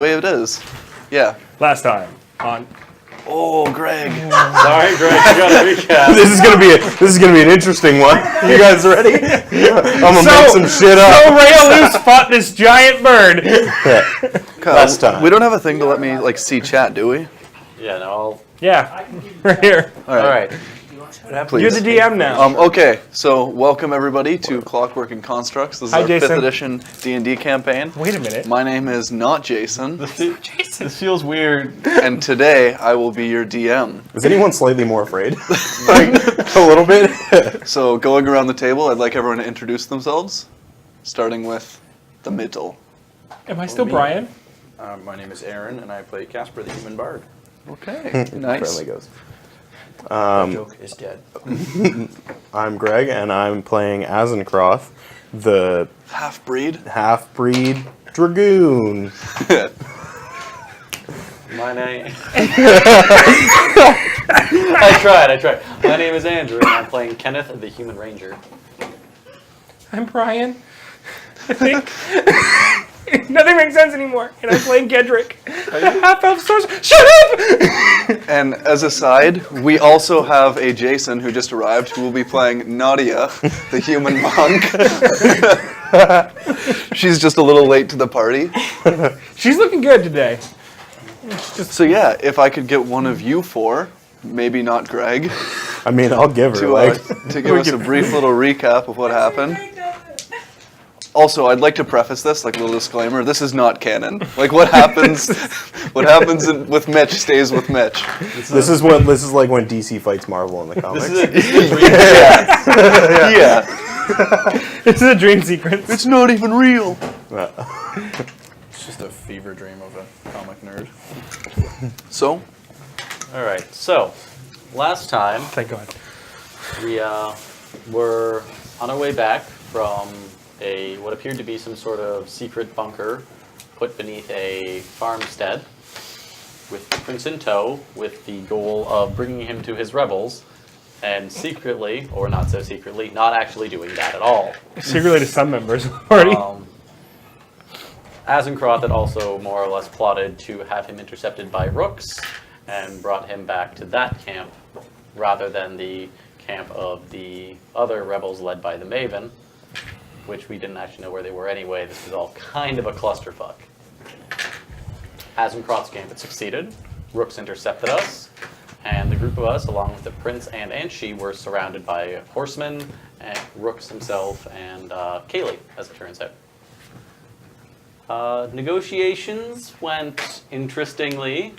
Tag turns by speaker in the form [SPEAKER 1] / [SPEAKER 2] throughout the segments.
[SPEAKER 1] way it is. Yeah.
[SPEAKER 2] Last time on.
[SPEAKER 1] Oh, Greg.
[SPEAKER 3] Sorry, Greg. You got to recap.
[SPEAKER 4] This is gonna be an interesting one. You guys ready? I'm gonna make some shit up.
[SPEAKER 2] So Raelus fought this giant bird.
[SPEAKER 1] Kyle,
[SPEAKER 4] Last time.
[SPEAKER 1] we don't have a thing to let me see chat, do we?
[SPEAKER 3] Yeah, no.
[SPEAKER 2] Yeah, right here.
[SPEAKER 1] All
[SPEAKER 3] All right.
[SPEAKER 1] Please.
[SPEAKER 2] You're the DM now.
[SPEAKER 1] Okay, so welcome everybody to Clockwork and Constructs. This is
[SPEAKER 2] Hi,
[SPEAKER 1] our
[SPEAKER 2] Jason.
[SPEAKER 1] 5th edition D&D campaign.
[SPEAKER 2] Wait a minute.
[SPEAKER 1] My name is not Jason,
[SPEAKER 3] This feels weird.
[SPEAKER 1] and today I will be your DM.
[SPEAKER 4] Is anyone slightly more afraid? Like a little bit.
[SPEAKER 1] So going around the table, I'd like everyone to introduce themselves, starting with the middle.
[SPEAKER 2] Am I still Brian?
[SPEAKER 5] My name is Aaron, and I play Casper the Human Bard.
[SPEAKER 1] Okay, nice.
[SPEAKER 4] Friendly goes.
[SPEAKER 5] The joke is dead.
[SPEAKER 4] I'm Greg, and I'm playing Azencroth, the
[SPEAKER 1] Half-breed.
[SPEAKER 4] half-breed dragoon.
[SPEAKER 3] My name. I tried. My name is Andrew, and I'm playing Kenneth the Human Ranger.
[SPEAKER 2] I'm Brian. I think. Nothing makes sense anymore. And I'm playing Gedrick. Half-elf sorcerer. Shut up!
[SPEAKER 1] And as a side, we also have a Jason who just arrived who will be playing Nadia, the human monk. She's just a little late to the party.
[SPEAKER 2] She's looking good today.
[SPEAKER 1] So yeah, if I could get one of you four, maybe not Greg,
[SPEAKER 4] I mean, I'll give her,
[SPEAKER 1] to give us a brief little recap of what happened. Also, I'd like to preface this, like a little disclaimer, this is not canon. Like what happens with Mitch stays with Mitch.
[SPEAKER 4] This is like when DC fights Marvel in the comics.
[SPEAKER 1] Yeah.
[SPEAKER 2] This is a dream sequence.
[SPEAKER 1] It's not even real.
[SPEAKER 5] It's just a fever dream of a comic nerd.
[SPEAKER 1] So,
[SPEAKER 3] All right. So, last time
[SPEAKER 2] Thank God.
[SPEAKER 3] we were on our way back from what appeared to be some sort of secret bunker put beneath a farmstead with the prince in tow, with the goal of bringing him to his rebels, and secretly, or not so secretly, not actually doing that at all.
[SPEAKER 2] Secretly to some members of the party.
[SPEAKER 3] Azencroth had also more or less plotted to have him intercepted by rooks and brought him back to that camp rather than the camp of the other rebels led by the Maven, which we didn't actually know where they were anyway. This was all kind of a clusterfuck. Azencroth's gambit succeeded. Rooks intercepted us, and the group of us, along with the prince and Anshi, were surrounded by horsemen, and Rooks himself, and Kaylee, as it turns out. Negotiations went interestingly.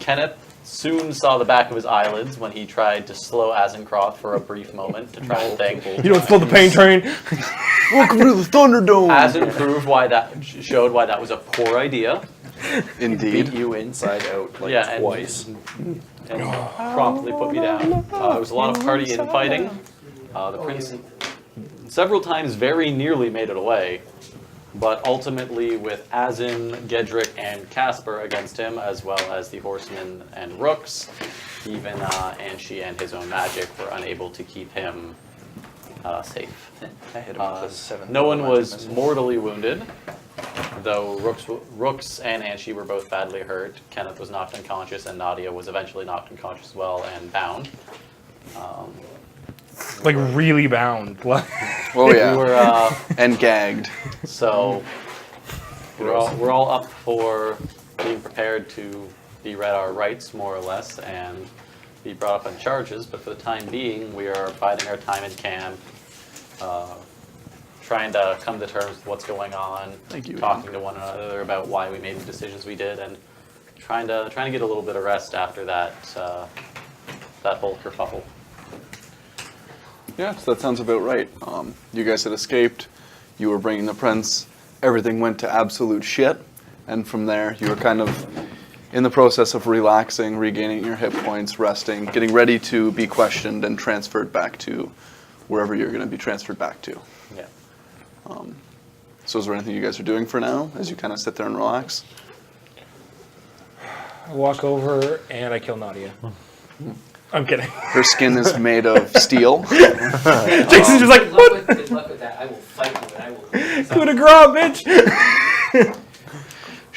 [SPEAKER 3] Kenneth soon saw the back of his eyelids when he tried to slow Azencroth for a brief moment to try and think.
[SPEAKER 2] You don't slow the pain train.
[SPEAKER 1] welcome to the Thunderdome.
[SPEAKER 3] Azen showed why that was a poor idea.
[SPEAKER 1] Indeed.
[SPEAKER 5] Beat you inside out twice.
[SPEAKER 3] And promptly put me down. It was a lot of party infighting. The prince several times very nearly made it away, but ultimately with Azen, Gedrick, and Casper against him, as well as the horsemen and rooks, even Anshi and his own magic were unable to keep him safe.
[SPEAKER 5] I hit him with a 7.
[SPEAKER 3] No one was mortally wounded, though Rooks and Anshi were both badly hurt. Kenneth was knocked unconscious, and Nadia was eventually knocked unconscious as well and bound.
[SPEAKER 2] Like really bound.
[SPEAKER 1] Oh yeah.
[SPEAKER 3] We were,
[SPEAKER 1] and gagged.
[SPEAKER 3] so we're all up for being prepared to be read our rights, more or less, and be brought up on charges. But for the time being, we are biding our time in camp, trying to come to terms with what's going on,
[SPEAKER 1] Thank you,
[SPEAKER 3] talking to one another about why we made the decisions we did, and trying to get a little bit of rest after that whole kerfuffle.
[SPEAKER 1] Yeah, so that sounds about right. You guys had escaped. You were bringing the prince. Everything went to absolute shit. And from there, you were kind of in the process of relaxing, regaining your hit points, resting, getting ready to be questioned and transferred back to wherever you're going to be transferred back to.
[SPEAKER 3] Yeah.
[SPEAKER 1] So is there anything you guys are doing for now as you kind of sit there and relax?
[SPEAKER 2] I walk over and I kill Nadia. I'm kidding.
[SPEAKER 1] Her skin is made of steel.
[SPEAKER 2] Jason's just like, what?
[SPEAKER 6] Good luck with that. I will fight you and I will.
[SPEAKER 2] Coup de grace, bitch!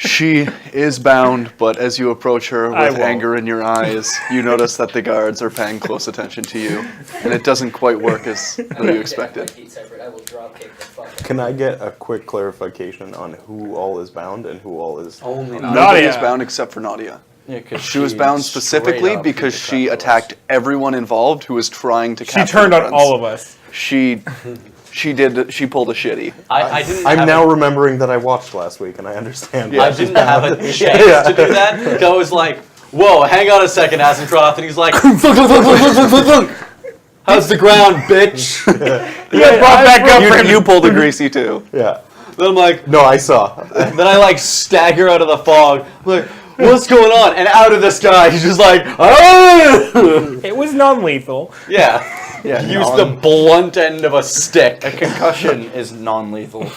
[SPEAKER 1] She is bound, but as you approach her
[SPEAKER 2] I
[SPEAKER 1] with
[SPEAKER 2] won't.
[SPEAKER 1] anger in your eyes, you notice that the guards are paying close attention to you, and it doesn't quite work as though you expected.
[SPEAKER 6] I will drop kick the fuck out.
[SPEAKER 4] Can I get a quick clarification on who all is bound and who all is...
[SPEAKER 3] Only
[SPEAKER 1] Nobody is
[SPEAKER 2] Nadia.
[SPEAKER 1] bound except for Nadia.
[SPEAKER 5] Yeah, 'cause
[SPEAKER 1] She was bound specifically because she attacked everyone involved who was trying to
[SPEAKER 2] She
[SPEAKER 1] capture
[SPEAKER 2] turned
[SPEAKER 1] the
[SPEAKER 2] on
[SPEAKER 1] prince.
[SPEAKER 2] all of us.
[SPEAKER 1] She pulled a shitty.
[SPEAKER 3] I didn't
[SPEAKER 4] I'm
[SPEAKER 3] have
[SPEAKER 4] now remembering that I watched last week, and I understand.
[SPEAKER 3] I didn't have a chance to do that. I was like, whoa, hang on a second, Azencroft. And he's like, how's the ground, bitch?
[SPEAKER 2] You got brought back up for him.
[SPEAKER 1] You pulled a greasy too.
[SPEAKER 4] Yeah.
[SPEAKER 3] Then I'm like,
[SPEAKER 4] No, I saw.
[SPEAKER 3] then I like stagger out of the fog. I'm like, what's going on? And out of the sky, he's just like, oh!
[SPEAKER 2] It was non-lethal.
[SPEAKER 3] Yeah.
[SPEAKER 5] Yeah,
[SPEAKER 3] Use the blunt end of a stick.
[SPEAKER 5] A concussion is non-lethal.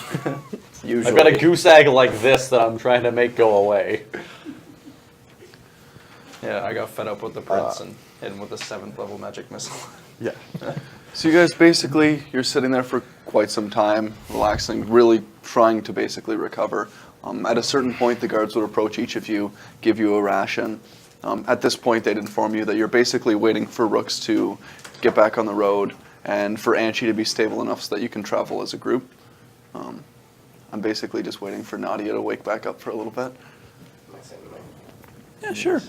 [SPEAKER 5] Usually.
[SPEAKER 3] I've got a goose egg like this that I'm trying to make go away.
[SPEAKER 5] Yeah, I got fed up with the prince and hit him with a 7th level magic missile.
[SPEAKER 4] Yeah.
[SPEAKER 1] So you guys basically, you're sitting there for quite some time, relaxing, really trying to basically recover. At a certain point, the guards would approach each of you, give you a ration. At this point, they'd inform you that you're basically waiting for Rooks to get back on the road and for Anchi to be stable enough so that you can travel as a group. I'm basically just waiting for Nadia to wake back up for a little bit. Yeah, sure.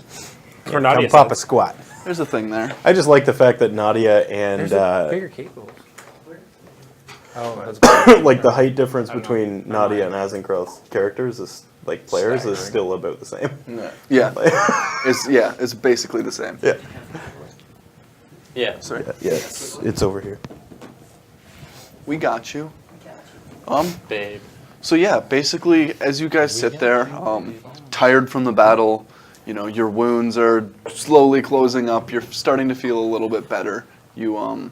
[SPEAKER 2] Or Nadia
[SPEAKER 4] Come pop a
[SPEAKER 2] said.
[SPEAKER 4] squat.
[SPEAKER 1] There's a thing there.
[SPEAKER 4] I just like the fact that Nadia and
[SPEAKER 2] Bigger cable. Oh, that's
[SPEAKER 4] like the height difference between Nadia and Azencroft's characters is like players is still about the same.
[SPEAKER 1] Yeah. It's basically the same.
[SPEAKER 4] Yeah.
[SPEAKER 3] Yeah.
[SPEAKER 1] Sorry.
[SPEAKER 4] Yeah, it's over here.
[SPEAKER 1] We got you.
[SPEAKER 3] Babe.
[SPEAKER 1] So yeah, basically, as you guys sit there, tired from the battle, you know, your wounds are slowly closing up. You're starting to feel a little bit better. You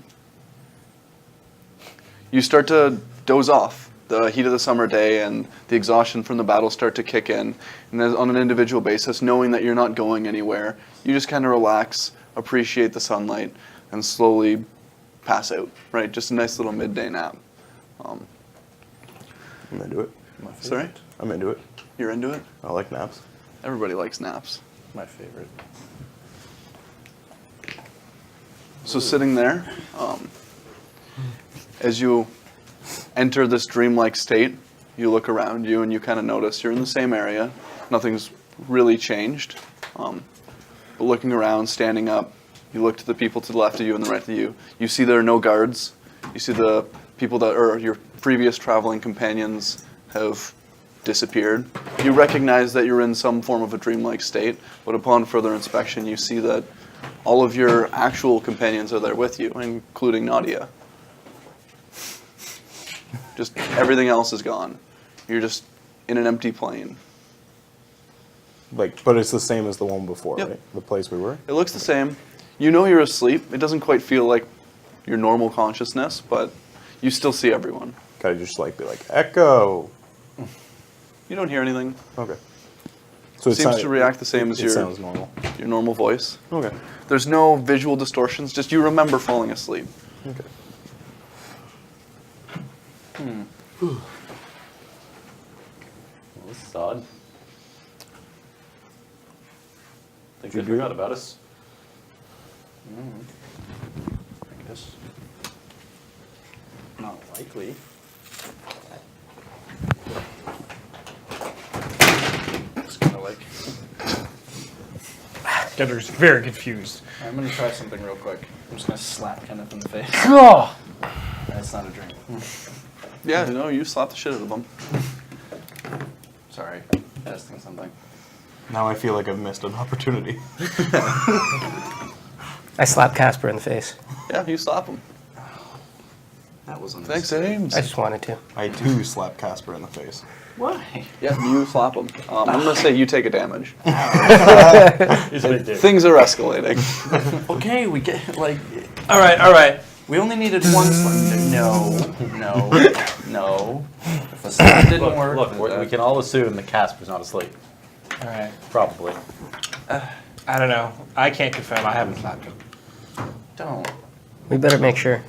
[SPEAKER 1] start to doze off. The heat of the summer day and the exhaustion from the battle start to kick in. And then on an individual basis, knowing that you're not going anywhere, you just kind of relax, appreciate the sunlight, and slowly pass out, right? Just a nice little midday nap.
[SPEAKER 4] I'm into it.
[SPEAKER 1] Sorry?
[SPEAKER 4] I'm into it.
[SPEAKER 1] You're into it?
[SPEAKER 4] I like naps.
[SPEAKER 1] Everybody likes naps.
[SPEAKER 5] My favorite.
[SPEAKER 1] So sitting there, as you enter this dreamlike state, you look around you and you kind of notice you're in the same area. Nothing's really changed. But looking around, standing up, you look to the people to the left of you and the right of you. You see there are no guards. You see the people that are your previous traveling companions have disappeared. You recognize that you're in some form of a dreamlike state, but upon further inspection, you see that all of your actual companions are there with you, including Nadia. Just everything else is gone. You're just in an empty plane.
[SPEAKER 4] Like, but it's the same as the one before,
[SPEAKER 1] Yep.
[SPEAKER 4] right? The place we were.
[SPEAKER 1] It looks the same. You know you're asleep. It doesn't quite feel like your normal consciousness, but you still see everyone.
[SPEAKER 4] Gotta just like be like echo.
[SPEAKER 1] You don't hear anything.
[SPEAKER 4] Okay. So
[SPEAKER 1] It seems to react the same as
[SPEAKER 4] it
[SPEAKER 1] your
[SPEAKER 4] sounds normal.
[SPEAKER 1] normal voice.
[SPEAKER 4] Okay.
[SPEAKER 1] There's no visual distortions, just you remember falling asleep.
[SPEAKER 4] Okay.
[SPEAKER 3] This is odd. Think they forgot about us.
[SPEAKER 5] I guess. Not likely. It's kind of like.
[SPEAKER 2] Genders very confused.
[SPEAKER 5] I'm gonna try something real quick. I'm just gonna slap Kenneth in the face.
[SPEAKER 2] Oh,
[SPEAKER 5] That's not a drink.
[SPEAKER 1] Yeah, no, you slapped the shit out of them.
[SPEAKER 5] Sorry. Testing something.
[SPEAKER 4] Now I feel like I've missed an opportunity.
[SPEAKER 6] I slapped Casper in the face.
[SPEAKER 1] Yeah, you slap them.
[SPEAKER 5] That was
[SPEAKER 1] Thanks, Ames.
[SPEAKER 6] I just wanted to.
[SPEAKER 4] I too slap Casper in the face.
[SPEAKER 5] Why?
[SPEAKER 1] Yeah, you slap them. I'm going to say you take a damage.
[SPEAKER 3] He's a big dude.
[SPEAKER 1] Things are escalating.
[SPEAKER 5] Okay, we get like.
[SPEAKER 2] all right.
[SPEAKER 5] We only needed one slap. No. If a slap didn't work.
[SPEAKER 3] Look, we can all assume that Casper's not asleep.
[SPEAKER 2] All right.
[SPEAKER 3] Probably.
[SPEAKER 2] I don't know. I can't confirm. I haven't slapped him.
[SPEAKER 5] Don't.
[SPEAKER 6] We better make sure.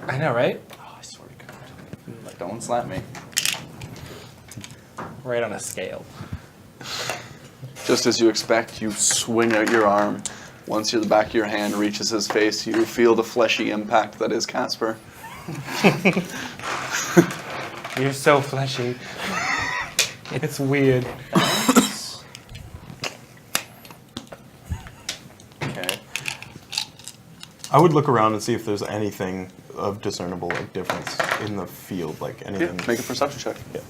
[SPEAKER 2] I know, right?
[SPEAKER 5] Oh, I swear to God. Don't slap me.
[SPEAKER 2] Right on a scale.
[SPEAKER 1] Just as you expect, you swing out your arm. Once the back of your hand reaches his face, you feel the fleshy impact that is Casper.
[SPEAKER 2] You're so fleshy. It's weird.
[SPEAKER 5] Okay.
[SPEAKER 4] I would look around and see if there's anything of discernible like difference in the field, like
[SPEAKER 1] Yeah,
[SPEAKER 4] anything.
[SPEAKER 1] make a perception check.
[SPEAKER 4] Yeah.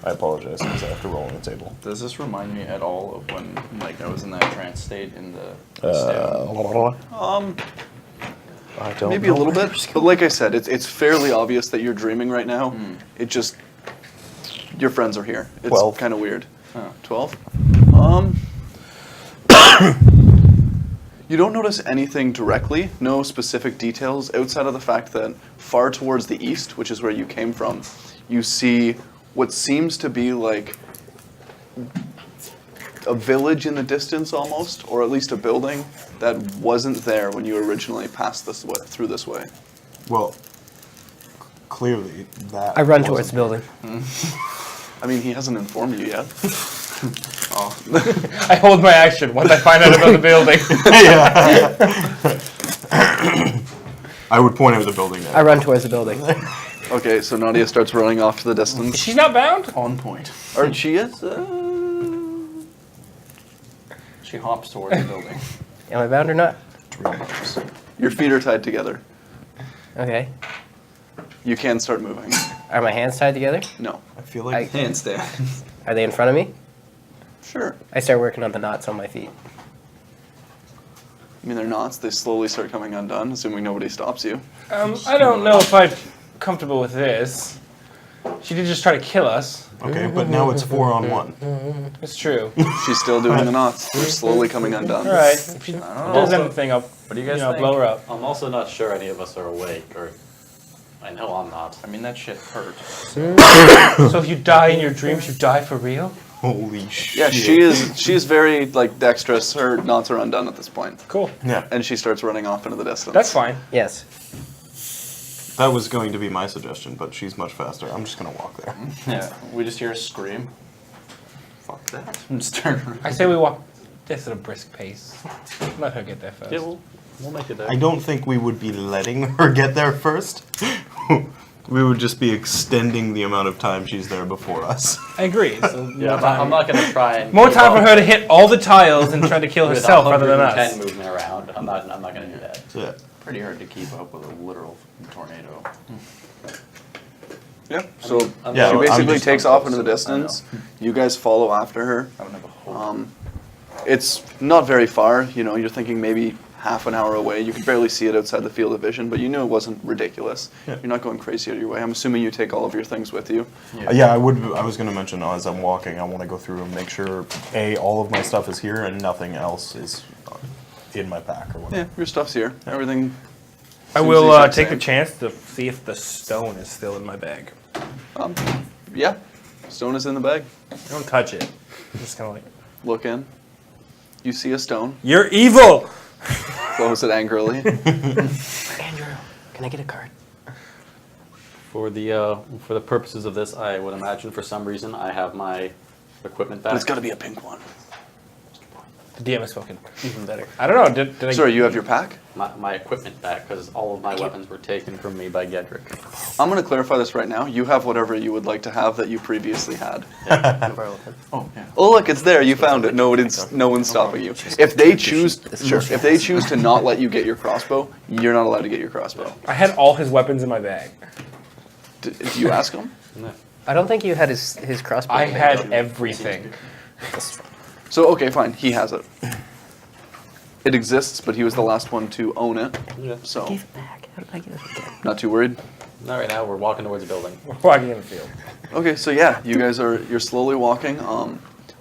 [SPEAKER 4] I apologize because I have to roll on the table.
[SPEAKER 5] Does this remind me at all of when like I was in that trance state in the stone?
[SPEAKER 4] I don't
[SPEAKER 1] Maybe a
[SPEAKER 4] know.
[SPEAKER 1] little bit, but like I said, it's fairly obvious that you're dreaming right now. It just, your friends are here. It's
[SPEAKER 4] 12.
[SPEAKER 1] kind of weird.
[SPEAKER 5] Oh.
[SPEAKER 1] 12? You don't notice anything directly, no specific details, outside of the fact that far towards the east, which is where you came from, you see what seems to be like a village in the distance almost, or at least a building that wasn't there when you originally passed this way, through this way.
[SPEAKER 4] Well, clearly that.
[SPEAKER 6] I run towards
[SPEAKER 4] wasn't-
[SPEAKER 6] the building.
[SPEAKER 1] I mean, he hasn't informed you yet.
[SPEAKER 2] I hold my action once I find out about the building.
[SPEAKER 4] I would point out the building
[SPEAKER 6] I
[SPEAKER 4] there.
[SPEAKER 6] run towards the building.
[SPEAKER 1] Okay, so Nadia starts running off to the distance.
[SPEAKER 2] She's not bound?
[SPEAKER 5] On point.
[SPEAKER 1] Or she is?
[SPEAKER 5] She hops towards the building.
[SPEAKER 6] Am I bound or not?
[SPEAKER 1] Your feet are tied together.
[SPEAKER 6] Okay.
[SPEAKER 1] You can start moving.
[SPEAKER 6] Are my hands tied together?
[SPEAKER 1] No.
[SPEAKER 4] I feel like
[SPEAKER 5] Handstand.
[SPEAKER 6] Are they in front of me?
[SPEAKER 1] Sure.
[SPEAKER 6] I start working on the knots on my feet.
[SPEAKER 1] I mean, they're knots. They slowly start coming undone, assuming nobody stops you.
[SPEAKER 2] I don't know if I'm comfortable with this. She did just try to kill us.
[SPEAKER 4] okay, but now it's 4-on-1.
[SPEAKER 2] It's true.
[SPEAKER 1] She's still doing the knots. They're slowly coming undone.
[SPEAKER 2] All right. If she does anything, I'll
[SPEAKER 5] What do you guys think?
[SPEAKER 2] blow her up.
[SPEAKER 3] I'm also not sure any of us are awake, or I know I'm not.
[SPEAKER 5] I mean, that shit hurt.
[SPEAKER 2] So if you die in your dreams, you die for real?
[SPEAKER 4] Holy shit.
[SPEAKER 1] Yeah, she is very like dexterous. Her knots are undone at this point,
[SPEAKER 2] Cool.
[SPEAKER 4] Yeah,
[SPEAKER 1] and she starts running off into the distance.
[SPEAKER 2] That's fine.
[SPEAKER 6] Yes.
[SPEAKER 4] that was going to be my suggestion, but she's much faster. I'm just gonna walk there.
[SPEAKER 5] Yeah, we just hear a scream. Fuck that. And just turn around.
[SPEAKER 2] I say we walk this at a brisk pace. Let her get there first.
[SPEAKER 3] Yeah, we'll make it there.
[SPEAKER 4] I don't think we would be letting her get there first. We would just be extending the amount of time she's there before us.
[SPEAKER 2] I agree. So
[SPEAKER 3] Yeah, I'm not going to try and
[SPEAKER 2] more
[SPEAKER 3] keep
[SPEAKER 2] time for
[SPEAKER 3] up
[SPEAKER 2] her to hit all the tiles and try to kill
[SPEAKER 3] with
[SPEAKER 2] herself rather than
[SPEAKER 3] 110
[SPEAKER 2] us.
[SPEAKER 3] movement around. I'm not going to do that.
[SPEAKER 4] Yeah.
[SPEAKER 5] Pretty hard to keep up with a literal tornado.
[SPEAKER 1] Yeah. So
[SPEAKER 4] Yeah,
[SPEAKER 1] she
[SPEAKER 4] I'm
[SPEAKER 1] basically
[SPEAKER 4] just-
[SPEAKER 1] takes
[SPEAKER 5] I'm
[SPEAKER 1] off
[SPEAKER 5] close
[SPEAKER 1] into the
[SPEAKER 5] to it, I
[SPEAKER 1] distance. You guys follow after her.
[SPEAKER 5] I don't have a hope.
[SPEAKER 1] It's not very far. You know, you're thinking maybe half an hour away. You could barely see it outside the field of vision, but you knew it wasn't ridiculous.
[SPEAKER 4] Yeah.
[SPEAKER 1] You're not going crazy out of your way. I'm assuming you take all of your things with you.
[SPEAKER 4] Yeah, I was going to mention as I'm walking, I want to go through and make sure, all of my stuff is here and nothing else is in my pack or whatever.
[SPEAKER 1] Yeah, your stuff's here. Everything.
[SPEAKER 2] I
[SPEAKER 1] seems
[SPEAKER 2] will
[SPEAKER 1] the exact
[SPEAKER 2] take the
[SPEAKER 1] same.
[SPEAKER 2] chance to see if the stone is still in my bag.
[SPEAKER 1] Yeah, stone is in the bag.
[SPEAKER 2] Don't touch it. I'm just kind of like,
[SPEAKER 1] Look in. You see a stone.
[SPEAKER 2] you're evil!
[SPEAKER 1] Close it angrily.
[SPEAKER 6] Andrew, can I get a card?
[SPEAKER 3] For the purposes of this, I would imagine for some reason I have my equipment back.
[SPEAKER 1] But it's got to be a pink one.
[SPEAKER 2] The DM has spoken. Even better. I don't know. Did I?
[SPEAKER 1] Sorry, you have your pack?
[SPEAKER 3] my equipment back because all of my weapons were taken from me by Gedrick.
[SPEAKER 1] I'm going to clarify this right now. You have whatever you would like to have that you previously had.
[SPEAKER 6] Can I borrow a pen?
[SPEAKER 5] Oh, yeah.
[SPEAKER 1] Oh, look, it's there. You found it. No one's stopping you. If they choose to not let you get your crossbow, you're not allowed to get your crossbow.
[SPEAKER 2] I had all his weapons in my bag.
[SPEAKER 1] Did you ask him?
[SPEAKER 3] No.
[SPEAKER 6] I don't think you had his crossbow.
[SPEAKER 2] I
[SPEAKER 6] in the
[SPEAKER 2] had
[SPEAKER 6] bag.
[SPEAKER 2] everything.
[SPEAKER 1] So, okay, fine. He has it. It exists, but he was the last one to own it.
[SPEAKER 3] Yeah.
[SPEAKER 1] So,
[SPEAKER 6] Give it back. How did I get it again?
[SPEAKER 1] not too worried.
[SPEAKER 3] Not right now. We're walking towards the building.
[SPEAKER 2] We're walking in the field.
[SPEAKER 1] Okay, so yeah, you're slowly walking.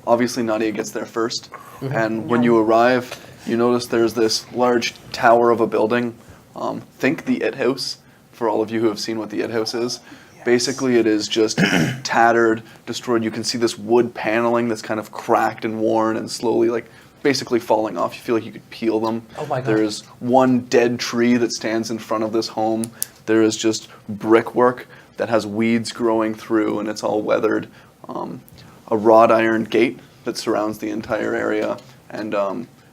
[SPEAKER 1] Obviously Nadia gets there first, and when you arrive, you notice there's this large tower of a building. Think the It House, for all of you who have seen what the It House is. Basically, it is just tattered, destroyed. You can see this wood paneling that's kind of cracked and worn and slowly, like, basically falling off. You feel like you could peel them.
[SPEAKER 2] Oh my God.
[SPEAKER 1] There's one dead tree that stands in front of this home. There is just brickwork that has weeds growing through, and it's all weathered. A wrought iron gate that surrounds the entire area, and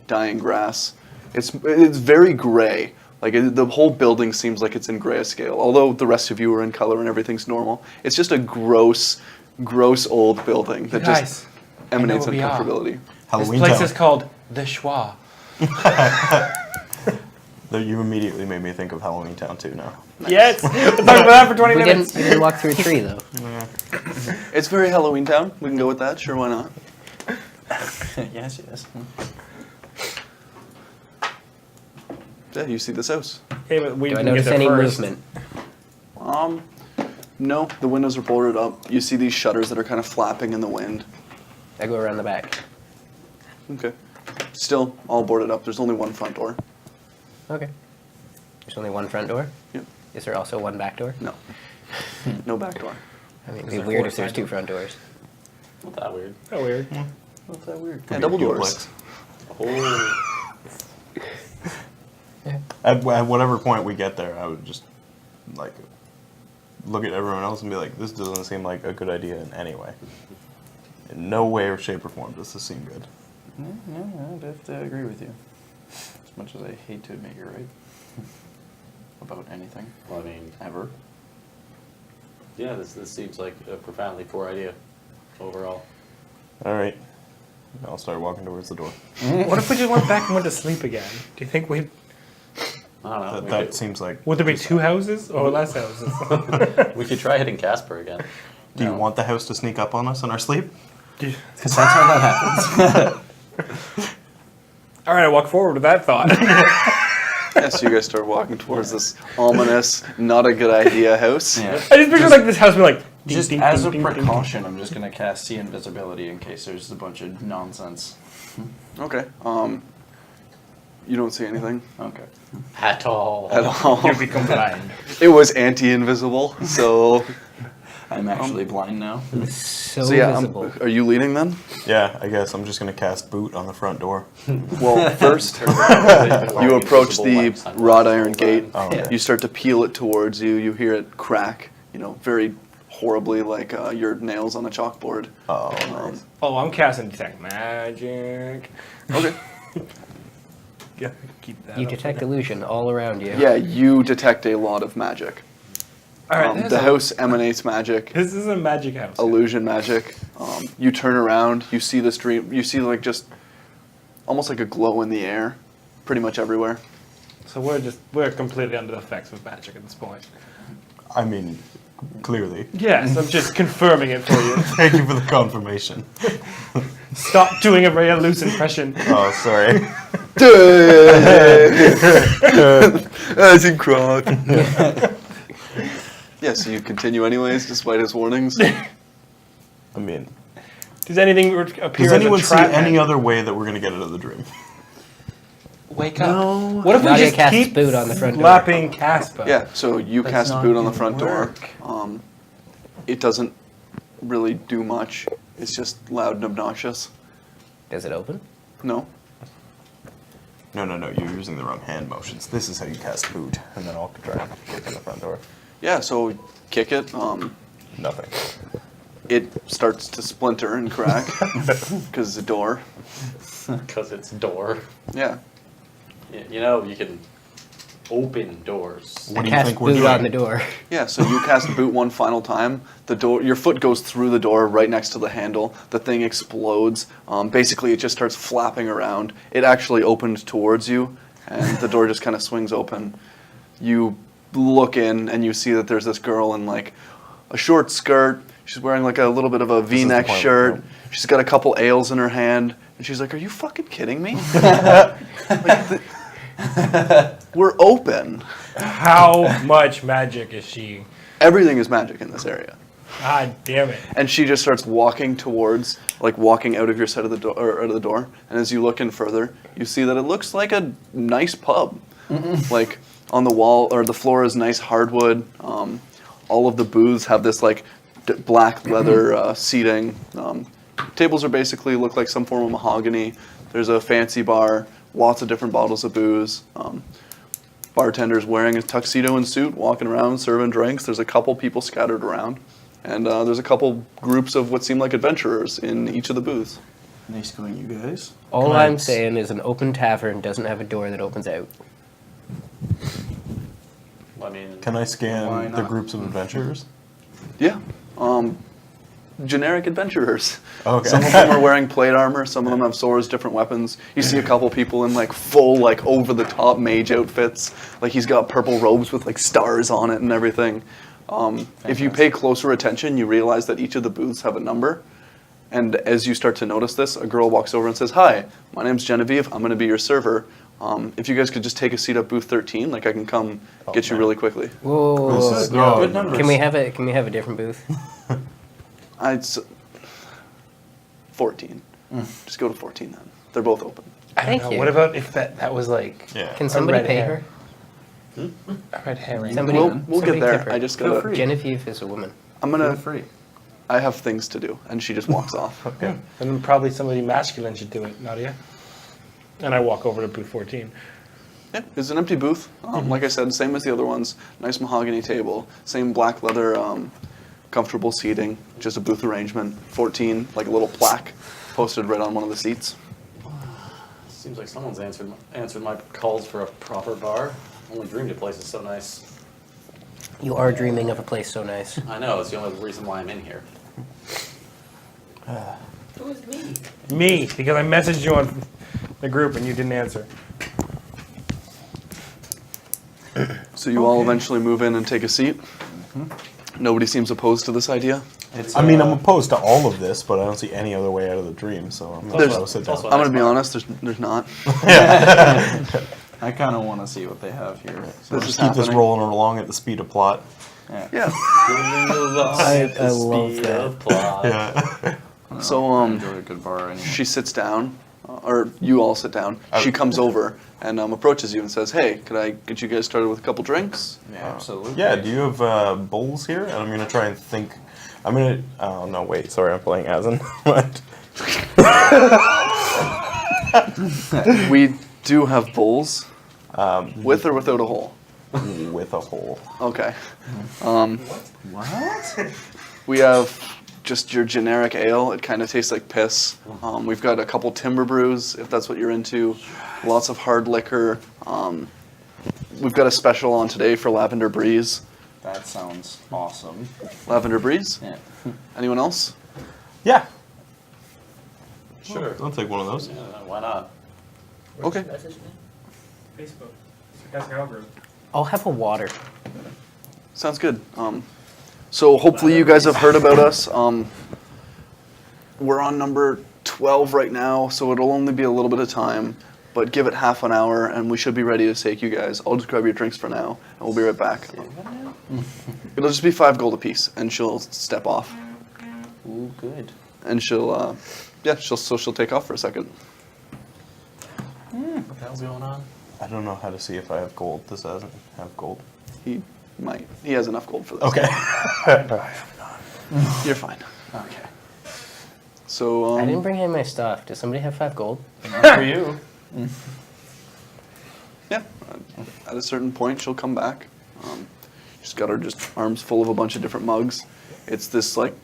[SPEAKER 1] dying grass. It's very gray. Like the whole building seems like it's in grayscale. Although the rest of you are in color and everything's normal, it's just a gross old building that
[SPEAKER 2] Guys,
[SPEAKER 1] just emanates
[SPEAKER 2] I know what we are.
[SPEAKER 1] uncomfortability.
[SPEAKER 2] This
[SPEAKER 4] Halloween
[SPEAKER 2] place
[SPEAKER 4] Town.
[SPEAKER 2] is called the Schwa.
[SPEAKER 4] You immediately made me think of Halloween Town too now.
[SPEAKER 2] Yes! We'll talk about that for 20
[SPEAKER 6] We
[SPEAKER 2] minutes.
[SPEAKER 6] didn't walk through a tree though.
[SPEAKER 1] It's very Halloween Town. We can go with that. Sure, why not?
[SPEAKER 5] Yes, yes.
[SPEAKER 1] Yeah, you see this house.
[SPEAKER 2] Okay, but we
[SPEAKER 6] Do I
[SPEAKER 2] didn't
[SPEAKER 6] notice
[SPEAKER 2] get there
[SPEAKER 6] any
[SPEAKER 2] first.
[SPEAKER 6] movement?
[SPEAKER 1] No, the windows are boarded up. You see these shutters that are kind of flapping in the wind.
[SPEAKER 6] I go around the back.
[SPEAKER 1] Okay. Still all boarded up. There's only one front door.
[SPEAKER 6] Okay. There's only one front door?
[SPEAKER 1] Yep.
[SPEAKER 6] Is there also one back door?
[SPEAKER 1] No. No back door.
[SPEAKER 6] I mean, it'd be
[SPEAKER 2] there
[SPEAKER 6] weird
[SPEAKER 2] four
[SPEAKER 6] if there's
[SPEAKER 2] side
[SPEAKER 6] two front doors.
[SPEAKER 3] Not that weird.
[SPEAKER 2] Oh, weird.
[SPEAKER 1] What's that weird?
[SPEAKER 4] Could
[SPEAKER 1] Yeah,
[SPEAKER 4] be
[SPEAKER 1] double
[SPEAKER 4] a
[SPEAKER 1] doors.
[SPEAKER 4] duplex.
[SPEAKER 3] Oh.
[SPEAKER 4] At whatever point we get there, I would just like look at everyone else and be like, "This doesn't seem like a good idea in any way. In no way or shape or form does this seem good."
[SPEAKER 5] No, I'd have to agree with you. As much as I hate to admit you're right. About anything.
[SPEAKER 3] Well, I mean,
[SPEAKER 5] Ever.
[SPEAKER 3] yeah, this seems like a profoundly poor idea overall.
[SPEAKER 4] All right, I'll start walking towards the door.
[SPEAKER 2] What if we just went back and went to sleep again? Do you think we'd...
[SPEAKER 3] I don't know.
[SPEAKER 4] That seems like.
[SPEAKER 2] Would there be two houses or less houses?
[SPEAKER 3] We could try hitting Casper again.
[SPEAKER 4] Do you want the house to sneak up on us in our sleep?
[SPEAKER 5] Because that's how that happens.
[SPEAKER 2] All right, I walk forward with that thought.
[SPEAKER 1] Yeah, so you guys start walking towards this ominous, not a good idea house.
[SPEAKER 5] Yeah.
[SPEAKER 2] I just picture like this house being like... ding,
[SPEAKER 5] Just
[SPEAKER 2] ding,
[SPEAKER 5] as
[SPEAKER 2] ding,
[SPEAKER 5] a
[SPEAKER 2] ding, ding, ding.
[SPEAKER 5] precaution, I'm just gonna cast See Invisibility in case there's a bunch of nonsense.
[SPEAKER 1] Okay. You don't see anything
[SPEAKER 5] Okay.
[SPEAKER 3] At all.
[SPEAKER 1] at all.
[SPEAKER 2] You become blind.
[SPEAKER 1] It was anti-invisible, so
[SPEAKER 5] I'm actually blind now.
[SPEAKER 6] So,
[SPEAKER 1] so yeah.
[SPEAKER 6] visible.
[SPEAKER 1] Are you leading then?
[SPEAKER 4] Yeah, I guess I'm just gonna cast boot on the front door.
[SPEAKER 1] Well, first you approach the wrought iron gate.
[SPEAKER 4] Oh, okay.
[SPEAKER 1] You start to peel it towards you. You hear it crack. You know, very horribly, like your nails on a chalkboard.
[SPEAKER 4] Oh, nice.
[SPEAKER 2] Oh, I'm casting Detect Magic.
[SPEAKER 1] Okay.
[SPEAKER 2] Yeah, keep that
[SPEAKER 6] You
[SPEAKER 2] up
[SPEAKER 6] detect
[SPEAKER 2] there.
[SPEAKER 6] illusion all around you.
[SPEAKER 1] Yeah, you detect a lot of magic.
[SPEAKER 2] All right,
[SPEAKER 1] The house emanates magic.
[SPEAKER 2] This is a magic house.
[SPEAKER 1] Illusion magic. You turn around, you see this dream. You see like just almost like a glow in the air, pretty much everywhere.
[SPEAKER 2] So we're completely under the effects of magic at this point.
[SPEAKER 4] I mean, clearly.
[SPEAKER 2] Yes, I'm just confirming it for you.
[SPEAKER 4] Thank you for the confirmation.
[SPEAKER 2] Stop doing a very loose impression.
[SPEAKER 4] Oh, sorry.
[SPEAKER 1] As in croc. Yeah, so you continue anyways, despite his warnings.
[SPEAKER 4] I mean,
[SPEAKER 2] Does anything appear
[SPEAKER 4] does
[SPEAKER 2] as
[SPEAKER 4] anyone
[SPEAKER 2] a
[SPEAKER 4] see
[SPEAKER 2] trap
[SPEAKER 4] any
[SPEAKER 2] magic?
[SPEAKER 4] other way that we're gonna get out of the dream?
[SPEAKER 2] Wake up. What if we
[SPEAKER 6] Nadia
[SPEAKER 2] just
[SPEAKER 6] casts
[SPEAKER 2] keep
[SPEAKER 6] boot on the front door.
[SPEAKER 2] slapping Casper?
[SPEAKER 1] Yeah, so you
[SPEAKER 5] That's
[SPEAKER 1] cast a
[SPEAKER 5] not
[SPEAKER 1] boot on the
[SPEAKER 5] gonna
[SPEAKER 1] front
[SPEAKER 5] work.
[SPEAKER 1] door. It doesn't really do much. It's just loud and obnoxious.
[SPEAKER 6] Does it open?
[SPEAKER 1] No.
[SPEAKER 4] No, you're using the wrong hand motions. This is how you cast boot, and then I'll try and kick in the front door.
[SPEAKER 1] Yeah, so kick it.
[SPEAKER 4] Nothing.
[SPEAKER 1] It starts to splinter and crack because it's a door.
[SPEAKER 3] Because it's door.
[SPEAKER 1] Yeah.
[SPEAKER 3] You know, you can open doors.
[SPEAKER 4] What
[SPEAKER 6] I
[SPEAKER 4] do you
[SPEAKER 6] cast
[SPEAKER 4] think we're
[SPEAKER 6] boot
[SPEAKER 4] doing?
[SPEAKER 6] on the door.
[SPEAKER 1] Yeah, so you cast boot one final time. The door, your foot goes through the door right next to the handle. The thing explodes. Basically, it just starts flapping around. It actually opened towards you, and the door just kind of swings open. You look in, and you see that there's this girl in like a short skirt. She's wearing like a little bit of a V-neck
[SPEAKER 4] point,
[SPEAKER 1] shirt.
[SPEAKER 4] yep.
[SPEAKER 1] She's got a couple ales in her hand, and she's like, "Are you fucking kidding me? We're open.
[SPEAKER 2] How much magic is she?
[SPEAKER 1] Everything is magic in this area."
[SPEAKER 2] God damn it.
[SPEAKER 1] And she just starts walking towards, like walking out of your side of the door, or out of the door. And as you look in further, you see that it looks like a nice pub. Like on the wall or the floor is nice hardwood. All of the booths have this like black leather seating. Tables are basically look like some form of mahogany. There's a fancy bar, lots of different bottles of booze. Bartenders wearing a tuxedo and suit, walking around serving drinks. There's a couple people scattered around. And there's a couple groups of what seem like adventurers in each of the booths.
[SPEAKER 5] Nice going, you guys.
[SPEAKER 6] All
[SPEAKER 4] Can I
[SPEAKER 6] I'm
[SPEAKER 4] s-
[SPEAKER 6] saying is an open tavern doesn't have a door that opens out.
[SPEAKER 3] I mean,
[SPEAKER 4] Can I
[SPEAKER 5] Why
[SPEAKER 4] scan the
[SPEAKER 5] not?
[SPEAKER 4] groups of adventurers?
[SPEAKER 1] Yeah. Generic adventurers.
[SPEAKER 4] Okay.
[SPEAKER 1] Some of them are wearing plate armor. Some of them have swords, different weapons. You see a couple people in like full, like over the top mage outfits. Like he's got purple robes with like stars on it and everything. If you pay closer attention, you realize that each of the booths have a number. And as you start to notice this, a girl walks over and says, "Hi, my name's Genevieve. I'm going to be your server. If you guys could just take a seat at booth 13, like I can come get you really quickly."
[SPEAKER 6] Whoa.
[SPEAKER 4] This is-
[SPEAKER 6] no.
[SPEAKER 5] good numbers.
[SPEAKER 6] Can we have a different booth?
[SPEAKER 1] I'd 14. Just go to 14 then. They're both open.
[SPEAKER 2] I don't
[SPEAKER 6] Thank
[SPEAKER 2] know.
[SPEAKER 6] you.
[SPEAKER 2] What about if that was like
[SPEAKER 4] Yeah.
[SPEAKER 6] Can somebody
[SPEAKER 2] red
[SPEAKER 6] pay
[SPEAKER 2] hair.
[SPEAKER 6] her?
[SPEAKER 2] a red herring?
[SPEAKER 6] Somebody,
[SPEAKER 1] We'll
[SPEAKER 6] somebody
[SPEAKER 1] get there.
[SPEAKER 6] tip her.
[SPEAKER 1] I just
[SPEAKER 5] Feel
[SPEAKER 1] gotta.
[SPEAKER 5] free.
[SPEAKER 6] Genevieve is a woman.
[SPEAKER 1] I'm
[SPEAKER 5] Feel
[SPEAKER 1] gonna.
[SPEAKER 5] free.
[SPEAKER 1] I have things to do, and she just walks off.
[SPEAKER 4] Okay.
[SPEAKER 2] Then probably somebody masculine should do it, Nadia. And I walk over to booth 14.
[SPEAKER 1] Yeah, it's an empty booth. Like I said, same as the other ones. Nice mahogany table, same black leather, comfortable seating. Just a booth arrangement. 14, like a little plaque posted right on one of the seats.
[SPEAKER 3] seems like someone's answered my calls for a proper bar. Only dreamed a place is so nice.
[SPEAKER 6] You are dreaming of a place so nice.
[SPEAKER 3] I know, it's the only reason why I'm in here.
[SPEAKER 7] Who's me?
[SPEAKER 2] Me, because I messaged you on the group and you didn't answer.
[SPEAKER 1] So you all eventually move in and take a seat. Nobody seems opposed to this idea.
[SPEAKER 5] It's,
[SPEAKER 4] I mean, I'm opposed to all of this, but I don't see any other way out of the dream, so I'm going
[SPEAKER 1] There's-
[SPEAKER 4] to sit down.
[SPEAKER 3] also-
[SPEAKER 1] I'm gonna be honest. There's not.
[SPEAKER 5] I kind of want to see what they have here. So
[SPEAKER 1] This
[SPEAKER 4] Just
[SPEAKER 1] is
[SPEAKER 4] keep this
[SPEAKER 1] happening.
[SPEAKER 4] rolling along at the speed of plot.
[SPEAKER 5] yeah.
[SPEAKER 1] Yeah.
[SPEAKER 6] I love that.
[SPEAKER 4] Yeah.
[SPEAKER 1] So
[SPEAKER 5] I enjoy a good bar anyway.
[SPEAKER 1] she sits down, or you all sit down. She comes over and approaches you and says, "Hey, could I get you guys started with a couple drinks?"
[SPEAKER 5] Yeah, absolutely.
[SPEAKER 4] Yeah, do you have bowls here? And I'm going to try and think. I'm going to. Oh, no, wait. Sorry, I'm playing Asin. What?
[SPEAKER 1] We do have bowls, with or without a hole.
[SPEAKER 4] With a hole.
[SPEAKER 1] Okay.
[SPEAKER 5] What?
[SPEAKER 1] We have just your generic ale. It kind of tastes like piss. We've got a couple timber brews, if that's what you're into. Lots of hard liquor. We've got a special on today for Lavender Breeze.
[SPEAKER 5] That sounds awesome.
[SPEAKER 1] Lavender Breeze?
[SPEAKER 5] Yeah.
[SPEAKER 1] Anyone else?
[SPEAKER 4] Yeah.
[SPEAKER 3] Sure.
[SPEAKER 4] I'll take one of those.
[SPEAKER 3] Yeah, why not?
[SPEAKER 1] Okay.
[SPEAKER 7] Message me.
[SPEAKER 2] Facebook. Sarcastic algorithm.
[SPEAKER 6] I'll have a water.
[SPEAKER 1] Sounds good. So hopefully you guys have heard about us. We're on number 12 right now, so it'll only be a little bit of time. But give it half an hour, and we should be ready to take you guys. I'll just grab your drinks for now, and we'll be right back. It'll just be 5 gold apiece, and she'll step off,
[SPEAKER 5] Ooh, good.
[SPEAKER 1] and she'll take off for a second.
[SPEAKER 3] What the hell's going on?
[SPEAKER 4] I don't know how to see if I have gold. This doesn't have gold.
[SPEAKER 1] He might. He has enough gold for this.
[SPEAKER 4] Okay.
[SPEAKER 1] You're fine.
[SPEAKER 5] Okay.
[SPEAKER 1] So
[SPEAKER 6] I didn't bring any of my stuff. Does somebody have 5 gold?
[SPEAKER 5] Not for you.
[SPEAKER 1] yeah, at a certain point she'll come back. She's got her arms full of a bunch of different mugs. It's this like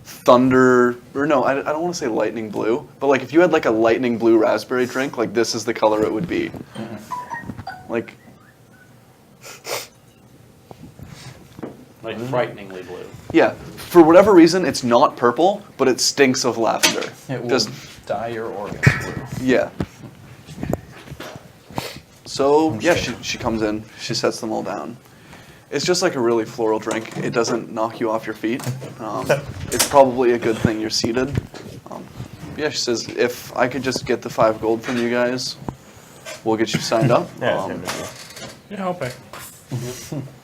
[SPEAKER 1] thunder, or no, I don't want to say lightning blue, but like if you had like a lightning blue raspberry drink, like this is the color it would be. Like
[SPEAKER 3] Frighteningly blue.
[SPEAKER 1] yeah, for whatever reason it's not purple, but it stinks of lavender.
[SPEAKER 5] It will
[SPEAKER 1] Just
[SPEAKER 5] dye your organs blue.
[SPEAKER 1] yeah. So yeah, she comes in, she sets them all down. It's just like a really floral drink. It doesn't knock you off your feet. It's probably a good thing you're seated. Yeah, she says, if I could just get the 5 gold from you guys, we'll get you signed up.
[SPEAKER 4] Yeah,
[SPEAKER 2] You're helping.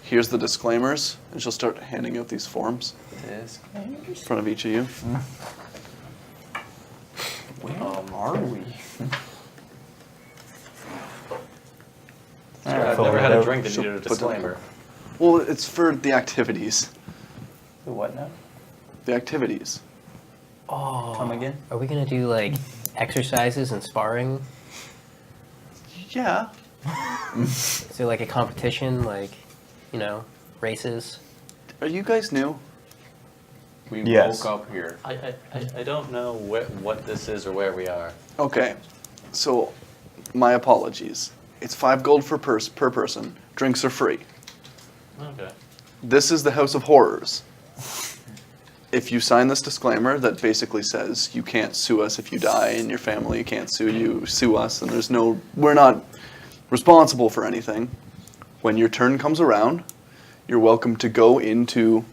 [SPEAKER 1] Here's the disclaimers, and she'll start handing out these forms in front of each of you.
[SPEAKER 5] Where are we?
[SPEAKER 3] I've
[SPEAKER 4] Fill
[SPEAKER 3] never
[SPEAKER 4] it
[SPEAKER 3] had a
[SPEAKER 4] out.
[SPEAKER 3] drink that
[SPEAKER 1] She'll
[SPEAKER 3] needed a
[SPEAKER 1] put them-
[SPEAKER 3] disclaimer.
[SPEAKER 1] Well, it's for the activities.
[SPEAKER 5] The what now?
[SPEAKER 1] The activities.
[SPEAKER 6] Oh.
[SPEAKER 5] Come again?
[SPEAKER 6] Are we gonna do like exercises and sparring?
[SPEAKER 1] Yeah.
[SPEAKER 6] Is there like a competition, like, races?
[SPEAKER 1] Are you guys new?
[SPEAKER 5] We
[SPEAKER 4] Yes.
[SPEAKER 5] woke up here.
[SPEAKER 3] I don't know what this is or where we are.
[SPEAKER 1] Okay, so my apologies. It's 5 gold per person. Drinks are free.
[SPEAKER 3] Okay.
[SPEAKER 1] This is the House of Horrors. If you sign this disclaimer that basically says you can't sue us if you die and your family can't sue us, and we're not responsible for anything. When your turn comes around, you're welcome to go into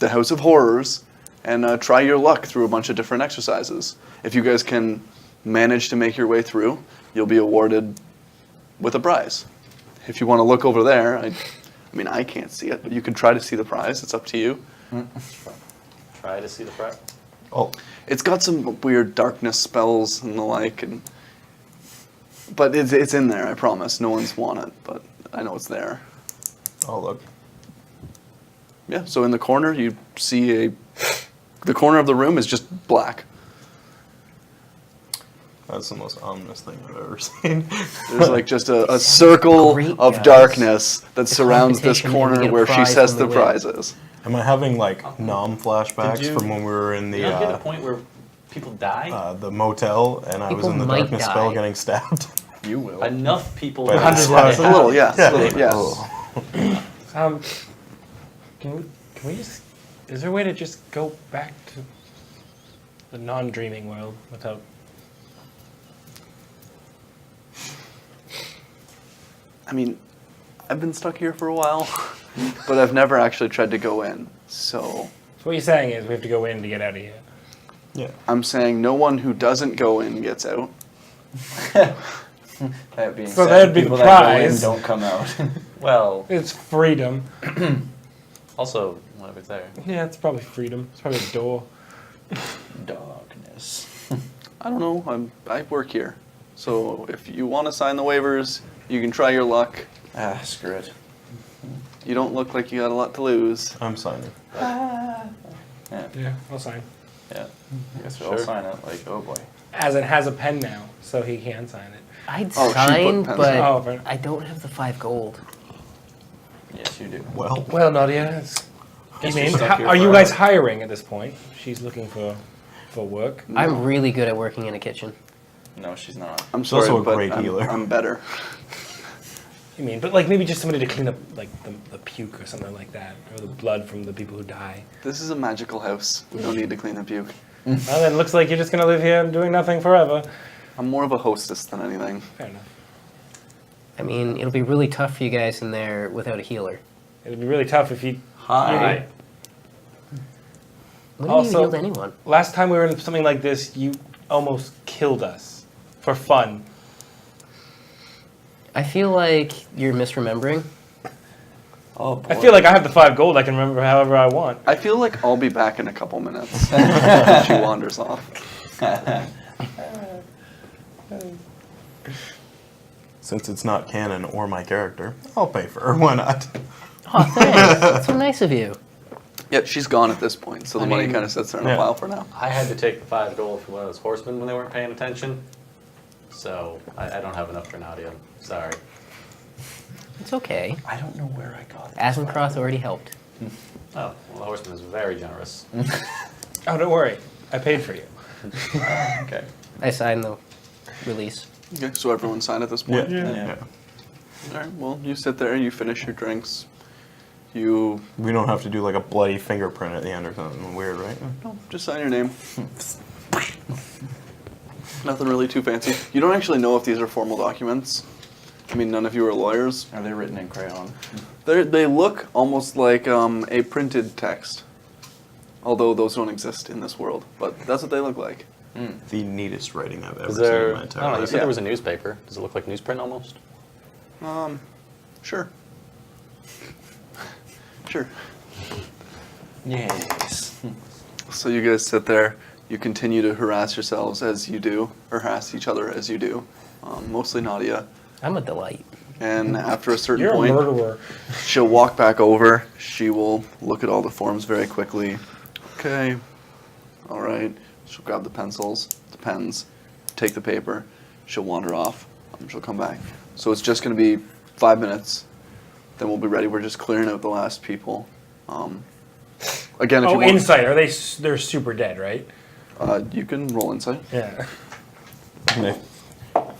[SPEAKER 1] the House of Horrors and try your luck through a bunch of different exercises. If you guys can manage to make your way through, you'll be awarded with a prize. If you want to look over there, I mean, I can't see it, but you can try to see the prize. It's up to you.
[SPEAKER 3] Try to see the front.
[SPEAKER 4] Oh,
[SPEAKER 1] It's got some weird darkness spells and the like, but it's in there, I promise. No one's won it, but I know it's there.
[SPEAKER 4] oh look.
[SPEAKER 1] Yeah, so in the corner, you see the corner of the room is just black.
[SPEAKER 4] That's the most ominous thing I've ever seen.
[SPEAKER 1] There's like just a circle
[SPEAKER 6] Great,
[SPEAKER 1] of
[SPEAKER 6] guys.
[SPEAKER 1] darkness that
[SPEAKER 6] The
[SPEAKER 1] surrounds this
[SPEAKER 6] competition, and we
[SPEAKER 1] corner
[SPEAKER 6] get a
[SPEAKER 1] where she
[SPEAKER 6] prize
[SPEAKER 1] says
[SPEAKER 6] when
[SPEAKER 1] the
[SPEAKER 6] we win.
[SPEAKER 1] prizes.
[SPEAKER 4] Am I having like nom flashbacks
[SPEAKER 3] Did you-
[SPEAKER 4] from when we were in
[SPEAKER 3] You don't get a
[SPEAKER 4] the
[SPEAKER 3] point where people die?
[SPEAKER 4] the motel and I was
[SPEAKER 6] People
[SPEAKER 4] in the
[SPEAKER 6] might
[SPEAKER 4] darkness spell
[SPEAKER 6] die.
[SPEAKER 4] getting stabbed?
[SPEAKER 5] You will.
[SPEAKER 3] Enough people.
[SPEAKER 4] But
[SPEAKER 3] die.
[SPEAKER 4] it's-
[SPEAKER 1] It's a little, yes.
[SPEAKER 4] Yeah.
[SPEAKER 1] A little, yes.
[SPEAKER 4] Oh.
[SPEAKER 2] Can we just? Is there a way to just go back to the non-dreaming world without?
[SPEAKER 1] I mean, I've been stuck here for a while, but I've never actually tried to go in. So
[SPEAKER 2] So what you're saying is we have to go in to get out of here.
[SPEAKER 4] Yeah.
[SPEAKER 1] I'm saying no one who doesn't go in gets out.
[SPEAKER 5] That being
[SPEAKER 2] So
[SPEAKER 5] said,
[SPEAKER 2] that'd be the
[SPEAKER 5] people that go in
[SPEAKER 2] prize.
[SPEAKER 5] don't come out.
[SPEAKER 3] Well,
[SPEAKER 2] It's freedom.
[SPEAKER 3] also, what if it's there?
[SPEAKER 2] Yeah, it's probably freedom. It's probably a door.
[SPEAKER 5] Darkness.
[SPEAKER 1] I don't know. I work here. So if you want to sign the waivers, you can try your luck.
[SPEAKER 5] Ah, screw it.
[SPEAKER 1] You don't look like you got a lot to lose.
[SPEAKER 4] I'm signing.
[SPEAKER 5] Yeah,
[SPEAKER 2] Yeah, I'll sign.
[SPEAKER 5] yeah. I guess we'll all
[SPEAKER 3] Sure.
[SPEAKER 5] sign it. Like, oh boy.
[SPEAKER 2] As it has a pen now, so he can sign it.
[SPEAKER 6] I'd
[SPEAKER 1] Oh, she put
[SPEAKER 6] sign,
[SPEAKER 1] pens
[SPEAKER 6] but
[SPEAKER 2] Oh, right.
[SPEAKER 6] I don't have the 5 gold.
[SPEAKER 5] Yes, you do.
[SPEAKER 4] Well,
[SPEAKER 2] Well, Nadia, I
[SPEAKER 5] Guess
[SPEAKER 2] mean,
[SPEAKER 5] you're stuck here
[SPEAKER 2] are you
[SPEAKER 5] forever.
[SPEAKER 2] guys hiring at this point? She's looking for work.
[SPEAKER 6] I'm really good at working in a kitchen.
[SPEAKER 5] No, she's not.
[SPEAKER 1] I'm
[SPEAKER 4] She's
[SPEAKER 1] sorry,
[SPEAKER 4] also a
[SPEAKER 1] but
[SPEAKER 4] great
[SPEAKER 1] I'm,
[SPEAKER 4] healer.
[SPEAKER 1] I'm better.
[SPEAKER 2] You mean, but like maybe just somebody to clean up like the puke or something like that, or the blood from the people who die.
[SPEAKER 1] This is a magical house. We don't need to clean the puke.
[SPEAKER 2] Well, then it looks like you're just gonna live here doing nothing forever.
[SPEAKER 1] I'm more of a hostess than anything.
[SPEAKER 2] Fair enough.
[SPEAKER 6] I mean, it'll be really tough for you guys in there without a healer.
[SPEAKER 2] It'd be really tough if you.
[SPEAKER 5] Hi.
[SPEAKER 6] When have you
[SPEAKER 2] Also-
[SPEAKER 6] healed anyone?
[SPEAKER 2] Last time we were in something like this, you almost killed us for fun.
[SPEAKER 6] I feel like you're misremembering.
[SPEAKER 5] Oh boy.
[SPEAKER 2] I feel like I have the 5 gold. I can remember however I want.
[SPEAKER 1] I feel like I'll be back in a couple minutes. If she wanders off.
[SPEAKER 4] since it's not canon or my character, I'll pay for her. Why not?
[SPEAKER 6] Oh, thanks. That's so nice of you.
[SPEAKER 1] Yeah, she's gone at this point, so the
[SPEAKER 3] I
[SPEAKER 1] money
[SPEAKER 3] mean,
[SPEAKER 1] kind of sits there in a
[SPEAKER 4] yeah.
[SPEAKER 1] pile for now.
[SPEAKER 3] I had to take the 5 gold from one of those horsemen when they weren't paying attention. So I don't have enough for Nadia. Sorry.
[SPEAKER 6] It's okay.
[SPEAKER 5] I don't know where I got it.
[SPEAKER 6] Azencroth already helped.
[SPEAKER 3] Oh, well, the horseman is very generous.
[SPEAKER 2] Oh, don't worry. I paid for you.
[SPEAKER 5] Okay.
[SPEAKER 6] I signed the release.
[SPEAKER 1] Okay, so everyone signed at this point?
[SPEAKER 5] Yeah.
[SPEAKER 1] All right, well, you sit there, you finish your drinks. You
[SPEAKER 4] We don't have to do like a bloody fingerprint at the end or something weird, right?
[SPEAKER 1] just sign your name. Nothing really too fancy. You don't actually know if these are formal documents. I mean, none of you are lawyers.
[SPEAKER 5] Are they written in crayon?
[SPEAKER 1] They look almost like a printed text. Although those don't exist in this world. But that's what they look like.
[SPEAKER 4] The neatest writing I've ever
[SPEAKER 3] Is
[SPEAKER 4] seen
[SPEAKER 3] there?
[SPEAKER 4] in my
[SPEAKER 3] I
[SPEAKER 4] entire
[SPEAKER 3] don't know. You
[SPEAKER 4] life.
[SPEAKER 3] said there was a newspaper. Does it look like newsprint almost?
[SPEAKER 1] Sure. Sure.
[SPEAKER 5] Yes.
[SPEAKER 1] So you guys sit there. You continue to harass yourselves as you do, or harass each other as you do. Mostly Nadia.
[SPEAKER 6] I'm a delight.
[SPEAKER 1] And after a certain
[SPEAKER 2] You're a
[SPEAKER 1] point,
[SPEAKER 2] murderer.
[SPEAKER 1] she'll walk back over. She will look at all the forms very quickly. Okay. All right. She'll grab the pencils, the pens, take the paper. She'll wander off. She'll come back. So it's just going to be 5 minutes. Then we'll be ready. We're just clearing out the last people. Again, if you
[SPEAKER 2] Oh,
[SPEAKER 1] want,
[SPEAKER 2] insight. Are they? They're super dead, right?
[SPEAKER 1] you can roll insight.
[SPEAKER 2] Yeah.
[SPEAKER 4] I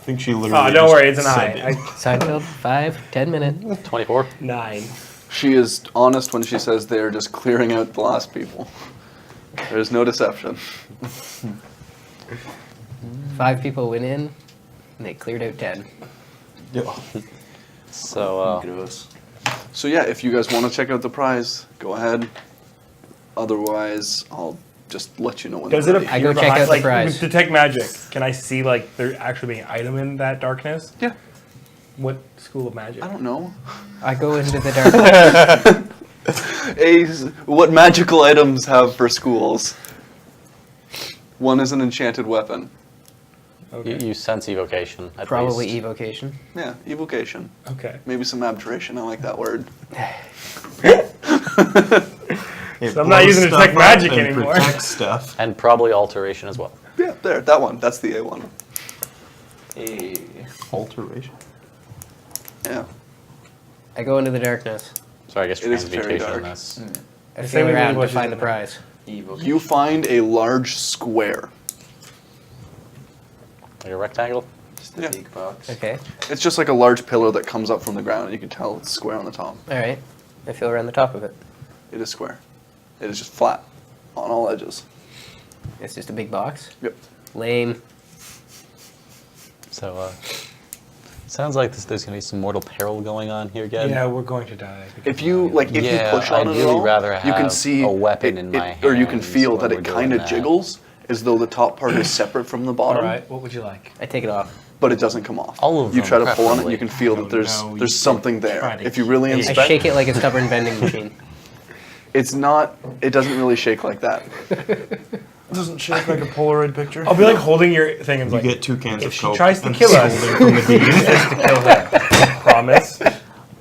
[SPEAKER 4] think she literally.
[SPEAKER 2] Oh, don't
[SPEAKER 4] just
[SPEAKER 2] worry. It's an
[SPEAKER 4] said
[SPEAKER 2] eye.
[SPEAKER 4] it.
[SPEAKER 6] Seinfeld, 5-10 minute.
[SPEAKER 3] 24.
[SPEAKER 2] 9.
[SPEAKER 1] She is honest when she says they're just clearing out the last people. There's no deception.
[SPEAKER 6] 5 people went in, and they cleared out 10.
[SPEAKER 4] Yeah.
[SPEAKER 3] So,
[SPEAKER 5] Gross.
[SPEAKER 1] So yeah, if you guys want to check out the prize, go ahead. Otherwise, I'll just let you know when.
[SPEAKER 2] Does
[SPEAKER 1] they're
[SPEAKER 2] it
[SPEAKER 1] ready.
[SPEAKER 6] I go
[SPEAKER 2] appear
[SPEAKER 6] check
[SPEAKER 2] behind,
[SPEAKER 6] out the
[SPEAKER 2] like,
[SPEAKER 6] prize.
[SPEAKER 2] with detect magic? Can I see like there actually being an item in that darkness?
[SPEAKER 1] Yeah.
[SPEAKER 2] What school of magic?
[SPEAKER 1] I don't know.
[SPEAKER 6] I go into the darkness.
[SPEAKER 1] What magical items have for schools? One is an enchanted weapon.
[SPEAKER 2] Okay.
[SPEAKER 3] you sense evocation, at
[SPEAKER 6] Probably
[SPEAKER 3] least.
[SPEAKER 6] evocation.
[SPEAKER 1] Yeah, evocation.
[SPEAKER 2] Okay.
[SPEAKER 1] Maybe some abjuration. I like that word.
[SPEAKER 4] It
[SPEAKER 2] So I'm not
[SPEAKER 4] blows
[SPEAKER 2] using
[SPEAKER 4] stuff
[SPEAKER 2] detect
[SPEAKER 4] up
[SPEAKER 2] magic
[SPEAKER 4] and
[SPEAKER 2] anymore.
[SPEAKER 4] protects stuff.
[SPEAKER 3] And probably alteration as well.
[SPEAKER 1] Yeah, there. That one. That's the A one.
[SPEAKER 5] Hey.
[SPEAKER 4] Alteration.
[SPEAKER 1] Yeah.
[SPEAKER 6] I go into the darkness.
[SPEAKER 3] So I guess
[SPEAKER 1] It is very
[SPEAKER 3] transmutation
[SPEAKER 1] dark.
[SPEAKER 3] this.
[SPEAKER 6] I
[SPEAKER 2] Say
[SPEAKER 6] feel
[SPEAKER 2] we
[SPEAKER 6] around
[SPEAKER 2] really
[SPEAKER 6] to
[SPEAKER 2] want
[SPEAKER 6] find
[SPEAKER 2] you
[SPEAKER 6] the
[SPEAKER 2] to-
[SPEAKER 6] prize.
[SPEAKER 5] Evil.
[SPEAKER 1] You find a large square.
[SPEAKER 3] Like a rectangle?
[SPEAKER 5] Just a
[SPEAKER 1] Yeah.
[SPEAKER 5] big box.
[SPEAKER 6] Okay.
[SPEAKER 1] It's just like a large pillar that comes up from the ground. You can tell it's square on the top.
[SPEAKER 6] All right. I feel around the top of it.
[SPEAKER 1] It is square. It is just flat on all edges.
[SPEAKER 6] It's just a big box.
[SPEAKER 1] Yep.
[SPEAKER 6] Lame.
[SPEAKER 3] So, sounds like there's going to be some mortal peril going on here, Ged.
[SPEAKER 2] Yeah, we're going to die.
[SPEAKER 1] If you
[SPEAKER 3] Yeah,
[SPEAKER 1] you push on
[SPEAKER 3] I'd
[SPEAKER 1] it at
[SPEAKER 3] really
[SPEAKER 1] all,
[SPEAKER 3] rather
[SPEAKER 1] you can
[SPEAKER 3] have
[SPEAKER 1] see
[SPEAKER 3] a weapon
[SPEAKER 1] it-
[SPEAKER 3] in my
[SPEAKER 1] or you can
[SPEAKER 3] hands
[SPEAKER 1] feel
[SPEAKER 3] when
[SPEAKER 1] that
[SPEAKER 3] we're
[SPEAKER 1] it
[SPEAKER 3] doing
[SPEAKER 1] kind of
[SPEAKER 3] that.
[SPEAKER 1] jiggles as though the top part is separate from the bottom,
[SPEAKER 2] All right. What would you like?
[SPEAKER 6] I take it off.
[SPEAKER 1] but it doesn't come off.
[SPEAKER 3] All of
[SPEAKER 1] you
[SPEAKER 3] them,
[SPEAKER 1] try to pull on it,
[SPEAKER 3] preferably.
[SPEAKER 1] you can feel that there's
[SPEAKER 2] No, you
[SPEAKER 1] there's something
[SPEAKER 2] try
[SPEAKER 1] there.
[SPEAKER 2] to
[SPEAKER 1] If you really
[SPEAKER 2] I
[SPEAKER 6] I
[SPEAKER 1] inspect,
[SPEAKER 6] shake it like a stubborn vending machine.
[SPEAKER 1] it's not. It doesn't really shake like that.
[SPEAKER 5] Doesn't shake like a Polaroid picture.
[SPEAKER 2] I'll be like holding your thing and
[SPEAKER 4] You
[SPEAKER 2] like,
[SPEAKER 4] get 2 cans
[SPEAKER 2] if
[SPEAKER 4] of
[SPEAKER 2] she
[SPEAKER 4] Coke
[SPEAKER 2] tries to
[SPEAKER 4] and
[SPEAKER 2] kill us,
[SPEAKER 4] scold her from the deed.
[SPEAKER 2] just to kill her. Promise.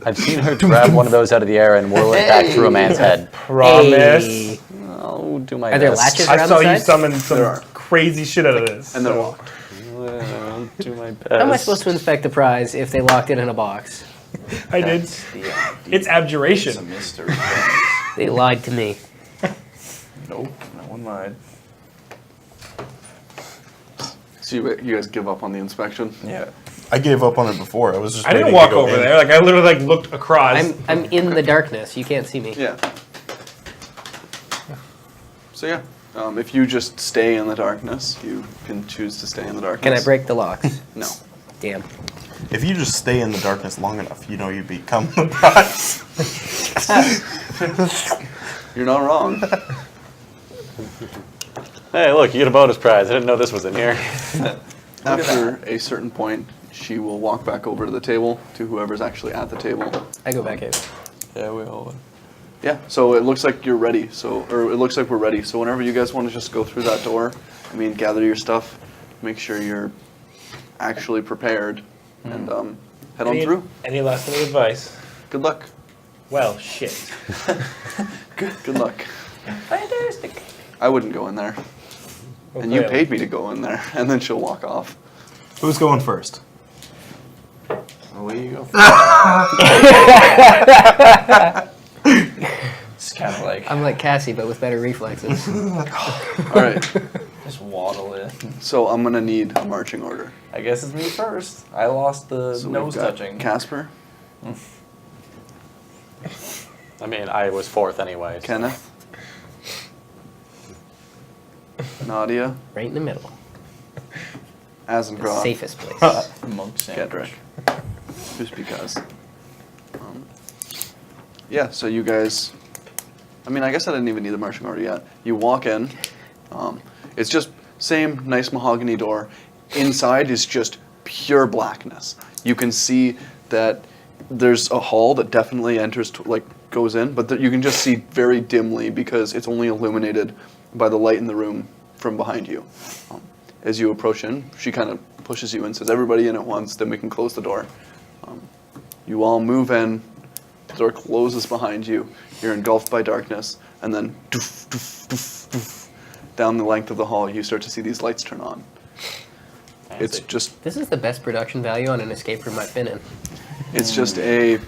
[SPEAKER 3] I've seen her grab one of those out of the air and whirl it back through a man's head.
[SPEAKER 2] Promise.
[SPEAKER 6] Hey.
[SPEAKER 3] I'll do my
[SPEAKER 6] Are there
[SPEAKER 3] best.
[SPEAKER 6] latches?
[SPEAKER 2] I
[SPEAKER 6] around
[SPEAKER 2] saw
[SPEAKER 6] the
[SPEAKER 2] you
[SPEAKER 6] sides?
[SPEAKER 2] summon
[SPEAKER 1] There
[SPEAKER 2] some
[SPEAKER 1] are.
[SPEAKER 2] crazy shit out of this.
[SPEAKER 1] And they're
[SPEAKER 2] so-
[SPEAKER 1] locked.
[SPEAKER 3] I'll do my best.
[SPEAKER 6] How am I supposed to inspect the prize if they locked it in a box?
[SPEAKER 2] I did.
[SPEAKER 5] That's the
[SPEAKER 2] It's
[SPEAKER 5] It's a
[SPEAKER 2] abjuration.
[SPEAKER 5] mystery.
[SPEAKER 6] They lied to me.
[SPEAKER 5] Nope, no one lied.
[SPEAKER 1] So you guys give up on the inspection.
[SPEAKER 5] Yeah.
[SPEAKER 4] I gave up on it before. I was just.
[SPEAKER 2] I didn't
[SPEAKER 4] waiting to
[SPEAKER 2] walk
[SPEAKER 4] go
[SPEAKER 2] over
[SPEAKER 4] in.
[SPEAKER 2] there. Like I literally like looked across.
[SPEAKER 6] I'm in the darkness. You can't see me.
[SPEAKER 1] Yeah. So yeah, if you just stay in the darkness, you can choose to stay in the darkness.
[SPEAKER 6] Can I break the locks?
[SPEAKER 1] No.
[SPEAKER 6] Damn.
[SPEAKER 4] If you just stay in the darkness long enough, you know you become the prize.
[SPEAKER 1] You're not wrong.
[SPEAKER 3] Hey, look, you get a bonus prize. I didn't know this was in here.
[SPEAKER 1] After a certain point, she will walk back over to the table to whoever's actually at the table.
[SPEAKER 6] I go back out.
[SPEAKER 5] Yeah, we all.
[SPEAKER 1] Yeah, so it looks like you're ready. Or it looks like we're ready. So whenever you guys want to just go through that door, gather your stuff, make sure you're actually prepared, and head on through.
[SPEAKER 2] Any last minute advice?
[SPEAKER 1] Good luck.
[SPEAKER 2] Well, shit.
[SPEAKER 1] Good luck.
[SPEAKER 2] Fantastic.
[SPEAKER 1] I wouldn't go in there. And you paid me to go in there, and then she'll walk off.
[SPEAKER 4] Who's going first?
[SPEAKER 5] Away you go. It's kind of like
[SPEAKER 6] I'm like Cassie, but with better reflexes.
[SPEAKER 1] All right,
[SPEAKER 5] just waddle in.
[SPEAKER 1] so I'm gonna need a marching order.
[SPEAKER 5] I guess it's me first. I lost the
[SPEAKER 1] So
[SPEAKER 5] nose
[SPEAKER 1] we've got
[SPEAKER 5] touching.
[SPEAKER 1] Casper,
[SPEAKER 3] I mean, I was fourth anyway. So.
[SPEAKER 1] Kenneth, Nadia,
[SPEAKER 6] Right in the middle. The
[SPEAKER 1] Azencroft,
[SPEAKER 6] safest place.
[SPEAKER 5] Monk sandwich.
[SPEAKER 1] Gedrick. Just because. Yeah, so you guys. I guess I didn't even need the marching order yet. You walk in. It's just same nice mahogany door. Inside is just pure blackness. You can see that there's a hall that definitely goes in, but you can just see very dimly because it's only illuminated by the light in the room from behind you. As you approach in, she kind of pushes you and says, "Everybody in at once, then we can close the door." You all move in. The door closes behind you. You're engulfed by darkness, and then doof, doof, doof, doof, down the length of the hall, you start to see these lights turn on. It's just
[SPEAKER 6] This is the best production value on an escape room I've been in.
[SPEAKER 1] a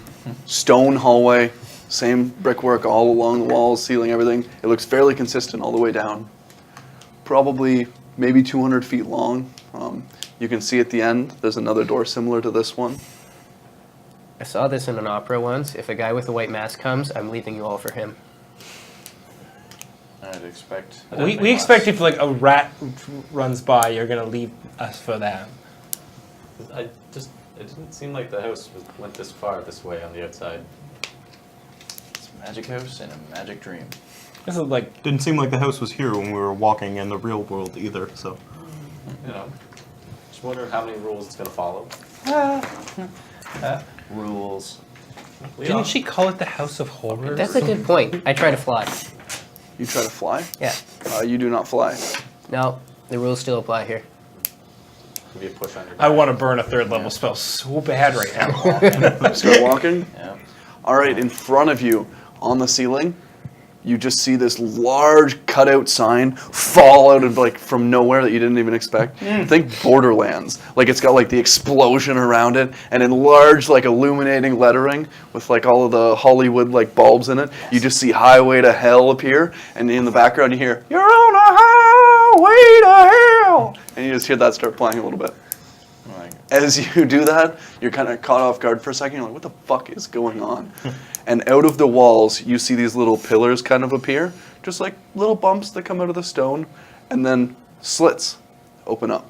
[SPEAKER 1] stone hallway, Same brickwork all along the walls, ceiling, everything. It looks fairly consistent all the way down. Probably maybe 200 feet long. You can see at the end, there's another door similar to this one.
[SPEAKER 6] I saw this in an opera once. If a guy with a white mask comes, I'm leaving you all for him.
[SPEAKER 5] I'd expect.
[SPEAKER 2] We expect if like a rat runs by, you're gonna leave us for them.
[SPEAKER 3] It didn't seem like the house went this far this way on the outside.
[SPEAKER 5] It's a magic house and a magic dream.
[SPEAKER 2] This is like
[SPEAKER 4] Didn't seem like the house was here when we were walking in the real world either, so.
[SPEAKER 3] You know, just wondering how many rules it's gonna follow.
[SPEAKER 5] Rules.
[SPEAKER 2] Didn't she call it the House of Horrors?
[SPEAKER 6] That's a good point. I try to fly.
[SPEAKER 1] You try to fly?
[SPEAKER 6] Yeah.
[SPEAKER 1] You do not fly.
[SPEAKER 6] No, the rules still apply here.
[SPEAKER 3] Give you a push on your
[SPEAKER 2] I
[SPEAKER 3] back.
[SPEAKER 2] want to burn a third level spell so bad right now.
[SPEAKER 1] Start walking.
[SPEAKER 5] Yeah.
[SPEAKER 1] All right, in front of you on the ceiling, you just see this large cutout sign fall out of like from nowhere that you didn't even expect. Think Borderlands. Like it's got like the explosion around it, and in large like illuminating lettering with like all of the Hollywood like bulbs in it. You just see Highway to Hell appear, and in the background you hear "You're on a highway to hell," and you just hear that start playing a little bit.
[SPEAKER 5] Like,
[SPEAKER 1] As you do that, you're kind of caught off guard for a second. You're like, what the fuck is going on? And out of the walls, you see these little pillars kind of appear, just like little bumps that come out of the stone, and then slits open up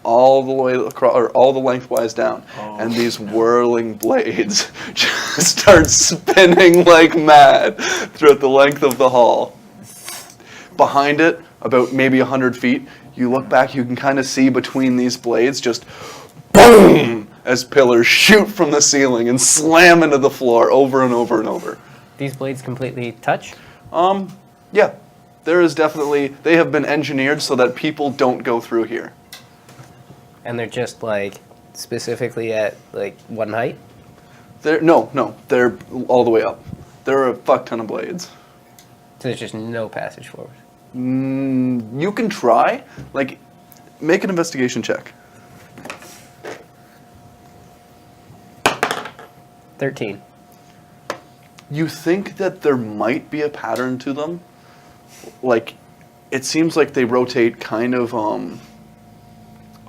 [SPEAKER 1] all the way across, or all the lengthwise down. And these whirling blades just start spinning like mad throughout the length of the hall. Behind it, about maybe 100 feet, you look back, you can kind of see between these blades just boom as pillars shoot from the ceiling and slam into the floor over and over and over.
[SPEAKER 6] These blades completely touch.
[SPEAKER 1] Yeah, there is definitely, they have been engineered so that people don't go through here.
[SPEAKER 6] And they're just like specifically at like one height.
[SPEAKER 1] No, they're all the way up. There are a fuck ton of blades.
[SPEAKER 6] So there's just no passage forward.
[SPEAKER 1] You can try, like, make an investigation check.
[SPEAKER 6] 13.
[SPEAKER 1] You think that there might be a pattern to them. Like, it seems like they rotate kind of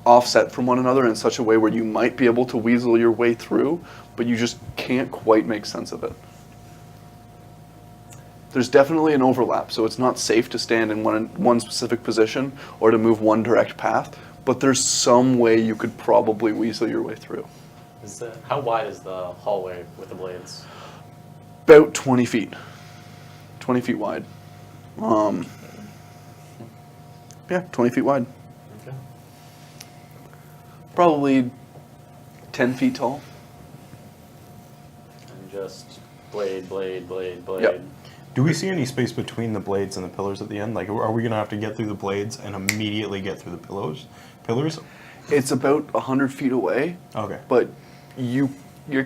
[SPEAKER 1] offset from one another in such a way where you might be able to weasel your way through, but you just can't quite make sense of it. There's definitely an overlap, so it's not safe to stand in one specific position or to move one direct path, but there's some way you could probably weasel your way through.
[SPEAKER 3] How wide is the hallway with the blades?
[SPEAKER 1] About 20 feet. 20 feet wide. Yeah, 20 feet wide.
[SPEAKER 3] Okay.
[SPEAKER 1] Probably 10 feet tall.
[SPEAKER 3] And just blade.
[SPEAKER 1] Yep.
[SPEAKER 4] Do we see any space between the blades and the pillars at the end? Like, are we going to have to get through the blades and immediately get through the pillars?
[SPEAKER 1] It's about 100 feet away,
[SPEAKER 4] Okay.
[SPEAKER 1] but you're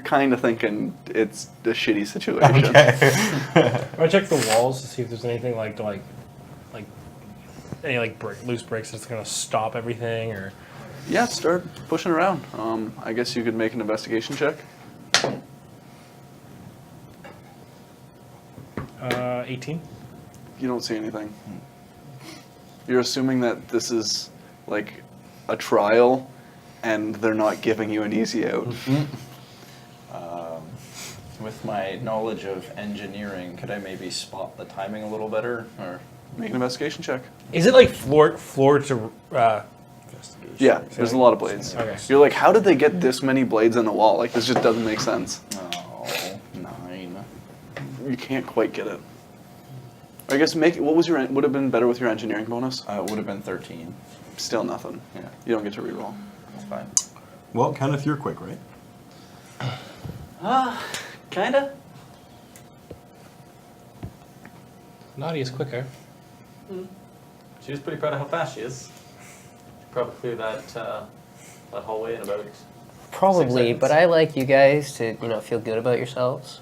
[SPEAKER 1] kind of thinking it's a shitty situation.
[SPEAKER 4] Okay.
[SPEAKER 2] I check the walls to see if there's anything like any like loose bricks that's gonna stop everything, or
[SPEAKER 1] Yeah, start pushing around. I guess you could make an investigation check.
[SPEAKER 2] 18.
[SPEAKER 1] You don't see anything. You're assuming that this is like a trial and they're not giving you an easy out.
[SPEAKER 5] with my knowledge of engineering, could I maybe spot the timing a little better? Or
[SPEAKER 1] Make an investigation check.
[SPEAKER 2] Is it like floor to?
[SPEAKER 1] Yeah, there's a lot of blades.
[SPEAKER 2] Okay.
[SPEAKER 1] You're like, how did they get this many blades in the wall? Like, this just doesn't make sense.
[SPEAKER 5] oh, 9.
[SPEAKER 1] You can't quite get it. I guess would have been better with your engineering bonus?
[SPEAKER 5] It would have been 13.
[SPEAKER 1] Still nothing.
[SPEAKER 5] Yeah,
[SPEAKER 1] You don't get to reroll.
[SPEAKER 5] that's fine.
[SPEAKER 4] Well, Kenneth, you're quick, right?
[SPEAKER 3] Kinda.
[SPEAKER 2] Nadia's quicker.
[SPEAKER 3] She was pretty proud of how fast she is. Probably clear that hallway in about.
[SPEAKER 6] Probably,
[SPEAKER 3] 6
[SPEAKER 6] but
[SPEAKER 3] seconds.
[SPEAKER 6] I like you guys to, feel good about yourselves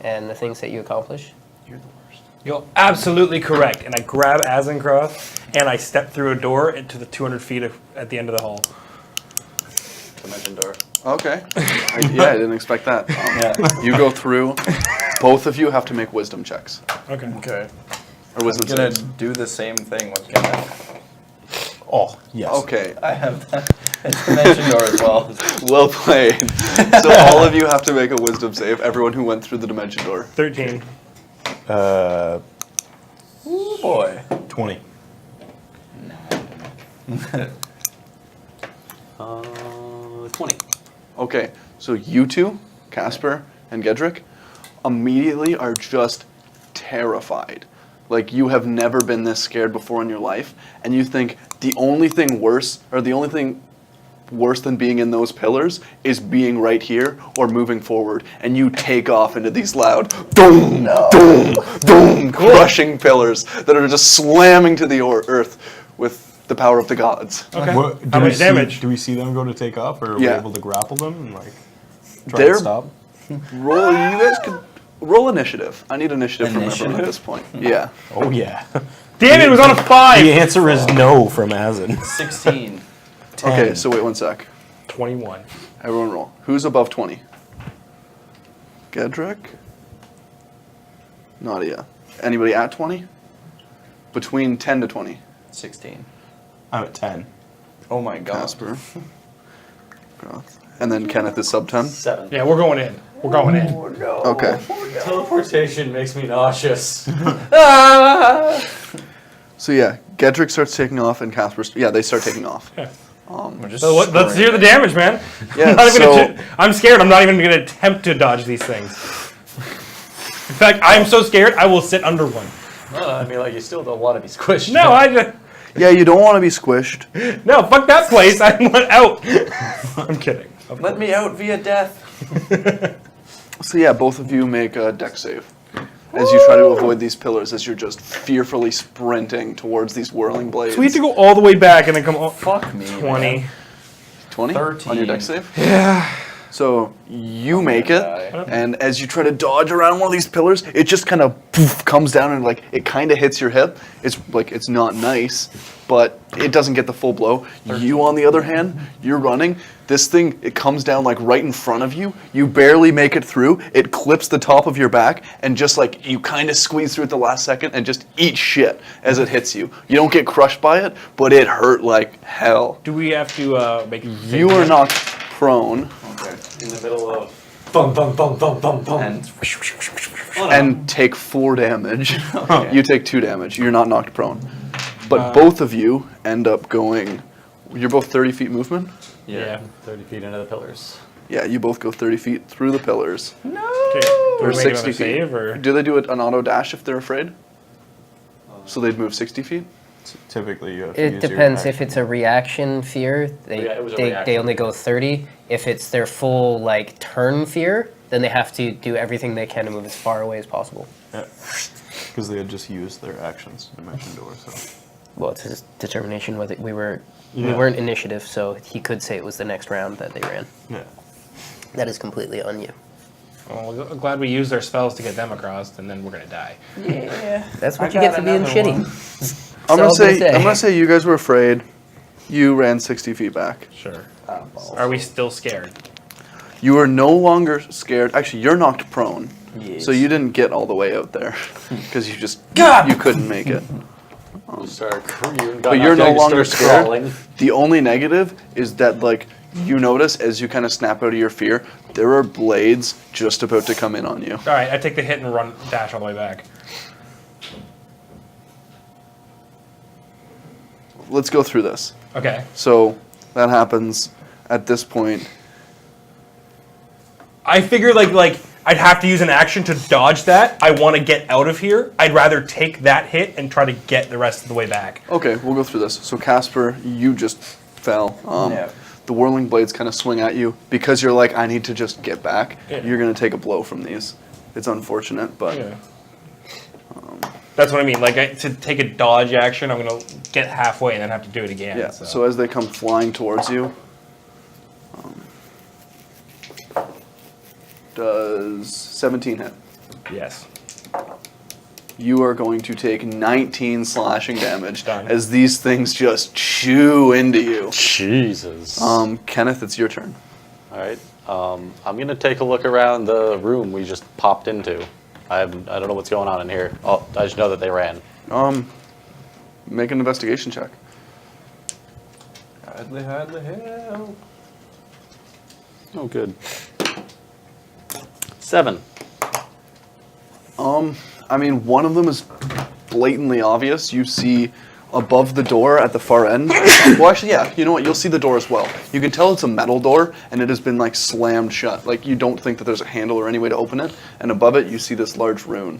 [SPEAKER 6] and the things that you accomplish.
[SPEAKER 5] You're the worst.
[SPEAKER 2] You're absolutely correct. And I grab Azencroft and I step through a door into the 200 feet at the end of the hall.
[SPEAKER 3] Dimension door.
[SPEAKER 1] Okay. I didn't expect that. You go through, Both of you have to make wisdom checks.
[SPEAKER 2] Okay.
[SPEAKER 5] Okay.
[SPEAKER 1] Or
[SPEAKER 5] I'm
[SPEAKER 1] wisdom
[SPEAKER 5] gonna
[SPEAKER 1] saves.
[SPEAKER 5] do the same thing with Kenneth.
[SPEAKER 4] Oh, yes.
[SPEAKER 1] Okay,
[SPEAKER 5] I have that dimension door as well.
[SPEAKER 1] well played. So all of you have to make a wisdom save. Everyone who went through the dimension door.
[SPEAKER 2] 13.
[SPEAKER 4] Uh,
[SPEAKER 5] Oh boy.
[SPEAKER 4] 20.
[SPEAKER 3] 20.
[SPEAKER 1] Okay, so you two, Casper and Gedrick, immediately are just terrified. Like you have never been this scared before in your life, and you think the only thing worse than being in those pillars is being right here or moving forward, and you take off into these loud boom, boom, boom, crushing pillars that are just slamming to the earth with the power of the gods.
[SPEAKER 2] Okay.
[SPEAKER 4] What,
[SPEAKER 2] How
[SPEAKER 4] we
[SPEAKER 2] much damage?
[SPEAKER 4] Do we see them go to take off, or are
[SPEAKER 1] Yeah.
[SPEAKER 4] we able to grapple them and like try
[SPEAKER 1] They're-
[SPEAKER 4] to stop?
[SPEAKER 1] Roll, you guys could roll initiative. I need initiative from everyone at
[SPEAKER 5] Initiative?
[SPEAKER 1] this point. Yeah.
[SPEAKER 4] Oh yeah.
[SPEAKER 2] Damn it, it was on a 5!
[SPEAKER 4] The answer is no from Azin.
[SPEAKER 5] 16.
[SPEAKER 1] Okay, so wait one sec.
[SPEAKER 2] 21.
[SPEAKER 1] Everyone roll. Who's above 20? Gedrick? Nadia. Anybody at 20? Between 10 to 20.
[SPEAKER 5] 16.
[SPEAKER 4] I'm at 10.
[SPEAKER 5] Oh my god.
[SPEAKER 1] Casper. Groth. And then Kenneth is sub 10?
[SPEAKER 3] 7.
[SPEAKER 2] Yeah, we're going in. We're going in.
[SPEAKER 1] Okay.
[SPEAKER 3] Teleportation makes me nauseous.
[SPEAKER 1] So yeah, Gedrick starts taking off and Casper... Yeah, they start taking off.
[SPEAKER 5] We're just
[SPEAKER 2] So let's hear the damage, man.
[SPEAKER 1] Yeah,
[SPEAKER 2] I'm, not even
[SPEAKER 1] so-
[SPEAKER 2] I'm scared. I'm not even going to attempt to dodge these things. In fact, I'm so scared, I will sit under one.
[SPEAKER 3] I mean, like, you still don't want to be squished.
[SPEAKER 2] No, I just...
[SPEAKER 1] Yeah, you don't want to be squished.
[SPEAKER 2] No, fuck that place. I want out. I'm kidding.
[SPEAKER 5] Let me out via death.
[SPEAKER 1] So yeah, both of you make a dex save. As you try to avoid these pillars as you're just fearfully sprinting towards these whirling blades.
[SPEAKER 2] So we have to go all the way back and then come all...
[SPEAKER 5] Fuck me.
[SPEAKER 2] 20.
[SPEAKER 5] Man.
[SPEAKER 1] 20 on your
[SPEAKER 5] 13.
[SPEAKER 1] dex save? Yeah. So you make it,
[SPEAKER 5] die.
[SPEAKER 1] and as you try to dodge around one of these pillars, it just kind of comes down and like it kind of hits your hip. It's like it's not nice, but it doesn't get the full blow. You, on the other hand, you're running. This thing, it comes down like right in front of you. You barely make it through. It clips the top of your back, and just like you kind of squeeze through at the last second and just eat shit as it hits you. You don't get crushed by it, but it hurt like hell.
[SPEAKER 2] Do we have to make...
[SPEAKER 1] You are knocked prone.
[SPEAKER 3] In the middle of bum bum bum bum bum bum.
[SPEAKER 5] And
[SPEAKER 1] And take 4 damage.
[SPEAKER 5] Okay.
[SPEAKER 1] You take 2 damage. You're not knocked prone. But both of you end up going. You're both 30 feet movement?
[SPEAKER 2] Yeah.
[SPEAKER 3] 30 feet into the pillars.
[SPEAKER 1] Yeah, you both go 30 feet through the pillars.
[SPEAKER 2] Okay. Do
[SPEAKER 1] Or
[SPEAKER 2] we make
[SPEAKER 1] 60
[SPEAKER 2] another
[SPEAKER 1] feet.
[SPEAKER 2] save, or...
[SPEAKER 1] Do they do an auto dash if they're afraid? So they'd move 60 feet?
[SPEAKER 4] Typically, you have to
[SPEAKER 6] It
[SPEAKER 4] use
[SPEAKER 6] depends.
[SPEAKER 4] your
[SPEAKER 6] If it's a reaction fear,
[SPEAKER 3] Yeah, it was a
[SPEAKER 6] they
[SPEAKER 3] reaction.
[SPEAKER 6] only go 30. If it's their full like turn fear, then they have to do everything they can to move as far away as possible.
[SPEAKER 4] because they had just used their actions to mention door. So
[SPEAKER 6] Well, it's his determination whether we
[SPEAKER 4] Yeah.
[SPEAKER 6] weren't initiative, so he could say it was the next round that they ran.
[SPEAKER 4] yeah.
[SPEAKER 6] That is completely on you.
[SPEAKER 2] Well, I'm glad we used our spells to get them across, and then we're gonna die.
[SPEAKER 5] yeah.
[SPEAKER 6] That's what
[SPEAKER 5] I
[SPEAKER 6] you get
[SPEAKER 5] got
[SPEAKER 6] for being
[SPEAKER 5] another
[SPEAKER 6] shitty.
[SPEAKER 5] one.
[SPEAKER 1] I'm
[SPEAKER 6] all
[SPEAKER 1] gonna
[SPEAKER 6] I'm gonna
[SPEAKER 1] say
[SPEAKER 6] say.
[SPEAKER 1] you guys were afraid. You ran 60 feet back.
[SPEAKER 2] Sure.
[SPEAKER 5] Ah, balls.
[SPEAKER 2] Are we still scared?
[SPEAKER 1] You are no longer scared. Actually, you're knocked prone.
[SPEAKER 5] Yes.
[SPEAKER 1] So you didn't get all the way out there because you just
[SPEAKER 5] God!
[SPEAKER 1] you couldn't make it.
[SPEAKER 3] But
[SPEAKER 1] you're no longer scared. The only negative is that like you notice as you kind of snap out of your fear, there are blades just about to come in on you.
[SPEAKER 2] All right, I take the hit and run, dash all the way back.
[SPEAKER 1] Let's go through this.
[SPEAKER 2] Okay.
[SPEAKER 1] So that happens at this point.
[SPEAKER 2] I figured like I'd have to use an action to dodge that. I want to get out of here. I'd rather take that hit and try to get the rest of the way back.
[SPEAKER 1] Okay, we'll go through this. So Casper, you just fell.
[SPEAKER 5] Yeah.
[SPEAKER 1] The whirling blades kind of swing at you because you're like, I need to just get back.
[SPEAKER 2] Yeah.
[SPEAKER 1] You're gonna take a blow from these. It's unfortunate, but
[SPEAKER 2] Yeah. That's what I mean. Like to take a dodge action, I'm gonna get halfway and then have to do it again.
[SPEAKER 1] yeah.
[SPEAKER 2] So,
[SPEAKER 1] So as they come flying towards you, does 17 hit?
[SPEAKER 2] yes.
[SPEAKER 1] You are going to take 19 slashing damage
[SPEAKER 2] Done.
[SPEAKER 1] as these things just chew into you.
[SPEAKER 3] Jesus.
[SPEAKER 1] Kenneth, it's your turn.
[SPEAKER 3] All right. I'm gonna take a look around the room we just popped into. I don't know what's going on in here. Oh, I just know that they ran.
[SPEAKER 1] Make an investigation check.
[SPEAKER 5] Hadley, help.
[SPEAKER 3] Oh, good. 7.
[SPEAKER 1] I mean, one of them is blatantly obvious. You see above the door at the far end. Well, actually, yeah. You know what? You'll see the door as well. You can tell it's a metal door, and it has been like slammed shut. Like you don't think that there's a handle or any way to open it. And above it, you see this large rune.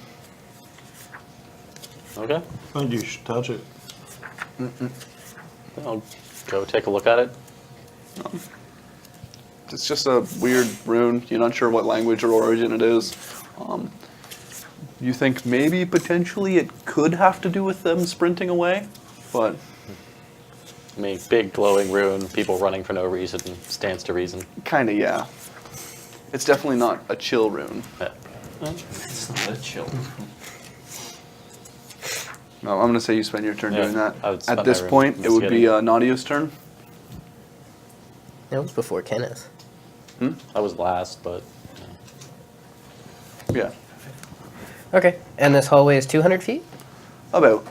[SPEAKER 3] Okay.
[SPEAKER 4] I think you should touch it.
[SPEAKER 3] I'll go take a look at it.
[SPEAKER 1] It's just a weird rune. You're not sure what language or origin it is. You think maybe potentially it could have to do with them sprinting away, but
[SPEAKER 3] I mean, big glowing rune, people running for no reason, stands to reason.
[SPEAKER 1] kind of yeah. It's definitely not a chill rune.
[SPEAKER 3] Yeah.
[SPEAKER 5] It's not a chill.
[SPEAKER 1] No, I'm gonna say you spend your turn
[SPEAKER 3] Yeah,
[SPEAKER 1] doing that.
[SPEAKER 3] I would spend
[SPEAKER 1] At this
[SPEAKER 3] my room
[SPEAKER 1] point, it would be
[SPEAKER 3] investigating.
[SPEAKER 1] Nadia's turn.
[SPEAKER 6] It was before Kenneth.
[SPEAKER 3] I was last, but
[SPEAKER 1] Yeah,
[SPEAKER 6] Okay, and this hallway is 200 feet?
[SPEAKER 1] about.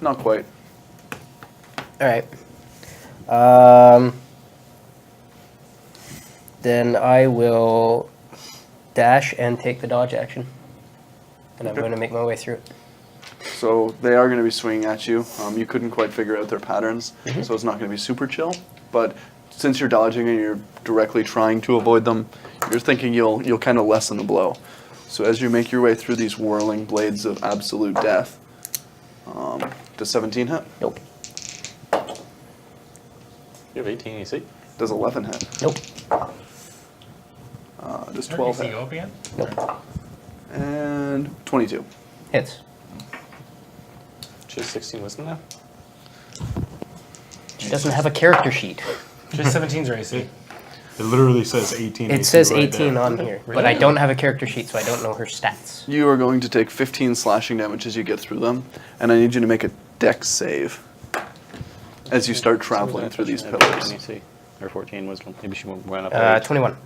[SPEAKER 1] Not quite.
[SPEAKER 6] Alright. Then I will dash and take the dodge action. And I'm
[SPEAKER 1] Okay.
[SPEAKER 6] going to make my way through it.
[SPEAKER 1] So they are going to be swinging at you. You couldn't quite figure out their patterns, so it's not going to be super chill. But since you're dodging and you're directly trying to avoid them, you're thinking you'll kind of lessen the blow. So as you make your way through these whirling blades of absolute death, does 17 hit?
[SPEAKER 6] Nope.
[SPEAKER 3] you have 18 AC.
[SPEAKER 1] Does 11 hit?
[SPEAKER 6] Nope.
[SPEAKER 1] Does 12 hit?
[SPEAKER 2] go up again?
[SPEAKER 6] Nope.
[SPEAKER 1] And 22.
[SPEAKER 6] Hits.
[SPEAKER 3] She has 16 wisdom now.
[SPEAKER 6] She doesn't have a character sheet.
[SPEAKER 2] Just 17's your AC.
[SPEAKER 4] It literally says 18.
[SPEAKER 6] It
[SPEAKER 4] AC
[SPEAKER 6] says
[SPEAKER 4] right
[SPEAKER 6] 18
[SPEAKER 4] there.
[SPEAKER 6] on here, but I don't have a character sheet, so I don't know her stats.
[SPEAKER 1] You are going to take 15 slashing damage as you get through them, and I need you to make a dex save as you start traveling through these pillars.
[SPEAKER 3] 14 AC, or 14 wisdom. Maybe she went up.
[SPEAKER 6] 21.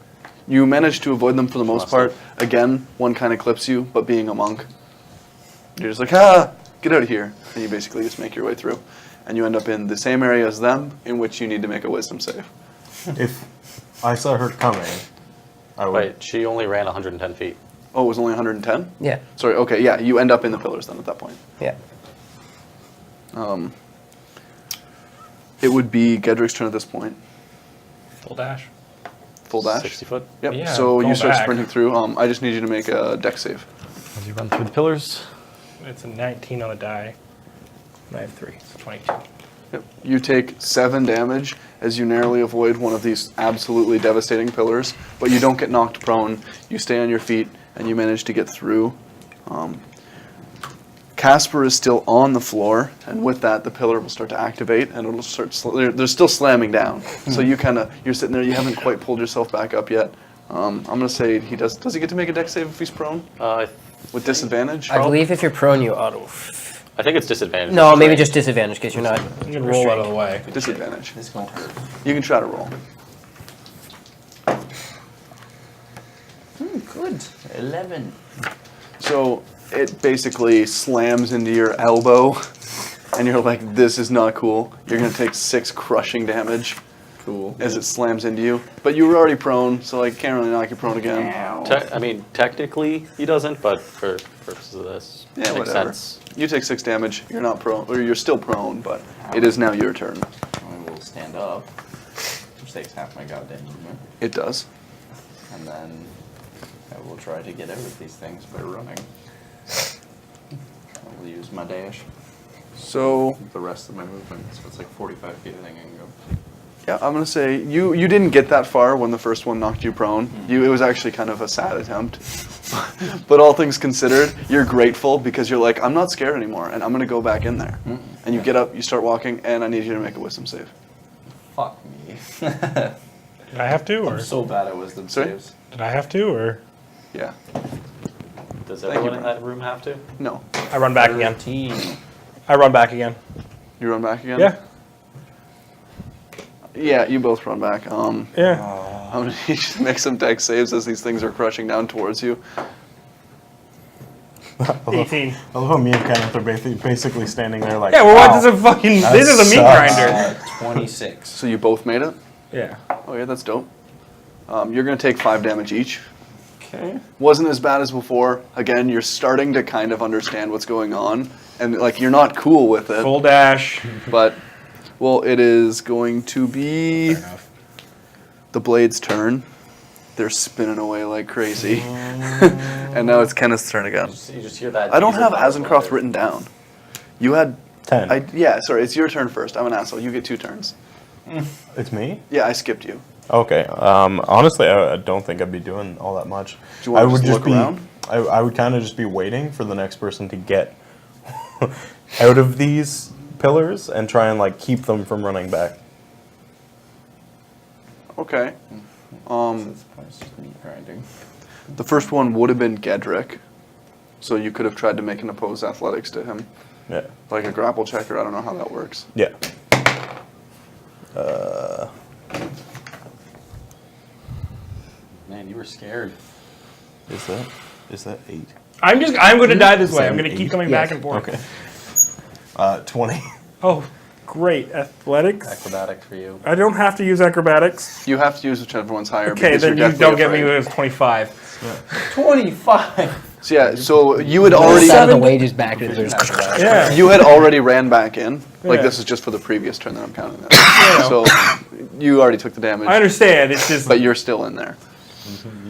[SPEAKER 1] You manage to avoid them for the most part. Again, one kind of clips you, but being a monk, you're just like, get out of here. And you basically just make your way through. And you end up in the same area as them, in which you need to make a wisdom save.
[SPEAKER 4] If I saw her coming, I would.
[SPEAKER 3] Wait, she only ran 110 feet.
[SPEAKER 1] Oh, it was only 110?
[SPEAKER 6] Yeah.
[SPEAKER 1] Sorry, okay, yeah, you end up in the pillars then at that point.
[SPEAKER 6] Yeah.
[SPEAKER 1] It would be Gedrick's turn at this point.
[SPEAKER 2] Full dash.
[SPEAKER 1] Full dash.
[SPEAKER 3] 60 foot.
[SPEAKER 1] Yep,
[SPEAKER 2] Yeah,
[SPEAKER 1] so you
[SPEAKER 2] fall
[SPEAKER 1] start
[SPEAKER 2] back.
[SPEAKER 1] sprinting through. I just need you to make a dex save.
[SPEAKER 3] As you run through the pillars.
[SPEAKER 2] It's a 19 on the die. And I have 3, so 22.
[SPEAKER 1] Yep. You take 7 damage as you narrowly avoid one of these absolutely devastating pillars, but you don't get knocked prone. You stay on your feet, and you manage to get through. Casper is still on the floor, and with that, the pillar will start to activate, and it'll start. They're still slamming down. So you're sitting there. You haven't quite pulled yourself back up yet. I'm gonna say he does. Does he get to make a dex save if he's prone with disadvantage?
[SPEAKER 6] I believe if you're prone, you auto.
[SPEAKER 3] I think it's disadvantage.
[SPEAKER 6] No, maybe just disadvantage because you're not.
[SPEAKER 2] You can roll out of the way.
[SPEAKER 1] Disadvantage.
[SPEAKER 5] This won't hurt.
[SPEAKER 1] You can try to roll.
[SPEAKER 5] Good. 11.
[SPEAKER 1] So it basically slams into your elbow, and you're like, this is not cool. You're going to take 6 crushing damage
[SPEAKER 5] Cool.
[SPEAKER 1] as it slams into you. But you were already prone, so I can't really knock you prone again.
[SPEAKER 3] I mean, technically he doesn't, but for purposes of this,
[SPEAKER 1] Yeah,
[SPEAKER 3] makes
[SPEAKER 1] whatever.
[SPEAKER 3] sense.
[SPEAKER 1] You take 6 damage. You're not prone, or you're still prone, but it is now your turn.
[SPEAKER 5] I will stand up, which takes half my goddamn movement.
[SPEAKER 1] It does.
[SPEAKER 5] And then I will try to get out of these things by running. I will use my dash.
[SPEAKER 1] So,
[SPEAKER 5] The rest of my movement, so it's like 45 feet I think I can go.
[SPEAKER 1] yeah, I'm going to say you didn't get that far when the first one knocked you prone. It was actually kind of a sad attempt. But all things considered, you're grateful because you're like, I'm not scared anymore, and I'm going to go back in there. And you get up, you start walking, and I need you to make a wisdom save.
[SPEAKER 5] Fuck me.
[SPEAKER 2] Did I have to, or
[SPEAKER 5] I'm so bad at wisdom
[SPEAKER 1] Sorry?
[SPEAKER 5] saves.
[SPEAKER 2] did I have to, or
[SPEAKER 1] Yeah.
[SPEAKER 3] Does
[SPEAKER 1] Thank
[SPEAKER 3] everyone
[SPEAKER 1] you,
[SPEAKER 3] in that room have to?
[SPEAKER 1] No.
[SPEAKER 2] I run back again?
[SPEAKER 5] 13.
[SPEAKER 2] I run back again.
[SPEAKER 1] You run back again?
[SPEAKER 2] Yeah.
[SPEAKER 1] Yeah, you both run back.
[SPEAKER 2] Yeah.
[SPEAKER 1] I'm going to need you to make some dex saves as these things are crushing down towards you.
[SPEAKER 2] 18.
[SPEAKER 4] I love how me and Kenneth are basically standing there like,
[SPEAKER 2] Yeah, we're
[SPEAKER 4] wow,
[SPEAKER 2] watching some fucking.
[SPEAKER 4] that
[SPEAKER 2] This is a meat
[SPEAKER 4] sucks.
[SPEAKER 2] grinder.
[SPEAKER 5] 26.
[SPEAKER 1] So you both made it?
[SPEAKER 2] Yeah.
[SPEAKER 1] Oh yeah, that's dope. You're gonna take 5 damage each.
[SPEAKER 5] Okay.
[SPEAKER 1] Wasn't as bad as before. Again, you're starting to kind of understand what's going on, and like you're not cool with it.
[SPEAKER 2] Full dash.
[SPEAKER 1] But well, it is going to be the Blade's turn. They're spinning away like crazy, and now it's Kenneth's turn again.
[SPEAKER 3] You just hear that.
[SPEAKER 1] I don't
[SPEAKER 3] diesel
[SPEAKER 1] have
[SPEAKER 3] power
[SPEAKER 1] Azencroft
[SPEAKER 3] plant.
[SPEAKER 1] written down. You had
[SPEAKER 4] 10.
[SPEAKER 1] Yeah, sorry, it's your turn first. I'm an asshole. You get 2 turns.
[SPEAKER 4] It's me?
[SPEAKER 1] Yeah, I skipped you.
[SPEAKER 4] Okay. Honestly, I don't think I'd be doing all that much.
[SPEAKER 1] Do you want
[SPEAKER 4] I
[SPEAKER 1] to
[SPEAKER 4] would
[SPEAKER 1] just look
[SPEAKER 4] be,
[SPEAKER 1] around?
[SPEAKER 4] I would kind of just be waiting for the next person to get out of these pillars and try and like keep them from running back.
[SPEAKER 1] Okay.
[SPEAKER 5] It's just meat grinding.
[SPEAKER 1] The first one would have been Gedrick, so you could have tried to make an opposed athletics to him,
[SPEAKER 4] Yeah.
[SPEAKER 1] like a grapple check, or I don't know how that works.
[SPEAKER 4] Yeah.
[SPEAKER 3] Man, you were scared.
[SPEAKER 4] Is that 8?
[SPEAKER 2] I'm going to die this way. I'm going to
[SPEAKER 4] 7,
[SPEAKER 2] keep
[SPEAKER 4] 8.
[SPEAKER 2] coming back and forth.
[SPEAKER 4] Okay. 20.
[SPEAKER 2] Oh, great. Athletics.
[SPEAKER 3] Acrobatic for you.
[SPEAKER 2] I don't have to use acrobatics.
[SPEAKER 1] You have to use whichever one's higher.
[SPEAKER 2] Okay,
[SPEAKER 1] because
[SPEAKER 2] then
[SPEAKER 1] you're
[SPEAKER 2] you don't get
[SPEAKER 1] deathly
[SPEAKER 2] me
[SPEAKER 1] afraid.
[SPEAKER 2] with 25.
[SPEAKER 5] 25.
[SPEAKER 1] So yeah, so you had already
[SPEAKER 6] Out of the wages back to the
[SPEAKER 2] Yeah.
[SPEAKER 1] you had already ran back in. Like
[SPEAKER 2] Yeah.
[SPEAKER 1] this is just for the previous turn that I'm counting that. So you already took the damage,
[SPEAKER 2] I understand. It's just
[SPEAKER 1] but you're still in there.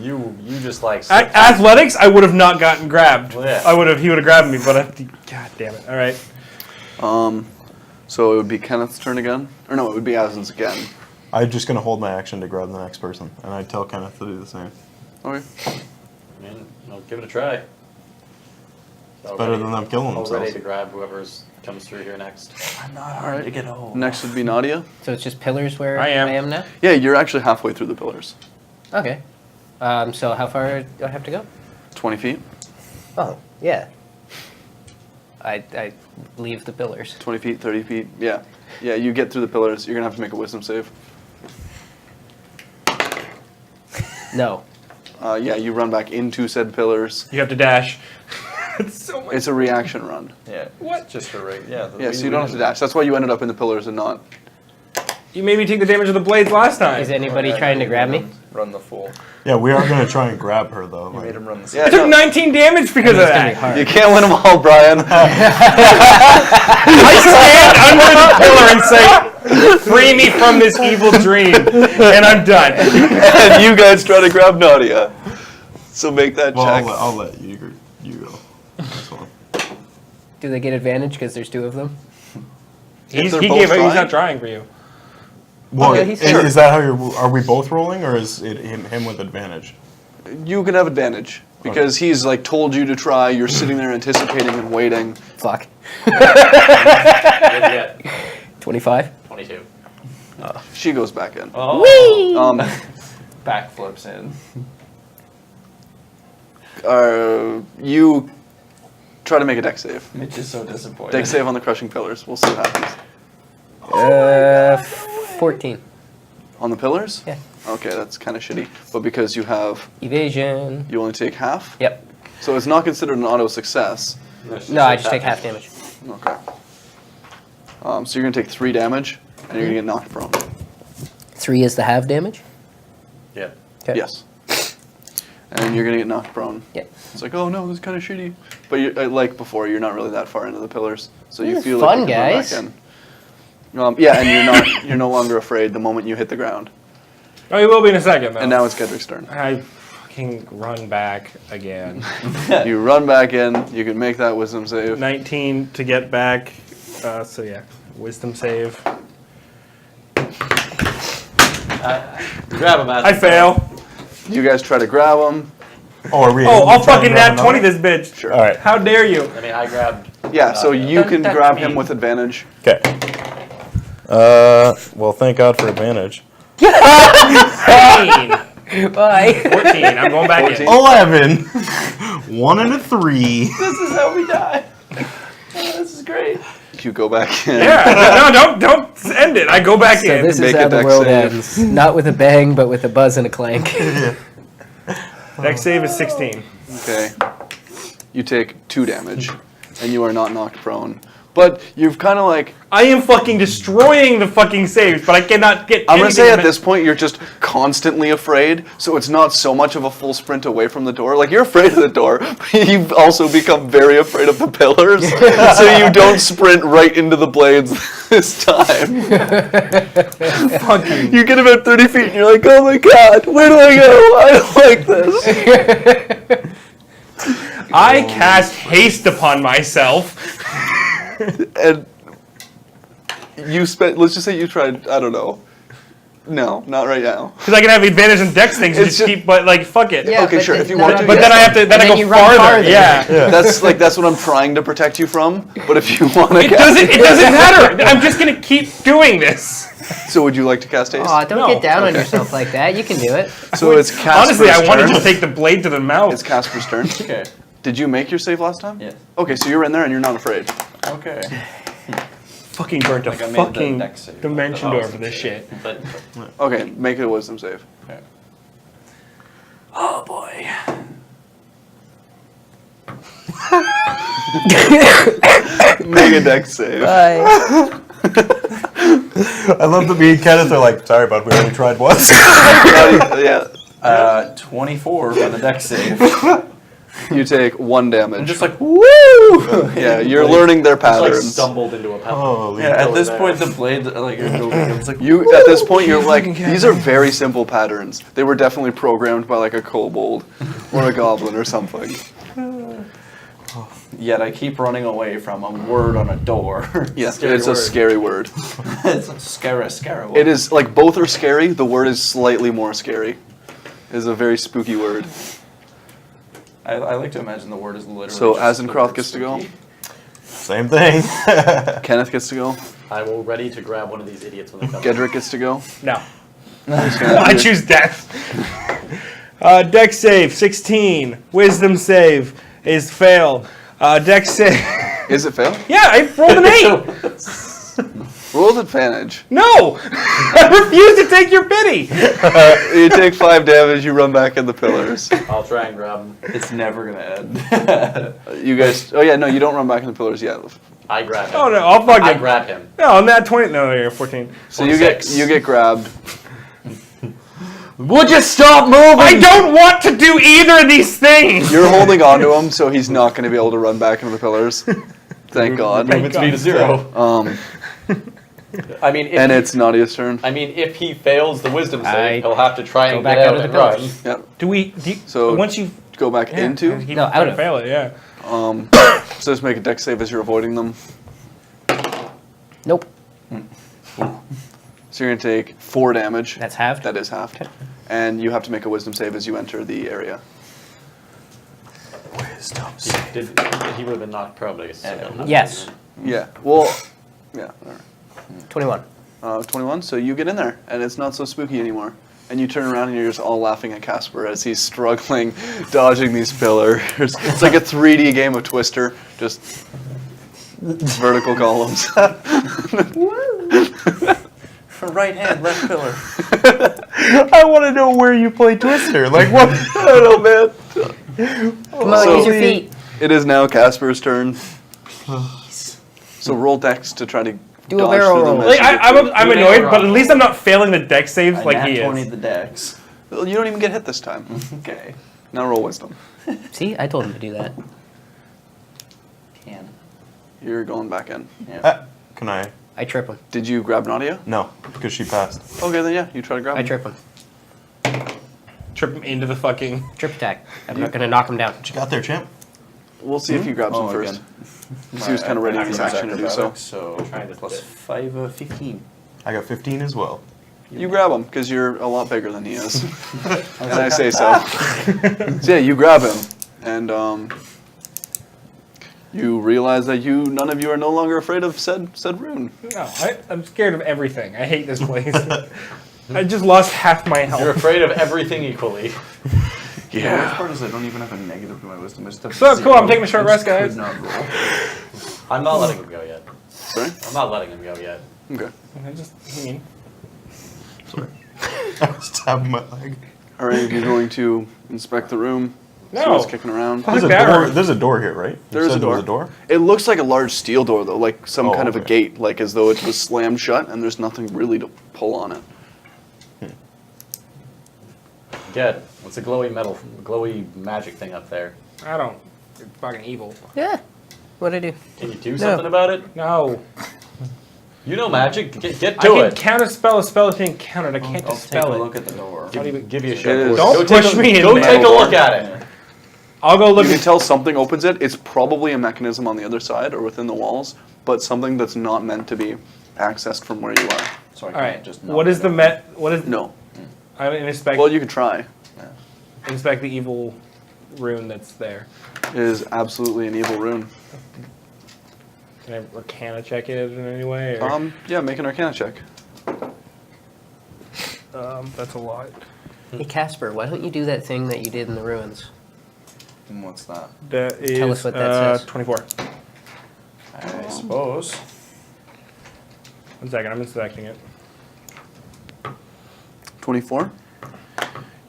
[SPEAKER 3] You just like.
[SPEAKER 2] athletics. I would have not gotten grabbed.
[SPEAKER 3] Well, yeah.
[SPEAKER 2] I would have. He would have grabbed me, but God damn it! All right.
[SPEAKER 1] So it would be Kenneth's turn again, or no, it would be Azen's again.
[SPEAKER 4] I'm just gonna hold my action to grab the next person, and I tell Kenneth to do the same.
[SPEAKER 1] Okay.
[SPEAKER 3] I'll give it a try. It's
[SPEAKER 4] Better than them killing
[SPEAKER 3] All ready
[SPEAKER 4] themselves.
[SPEAKER 3] to grab whoever's comes through here next.
[SPEAKER 5] I'm not
[SPEAKER 1] All
[SPEAKER 5] hard
[SPEAKER 1] right.
[SPEAKER 5] to get a hold.
[SPEAKER 1] Next would be Nadia.
[SPEAKER 6] So it's just pillars where
[SPEAKER 2] I am.
[SPEAKER 6] now?
[SPEAKER 1] Yeah, you're actually halfway through the pillars.
[SPEAKER 6] Okay. So how far do I have to go?
[SPEAKER 1] 20 feet.
[SPEAKER 6] Oh, yeah. I leave the pillars.
[SPEAKER 1] 20 feet, 30 feet. Yeah. Yeah, you get through the pillars. You're going to have to make a wisdom save.
[SPEAKER 6] No.
[SPEAKER 1] Yeah, you run back into said pillars.
[SPEAKER 2] You have to dash. It's so much.
[SPEAKER 1] It's a reaction run.
[SPEAKER 5] Yeah.
[SPEAKER 2] What?
[SPEAKER 5] Just a rig. Yeah.
[SPEAKER 1] Yeah, so you don't have to dash. That's why you ended up in the pillars and not.
[SPEAKER 2] You made me take the damage of the blades last time.
[SPEAKER 6] Is anybody trying to grab me?
[SPEAKER 5] Run the full.
[SPEAKER 4] Yeah, we are gonna try and grab her though.
[SPEAKER 5] You
[SPEAKER 4] like-
[SPEAKER 5] made him run the.
[SPEAKER 1] Yeah,
[SPEAKER 2] I took
[SPEAKER 1] no,
[SPEAKER 2] 19 damage because of
[SPEAKER 6] It's gonna be
[SPEAKER 2] that.
[SPEAKER 6] hard.
[SPEAKER 1] you can't win them all, Brian.
[SPEAKER 2] I stand under the pillar and say, "Free me from this evil dream," and I'm done.
[SPEAKER 1] And you guys try to grab Nadia. So make that
[SPEAKER 4] Well,
[SPEAKER 1] check.
[SPEAKER 4] I'll let you go. That's fine.
[SPEAKER 6] Do they get advantage because there's 2 of them?
[SPEAKER 2] He's
[SPEAKER 1] they're both trying?
[SPEAKER 2] not trying for you.
[SPEAKER 4] Well,
[SPEAKER 6] yeah, he's
[SPEAKER 4] is that how you're? Are we both rolling, or is it him with advantage?
[SPEAKER 1] You can have advantage because he's like told you to try. You're sitting there anticipating and waiting.
[SPEAKER 6] Fuck.
[SPEAKER 3] What'd you get?
[SPEAKER 6] 25?
[SPEAKER 3] 22.
[SPEAKER 1] She goes back in.
[SPEAKER 3] Oh.
[SPEAKER 5] Backflips in.
[SPEAKER 1] You try to make a deck save.
[SPEAKER 5] Mitch is so disappointed.
[SPEAKER 1] Deck save on the crushing pillars. We'll see what happens.
[SPEAKER 6] 14.
[SPEAKER 1] On the pillars?
[SPEAKER 6] Yeah.
[SPEAKER 1] Okay, that's kind of shitty. But because you have,
[SPEAKER 6] Evasion.
[SPEAKER 1] you only take half.
[SPEAKER 6] Yep.
[SPEAKER 1] So it's not considered an auto success.
[SPEAKER 6] No, I just take half damage.
[SPEAKER 1] Okay. So you're gonna take 3 damage, and you're gonna get knocked prone.
[SPEAKER 6] 3 is the half damage?
[SPEAKER 3] Yeah.
[SPEAKER 6] Okay.
[SPEAKER 1] Yes. And you're gonna get knocked prone.
[SPEAKER 6] Yep.
[SPEAKER 1] It's like, oh no, this is kind of shitty. But you're, like before, you're not really that far into the pillars, so you
[SPEAKER 6] This is
[SPEAKER 1] feel
[SPEAKER 6] fun,
[SPEAKER 1] like you can run
[SPEAKER 6] guys.
[SPEAKER 1] back in. Yeah, and you're no longer afraid the moment you hit the ground.
[SPEAKER 2] Oh, he will be in a second, though.
[SPEAKER 1] And now it's Gedrick's turn.
[SPEAKER 2] I fucking run back again.
[SPEAKER 1] You run back in. You can make that wisdom save.
[SPEAKER 2] 19 to get back. So yeah, wisdom save.
[SPEAKER 3] Grab him,
[SPEAKER 2] I fail.
[SPEAKER 1] You guys try to grab him.
[SPEAKER 4] Oh, are we?
[SPEAKER 2] Oh,
[SPEAKER 4] able
[SPEAKER 2] I'll
[SPEAKER 4] to try and
[SPEAKER 2] fucking
[SPEAKER 4] grab
[SPEAKER 2] nat 20
[SPEAKER 4] another?
[SPEAKER 2] this bitch.
[SPEAKER 1] Sure.
[SPEAKER 4] All right.
[SPEAKER 2] How dare you?
[SPEAKER 3] I mean, I grabbed.
[SPEAKER 1] Yeah, so you
[SPEAKER 6] Don't
[SPEAKER 1] can
[SPEAKER 6] touch
[SPEAKER 1] grab
[SPEAKER 6] me.
[SPEAKER 1] him with advantage.
[SPEAKER 4] Okay. Well, thank God for advantage.
[SPEAKER 2] 14.
[SPEAKER 6] Bye.
[SPEAKER 2] 14. I'm going back
[SPEAKER 1] 14.
[SPEAKER 2] in.
[SPEAKER 4] 11. 1 and a 3.
[SPEAKER 5] This is how we die. This is great.
[SPEAKER 1] You go back in.
[SPEAKER 2] Yeah, no, don't end it. I go back
[SPEAKER 6] So
[SPEAKER 2] in.
[SPEAKER 6] this
[SPEAKER 1] Make
[SPEAKER 6] is
[SPEAKER 1] a
[SPEAKER 6] how the
[SPEAKER 1] dex
[SPEAKER 6] world
[SPEAKER 1] save.
[SPEAKER 6] ends. Not with a bang, but with a buzz and a clank.
[SPEAKER 2] Dex save is 16.
[SPEAKER 1] Okay. You take 2 damage, and you are not knocked prone. But you've kind of like...
[SPEAKER 2] I am fucking destroying the fucking saves, but I cannot get
[SPEAKER 1] I'm going to say
[SPEAKER 2] anything
[SPEAKER 1] at this point, you're just constantly afraid, so it's not so much of a full sprint away from the door. Like, you're afraid of the door, but you've also become very afraid of the pillars, so you don't sprint right into the blades this time. You get about 30 feet, and you're like, oh my god, where do I go? I don't like this.
[SPEAKER 2] I cast haste upon myself.
[SPEAKER 1] And you spent, let's just say you tried, I don't know. No, not right now.
[SPEAKER 2] Because I can have advantage in dex things and
[SPEAKER 1] It's
[SPEAKER 2] just keep, but like, fuck it.
[SPEAKER 6] Yeah,
[SPEAKER 1] Okay,
[SPEAKER 6] but
[SPEAKER 1] sure,
[SPEAKER 6] then-
[SPEAKER 1] if you
[SPEAKER 6] no,
[SPEAKER 1] want
[SPEAKER 6] no,
[SPEAKER 1] to,
[SPEAKER 2] But
[SPEAKER 1] yeah.
[SPEAKER 2] then I have to, then I
[SPEAKER 6] then
[SPEAKER 2] go
[SPEAKER 6] you run
[SPEAKER 2] farther.
[SPEAKER 6] farther.
[SPEAKER 2] Yeah.
[SPEAKER 1] That's what I'm trying to protect you from, but if you want to
[SPEAKER 2] It doesn't matter. I'm just gonna keep doing this.
[SPEAKER 1] So would you like to cast haste?
[SPEAKER 6] Aw, don't
[SPEAKER 2] No.
[SPEAKER 6] get down on yourself like that. You can do it.
[SPEAKER 1] So it's Casper's
[SPEAKER 2] Honestly, I wanted
[SPEAKER 1] turn.
[SPEAKER 2] to take the blade to the mouth.
[SPEAKER 1] It's Casper's turn.
[SPEAKER 5] Okay.
[SPEAKER 1] Did you make your save last time?
[SPEAKER 5] Yes.
[SPEAKER 1] Okay, so you're in there and you're not afraid.
[SPEAKER 5] Okay.
[SPEAKER 2] Fucking burnt a
[SPEAKER 5] Like I made the
[SPEAKER 2] fucking
[SPEAKER 5] dex save.
[SPEAKER 2] dimension door for this shit.
[SPEAKER 3] But
[SPEAKER 1] Okay, make it a wisdom save.
[SPEAKER 5] Okay.
[SPEAKER 2] Oh boy.
[SPEAKER 1] Make a dex save.
[SPEAKER 6] Bye.
[SPEAKER 4] I love that me and Kenneth are like, sorry, bud, we only tried once.
[SPEAKER 1] Yeah.
[SPEAKER 5] 24 for the dex save.
[SPEAKER 1] You take 1 damage.
[SPEAKER 5] I'm just like,
[SPEAKER 1] woo! Yeah, you're learning their
[SPEAKER 3] just like
[SPEAKER 1] patterns.
[SPEAKER 3] stumbled into a pebble.
[SPEAKER 4] Holy
[SPEAKER 5] yeah, at this
[SPEAKER 3] there.
[SPEAKER 5] point, the blade, like, it's like,
[SPEAKER 1] You at this point you're like, these are very simple patterns. They were definitely programmed by like a kobold or a goblin or something.
[SPEAKER 5] yet I keep running away from a word on a door.
[SPEAKER 1] Yes,
[SPEAKER 3] Scary
[SPEAKER 1] it's
[SPEAKER 3] word.
[SPEAKER 1] a scary word.
[SPEAKER 5] It's a scary.
[SPEAKER 1] It is like both are scary. The word is slightly more scary. It is a very spooky word.
[SPEAKER 5] I like to imagine the word is literally.
[SPEAKER 1] So
[SPEAKER 5] just the
[SPEAKER 1] Azencroft
[SPEAKER 5] word
[SPEAKER 1] gets to go.
[SPEAKER 5] spooky.
[SPEAKER 4] Same thing.
[SPEAKER 1] Kenneth gets to go.
[SPEAKER 3] I will ready to grab one of these idiots when they come.
[SPEAKER 1] Gedrick gets to go.
[SPEAKER 2] No.
[SPEAKER 1] Who's gonna
[SPEAKER 2] I
[SPEAKER 1] do-
[SPEAKER 2] choose death. Dex save, 16. Wisdom save is fail. Dex save.
[SPEAKER 1] Is it fail?
[SPEAKER 2] Yeah, I rolled an 8.
[SPEAKER 1] Roll with advantage.
[SPEAKER 2] No! I refuse to take your pity.
[SPEAKER 1] You take 5 damage. You run back in the pillars.
[SPEAKER 3] I'll try and grab him.
[SPEAKER 5] It's never gonna end.
[SPEAKER 1] You guys. Oh yeah, no, you don't run back in the pillars yet.
[SPEAKER 3] I grab him.
[SPEAKER 2] Oh no, I'll fuck
[SPEAKER 3] I
[SPEAKER 2] it.
[SPEAKER 3] grab him.
[SPEAKER 2] No, not 20. No, you're 14.
[SPEAKER 1] So you get
[SPEAKER 3] 26.
[SPEAKER 1] grabbed.
[SPEAKER 5] Would you stop moving?
[SPEAKER 2] I don't want to do either of these things.
[SPEAKER 1] You're holding on to him, so he's not going to be able to run back into the pillars. Thank God.
[SPEAKER 3] Move its speed to 0. I mean,
[SPEAKER 1] And it's Nadia's turn.
[SPEAKER 3] if he fails the wisdom
[SPEAKER 6] I
[SPEAKER 3] save, he'll have to try
[SPEAKER 6] go
[SPEAKER 3] and
[SPEAKER 6] back
[SPEAKER 3] get
[SPEAKER 6] out
[SPEAKER 3] out
[SPEAKER 6] of
[SPEAKER 3] and
[SPEAKER 6] the
[SPEAKER 3] run.
[SPEAKER 6] pillars.
[SPEAKER 1] Yep.
[SPEAKER 2] Do we?
[SPEAKER 1] So
[SPEAKER 2] once you
[SPEAKER 1] go back into.
[SPEAKER 2] he
[SPEAKER 6] No,
[SPEAKER 2] might
[SPEAKER 6] out of.
[SPEAKER 2] fail it. Yeah.
[SPEAKER 1] So just make a dex save as you're avoiding them.
[SPEAKER 6] Nope.
[SPEAKER 1] So you're going to take 4 damage.
[SPEAKER 6] That's halved.
[SPEAKER 1] That is halved. And you have to make a wisdom save as you enter the area.
[SPEAKER 3] Did he would have been knocked prone, I guess.
[SPEAKER 6] Yes.
[SPEAKER 1] Yeah. Well, yeah. Whatever.
[SPEAKER 6] 21.
[SPEAKER 1] 21. So you get in there, and it's not so spooky anymore. And you turn around and you're just all laughing at Casper as he's struggling, dodging these pillars. It's like a 3D game of Twister, just vertical columns.
[SPEAKER 5] Right hand, left pillar.
[SPEAKER 4] I want to know where you play Twister. Like what?
[SPEAKER 1] I don't know, man.
[SPEAKER 6] Come on,
[SPEAKER 1] So-
[SPEAKER 6] use your feet.
[SPEAKER 1] It is now Casper's turn. So roll dex to try to
[SPEAKER 6] Do a
[SPEAKER 1] dodge
[SPEAKER 6] barrel
[SPEAKER 1] through them
[SPEAKER 6] roll.
[SPEAKER 1] as
[SPEAKER 2] Like
[SPEAKER 1] you get
[SPEAKER 2] I'm
[SPEAKER 1] through.
[SPEAKER 2] I'm annoyed, but at least I'm not failing the dex saves like he
[SPEAKER 5] 20
[SPEAKER 2] is.
[SPEAKER 5] the dex.
[SPEAKER 1] Well, you don't even get hit this time.
[SPEAKER 5] Okay.
[SPEAKER 1] Now roll wisdom.
[SPEAKER 6] See, I told him to do that.
[SPEAKER 5] Can.
[SPEAKER 1] You're going back in.
[SPEAKER 5] Yeah.
[SPEAKER 4] Can I?
[SPEAKER 6] I trip him.
[SPEAKER 1] Did you grab Nadia?
[SPEAKER 4] No, because she passed.
[SPEAKER 1] Okay, then yeah, you try to grab
[SPEAKER 6] I
[SPEAKER 1] him.
[SPEAKER 6] trip him.
[SPEAKER 2] Trip him into the fucking.
[SPEAKER 6] Trip attack. I'm not gonna knock him down.
[SPEAKER 4] What you got there, champ?
[SPEAKER 1] We'll see if he grabs him
[SPEAKER 5] Oh,
[SPEAKER 1] first.
[SPEAKER 5] again.
[SPEAKER 1] He was kind of ready in his action to do so.
[SPEAKER 5] So
[SPEAKER 3] Trying to
[SPEAKER 5] plus
[SPEAKER 3] fit.
[SPEAKER 5] 5, 15.
[SPEAKER 4] I got 15 as well.
[SPEAKER 1] You grab him because you're a lot bigger than he is, and I say so. So yeah, you grab him, and you realize that none of you are no longer afraid of said rune.
[SPEAKER 2] No, I'm scared of everything. I hate this place. I just lost half my
[SPEAKER 3] You're
[SPEAKER 2] health.
[SPEAKER 3] afraid of everything equally.
[SPEAKER 5] The worst part is I don't even have a negative to my wisdom. I just have
[SPEAKER 2] So, cool, I'm
[SPEAKER 5] 0.
[SPEAKER 2] taking a short
[SPEAKER 5] I just
[SPEAKER 2] rest, guys.
[SPEAKER 5] could not roll.
[SPEAKER 3] I'm not letting him go yet.
[SPEAKER 1] Sorry.
[SPEAKER 3] I'm not letting him go yet.
[SPEAKER 1] Okay.
[SPEAKER 2] I just, I mean,
[SPEAKER 4] I was tapping my leg.
[SPEAKER 1] All right, you're going to inspect the room. See
[SPEAKER 2] No.
[SPEAKER 1] what's kicking around.
[SPEAKER 2] Fuck
[SPEAKER 4] There's a
[SPEAKER 2] that
[SPEAKER 4] door.
[SPEAKER 2] hurt.
[SPEAKER 4] There's a door here, right? You
[SPEAKER 1] There is
[SPEAKER 4] said
[SPEAKER 1] a door.
[SPEAKER 4] There's a door.
[SPEAKER 1] It looks like a large steel door, though, like some
[SPEAKER 4] Oh,
[SPEAKER 1] kind of a
[SPEAKER 4] okay.
[SPEAKER 1] gate, like as though it was slammed shut and there's nothing really to pull on it.
[SPEAKER 3] Get. What's a glowy magic thing up there?
[SPEAKER 2] I don't. You're fucking evil.
[SPEAKER 6] Yeah. What'd I do?
[SPEAKER 3] Can you do something about it?
[SPEAKER 2] No.
[SPEAKER 3] You know magic. Get
[SPEAKER 2] I
[SPEAKER 3] to
[SPEAKER 2] can
[SPEAKER 3] it.
[SPEAKER 2] counterspell a spell that's being countered. I can't
[SPEAKER 5] I'll take
[SPEAKER 2] dispel
[SPEAKER 5] a
[SPEAKER 2] it.
[SPEAKER 5] look at the door.
[SPEAKER 3] Give you a
[SPEAKER 1] It
[SPEAKER 3] shot.
[SPEAKER 1] is.
[SPEAKER 2] Don't push me in
[SPEAKER 3] Go
[SPEAKER 2] there.
[SPEAKER 3] take a look at it.
[SPEAKER 2] I'll go look
[SPEAKER 1] You can
[SPEAKER 2] at
[SPEAKER 1] tell something opens it. It's probably a mechanism on the other side or within the walls, but something that's not meant to be accessed from where you are.
[SPEAKER 5] So I
[SPEAKER 2] All
[SPEAKER 5] can't
[SPEAKER 2] right.
[SPEAKER 5] just
[SPEAKER 2] What is the What is?
[SPEAKER 1] No.
[SPEAKER 2] I inspect.
[SPEAKER 1] Well, you could try.
[SPEAKER 2] Inspect the evil rune that's there.
[SPEAKER 1] It is absolutely an evil rune.
[SPEAKER 2] Can I Arcana check it in any way? Or?
[SPEAKER 1] Yeah, make an Arcana check.
[SPEAKER 2] That's a lot.
[SPEAKER 6] Hey Casper, why don't you do that thing that you did in the ruins?
[SPEAKER 5] And what's that?
[SPEAKER 2] That is
[SPEAKER 6] Tell us what that says.
[SPEAKER 2] 24.
[SPEAKER 5] I suppose.
[SPEAKER 2] 1 second, I'm inspecting it.
[SPEAKER 1] 24?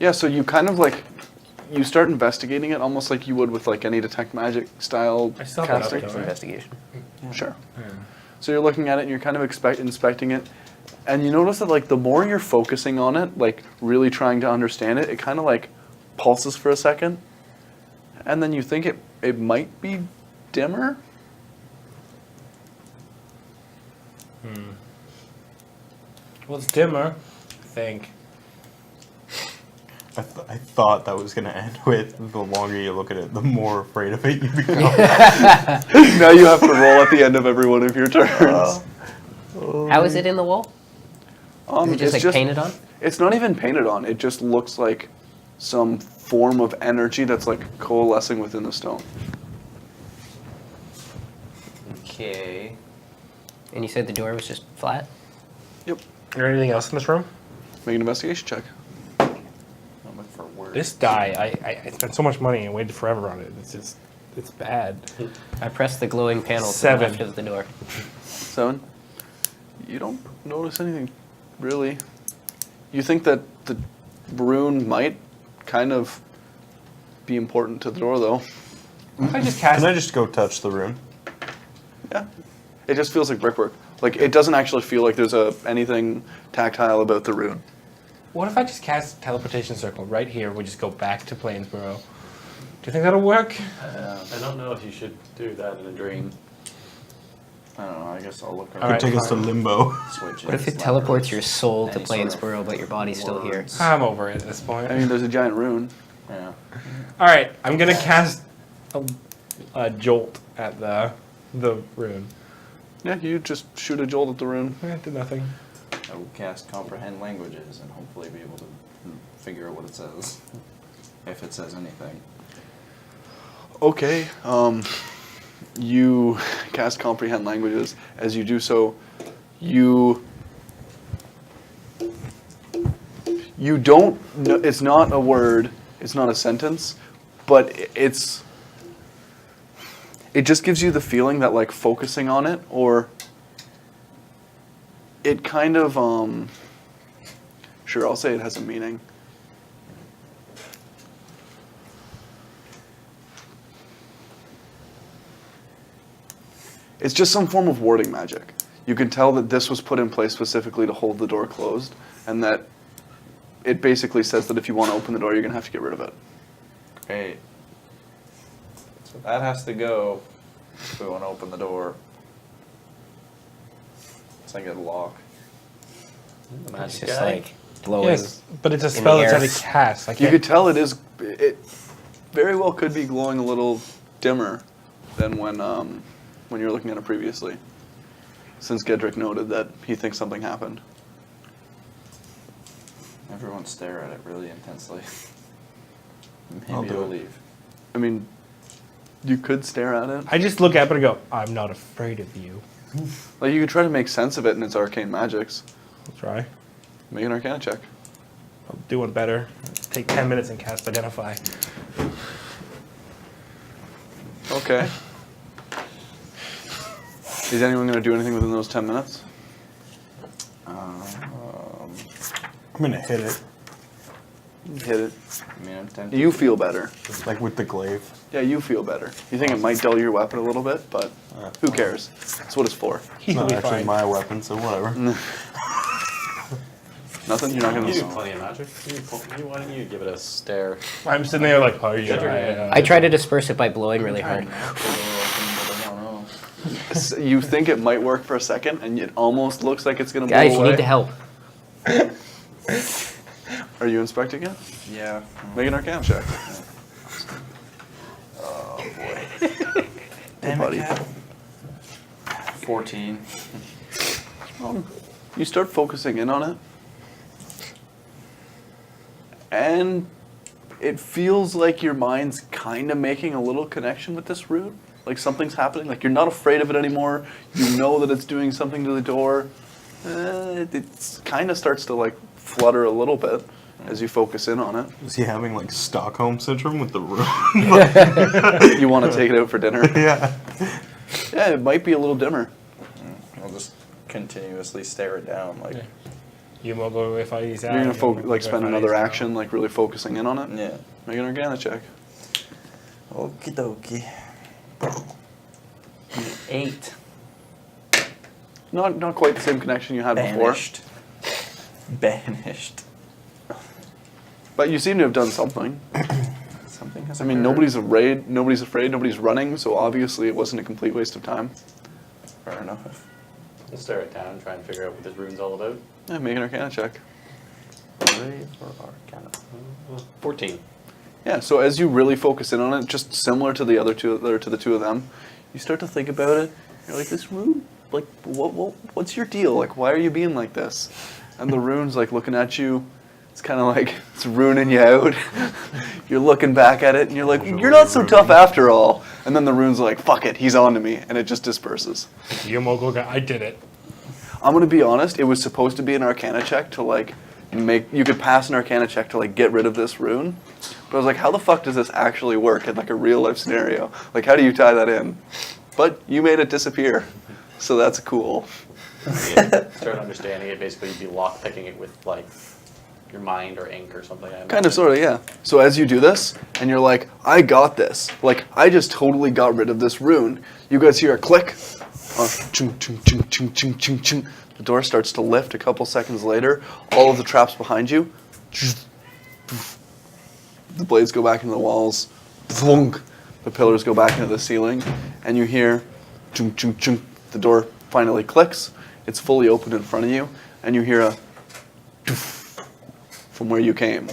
[SPEAKER 1] Yeah, so you kind of like, you start investigating it almost like you would with like any detect magic style
[SPEAKER 2] I still have that
[SPEAKER 1] casting.
[SPEAKER 2] up, don't I?
[SPEAKER 6] Investigation.
[SPEAKER 1] Sure. So you're looking at it and you're kind of inspecting it, and you notice that like the more you're focusing on it, like really trying to understand it, it kind of like pulses for a second, and then you think it might be dimmer.
[SPEAKER 2] Well, it's dimmer, I think.
[SPEAKER 4] I thought that was gonna end with the longer you look at it, the more afraid of it you become.
[SPEAKER 1] Now you have to roll at the end of every one of your turns.
[SPEAKER 6] How is it in the wall? Is it just
[SPEAKER 1] it's
[SPEAKER 6] like painted on?
[SPEAKER 1] It's not even painted on. It just looks like some form of energy that's like coalescing within the stone.
[SPEAKER 5] Okay.
[SPEAKER 6] And you said the door was just flat?
[SPEAKER 1] Yep.
[SPEAKER 2] Is there anything else in this room?
[SPEAKER 1] Make an investigation check.
[SPEAKER 5] I'll look for words.
[SPEAKER 2] This die, I spent so much money and waited forever on it. It's bad.
[SPEAKER 6] I pressed the glowing panel to the
[SPEAKER 2] 7.
[SPEAKER 6] left of the door.
[SPEAKER 1] 7. You don't notice anything really. You think that the rune might kind of be important to the door, though.
[SPEAKER 2] If I just cast
[SPEAKER 4] Can I just go touch the rune?
[SPEAKER 1] Yeah. It just feels like brickwork. Like, it doesn't actually feel like there's anything tactile about the rune.
[SPEAKER 2] What if I just cast teleportation circle right here? We just go back to Plainsboro. Do you think that'll work?
[SPEAKER 3] I don't know if you should do that in a dream.
[SPEAKER 5] I don't know. I guess I'll look
[SPEAKER 2] All
[SPEAKER 5] around.
[SPEAKER 2] right,
[SPEAKER 4] Take us to
[SPEAKER 2] fine.
[SPEAKER 4] limbo.
[SPEAKER 5] Switches,
[SPEAKER 6] What if it
[SPEAKER 5] levers,
[SPEAKER 6] teleports your soul to
[SPEAKER 5] any sort of
[SPEAKER 6] Plainsboro, but your body's still here?
[SPEAKER 5] words.
[SPEAKER 2] I'm over it at this point.
[SPEAKER 1] I mean, there's a giant rune.
[SPEAKER 5] Yeah.
[SPEAKER 2] All right, I'm gonna cast a jolt at the rune.
[SPEAKER 1] Yeah, you just shoot a jolt at the rune.
[SPEAKER 2] It did nothing.
[SPEAKER 5] I will cast comprehend languages and hopefully be able to figure out what it says. If it says anything.
[SPEAKER 1] Okay. You cast comprehend languages. As you do so, you don't know, it's not a word, it's not a sentence, but it just gives you the feeling that like focusing on it, or it kind of sure, I'll say it has a meaning. It's just some form of warding magic. You can tell that this was put in place specifically to hold the door closed, and that it basically says that if you want to open the door, you're going to have to get rid of it.
[SPEAKER 5] Great. So that has to go if we want to open the door. It's like a lock.
[SPEAKER 3] The
[SPEAKER 6] It's
[SPEAKER 3] magic
[SPEAKER 6] just
[SPEAKER 3] guy.
[SPEAKER 6] like glowing.
[SPEAKER 2] Yes, but it's a spell
[SPEAKER 6] the
[SPEAKER 2] that's
[SPEAKER 6] air.
[SPEAKER 2] already cast. I
[SPEAKER 1] You
[SPEAKER 2] can't.
[SPEAKER 1] could tell it very well could be glowing a little dimmer than when you were looking at it previously, since Gedrick noted that he thinks something happened.
[SPEAKER 5] Everyone stare at it really intensely.
[SPEAKER 4] I'll
[SPEAKER 5] Maybe
[SPEAKER 4] do
[SPEAKER 5] I'll
[SPEAKER 4] it.
[SPEAKER 5] leave.
[SPEAKER 1] I mean, you could stare at it.
[SPEAKER 2] I just look at it and go, I'm not afraid of you.
[SPEAKER 1] Like, you could try to make sense of it in its arcane magics.
[SPEAKER 2] I'll try.
[SPEAKER 1] Make an Arcana check.
[SPEAKER 2] I'll do one better. Take 10 minutes and cast Identify.
[SPEAKER 1] Okay. Is anyone going to do anything within those 10 minutes?
[SPEAKER 4] I'm gonna hit it.
[SPEAKER 1] Hit it.
[SPEAKER 5] I mean, I'm tempted.
[SPEAKER 1] You feel better.
[SPEAKER 4] Like with the glaive.
[SPEAKER 1] Yeah, you feel better. You think it might dull your weapon a little bit, but who cares? That's what it's for.
[SPEAKER 4] It's not actually my weapon, so whatever.
[SPEAKER 1] Nothing? You're not going
[SPEAKER 3] You do
[SPEAKER 1] to...
[SPEAKER 3] plenty of magic. Why don't you give it a stare?
[SPEAKER 2] I'm sitting there like, oh yeah.
[SPEAKER 6] I try to disperse it by blowing really hard.
[SPEAKER 1] You think it might work for a second, and it almost looks like it's going to blow
[SPEAKER 6] Guys,
[SPEAKER 1] away.
[SPEAKER 6] you need to help.
[SPEAKER 1] Are you inspecting it?
[SPEAKER 5] Yeah.
[SPEAKER 1] Make an Arcana check.
[SPEAKER 5] Oh boy.
[SPEAKER 1] Hey,
[SPEAKER 5] Damn
[SPEAKER 1] buddy.
[SPEAKER 5] it, Cat. 14.
[SPEAKER 1] You start focusing in on it, and it feels like your mind's kind of making a little connection with this route. Like something's happening. Like you're not afraid of it anymore. You know that it's doing something to the door. It kind of starts to like flutter a little bit as you focus in on it.
[SPEAKER 4] Is he having like Stockholm syndrome with the room?
[SPEAKER 1] You want to take it out for dinner?
[SPEAKER 4] Yeah.
[SPEAKER 1] Yeah, it might be a little dimmer.
[SPEAKER 5] I'll just continuously stare it down. Like,
[SPEAKER 2] You will go if I use that.
[SPEAKER 1] You're gonna spend another action, like really focusing in on it.
[SPEAKER 5] yeah.
[SPEAKER 1] Make an Arcana check.
[SPEAKER 5] Okie dokie. 8.
[SPEAKER 1] Not quite the same connection you had before,
[SPEAKER 5] Banished. Banished.
[SPEAKER 1] but you seem to have done something.
[SPEAKER 5] Something has
[SPEAKER 1] I mean,
[SPEAKER 5] occurred.
[SPEAKER 1] nobody's afraid, nobody's running, so obviously it wasn't a complete waste of time.
[SPEAKER 5] Fair enough.
[SPEAKER 3] We'll stare it down and try and figure out what this rune's all about.
[SPEAKER 1] Yeah, make an Arcana check.
[SPEAKER 5] Brave or Arcana?
[SPEAKER 3] 14.
[SPEAKER 1] Yeah, so as you really focus in on it, just similar to the other two, or to the two of them, you start to think about it. You're like, this rune, like, what's your deal? Like, why are you being like this? And the rune's like looking at you. It's kind of like it's ruining you out. You're looking back at it, and you're like, you're not so tough after all. And then the rune's like, fuck it, he's on to me, and it just disperses.
[SPEAKER 2] You mogul guy, I did it.
[SPEAKER 1] I'm gonna be honest. It was supposed to be an Arcana check to like you could pass an Arcana check to like get rid of this rune. But I was like, how the fuck does this actually work in like a real life scenario? Like, how do you tie that in? But you made it disappear, so that's cool.
[SPEAKER 3] Start understanding it. Basically, you'd be lockpicking it with like your mind or ink or something.
[SPEAKER 1] Kind of, sort of, yeah. So as you do this, and you're like, I got this. Like, I just totally got rid of this rune. You guys hear a click. Chung, chung, chung, chung, chung, chung, chung. The door starts to lift a couple seconds later. All of the traps behind you. The blades go back into the walls. Thunk. The pillars go back into the ceiling. And you hear chung, chung, chung. The door finally clicks. It's fully open in front of you. And you hear a from where you came.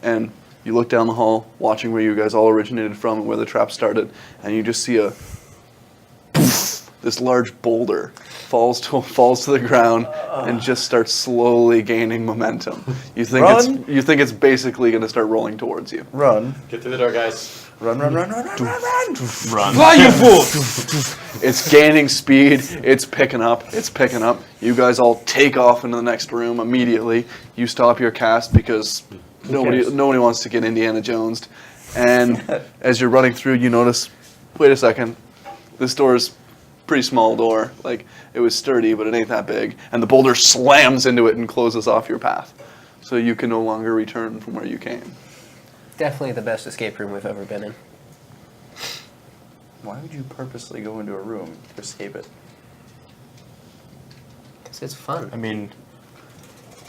[SPEAKER 1] And you look down the hall, watching where you guys all originated from and where the trap started, and you just see this large boulder falls to the ground and just starts slowly gaining momentum. You think it's basically going to start rolling towards you.
[SPEAKER 5] Run.
[SPEAKER 3] Get through the door, guys.
[SPEAKER 5] Run, run, run, run, run, run, run.
[SPEAKER 4] Run.
[SPEAKER 2] Fly, you fool!
[SPEAKER 1] It's gaining speed. It's picking up. You guys all take off into the next room immediately. You stop your cast because nobody wants to get Indiana Jonesed. And as you're running through, you notice, wait a second, this door is pretty small door. Like, it was sturdy, but it ain't that big. And the boulder slams into it and closes off your path. So you can no longer return from where you came.
[SPEAKER 6] Definitely the best escape room we've ever been in.
[SPEAKER 5] Why would you purposely go into a room to escape it?
[SPEAKER 6] Because it's fun.
[SPEAKER 4] I mean,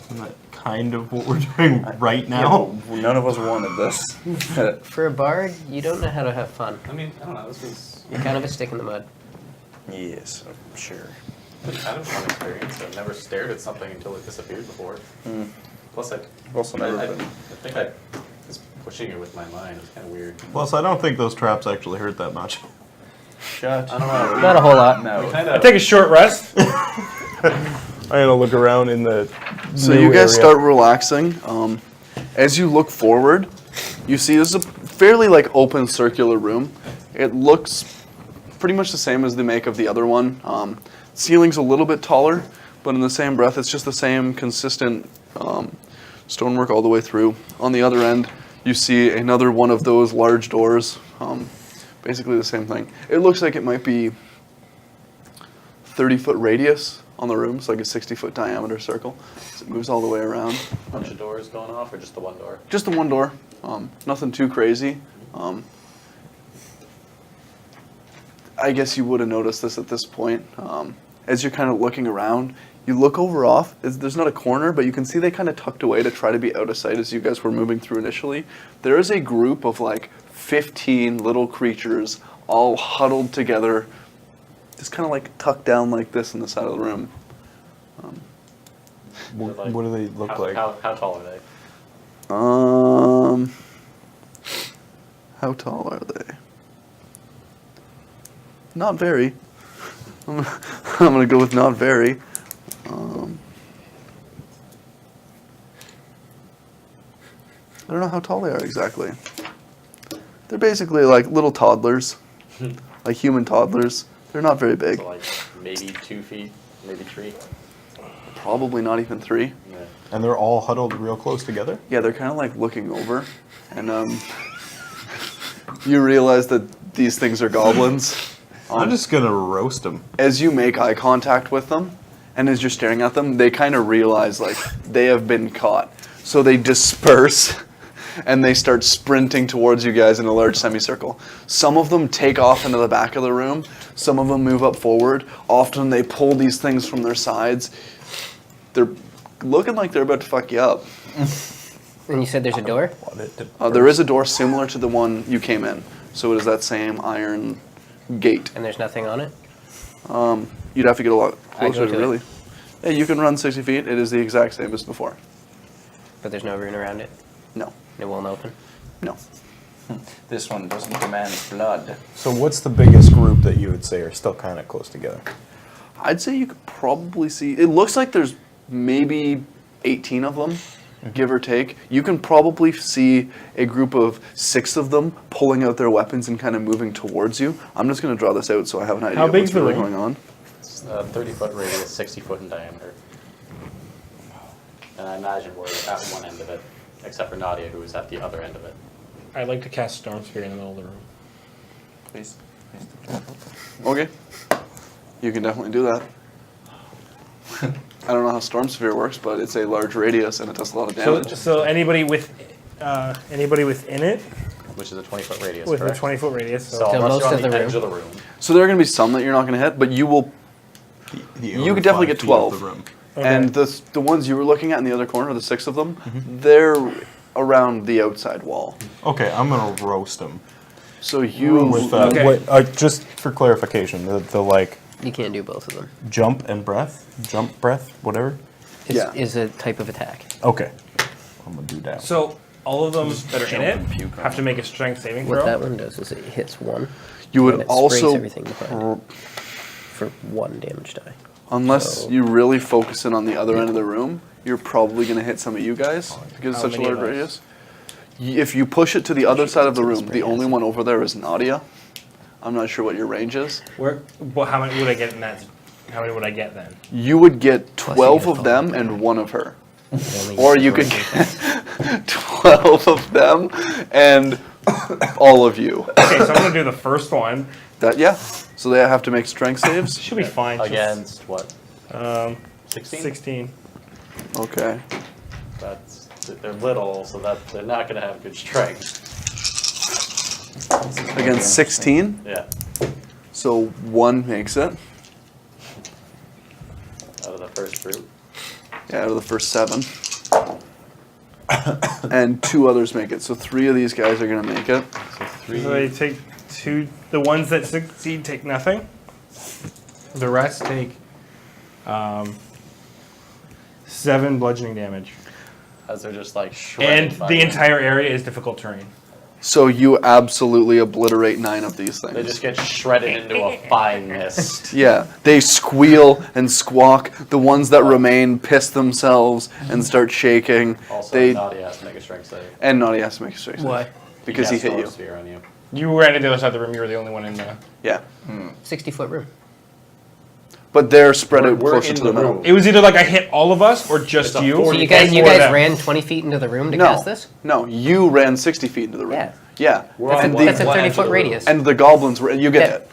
[SPEAKER 4] isn't that kind of what we're doing right now?
[SPEAKER 5] Yeah, but none of us wanted this.
[SPEAKER 6] For a bard, you don't know how to have fun.
[SPEAKER 3] I mean, I don't know. This was
[SPEAKER 6] You're kind of a stick in the mud.
[SPEAKER 5] Yes, I'm sure.
[SPEAKER 3] kind of a fun experience. I've never stared at something until it disappeared before. Plus,
[SPEAKER 5] I've also never
[SPEAKER 3] I
[SPEAKER 5] been.
[SPEAKER 3] think I was pushing it with my mind. It was kind of weird.
[SPEAKER 4] Plus, I don't think those traps actually hurt that much.
[SPEAKER 5] Shut.
[SPEAKER 3] I don't know.
[SPEAKER 6] Not a whole lot.
[SPEAKER 5] No.
[SPEAKER 3] Kind
[SPEAKER 2] I
[SPEAKER 3] of.
[SPEAKER 2] take a short rest.
[SPEAKER 4] I'm gonna look around in the.
[SPEAKER 1] So
[SPEAKER 4] new
[SPEAKER 1] you guys
[SPEAKER 4] area.
[SPEAKER 1] start relaxing. As you look forward, you see this is a fairly like open circular room. It looks pretty much the same as the make of the other one. Ceiling's a little bit taller, but in the same breath, it's just the same consistent stonework all the way through. On the other end, you see another one of those large doors. Basically the same thing. It looks like it might be 30-foot radius on the room. It's like a 60-foot diameter circle. So it moves all the way around.
[SPEAKER 3] Bunch of doors going off, or just the one door?
[SPEAKER 1] Just the one door. Nothing too crazy. I guess you would have noticed this at this point. As you're kind of looking around, you look over off. There's not a corner, but you can see they kind of tucked away to try to be out of sight as you guys were moving through initially. There is a group of like 15 little creatures all huddled together, just kind of like tucked down like this in the side of the room.
[SPEAKER 4] What do they look like?
[SPEAKER 3] How tall are they?
[SPEAKER 1] How tall are they? Not very. I'm gonna go with not very. I don't know how tall they are exactly. They're basically like little toddlers, like human toddlers. They're not very big.
[SPEAKER 3] So like maybe 2 feet, maybe 3.
[SPEAKER 1] Probably not even 3.
[SPEAKER 3] Yeah.
[SPEAKER 4] And they're all huddled real close together?
[SPEAKER 1] Yeah, they're kind of like looking over, and you realize that these things are goblins.
[SPEAKER 4] I'm just gonna roast them.
[SPEAKER 1] As you make eye contact with them, and as you're staring at them, they kind of realize like they have been caught. So they disperse, and they start sprinting towards you guys in a large semicircle. Some of them take off into the back of the room. Some of them move up forward. Often they pull these things from their sides. They're looking like they're about to fuck you up.
[SPEAKER 6] And you said there's a door?
[SPEAKER 1] There is a door similar to the one you came in. So it is that same iron gate.
[SPEAKER 6] And there's nothing on it?
[SPEAKER 1] You'd have to get a lot
[SPEAKER 6] I go
[SPEAKER 1] closer,
[SPEAKER 6] to it.
[SPEAKER 1] really. Yeah, you can run 60 feet. It is the exact same as before.
[SPEAKER 6] But there's no rune around it?
[SPEAKER 1] No.
[SPEAKER 6] It won't open?
[SPEAKER 1] No.
[SPEAKER 5] This one doesn't demand blood.
[SPEAKER 4] So what's the biggest group that you would say are still kind of close together?
[SPEAKER 1] I'd say you could probably see. It looks like there's maybe 18 of them, give or take. You can probably see a group of 6 of them pulling out their weapons and kind of moving towards you. I'm just going to draw this out so I have an idea
[SPEAKER 2] How
[SPEAKER 1] of
[SPEAKER 2] big's
[SPEAKER 1] what's
[SPEAKER 2] the
[SPEAKER 1] really
[SPEAKER 2] room?
[SPEAKER 1] going on.
[SPEAKER 3] It's 30-foot radius, 60-foot in diameter. And I imagine we're at one end of it, except for Nadia, who is at the other end of it.
[SPEAKER 2] I'd like to cast Storm Sphere in the middle of the room.
[SPEAKER 5] Please.
[SPEAKER 1] Okay. You can definitely do that. I don't know how Storm Sphere works, but it's a large radius and it does a lot of damage.
[SPEAKER 2] So anybody within it
[SPEAKER 3] Which is a 20-foot radius,
[SPEAKER 2] with a
[SPEAKER 3] correct?
[SPEAKER 2] 20-foot radius.
[SPEAKER 3] So
[SPEAKER 2] So
[SPEAKER 3] unless
[SPEAKER 6] most
[SPEAKER 3] you're on
[SPEAKER 6] of
[SPEAKER 3] the
[SPEAKER 6] the
[SPEAKER 3] edge
[SPEAKER 6] room.
[SPEAKER 3] of the room.
[SPEAKER 1] So there are going to be some that you're not going to hit, but you will. You could definitely get 12.
[SPEAKER 2] Okay.
[SPEAKER 1] And the ones you were looking at in the other corner, the 6 of them, they're around the outside wall.
[SPEAKER 4] Okay, I'm gonna roast them.
[SPEAKER 1] So you
[SPEAKER 4] With
[SPEAKER 2] Okay.
[SPEAKER 4] just for clarification, the like
[SPEAKER 6] You can't do both of them.
[SPEAKER 4] jump breath, whatever.
[SPEAKER 1] Yeah.
[SPEAKER 6] Is a type of attack.
[SPEAKER 4] Okay, I'm gonna do that.
[SPEAKER 2] So all of them that are in
[SPEAKER 5] jump
[SPEAKER 2] it
[SPEAKER 5] and puke on
[SPEAKER 2] have to
[SPEAKER 5] them.
[SPEAKER 2] make a strength saving
[SPEAKER 6] What
[SPEAKER 2] throw.
[SPEAKER 6] that one does is it hits one.
[SPEAKER 1] you would
[SPEAKER 6] and it sprays
[SPEAKER 1] also,
[SPEAKER 6] everything behind it for 1 damage die.
[SPEAKER 1] unless
[SPEAKER 6] So-
[SPEAKER 1] you really focus in on the other end of the room, you're probably going to hit some of you guys because it's
[SPEAKER 2] How
[SPEAKER 1] such a
[SPEAKER 2] many
[SPEAKER 1] large
[SPEAKER 2] of us?
[SPEAKER 1] radius. If you push it to the other side of the room, the only one over there is Nadia. I'm not sure what your range is.
[SPEAKER 2] How many would I get in that? How many would I get then?
[SPEAKER 1] You would get
[SPEAKER 6] Plus
[SPEAKER 1] 12
[SPEAKER 6] you
[SPEAKER 1] of
[SPEAKER 6] get
[SPEAKER 1] them and 1 of her.
[SPEAKER 6] Only
[SPEAKER 1] Or
[SPEAKER 6] use
[SPEAKER 1] you
[SPEAKER 6] the
[SPEAKER 1] could
[SPEAKER 6] range.
[SPEAKER 1] get 12 of them and all of you.
[SPEAKER 2] Okay, so I'm gonna do the first one.
[SPEAKER 1] Yeah. So they have to make strength saves.
[SPEAKER 2] Should be fine.
[SPEAKER 3] Against what?
[SPEAKER 2] 16.
[SPEAKER 3] 16?
[SPEAKER 2] 16.
[SPEAKER 1] Okay.
[SPEAKER 3] They're little, so that they're not going to have good strength.
[SPEAKER 1] Against 16.
[SPEAKER 3] Yeah,
[SPEAKER 1] So 1 makes it.
[SPEAKER 3] out of the first group.
[SPEAKER 1] Yeah, out of the first 7. And 2 others make it. So 3 of these guys are going to make it.
[SPEAKER 3] So 3.
[SPEAKER 2] So they take 2. The ones that succeed take nothing. The rest take 7 bludgeoning damage.
[SPEAKER 3] As they're just like
[SPEAKER 2] And
[SPEAKER 3] shredded. by
[SPEAKER 2] the
[SPEAKER 3] them.
[SPEAKER 2] entire area is difficult terrain.
[SPEAKER 1] So you absolutely obliterate 9 of these things.
[SPEAKER 3] They just get shredded into a fine mist.
[SPEAKER 1] Yeah, they squeal and squawk. The ones that remain piss themselves and start shaking.
[SPEAKER 3] Also,
[SPEAKER 1] They
[SPEAKER 3] Nadia has to make a strength save.
[SPEAKER 1] and Nadia has to make a straight save.
[SPEAKER 2] Why?
[SPEAKER 1] Because he
[SPEAKER 3] cast
[SPEAKER 1] hit
[SPEAKER 3] Storm
[SPEAKER 1] you.
[SPEAKER 3] Sphere on you.
[SPEAKER 2] You ran to the other side of the room. You were the only one in the.
[SPEAKER 1] Yeah,
[SPEAKER 6] 60-foot room.
[SPEAKER 1] but they're spread out
[SPEAKER 3] We're
[SPEAKER 1] closer
[SPEAKER 3] in
[SPEAKER 1] to
[SPEAKER 3] the
[SPEAKER 1] the middle.
[SPEAKER 3] room.
[SPEAKER 2] It was either like I hit all of us or just
[SPEAKER 3] It's a
[SPEAKER 2] you.
[SPEAKER 3] 40
[SPEAKER 6] So you guys,
[SPEAKER 2] Or them.
[SPEAKER 6] ran 20 feet into the room to
[SPEAKER 1] No,
[SPEAKER 6] cast this?
[SPEAKER 1] no, you ran 60 feet into the room.
[SPEAKER 6] Yeah.
[SPEAKER 1] Yeah,
[SPEAKER 3] We're on
[SPEAKER 1] and
[SPEAKER 3] one
[SPEAKER 6] That's a
[SPEAKER 3] edge of
[SPEAKER 6] 30-foot
[SPEAKER 3] the
[SPEAKER 6] radius.
[SPEAKER 1] and the goblins were. You get
[SPEAKER 6] Yeah.
[SPEAKER 1] it.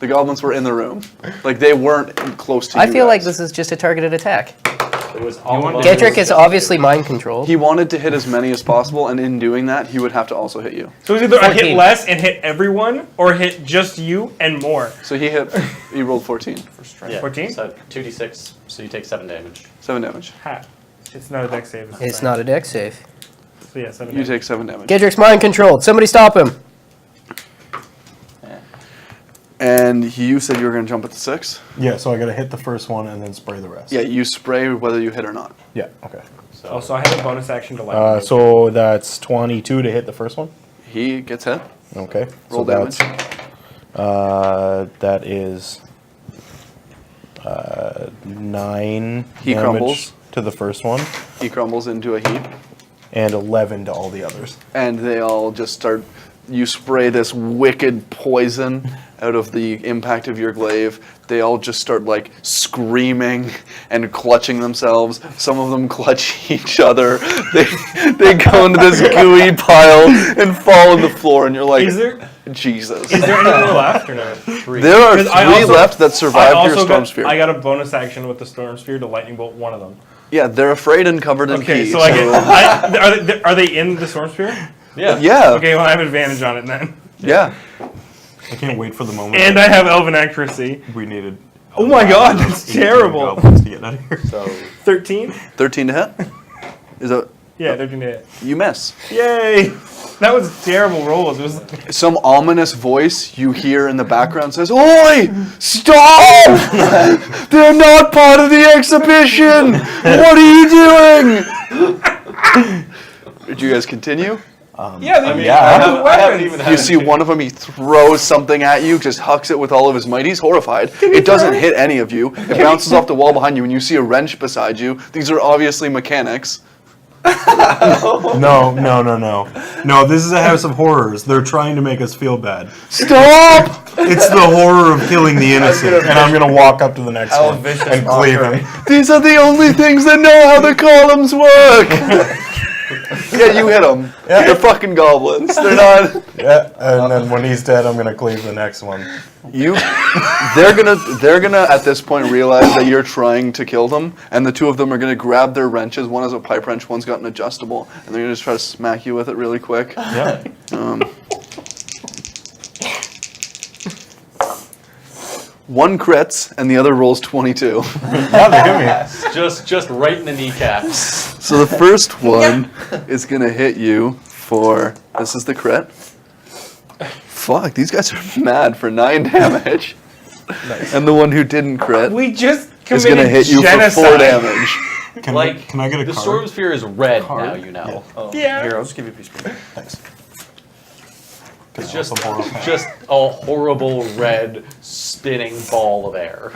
[SPEAKER 1] The goblins were in the room. Like, they weren't close to you
[SPEAKER 6] I feel like
[SPEAKER 1] guys.
[SPEAKER 6] this is just a targeted attack.
[SPEAKER 3] It was all
[SPEAKER 4] want
[SPEAKER 3] of
[SPEAKER 4] to-
[SPEAKER 3] us.
[SPEAKER 6] Gedrick is obviously mind controlled.
[SPEAKER 1] He wanted to hit as many as possible, and in doing that, he would have to also hit you.
[SPEAKER 2] So it's either I hit
[SPEAKER 6] 14.
[SPEAKER 2] less and hit everyone, or hit just you and more.
[SPEAKER 1] So he rolled 14 for strength.
[SPEAKER 3] Yeah,
[SPEAKER 2] 14?
[SPEAKER 3] So 2d6, so you take 7 damage.
[SPEAKER 1] 7 damage.
[SPEAKER 2] Ha. It's not a dex save.
[SPEAKER 6] It's
[SPEAKER 2] strength.
[SPEAKER 6] not a dex save.
[SPEAKER 2] So yeah, 7
[SPEAKER 1] You
[SPEAKER 2] damage.
[SPEAKER 1] take 7 damage.
[SPEAKER 6] Gedrick's mind controlled. Somebody stop him.
[SPEAKER 1] And you said you were going to jump at the 6?
[SPEAKER 4] Yeah, so I gotta hit the first one and then spray the rest.
[SPEAKER 1] Yeah, you spray whether you hit or not.
[SPEAKER 4] Yeah, okay.
[SPEAKER 3] So
[SPEAKER 2] Also, I have a bonus action to lightning. bolt.
[SPEAKER 4] So that's 22 to hit the first one?
[SPEAKER 1] He gets hit.
[SPEAKER 4] Okay.
[SPEAKER 1] Roll
[SPEAKER 4] so
[SPEAKER 1] damage.
[SPEAKER 4] That is 9
[SPEAKER 1] He
[SPEAKER 4] damage
[SPEAKER 1] crumbles.
[SPEAKER 4] to the first one,
[SPEAKER 1] He crumbles into a heap.
[SPEAKER 4] and 11 to all the others.
[SPEAKER 1] And they all just start. You spray this wicked poison out of the impact of your glaive. They all just start like screaming and clutching themselves. Some of them clutch each other. They go into this gooey pile and fall on the floor, and you're like,
[SPEAKER 2] Is there
[SPEAKER 1] Jesus.
[SPEAKER 2] is there any more left or no?
[SPEAKER 1] There are 3
[SPEAKER 2] Because I also-
[SPEAKER 1] left that survived your storm
[SPEAKER 2] got,
[SPEAKER 1] sphere.
[SPEAKER 2] I got a bonus action with the storm sphere to lightning bolt one of them.
[SPEAKER 1] Yeah, they're afraid and covered in
[SPEAKER 2] Okay,
[SPEAKER 1] pee.
[SPEAKER 2] so I get. Are they in the storm sphere?
[SPEAKER 3] yeah.
[SPEAKER 1] Yeah.
[SPEAKER 2] Okay, well I have advantage on it then.
[SPEAKER 1] Yeah.
[SPEAKER 4] I can't wait for the moment
[SPEAKER 2] And I have elven accuracy.
[SPEAKER 4] we needed.
[SPEAKER 2] Oh my god, that's
[SPEAKER 4] 18
[SPEAKER 2] terrible.
[SPEAKER 4] goblins to get out of here.
[SPEAKER 3] So
[SPEAKER 2] 13?
[SPEAKER 1] 13 to hit. Is that
[SPEAKER 2] Yeah, 13 to hit.
[SPEAKER 1] you miss?
[SPEAKER 2] Yay! That was terrible rolls. It was like,
[SPEAKER 1] Some ominous voice you hear in the background says, "Oi! Stop! They're not part of the exhibition! What are you doing?" Did you guys continue?
[SPEAKER 2] yeah, they
[SPEAKER 3] I
[SPEAKER 2] have
[SPEAKER 3] haven't
[SPEAKER 2] weapons.
[SPEAKER 3] even had
[SPEAKER 1] You
[SPEAKER 3] a
[SPEAKER 1] see
[SPEAKER 3] chance.
[SPEAKER 1] one of them, he throws something at you, just hucks it with all of his might. He's horrified. It doesn't hit any of you. It bounces off the wall behind you, and you see a wrench beside you. These are obviously mechanics.
[SPEAKER 4] No. No, this is a house of horrors. They're trying to make us feel bad.
[SPEAKER 1] Stop!
[SPEAKER 4] It's the horror of killing the innocent. And I'm going to walk up to the next
[SPEAKER 5] How
[SPEAKER 4] one
[SPEAKER 5] vicious
[SPEAKER 4] and cleave
[SPEAKER 5] mockery.
[SPEAKER 4] him.
[SPEAKER 1] These are the only things that know how the columns work. Yeah, you hit them. They're fucking goblins. They're not.
[SPEAKER 4] Yeah, and then when he's dead, I'm going to cleave the next one.
[SPEAKER 1] They're gonna at this point realize that you're trying to kill them, and the two of them are gonna grab their wrenches. One has a pipe wrench, one's got an adjustable, and they're gonna just try to smack you with it really quick.
[SPEAKER 4] Yeah.
[SPEAKER 1] One crits, and the other rolls 22.
[SPEAKER 4] Yeah, they hit me.
[SPEAKER 3] Just right in the kneecaps.
[SPEAKER 1] So the first one is gonna hit you for. This is the crit. Fuck, these guys are mad for 9 damage. And the one who didn't crit
[SPEAKER 2] We just
[SPEAKER 1] is
[SPEAKER 2] committed
[SPEAKER 1] gonna hit you
[SPEAKER 2] genocide.
[SPEAKER 1] for 4 damage.
[SPEAKER 4] Can I get a
[SPEAKER 3] the
[SPEAKER 4] card?
[SPEAKER 3] storm sphere is red now, you know.
[SPEAKER 5] Oh,
[SPEAKER 2] Yeah.
[SPEAKER 5] Here, I'll just give you a piece of paper.
[SPEAKER 4] Thanks.
[SPEAKER 3] It's just
[SPEAKER 4] Also borrow a pen.
[SPEAKER 3] just a horrible red spinning ball of air.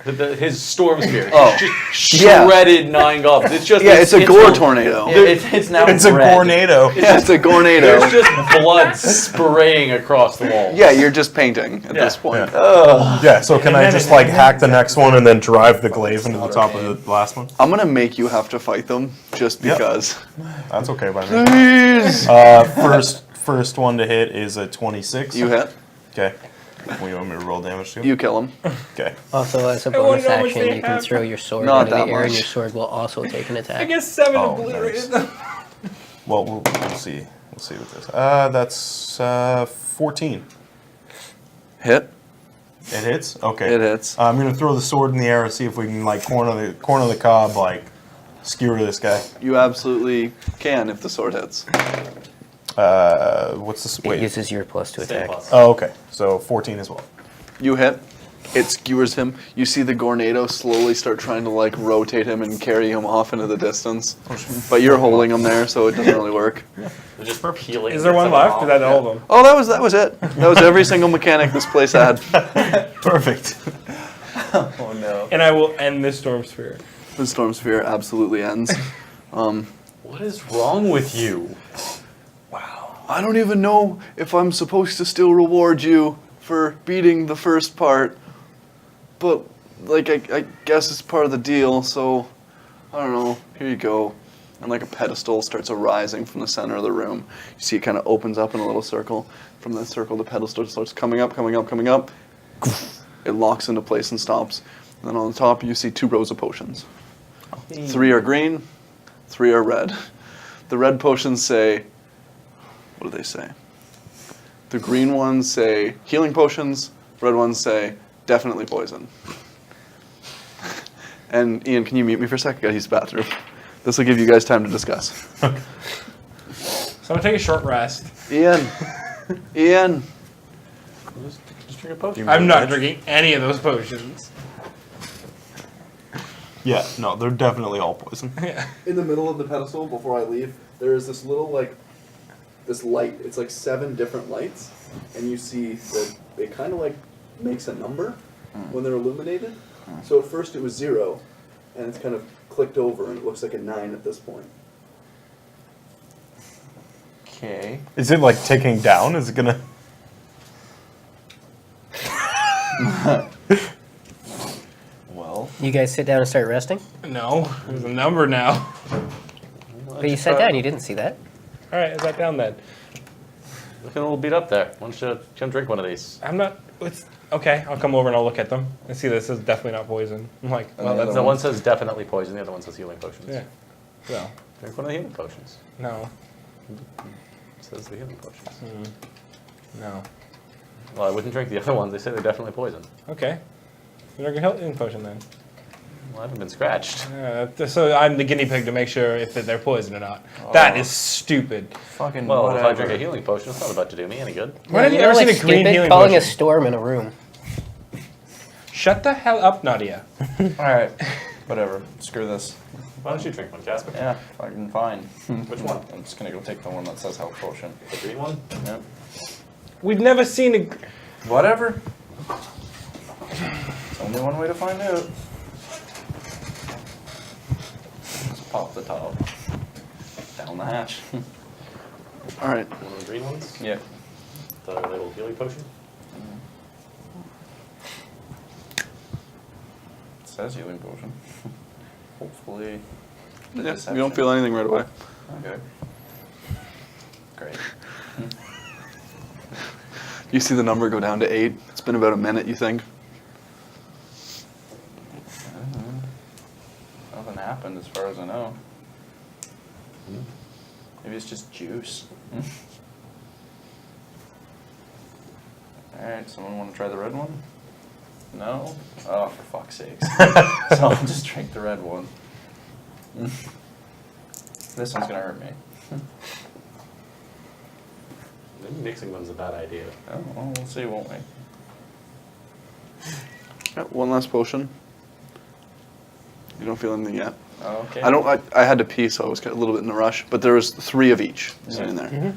[SPEAKER 3] His storm sphere.
[SPEAKER 1] Oh.
[SPEAKER 3] Just
[SPEAKER 1] Yeah.
[SPEAKER 3] shredded 9 goblins. It's just
[SPEAKER 1] Yeah, it's a gore tornado.
[SPEAKER 5] It's now
[SPEAKER 4] It's a
[SPEAKER 5] red.
[SPEAKER 4] tornado.
[SPEAKER 1] Yeah, it's a tornado.
[SPEAKER 3] There's just blood spraying across the wall.
[SPEAKER 1] Yeah, you're just painting at
[SPEAKER 3] Yeah.
[SPEAKER 1] this point.
[SPEAKER 4] Yeah, so can I just like hack the next one and then drive the glaive into the top of the last one?
[SPEAKER 1] I'm gonna make you have to fight them just
[SPEAKER 4] Yep.
[SPEAKER 1] because.
[SPEAKER 4] That's okay by me.
[SPEAKER 1] Please.
[SPEAKER 4] First one to hit is a 26.
[SPEAKER 1] You hit.
[SPEAKER 4] Okay. Well, you want me to roll damage too?
[SPEAKER 1] You kill him.
[SPEAKER 4] Okay.
[SPEAKER 6] Also, as a
[SPEAKER 2] I wanna
[SPEAKER 6] bonus
[SPEAKER 2] know what
[SPEAKER 6] action,
[SPEAKER 2] they
[SPEAKER 6] you can
[SPEAKER 2] have.
[SPEAKER 6] throw your sword
[SPEAKER 1] Not
[SPEAKER 6] into the
[SPEAKER 1] that
[SPEAKER 6] air, and
[SPEAKER 1] much.
[SPEAKER 6] your sword will also take an
[SPEAKER 2] I
[SPEAKER 6] attack.
[SPEAKER 2] guess 7
[SPEAKER 4] Oh,
[SPEAKER 2] obliterated
[SPEAKER 4] nice.
[SPEAKER 2] them.
[SPEAKER 4] Well, we'll see. We'll see with this. That's 14.
[SPEAKER 1] Hit.
[SPEAKER 4] It hits. Okay.
[SPEAKER 1] It hits.
[SPEAKER 4] I'm gonna throw the sword in the air and see if we can like corner the cob, like skewer this guy.
[SPEAKER 1] You absolutely can if the sword hits.
[SPEAKER 4] What's the
[SPEAKER 6] It
[SPEAKER 4] wait?
[SPEAKER 6] uses your plus to
[SPEAKER 3] Same
[SPEAKER 6] attack.
[SPEAKER 3] plus.
[SPEAKER 4] Oh, okay. So 14 as well.
[SPEAKER 1] You hit. It skewers him. You see the Gornado slowly start trying to like rotate him and carry him off into the distance. But you're holding him there, so it doesn't really work.
[SPEAKER 3] They're just peeling.
[SPEAKER 2] Is there one
[SPEAKER 3] someone
[SPEAKER 2] left?
[SPEAKER 3] off.
[SPEAKER 2] Or that all of them?
[SPEAKER 1] Oh, that was it. That was every single mechanic this place had.
[SPEAKER 4] Perfect.
[SPEAKER 5] Oh no.
[SPEAKER 2] And I will end this storm sphere.
[SPEAKER 1] The storm sphere absolutely ends.
[SPEAKER 3] What is wrong with you?
[SPEAKER 1] I don't even know if I'm supposed to still reward you for beating the first part, but like I guess it's part of the deal. So I don't know. Here you go. and like a pedestal starts arising from the center of the room. You see it kind of opens up in a little circle. From that circle, the pedestal starts coming up, coming up, coming up. It locks into place and stops. And then on the top, you see 2 rows of potions. 3 are green, 3 are red. The red potions say, what do they say? The green ones say healing potions, red ones say definitely poison. And Ian, can you mute me for a second? I gotta use the bathroom. This will give you guys time to discuss.
[SPEAKER 2] So I'm gonna take a short rest.
[SPEAKER 1] Ian! Ian!
[SPEAKER 3] Just drink a potion.
[SPEAKER 2] I'm not drinking any of those potions.
[SPEAKER 4] Yeah, no, they're definitely all poison.
[SPEAKER 1] In the middle of the pedestal, before I leave, there is this little, like, this light. It's like 7 different lights, and you see that it kind of, like, makes a number when they're illuminated. So at first it was 0, and it's kind of clicked over, and it looks like a 9 at this point.
[SPEAKER 5] Okay.
[SPEAKER 4] Is it like ticking down? Is it gonna?
[SPEAKER 5] Well,
[SPEAKER 6] You guys sit down and start resting?
[SPEAKER 2] No, there's a number now.
[SPEAKER 6] But you sat down, you didn't see that.
[SPEAKER 2] All right, is that down then?
[SPEAKER 3] Looking a little beat up there. Why don't you come drink one of these?
[SPEAKER 2] I'm not. It's okay. I'll come over and I'll look at them and see this is definitely not poison. I'm like, well,
[SPEAKER 5] the
[SPEAKER 2] that's
[SPEAKER 3] The one says definitely poison, the other one says healing potions.
[SPEAKER 2] yeah. So
[SPEAKER 3] Drink one of the healing potions.
[SPEAKER 2] no,
[SPEAKER 3] It says the healing potions.
[SPEAKER 2] no.
[SPEAKER 3] Well, I wouldn't drink the other ones. They say they're definitely poison.
[SPEAKER 2] Okay. Drink a healing potion then.
[SPEAKER 3] Well, I haven't been scratched.
[SPEAKER 2] So I'm the guinea pig to make sure if they're poison or not. That is stupid.
[SPEAKER 5] fucking
[SPEAKER 3] Well, if I
[SPEAKER 5] whatever.
[SPEAKER 3] drink a healing potion, it's not about to do me any good.
[SPEAKER 2] When have you
[SPEAKER 6] know
[SPEAKER 2] ever seen
[SPEAKER 6] what's
[SPEAKER 2] a green
[SPEAKER 6] stupid?
[SPEAKER 2] healing
[SPEAKER 6] Calling a
[SPEAKER 2] potion?
[SPEAKER 6] storm in a room.
[SPEAKER 2] Shut the hell up, Nadia.
[SPEAKER 5] Alright, whatever. Screw this.
[SPEAKER 3] Why don't you drink one, Casper?
[SPEAKER 5] Yeah, fucking fine.
[SPEAKER 3] Which one?
[SPEAKER 5] I'm just gonna go take the one that says health potion.
[SPEAKER 3] The green one?
[SPEAKER 5] Yep.
[SPEAKER 2] We've never seen a.
[SPEAKER 5] Whatever. There's only one way to find out. Just pop the top. Down the hatch.
[SPEAKER 1] Alright.
[SPEAKER 3] One of the green ones?
[SPEAKER 5] Yep.
[SPEAKER 3] The little healing potion?
[SPEAKER 5] It says healing potion. Hopefully. the
[SPEAKER 1] Yeah, you
[SPEAKER 5] deception.
[SPEAKER 1] don't feel anything right away.
[SPEAKER 5] Okay. Great.
[SPEAKER 1] You see the number go down to 8. It's been about a minute, you think?
[SPEAKER 5] Nothing happened as far as I know. Maybe it's just juice. Alright, someone want to try the red one? No? Oh, for fuck's sakes. So I'll just drink the red one. This one's gonna hurt me.
[SPEAKER 3] Maybe mixing them's a bad idea.
[SPEAKER 5] Oh, well, we'll see, won't we?
[SPEAKER 1] Yeah, one last potion. You don't feel anything yet.
[SPEAKER 5] Oh, okay.
[SPEAKER 1] I had to pee, so I was a little bit in a rush. But there was 3 of each sitting there.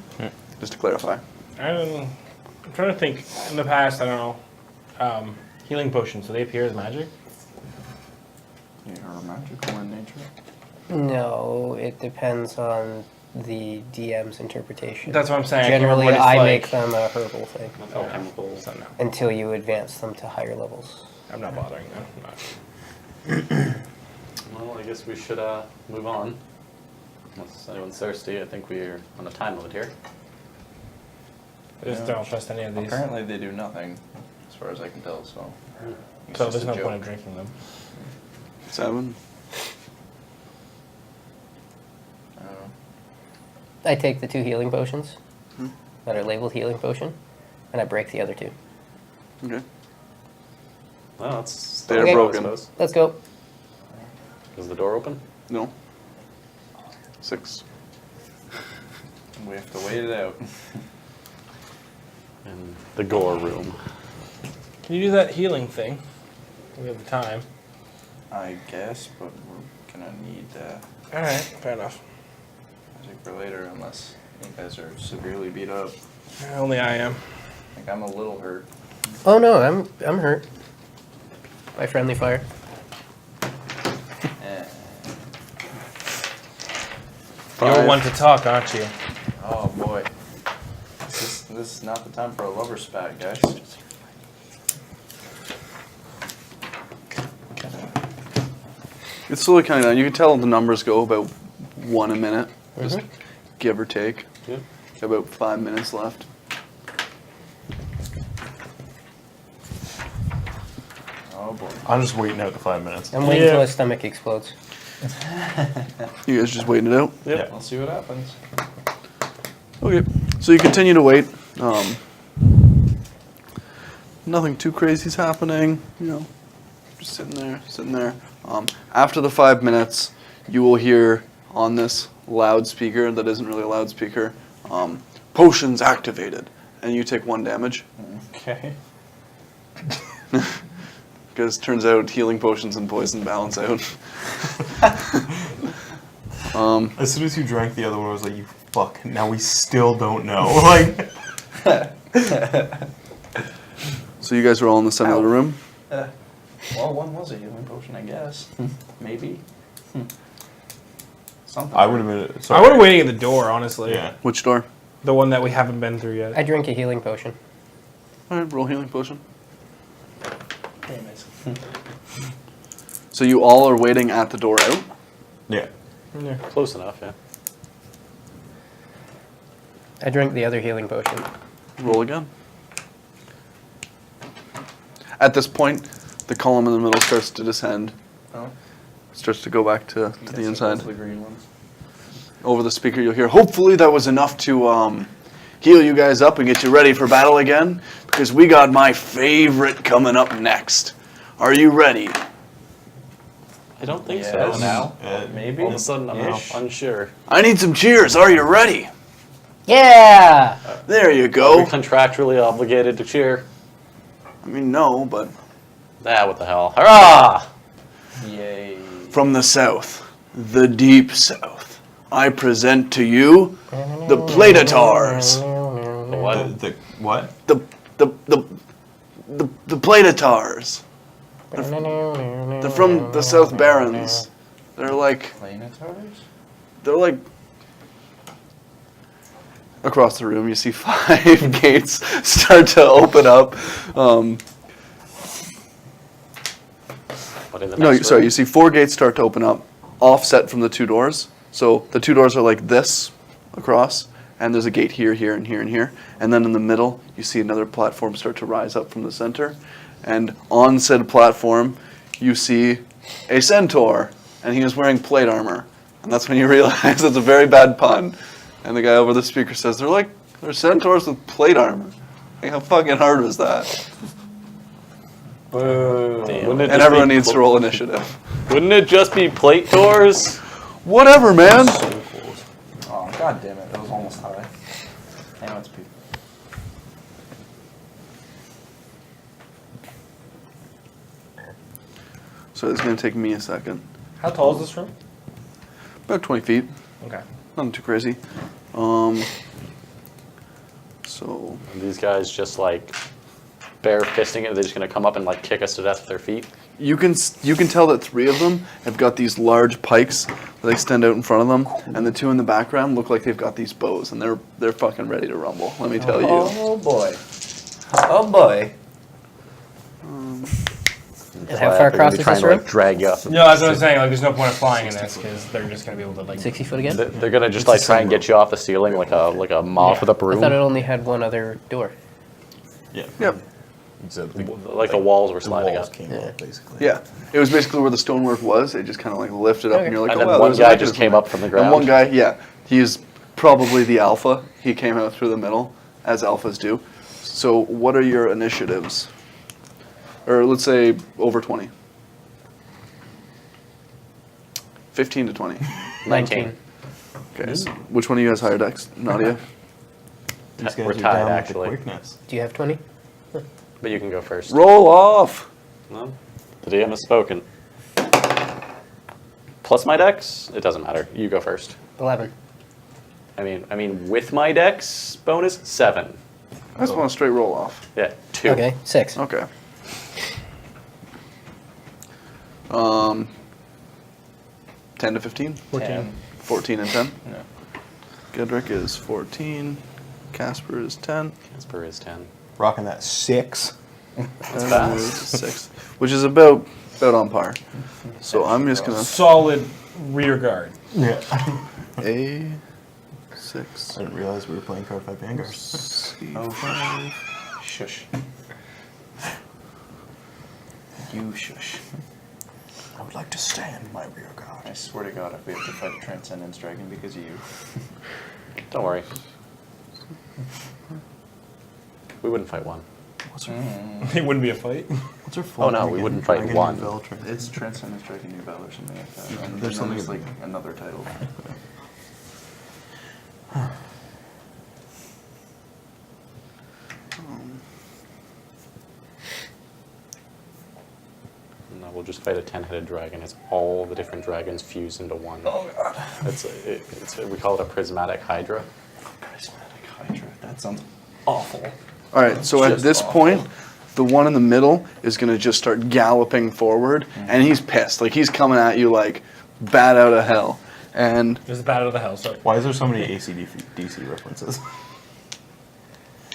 [SPEAKER 1] Just to clarify.
[SPEAKER 2] I don't know. I'm trying to think. In the past, I don't know. Healing potions. Do they appear as magic?
[SPEAKER 5] They are magical in nature.
[SPEAKER 6] No, it depends on the DM's interpretation.
[SPEAKER 2] That's what I'm saying. I can't remember
[SPEAKER 6] Generally,
[SPEAKER 2] what it's
[SPEAKER 6] I
[SPEAKER 2] like.
[SPEAKER 6] make them a herbal thing
[SPEAKER 3] That's all chemicals.
[SPEAKER 2] So no,
[SPEAKER 6] until you advance them to higher levels.
[SPEAKER 2] I'm not bothering them. I'm not.
[SPEAKER 3] Well, I guess we should move on. Unless anyone's thirsty, I think we're on a time limit here.
[SPEAKER 2] I just don't trust any of these.
[SPEAKER 5] Apparently they do nothing, as far as I can tell, so. It's
[SPEAKER 2] So
[SPEAKER 5] just
[SPEAKER 2] there's
[SPEAKER 5] a
[SPEAKER 2] no
[SPEAKER 5] joke.
[SPEAKER 2] point in drinking them.
[SPEAKER 1] 7.
[SPEAKER 5] I don't know.
[SPEAKER 6] I take the 2 healing potions that are labeled healing potion, and I break the other 2.
[SPEAKER 1] Okay.
[SPEAKER 3] Well, that's
[SPEAKER 1] They're
[SPEAKER 6] Okay.
[SPEAKER 1] broken.
[SPEAKER 3] I suppose.
[SPEAKER 6] Let's go.
[SPEAKER 3] Is the door open?
[SPEAKER 1] No. 6.
[SPEAKER 5] We have to wait it out.
[SPEAKER 3] In the gore room.
[SPEAKER 2] Can you do that healing thing? We have the time.
[SPEAKER 5] I guess, but we're gonna need
[SPEAKER 2] All right, fair enough.
[SPEAKER 5] magic for later unless you guys are severely beat up.
[SPEAKER 2] Only I am.
[SPEAKER 5] Like I'm a little hurt.
[SPEAKER 6] Oh no, I'm hurt. By friendly fire.
[SPEAKER 5] Eh.
[SPEAKER 2] You're
[SPEAKER 1] 5.
[SPEAKER 2] one to talk, aren't you?
[SPEAKER 5] Oh boy. This is not the time for a lover spat, guys.
[SPEAKER 1] It's slowly counting down. You can tell the numbers go about 1 a minute, just give or take.
[SPEAKER 3] Yep.
[SPEAKER 1] About 5 minutes left.
[SPEAKER 5] Oh boy.
[SPEAKER 4] I'm just waiting out the 5 minutes.
[SPEAKER 6] I'm waiting
[SPEAKER 2] Yeah.
[SPEAKER 6] until his stomach explodes.
[SPEAKER 1] You guys just waiting it out?
[SPEAKER 4] Yeah.
[SPEAKER 5] We'll see what happens.
[SPEAKER 1] Okay, so you continue to wait. Nothing too crazy is happening, you know, just sitting there. After the 5 minutes, you will hear on this loudspeaker that isn't really a loudspeaker, potions activated, and you take 1 damage.
[SPEAKER 5] Okay.
[SPEAKER 1] Because it turns out healing potions and poison balance out.
[SPEAKER 4] As soon as you drank the other one, I was like, you fuck, now we still don't know. Like,
[SPEAKER 1] So you guys are all in the center of the room.
[SPEAKER 5] Well, one was a healing potion, I guess. Maybe. Something.
[SPEAKER 4] I would have been.
[SPEAKER 2] I
[SPEAKER 4] Sorry.
[SPEAKER 2] would have waiting at the door, honestly.
[SPEAKER 4] Yeah.
[SPEAKER 1] Which door?
[SPEAKER 2] The one that we haven't been through yet.
[SPEAKER 6] I drink a healing potion.
[SPEAKER 1] All right, roll healing potion.
[SPEAKER 5] Damn it.
[SPEAKER 1] So you all are waiting at the door out.
[SPEAKER 4] Yeah.
[SPEAKER 2] Yeah.
[SPEAKER 3] Close enough, yeah.
[SPEAKER 6] I drink the other healing potion.
[SPEAKER 1] Roll again. At this point, the column in the middle starts to descend.
[SPEAKER 5] Oh.
[SPEAKER 1] Starts to go back to
[SPEAKER 5] Guess
[SPEAKER 1] the
[SPEAKER 5] it
[SPEAKER 1] inside.
[SPEAKER 5] was the green ones.
[SPEAKER 1] Over the speaker, you'll hear, hopefully that was enough to heal you guys up and get you ready for battle again, because we got my favorite coming up next. Are you ready?
[SPEAKER 3] I don't think
[SPEAKER 5] Yes.
[SPEAKER 3] so.
[SPEAKER 5] Now?
[SPEAKER 3] Maybe. All of a sudden, I'm
[SPEAKER 5] Ish.
[SPEAKER 3] unsure.
[SPEAKER 1] I need some cheers. Are you ready?
[SPEAKER 6] Yeah!
[SPEAKER 1] There you
[SPEAKER 3] Are we
[SPEAKER 1] go.
[SPEAKER 3] contractually obligated to cheer?
[SPEAKER 1] I mean, no, but
[SPEAKER 3] What the hell? Hurrah!
[SPEAKER 5] Yay.
[SPEAKER 1] from the south, the deep south, I present to you the Platatars.
[SPEAKER 3] The what?
[SPEAKER 4] The what?
[SPEAKER 1] The Platatars. They're from the South Barrens. They're like across the room. You see 5 gates start to open up.
[SPEAKER 3] What in the
[SPEAKER 1] No,
[SPEAKER 3] next
[SPEAKER 1] sorry.
[SPEAKER 3] room?
[SPEAKER 1] You see 4 gates start to open up, offset from the 2 doors. So the 2 doors are like this across, and there's a gate here, here, and here, and here. And then in the middle, you see another platform start to rise up from the center. And on said platform, you see a centaur, and he is wearing plate armor. And that's when you realize it's a very bad pun. And the guy over the speaker says, they're centaurs with plate armor. Like, how fucking hard was that?
[SPEAKER 5] Boo.
[SPEAKER 3] Damn. Wouldn't it
[SPEAKER 1] And
[SPEAKER 3] just
[SPEAKER 1] everyone
[SPEAKER 3] be
[SPEAKER 1] needs to roll initiative.
[SPEAKER 3] Wouldn't it just be plate doors?
[SPEAKER 1] Whatever, man.
[SPEAKER 5] Oh, god damn it. That was almost high. Now it's people.
[SPEAKER 1] So it's going to take me a second.
[SPEAKER 2] How tall is this room?
[SPEAKER 1] About 20 feet.
[SPEAKER 2] Okay.
[SPEAKER 1] Nothing too crazy. So
[SPEAKER 3] These guys just like bare fisting it. They're just gonna come up and like kick us to death with their feet.
[SPEAKER 1] you can tell that 3 of them have got these large pikes that extend out in front of them, and the 2 in the background look like they've got these bows, and they're fucking ready to rumble. Let me tell you.
[SPEAKER 5] Oh boy. Oh boy.
[SPEAKER 6] And how far across is this room?
[SPEAKER 3] drag you up.
[SPEAKER 2] No, that's what I'm saying. Like, there's no point of flying in this because they're just gonna be able to like.
[SPEAKER 6] 60 foot again?
[SPEAKER 3] They're gonna just like try and get you off the ceiling like a moth with a
[SPEAKER 6] I
[SPEAKER 3] broom.
[SPEAKER 6] thought it only had one other door.
[SPEAKER 4] Yeah.
[SPEAKER 1] Yep.
[SPEAKER 3] Like the walls were sliding
[SPEAKER 4] walls
[SPEAKER 3] up.
[SPEAKER 4] came off, basically.
[SPEAKER 1] Yeah. It was basically where the stonework was. It just kind of like lifted up, and
[SPEAKER 6] Okay.
[SPEAKER 1] you're like,
[SPEAKER 3] And
[SPEAKER 1] oh
[SPEAKER 3] then
[SPEAKER 1] wow.
[SPEAKER 3] one
[SPEAKER 1] there's a
[SPEAKER 3] guy just
[SPEAKER 1] mechanism
[SPEAKER 3] came
[SPEAKER 1] there.
[SPEAKER 3] up from the ground.
[SPEAKER 1] And one guy, yeah, he's probably the alpha. He came out through the middle, as alphas do. So what are your initiatives? Or let's say over 20. 15 to 20.
[SPEAKER 3] 19.
[SPEAKER 1] Okay. So which one of you has higher dex? Nadia?
[SPEAKER 4] These guys
[SPEAKER 3] We're
[SPEAKER 4] are
[SPEAKER 3] tied,
[SPEAKER 4] down
[SPEAKER 3] actually.
[SPEAKER 4] with the quickness.
[SPEAKER 6] Do you have 20?
[SPEAKER 3] But you can go first.
[SPEAKER 1] Roll off.
[SPEAKER 3] No? The DM has spoken. Plus my dex? It doesn't matter. You go first.
[SPEAKER 6] 11.
[SPEAKER 3] I mean with my dex bonus 7.
[SPEAKER 1] I just want a straight roll off.
[SPEAKER 3] Yeah, 2.
[SPEAKER 6] Okay, 6.
[SPEAKER 1] Okay. 10 to 15?
[SPEAKER 2] 14.
[SPEAKER 1] 14 and 10?
[SPEAKER 5] No.
[SPEAKER 1] Gedrick is 14. Casper is 10.
[SPEAKER 3] Casper is 10.
[SPEAKER 4] Rocking that 6.
[SPEAKER 3] That's
[SPEAKER 1] and
[SPEAKER 3] fast.
[SPEAKER 1] is 6. Which is about on par. So I'm just going to...
[SPEAKER 2] Solid rear guard.
[SPEAKER 4] Yeah.
[SPEAKER 1] A6,
[SPEAKER 4] I didn't realize we were playing card fight Vanguard.
[SPEAKER 1] C5.
[SPEAKER 5] Shush. You shush.
[SPEAKER 4] I would like to stand my rear guard.
[SPEAKER 5] I swear to God, if we have to fight a Transcendence Dragon because of you.
[SPEAKER 3] Don't worry. We wouldn't fight one.
[SPEAKER 4] What's her,
[SPEAKER 2] It wouldn't be a fight.
[SPEAKER 4] what's her full
[SPEAKER 3] Oh, no,
[SPEAKER 4] name
[SPEAKER 3] we
[SPEAKER 4] again?
[SPEAKER 3] wouldn't fight
[SPEAKER 4] Dragon
[SPEAKER 3] one.
[SPEAKER 4] Nouvelle Tran-
[SPEAKER 5] It's Transcendence Dragon Nouvelle or something like that. And
[SPEAKER 4] There's
[SPEAKER 5] then
[SPEAKER 4] something
[SPEAKER 5] like another title.
[SPEAKER 3] No, we'll just fight a 10-headed dragon. It's all the different dragons fused into one.
[SPEAKER 2] Oh god.
[SPEAKER 3] We call it a prismatic hydra.
[SPEAKER 5] Prismatic Hydra. That sounds awful.
[SPEAKER 1] All right, so at
[SPEAKER 5] Just
[SPEAKER 1] this
[SPEAKER 5] awful.
[SPEAKER 1] point, the one in the middle is going to just start galloping forward, and he's pissed. Like, he's coming at you like bat out of hell. And
[SPEAKER 2] There's a battle of the hell. So
[SPEAKER 4] Why is there so many ACDC references?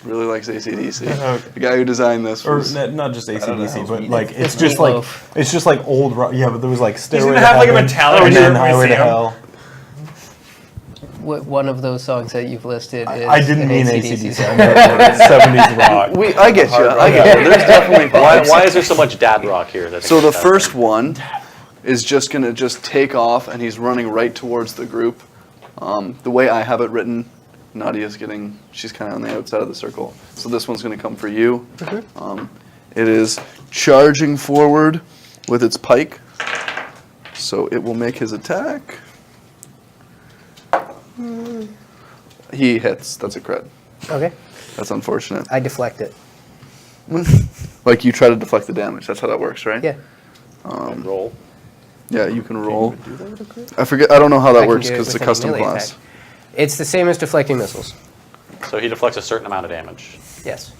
[SPEAKER 1] really likes AC/DC.
[SPEAKER 4] Okay.
[SPEAKER 1] The guy who designed this
[SPEAKER 4] Or
[SPEAKER 1] was...
[SPEAKER 4] not just
[SPEAKER 5] don't know
[SPEAKER 4] ACDC,
[SPEAKER 5] how
[SPEAKER 4] but
[SPEAKER 5] we-
[SPEAKER 4] like
[SPEAKER 6] It's
[SPEAKER 4] it's just like old rock. Yeah, but there was like Stairway
[SPEAKER 2] gonna
[SPEAKER 4] to
[SPEAKER 2] have, like, a
[SPEAKER 4] Heaven,
[SPEAKER 2] Metallica
[SPEAKER 4] and then
[SPEAKER 2] shirt
[SPEAKER 4] Highway to
[SPEAKER 2] with him.
[SPEAKER 4] Hell.
[SPEAKER 6] One of those songs that you've listed is
[SPEAKER 4] I didn't
[SPEAKER 6] an
[SPEAKER 4] mean
[SPEAKER 6] AC/DC
[SPEAKER 4] ACDC.
[SPEAKER 6] song.
[SPEAKER 4] I meant 70s rock.
[SPEAKER 1] I get you. I get you. There's definitely
[SPEAKER 3] Why is there so much dad rock here? That
[SPEAKER 1] So the first one is just going to just take off, and he's running right towards the group. The way I have it written, Nadia's she's kind of on the outside of the circle. So this one's going to come for you. It is charging forward with its pike. So it will make his attack. He hits. That's a crit.
[SPEAKER 6] Okay.
[SPEAKER 1] That's unfortunate.
[SPEAKER 6] I deflect it.
[SPEAKER 1] Like you try to deflect the damage. That's how that works, right?
[SPEAKER 6] Yeah.
[SPEAKER 3] roll.
[SPEAKER 1] Yeah, you can roll. I forget. I don't know how that
[SPEAKER 6] I can
[SPEAKER 1] works
[SPEAKER 6] do it
[SPEAKER 1] because it's a
[SPEAKER 6] with any
[SPEAKER 1] custom
[SPEAKER 6] melee
[SPEAKER 1] class.
[SPEAKER 6] attack. It's the same as deflecting missiles.
[SPEAKER 3] So he deflects a certain amount of damage,
[SPEAKER 6] Yes.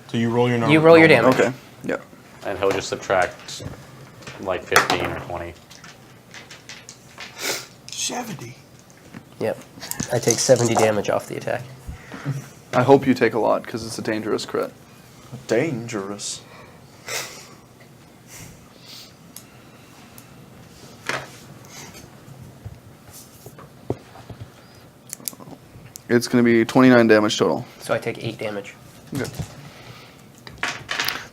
[SPEAKER 4] So you roll your number.
[SPEAKER 6] You roll your damage.
[SPEAKER 1] Okay. Yeah.
[SPEAKER 3] and he'll just subtract like 15 or 20.
[SPEAKER 4] 70.
[SPEAKER 6] Yep. I take 70 damage off the attack.
[SPEAKER 1] I hope you take a lot because it's a dangerous crit.
[SPEAKER 5] Dangerous.
[SPEAKER 1] It's going to be 29 damage total.
[SPEAKER 6] So I take 8 damage.
[SPEAKER 1] Okay.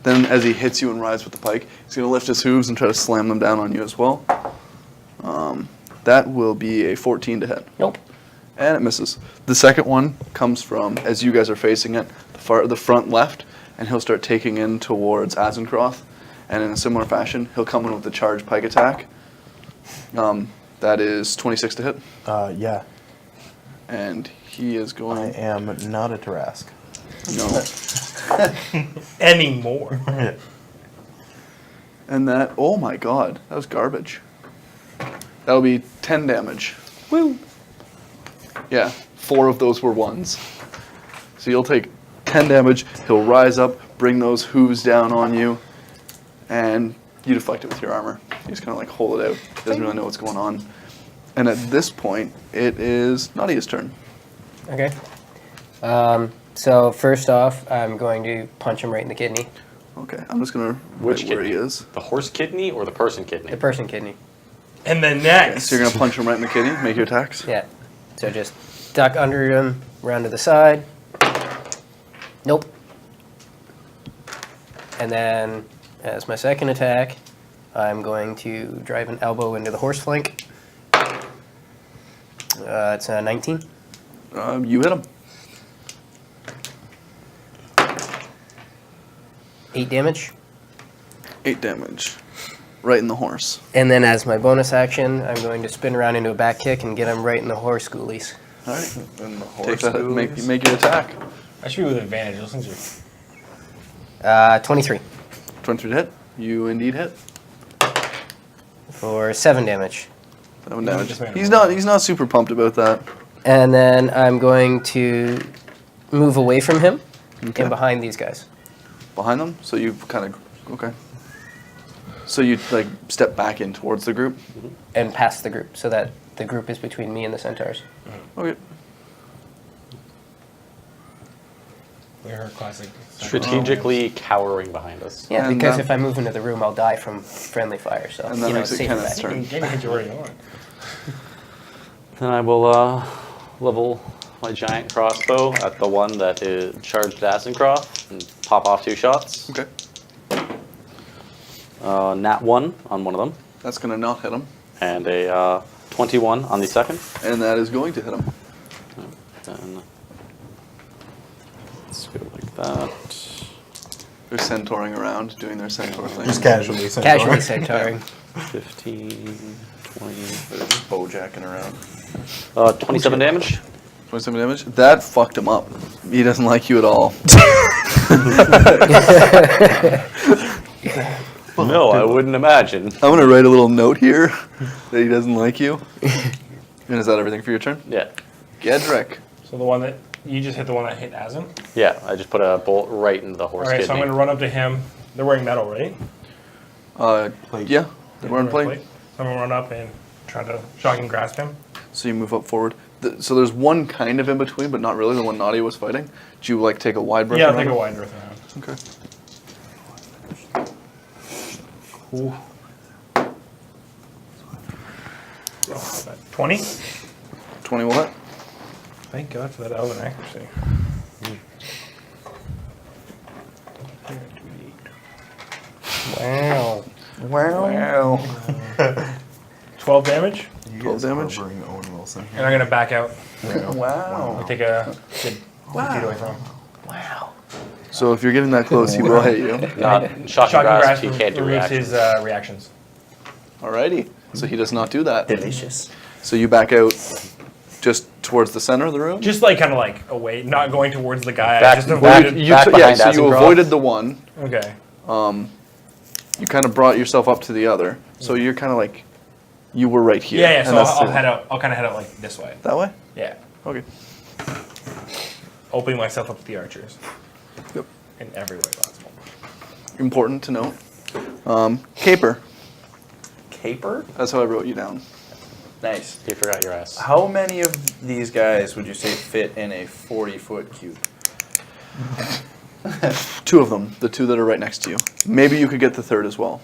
[SPEAKER 1] Then as he hits you and rides with the pike, he's going to lift his hooves and try to slam them down on you as well. That will be a 14 to hit.
[SPEAKER 6] Nope.
[SPEAKER 1] And it misses. The second one comes from, as you guys are facing it, the front left, and he'll start taking in towards Azencroth. And in a similar fashion, he'll come in with the charge pike attack. That is 26 to hit.
[SPEAKER 4] Yeah.
[SPEAKER 1] And he is
[SPEAKER 4] I
[SPEAKER 1] going...
[SPEAKER 4] am not a Tarask.
[SPEAKER 1] No.
[SPEAKER 2] Anymore.
[SPEAKER 1] And that, oh my god, that was garbage. That'll be 10 damage.
[SPEAKER 6] Woo.
[SPEAKER 1] Yeah, 4 of those were ones. So you'll take 10 damage, he'll rise up, bring those hooves down on you, and you deflect it with your armor. You just kind of like hold it out. Doesn't really know what's going on. And at this point, it is Nadia's turn.
[SPEAKER 6] Okay. So first off, I'm going to punch him right in the kidney.
[SPEAKER 1] Okay, I'm just gonna
[SPEAKER 3] Which
[SPEAKER 1] write where he
[SPEAKER 3] kidney?
[SPEAKER 1] is.
[SPEAKER 3] The horse kidney or the person kidney?
[SPEAKER 6] The person kidney.
[SPEAKER 2] And then
[SPEAKER 1] Okay,
[SPEAKER 2] next.
[SPEAKER 1] so you're gonna punch him right in the kidney, make your attacks.
[SPEAKER 6] Yeah. So just duck under him, round to the side. Nope. And then, as my second attack, I'm going to drive an elbow into the horse flank. It's a 19.
[SPEAKER 1] You hit him.
[SPEAKER 6] 8 damage.
[SPEAKER 1] 8 damage. Right in the horse.
[SPEAKER 6] And then as my bonus action, I'm going to spin around into a back kick and get him right in the horse schoolies.
[SPEAKER 1] Alright.
[SPEAKER 5] And the
[SPEAKER 1] Take
[SPEAKER 5] horse
[SPEAKER 1] that, make your attack.
[SPEAKER 2] I should be with advantage. Those things are.
[SPEAKER 6] 23
[SPEAKER 1] 23 to hit. You indeed hit.
[SPEAKER 6] for 7 damage.
[SPEAKER 1] 7
[SPEAKER 2] No,
[SPEAKER 1] damage.
[SPEAKER 2] just made him
[SPEAKER 1] He's not super pumped about that.
[SPEAKER 6] And then I'm going to move away from him
[SPEAKER 1] Okay.
[SPEAKER 6] and behind these guys.
[SPEAKER 1] Behind them, so you kind of okay. So you like step back in towards the group.
[SPEAKER 6] And past the group, so that the group is between me and the centaurs.
[SPEAKER 1] Okay.
[SPEAKER 2] They're her classic.
[SPEAKER 3] Strategically cowering behind us.
[SPEAKER 6] Yeah,
[SPEAKER 1] And
[SPEAKER 6] because
[SPEAKER 1] that-
[SPEAKER 6] if I move into the room, I'll die from friendly fire. So
[SPEAKER 1] And that makes it
[SPEAKER 6] safer
[SPEAKER 1] Kenneth's
[SPEAKER 6] bet.
[SPEAKER 1] turn.
[SPEAKER 2] Game hit you already on.
[SPEAKER 3] Then I will level my giant crossbow at the one that is charged Azencroft and pop off 2 shots.
[SPEAKER 1] Okay.
[SPEAKER 3] Nat 1 on one of them,
[SPEAKER 1] That's going to not hit him.
[SPEAKER 3] and a 21 on the second.
[SPEAKER 1] And that is going to hit him.
[SPEAKER 3] Then let's go like that.
[SPEAKER 1] They're centauring around, doing their centaur thing.
[SPEAKER 4] Just casually.
[SPEAKER 6] Casually centauring.
[SPEAKER 3] 15, 20,
[SPEAKER 5] They're just bowjacking around.
[SPEAKER 3] 27 damage.
[SPEAKER 1] 27 damage. That fucked him up. He doesn't like you at all.
[SPEAKER 3] No, I wouldn't imagine.
[SPEAKER 1] I'm going to write a little note here that he doesn't like you. And is that everything for your turn?
[SPEAKER 3] Yeah.
[SPEAKER 1] Gedrick.
[SPEAKER 2] So the one that you just hit the one that hit Azim.
[SPEAKER 3] Yeah, I just put a bolt right into the horse
[SPEAKER 2] All right,
[SPEAKER 3] kidney.
[SPEAKER 2] so I'm gonna run up to him. They're wearing metal, right?
[SPEAKER 4] Plate.
[SPEAKER 1] Yeah, we're in play.
[SPEAKER 2] So I'm gonna run up and try to shocking grasp him.
[SPEAKER 1] So you move up forward. So there's one kind of in between, but not really. The one Nadia was fighting. Do you like take a wide breath?
[SPEAKER 2] Yeah, I'll
[SPEAKER 1] around
[SPEAKER 2] take a
[SPEAKER 1] him?
[SPEAKER 2] wide breath around.
[SPEAKER 1] Okay.
[SPEAKER 2] Cool. 20?
[SPEAKER 1] 20 will hit.
[SPEAKER 2] Thank God for that elven accuracy. Wow.
[SPEAKER 5] Wow.
[SPEAKER 2] 12 damage,
[SPEAKER 4] You
[SPEAKER 1] 12
[SPEAKER 4] guys
[SPEAKER 1] damage.
[SPEAKER 4] are bringing Owen Wilson
[SPEAKER 2] and I'm gonna back out.
[SPEAKER 5] Wow.
[SPEAKER 2] I'll take a good 50 away from him.
[SPEAKER 1] So if you're getting that close, he will hit you.
[SPEAKER 3] Not shocking
[SPEAKER 2] Shocking
[SPEAKER 3] grasp,
[SPEAKER 2] grasp
[SPEAKER 3] he can't do
[SPEAKER 2] removes
[SPEAKER 3] reactions.
[SPEAKER 2] his reactions.
[SPEAKER 1] Alrighty. So he does not do that.
[SPEAKER 5] Delicious.
[SPEAKER 1] So you back out just towards the center of the room?
[SPEAKER 2] Just like kind of like away, not going towards the guy. I
[SPEAKER 3] Back-
[SPEAKER 2] just
[SPEAKER 3] back-
[SPEAKER 2] avoided.
[SPEAKER 1] You
[SPEAKER 3] Back
[SPEAKER 1] yeah,
[SPEAKER 3] behind
[SPEAKER 1] so you
[SPEAKER 3] Azencroft.
[SPEAKER 1] avoided the one.
[SPEAKER 2] Okay.
[SPEAKER 1] You kind of brought yourself up to the other. So you're kind of like, you were right here.
[SPEAKER 2] Yeah, yeah.
[SPEAKER 1] and
[SPEAKER 2] So
[SPEAKER 1] that's
[SPEAKER 2] I'll
[SPEAKER 1] the-
[SPEAKER 2] head out. I'll kind of head out like this way.
[SPEAKER 1] That way?
[SPEAKER 2] Yeah.
[SPEAKER 1] Okay.
[SPEAKER 2] Opening myself up to the archers.
[SPEAKER 1] Yep.
[SPEAKER 2] In every way possible.
[SPEAKER 1] Important to note. Caper.
[SPEAKER 5] Caper?
[SPEAKER 1] That's how I wrote you down.
[SPEAKER 5] Nice.
[SPEAKER 3] You forgot your ass.
[SPEAKER 5] How many of these guys would you say fit in a 40-foot cube?
[SPEAKER 1] 2 of them, the 2 that are right next to you. Maybe you could get the 3rd as well.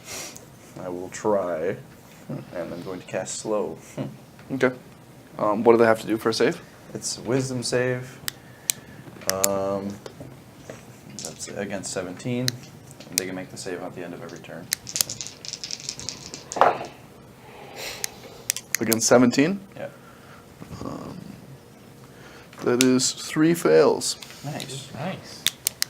[SPEAKER 5] I will try. And I'm going to cast slow.
[SPEAKER 1] Okay. What do they have to do for a save?
[SPEAKER 5] It's a wisdom save. That's against 17. And they can make the save at the end of every turn.
[SPEAKER 1] Against 17?
[SPEAKER 5] Yeah.
[SPEAKER 1] That is 3 fails.
[SPEAKER 5] Nice.
[SPEAKER 2] Nice.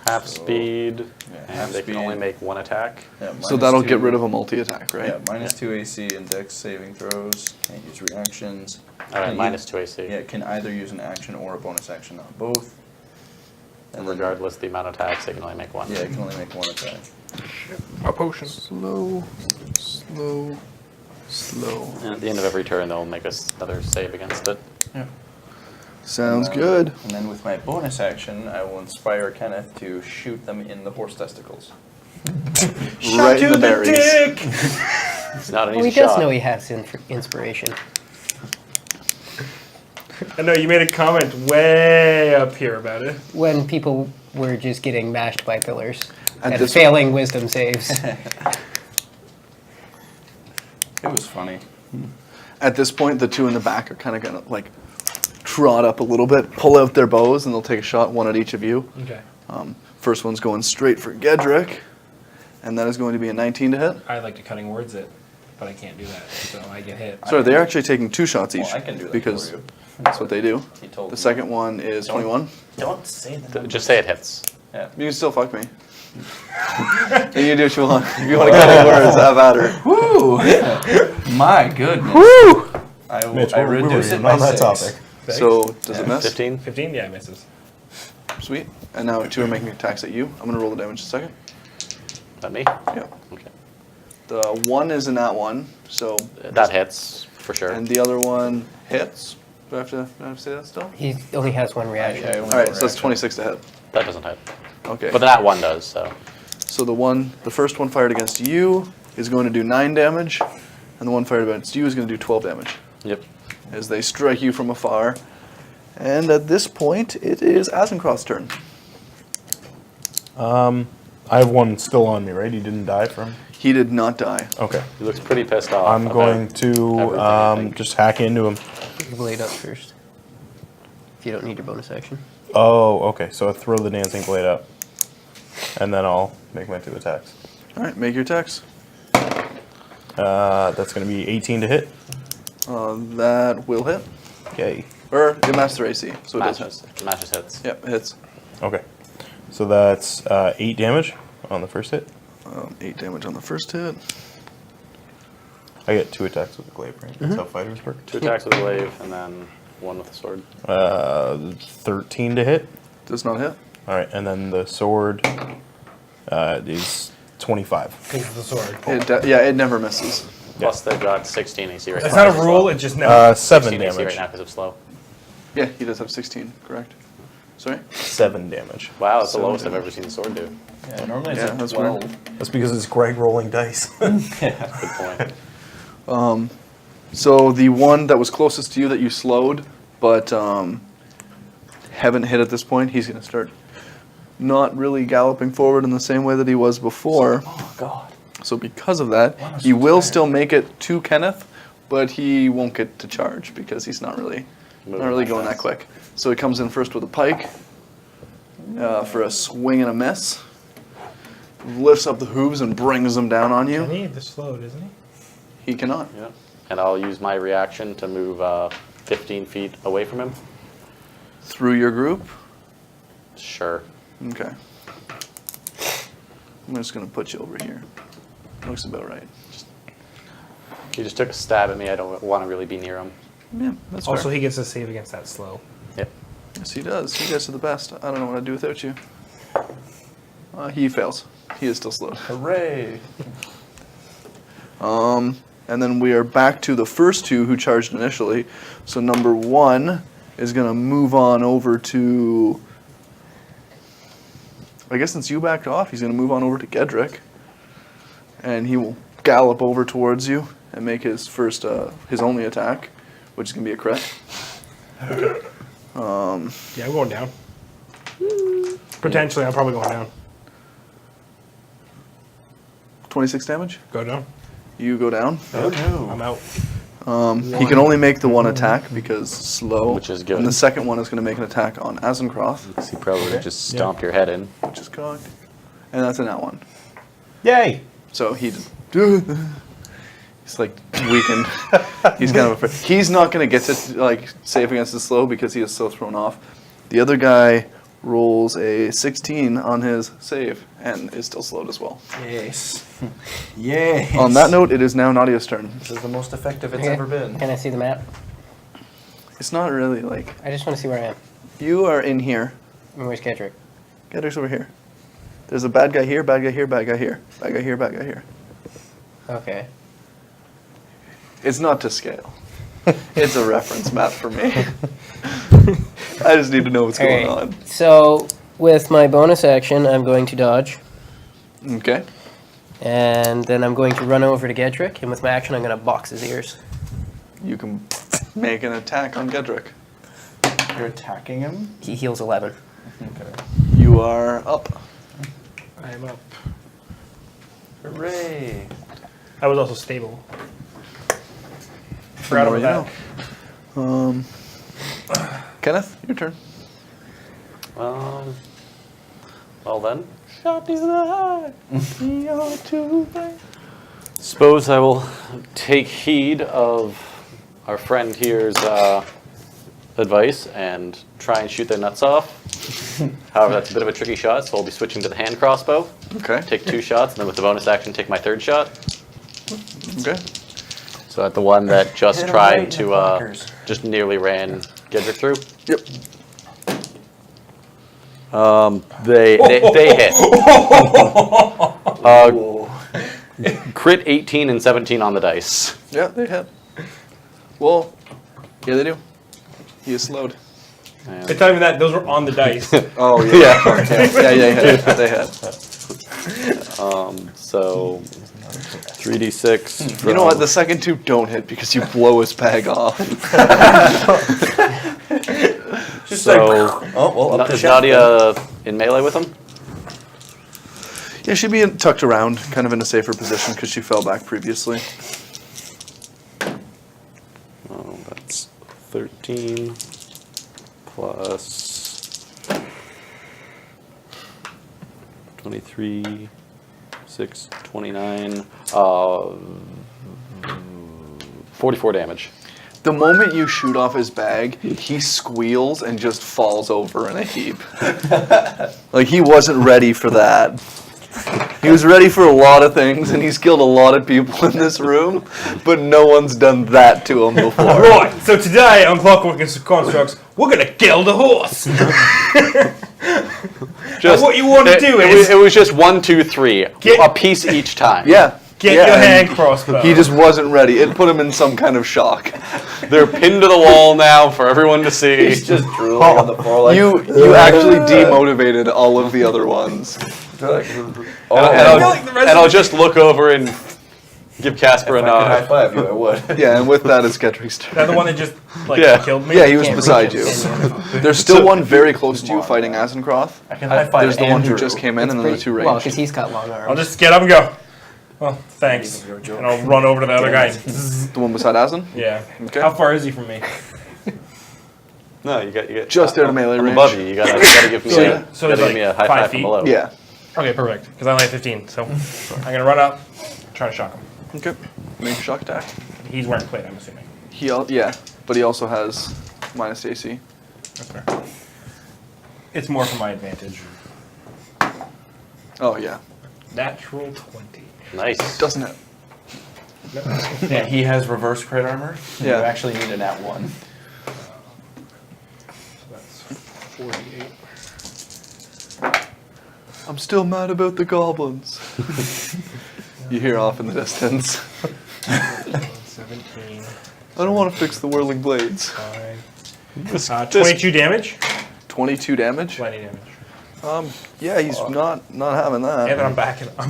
[SPEAKER 3] Half
[SPEAKER 5] So-
[SPEAKER 3] speed,
[SPEAKER 5] Yeah,
[SPEAKER 3] and
[SPEAKER 5] half
[SPEAKER 3] they can
[SPEAKER 5] speed.
[SPEAKER 3] only make 1 attack.
[SPEAKER 5] Yeah,
[SPEAKER 1] So that'll get rid of a multi-attack, right?
[SPEAKER 5] Yeah, minus 2 AC and dex saving throws. Can't use reactions.
[SPEAKER 3] All right,
[SPEAKER 5] Can
[SPEAKER 3] minus
[SPEAKER 5] e-
[SPEAKER 3] 2 AC.
[SPEAKER 5] Yeah, can either use an action or a bonus action, not both.
[SPEAKER 3] And
[SPEAKER 5] then-
[SPEAKER 3] regardless of the amount of attacks, they can only make 1.
[SPEAKER 5] Yeah, it can only make 1 attack.
[SPEAKER 2] A potion.
[SPEAKER 1] Slow, slow, slow.
[SPEAKER 3] And at the end of every turn, they'll make us another save against it.
[SPEAKER 5] Yeah.
[SPEAKER 1] Sounds good.
[SPEAKER 5] And then with my bonus action, I will inspire Kenneth to shoot them in the horse testicles.
[SPEAKER 1] Right in the berries.
[SPEAKER 3] It's not an
[SPEAKER 6] Well, he
[SPEAKER 3] easy
[SPEAKER 6] does
[SPEAKER 3] shot.
[SPEAKER 6] know he has inspiration.
[SPEAKER 2] I know you made a comment way up here about it.
[SPEAKER 6] When people were just getting mashed by pillars
[SPEAKER 1] At
[SPEAKER 6] and
[SPEAKER 1] this-
[SPEAKER 6] failing wisdom saves.
[SPEAKER 5] It was funny.
[SPEAKER 1] At this point, the 2 in the back are kind of gonna like trot up a little bit, pull out their bows, and they'll take a shot, 1 at each of you.
[SPEAKER 2] Okay.
[SPEAKER 1] First one's going straight for Gedrick, and that is going to be a 19 to hit.
[SPEAKER 2] I'd like to cutting words it, but I can't do that, so I get hit.
[SPEAKER 1] Sorry, they're actually taking 2 shots each
[SPEAKER 5] Well, I can do that
[SPEAKER 1] because
[SPEAKER 5] for you.
[SPEAKER 1] that's what they do.
[SPEAKER 5] He told
[SPEAKER 1] The
[SPEAKER 5] me.
[SPEAKER 1] second one is 21.
[SPEAKER 5] Don't say that.
[SPEAKER 3] Just say it hits.
[SPEAKER 5] Yeah.
[SPEAKER 1] You can still fuck me. And you do what you want. If you want to cut any words, have at her.
[SPEAKER 5] Woo! My goodness.
[SPEAKER 1] Woo!
[SPEAKER 4] Mitch,
[SPEAKER 5] I
[SPEAKER 4] we were
[SPEAKER 5] reduce it
[SPEAKER 4] even
[SPEAKER 5] by
[SPEAKER 4] on that
[SPEAKER 5] 6.
[SPEAKER 4] topic.
[SPEAKER 1] So, does
[SPEAKER 5] Yeah.
[SPEAKER 1] it miss?
[SPEAKER 3] 15?
[SPEAKER 2] 15? Yeah, it misses.
[SPEAKER 1] Sweet. And now 2 are making attacks at you. I'm going to roll the damage in a second.
[SPEAKER 3] That me?
[SPEAKER 1] Yeah.
[SPEAKER 3] Okay.
[SPEAKER 1] The 1 is in that one, so.
[SPEAKER 3] That hits, for sure.
[SPEAKER 1] And the other one hits. Do I have to say that still?
[SPEAKER 6] He only has 1 reaction.
[SPEAKER 5] I only
[SPEAKER 1] Alright,
[SPEAKER 5] have
[SPEAKER 1] so that's
[SPEAKER 5] reaction.
[SPEAKER 1] 26 to hit.
[SPEAKER 3] That doesn't hit.
[SPEAKER 1] Okay.
[SPEAKER 3] But that one does, so.
[SPEAKER 1] So the first one fired against you is going to do 9 damage, and the one fired against you is going to do 12 damage
[SPEAKER 3] Yep.
[SPEAKER 1] as they strike you from afar. And at this point, it is Azencroft's turn.
[SPEAKER 4] I have 1 still on me, right? He didn't die from.
[SPEAKER 1] He did not die.
[SPEAKER 4] Okay.
[SPEAKER 3] He looks pretty pissed off.
[SPEAKER 4] I'm
[SPEAKER 3] about
[SPEAKER 4] going to
[SPEAKER 3] everything, I think.
[SPEAKER 4] just hack into him.
[SPEAKER 6] the blade up first. If you don't need your bonus action.
[SPEAKER 4] Oh, okay. So I throw the dancing blade up, and then I'll make my 2 attacks.
[SPEAKER 1] All right, make your attacks.
[SPEAKER 4] That's going to be 18 to hit.
[SPEAKER 1] That will hit.
[SPEAKER 4] Yay.
[SPEAKER 1] Or it matches their AC, so it does hit.
[SPEAKER 3] Matches hits.
[SPEAKER 1] Yep, it hits.
[SPEAKER 4] Okay. So that's 8 damage on the first hit.
[SPEAKER 1] 8 damage on the first hit.
[SPEAKER 4] I get 2 attacks with the glaive, right? That's how fighters work.
[SPEAKER 3] 2 attacks with a glaive, and then 1 with a sword.
[SPEAKER 4] 13 to hit.
[SPEAKER 1] Does not hit.
[SPEAKER 4] All right, and then the sword is 25.
[SPEAKER 2] Because of the sword.
[SPEAKER 1] It never misses.
[SPEAKER 3] Plus, they've got 16 AC right now.
[SPEAKER 2] It's not a
[SPEAKER 3] because of
[SPEAKER 2] rule,
[SPEAKER 3] slow.
[SPEAKER 2] it just never.
[SPEAKER 4] 7
[SPEAKER 3] 16 AC
[SPEAKER 4] damage.
[SPEAKER 3] right now because of slow.
[SPEAKER 1] Yeah, he does have 16, correct. Sorry?
[SPEAKER 4] 7 damage.
[SPEAKER 3] Wow, that's the
[SPEAKER 1] 7
[SPEAKER 3] lowest I've
[SPEAKER 1] damage.
[SPEAKER 3] ever seen the sword do.
[SPEAKER 5] Yeah, normally it's
[SPEAKER 1] Yeah,
[SPEAKER 5] like
[SPEAKER 1] that's
[SPEAKER 5] 12.
[SPEAKER 1] weird.
[SPEAKER 4] That's because it's Greg rolling dice.
[SPEAKER 3] Good point.
[SPEAKER 1] So the one that was closest to you that you slowed, but haven't hit at this point, he's going to start not really galloping forward in the same way that he was before.
[SPEAKER 5] Oh, God.
[SPEAKER 1] So because of that,
[SPEAKER 5] Wow,
[SPEAKER 1] he
[SPEAKER 5] so
[SPEAKER 1] will
[SPEAKER 5] tired.
[SPEAKER 1] still make it to Kenneth, but he won't get to charge because he's not really going that quick. So he comes in first with a pike for a swing and a miss. Lifts up the hooves and brings them down on you.
[SPEAKER 2] He the slowed, isn't he?
[SPEAKER 1] He cannot.
[SPEAKER 3] Yeah. And I'll use my reaction to move 15 feet away from him.
[SPEAKER 1] Through your group?
[SPEAKER 3] Sure.
[SPEAKER 1] Okay. I'm just going to put you over here. Looks about right.
[SPEAKER 3] He just took a stab at me. I don't want to really be near him.
[SPEAKER 1] Yeah, that's
[SPEAKER 2] Also,
[SPEAKER 1] fair.
[SPEAKER 2] he gets a save against that slow.
[SPEAKER 3] Yep.
[SPEAKER 1] Yes, he does. You guys are the best. I don't know what I'd do without you. He fails. He is still slowed.
[SPEAKER 5] Hooray!
[SPEAKER 1] And then we are back to the first 2 who charged initially. So number 1 is going to move on over to... I guess since you backed off, he's going to move on over to Gedrick. And he will gallop over towards you and make his first, his only attack, which is going to be a crit.
[SPEAKER 2] Yeah, I'm going down. Potentially, I'm probably going down.
[SPEAKER 1] 26 damage.
[SPEAKER 2] Go down.
[SPEAKER 1] You go down.
[SPEAKER 5] Oh, no.
[SPEAKER 2] I'm out.
[SPEAKER 1] He can only make the 1 attack because slow.
[SPEAKER 3] Which is good.
[SPEAKER 1] And the second one is going to make an attack on Azencroft,
[SPEAKER 3] He probably would just stomp your head in.
[SPEAKER 1] which is cocked. And that's a nat 1.
[SPEAKER 4] Yay!
[SPEAKER 1] So he just, he's like weakened. He's kind of afraid. He's not going to get to like save against the slow because he is so thrown off. The other guy rolls a 16 on his save and is still slowed as well.
[SPEAKER 5] Yes. Yes.
[SPEAKER 1] On that note, it is now Nadia's turn.
[SPEAKER 5] This is the most effective it's
[SPEAKER 6] Okay.
[SPEAKER 5] ever been.
[SPEAKER 6] Can I see the map?
[SPEAKER 1] It's not really like,
[SPEAKER 6] I just want to see where I am.
[SPEAKER 1] you are in here.
[SPEAKER 6] And where's Gedrick?
[SPEAKER 1] Gedrick's over here. There's a bad guy here, bad guy here, bad guy here, bad guy here, bad guy here.
[SPEAKER 6] Okay.
[SPEAKER 1] It's not to scale. It's a reference map for me. I just need to know what's going
[SPEAKER 6] Alright,
[SPEAKER 1] on.
[SPEAKER 6] so with my bonus action, I'm going to dodge.
[SPEAKER 1] Okay.
[SPEAKER 6] And then I'm going to run over to Gedrick, and with my action, I'm going to box his ears.
[SPEAKER 1] You can make an attack on Gedrick.
[SPEAKER 5] You're attacking him?
[SPEAKER 6] He heals 11.
[SPEAKER 5] Okay.
[SPEAKER 1] You are up.
[SPEAKER 2] I am up.
[SPEAKER 5] Hooray!
[SPEAKER 2] I was also stable. Forgot about that.
[SPEAKER 1] Kenneth, your turn.
[SPEAKER 3] Well then. Suppose I will take heed of our friend here's advice and try and shoot their nuts off. However, that's a bit of a tricky shot, so I'll be switching to the hand crossbow.
[SPEAKER 1] Okay.
[SPEAKER 3] Take 2 shots, and then with the bonus action, take my 3rd shot.
[SPEAKER 1] Okay.
[SPEAKER 3] So at the one that just
[SPEAKER 5] Hit 'em
[SPEAKER 3] tried
[SPEAKER 5] right in the
[SPEAKER 3] to,
[SPEAKER 5] fuckers.
[SPEAKER 3] just nearly ran Gedrick through.
[SPEAKER 1] Yep.
[SPEAKER 3] They hit. Crit 18 and 17 on the dice.
[SPEAKER 1] Yeah, they hit. Well, yeah, they do. He is slowed.
[SPEAKER 3] And
[SPEAKER 2] It's not even that, those were on the dice.
[SPEAKER 1] Oh, yeah. Yeah, they hit.
[SPEAKER 3] so 3d6.
[SPEAKER 1] You know what? The second 2 don't hit because you blow his bag off.
[SPEAKER 3] So
[SPEAKER 5] Oh, well, up to
[SPEAKER 3] is
[SPEAKER 5] chef.
[SPEAKER 3] Nadia in melee with him?
[SPEAKER 1] Yeah, she'd be tucked around, kind of in a safer position because she fell back previously.
[SPEAKER 3] Oh, that's 15 plus 23, 6, 29, 44 damage.
[SPEAKER 1] The moment you shoot off his bag, he squeals and just falls over in a heap. Like, he wasn't ready for that. He was ready for a lot of things, and he's killed a lot of people in this room, but no one's done that to him before.
[SPEAKER 2] Right, so today on Clockwork and Constructs, we're gonna kill the horse.
[SPEAKER 3] Just,
[SPEAKER 2] what you want to do is
[SPEAKER 3] it was just 1, 2, 3,
[SPEAKER 2] Get-
[SPEAKER 3] a piece each time.
[SPEAKER 1] Yeah.
[SPEAKER 2] get
[SPEAKER 1] yeah,
[SPEAKER 2] your
[SPEAKER 1] and
[SPEAKER 2] hand crossbow.
[SPEAKER 1] He just wasn't ready. It put him in some kind of shock.
[SPEAKER 3] They're pinned to the wall now for everyone to see.
[SPEAKER 5] He's just drooling on the floor like...
[SPEAKER 1] You actually demotivated all of the other ones.
[SPEAKER 5] Like,
[SPEAKER 3] And
[SPEAKER 2] I feel like the rest of
[SPEAKER 3] I'll just look over and give Casper a
[SPEAKER 5] if I could high
[SPEAKER 3] nod.
[SPEAKER 5] five you, I would.
[SPEAKER 1] Yeah, and with that, it's Gedric's turn.
[SPEAKER 2] That the one that just like
[SPEAKER 3] Yeah.
[SPEAKER 2] killed me.
[SPEAKER 1] Yeah, he was
[SPEAKER 6] Can't
[SPEAKER 1] beside you.
[SPEAKER 6] reach him.
[SPEAKER 1] There's still one very close to you fighting Azencroft.
[SPEAKER 5] I can high five
[SPEAKER 1] There's the one who
[SPEAKER 5] Andrew.
[SPEAKER 1] just came in, and then the two
[SPEAKER 6] Well,
[SPEAKER 1] ranged.
[SPEAKER 6] because he's got long arms.
[SPEAKER 2] I'll just get up and go. Well, thanks. And I'll run over to the other guy.
[SPEAKER 1] The one beside Azen?
[SPEAKER 2] Yeah.
[SPEAKER 1] Okay.
[SPEAKER 2] How far is he from me?
[SPEAKER 3] No, you got
[SPEAKER 1] Just out of melee
[SPEAKER 3] I'm
[SPEAKER 1] range.
[SPEAKER 3] above you. You gotta give me,
[SPEAKER 1] So,
[SPEAKER 3] a,
[SPEAKER 2] so
[SPEAKER 3] gotta
[SPEAKER 2] it's
[SPEAKER 3] give
[SPEAKER 2] like
[SPEAKER 3] me a high
[SPEAKER 2] 5
[SPEAKER 3] five
[SPEAKER 2] feet?
[SPEAKER 3] from below.
[SPEAKER 1] Yeah.
[SPEAKER 2] Okay, perfect. Because I only have 15, so I'm gonna run up, try to shock him.
[SPEAKER 1] Okay. Make a shock attack.
[SPEAKER 2] He's wearing plate, I'm assuming.
[SPEAKER 1] Yeah, but he also has minus AC.
[SPEAKER 2] That's fair. It's more for my advantage.
[SPEAKER 1] Oh yeah.
[SPEAKER 2] Natural 20.
[SPEAKER 3] Nice.
[SPEAKER 1] Doesn't it?
[SPEAKER 5] Yeah, he has reverse crit armor.
[SPEAKER 1] Yeah.
[SPEAKER 5] You actually need a nat 1.
[SPEAKER 2] That's 48.
[SPEAKER 1] I'm still mad about the goblins. You hear off in the distance.
[SPEAKER 2] 17.
[SPEAKER 1] I don't want to fix the whirling blades.
[SPEAKER 2] 5. 22 damage?
[SPEAKER 1] 22 damage.
[SPEAKER 2] 20 damage.
[SPEAKER 1] Yeah, he's not having that.
[SPEAKER 2] And then I'm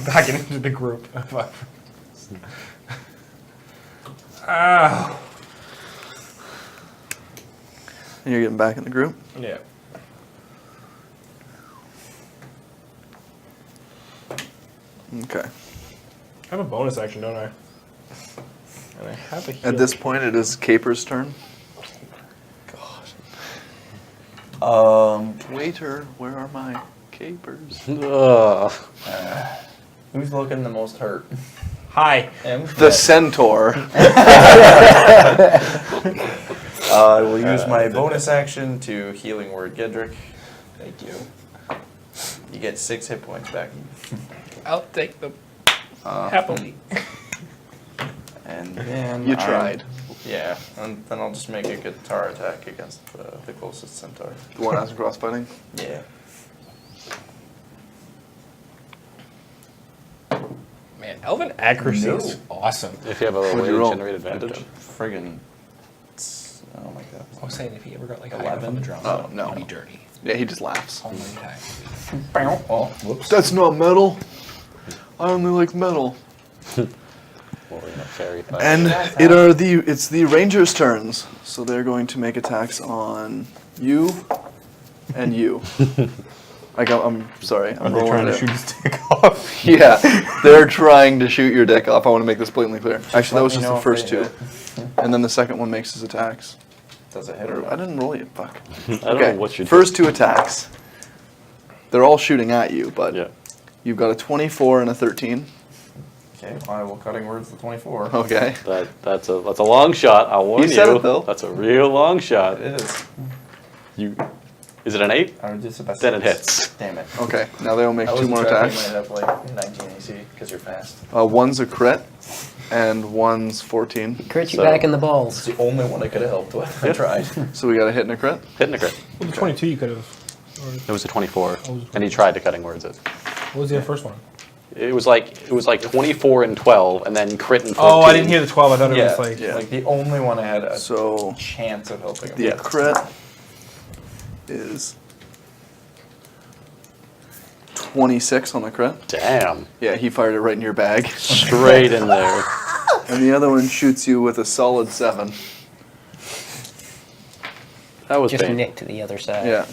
[SPEAKER 2] backing into the group. Ah.
[SPEAKER 1] And you're getting back in the group.
[SPEAKER 2] Yeah.
[SPEAKER 1] Okay.
[SPEAKER 2] I have a bonus action, don't I? And I have a heal.
[SPEAKER 1] At this point, it is Caper's turn. Waiter, where are my capers?
[SPEAKER 3] Ugh.
[SPEAKER 5] Who's looking the most hurt?
[SPEAKER 2] Hi.
[SPEAKER 1] The centaur.
[SPEAKER 5] I will use my bonus action to healing word Gedrick. Thank you. You get 6 hit points back.
[SPEAKER 2] I'll take them happily.
[SPEAKER 5] And then
[SPEAKER 1] You tried.
[SPEAKER 5] Yeah, and then I'll just make a guitar attack against the closest centaur.
[SPEAKER 1] The one has cross fighting.
[SPEAKER 5] Yeah.
[SPEAKER 2] Man, Elven accuracy
[SPEAKER 5] No.
[SPEAKER 2] is awesome.
[SPEAKER 3] If you have a
[SPEAKER 1] What'd
[SPEAKER 3] way
[SPEAKER 1] you
[SPEAKER 3] to
[SPEAKER 1] roll?
[SPEAKER 3] generate advantage.
[SPEAKER 5] Friggin'. Oh my god.
[SPEAKER 2] I was saying if he ever got like a
[SPEAKER 5] 11.
[SPEAKER 2] on the drum,
[SPEAKER 1] Oh, no.
[SPEAKER 2] he'd be dirty.
[SPEAKER 1] Yeah, he just laughs.
[SPEAKER 2] All the time.
[SPEAKER 5] Oh, whoops.
[SPEAKER 1] That's not metal. I only like metal.
[SPEAKER 3] Or, fairy fire.
[SPEAKER 1] And it's the rangers' turns, so they're going to make attacks on you and you. I'm sorry, I'm
[SPEAKER 4] Are they trying
[SPEAKER 1] rolling
[SPEAKER 4] to
[SPEAKER 1] it.
[SPEAKER 4] shoot his dick off?
[SPEAKER 1] Yeah, they're trying to shoot your dick off. I want to make this blatantly clear. Actually, that was
[SPEAKER 5] let me
[SPEAKER 1] just
[SPEAKER 5] know
[SPEAKER 1] the
[SPEAKER 5] if
[SPEAKER 1] first
[SPEAKER 5] they
[SPEAKER 1] two,
[SPEAKER 5] hit.
[SPEAKER 1] and then the second one makes his attacks.
[SPEAKER 5] Does it hit
[SPEAKER 1] I
[SPEAKER 5] or not?
[SPEAKER 1] didn't roll yet. Fuck.
[SPEAKER 3] I don't know what you're
[SPEAKER 1] First two attacks. They're all shooting at you, but
[SPEAKER 3] Yeah.
[SPEAKER 1] you've got a 24 and a 13.
[SPEAKER 5] Okay, I will cutting words to 24.
[SPEAKER 1] Okay.
[SPEAKER 3] That's a long shot. I'll warn you.
[SPEAKER 1] You said it, though.
[SPEAKER 3] That's a real long shot.
[SPEAKER 5] It is.
[SPEAKER 3] Is it an 8?
[SPEAKER 5] I would just about
[SPEAKER 3] Then it
[SPEAKER 5] 6.
[SPEAKER 3] hits.
[SPEAKER 5] Damn it.
[SPEAKER 1] Okay. Now they'll make
[SPEAKER 5] I
[SPEAKER 1] two
[SPEAKER 5] wasn't
[SPEAKER 1] more
[SPEAKER 5] sure if you
[SPEAKER 1] attacks.
[SPEAKER 5] might have like 19 AC because you're fast.
[SPEAKER 1] One's a crit, and one's 14.
[SPEAKER 6] Crit you
[SPEAKER 3] So-
[SPEAKER 6] back in the
[SPEAKER 5] It's
[SPEAKER 6] balls.
[SPEAKER 5] the only one I could have helped with. I tried.
[SPEAKER 1] So we got a hit and a crit.
[SPEAKER 3] Hitting a crit.
[SPEAKER 2] Well, the 22 you could have.
[SPEAKER 3] It was a 24,
[SPEAKER 2] Oh, it was
[SPEAKER 3] and he tried to cutting words it.
[SPEAKER 2] What was the first one?
[SPEAKER 3] It was like 24 and 12, and then crit and 14.
[SPEAKER 2] Oh, I didn't hear the 12. I thought
[SPEAKER 5] Yeah,
[SPEAKER 2] it was like.
[SPEAKER 1] Yeah.
[SPEAKER 5] like the only one I had a
[SPEAKER 1] So
[SPEAKER 5] chance of helping him.
[SPEAKER 1] the crit is 26 on the crit.
[SPEAKER 3] Damn.
[SPEAKER 1] Yeah, he fired it right in your bag.
[SPEAKER 3] Straight in there.
[SPEAKER 1] And the other one shoots you with a solid 7.
[SPEAKER 3] That was
[SPEAKER 6] Just
[SPEAKER 3] pain.
[SPEAKER 6] nick to the other side.
[SPEAKER 1] Yeah.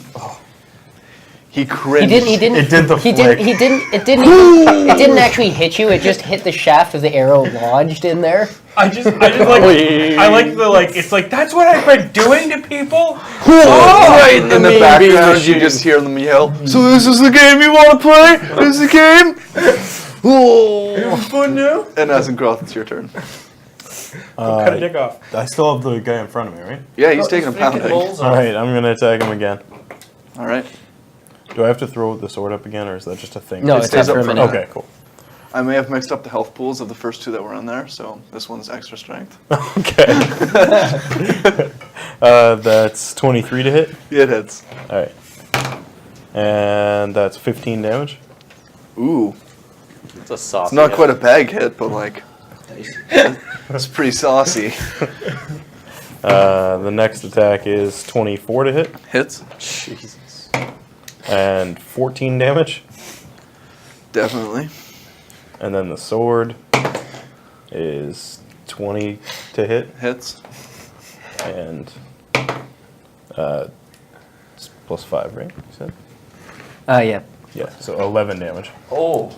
[SPEAKER 1] He cringed.
[SPEAKER 6] He didn't.
[SPEAKER 4] It did the
[SPEAKER 6] He
[SPEAKER 4] flick.
[SPEAKER 6] didn't. He didn't. It didn't. Even, it didn't actually hit you. It just hit the shaft of the arrow lodged in there.
[SPEAKER 2] I just like, I like the like. It's like that's what I've been doing to people.
[SPEAKER 1] Right in the background, you just hear them yell. So this is the game you want to play? This is the game. Oh,
[SPEAKER 2] Fun now.
[SPEAKER 1] and Azencroft, it's your turn.
[SPEAKER 2] Cut a dick off.
[SPEAKER 4] I still have the guy in front of me, right?
[SPEAKER 1] Yeah, he's taking a pounding.
[SPEAKER 4] All right, I'm gonna attack him again.
[SPEAKER 1] All right.
[SPEAKER 4] Do I have to throw the sword up again, or is that just a thing?
[SPEAKER 6] No,
[SPEAKER 1] It
[SPEAKER 6] it's
[SPEAKER 1] stays
[SPEAKER 6] up
[SPEAKER 1] up
[SPEAKER 6] for a
[SPEAKER 1] for
[SPEAKER 6] minute.
[SPEAKER 4] Okay, cool.
[SPEAKER 1] I may have mixed up the health pools of the first two that were in there, so this one's extra strength.
[SPEAKER 4] Okay. That's 23 to hit.
[SPEAKER 1] It hits.
[SPEAKER 4] All right. And that's 15 damage.
[SPEAKER 1] Ooh,
[SPEAKER 3] It's a saucy.
[SPEAKER 1] it's not quite a bag hit, but like, it's pretty saucy.
[SPEAKER 4] The next attack is 24 to hit
[SPEAKER 1] Hits,
[SPEAKER 3] Jesus.
[SPEAKER 4] and 14 damage.
[SPEAKER 1] definitely.
[SPEAKER 4] And then the sword is 20 to hit
[SPEAKER 1] Hits.
[SPEAKER 4] and it's plus 5, right? You said?
[SPEAKER 6] Yeah.
[SPEAKER 4] Yeah, so 11 damage.
[SPEAKER 5] Oh,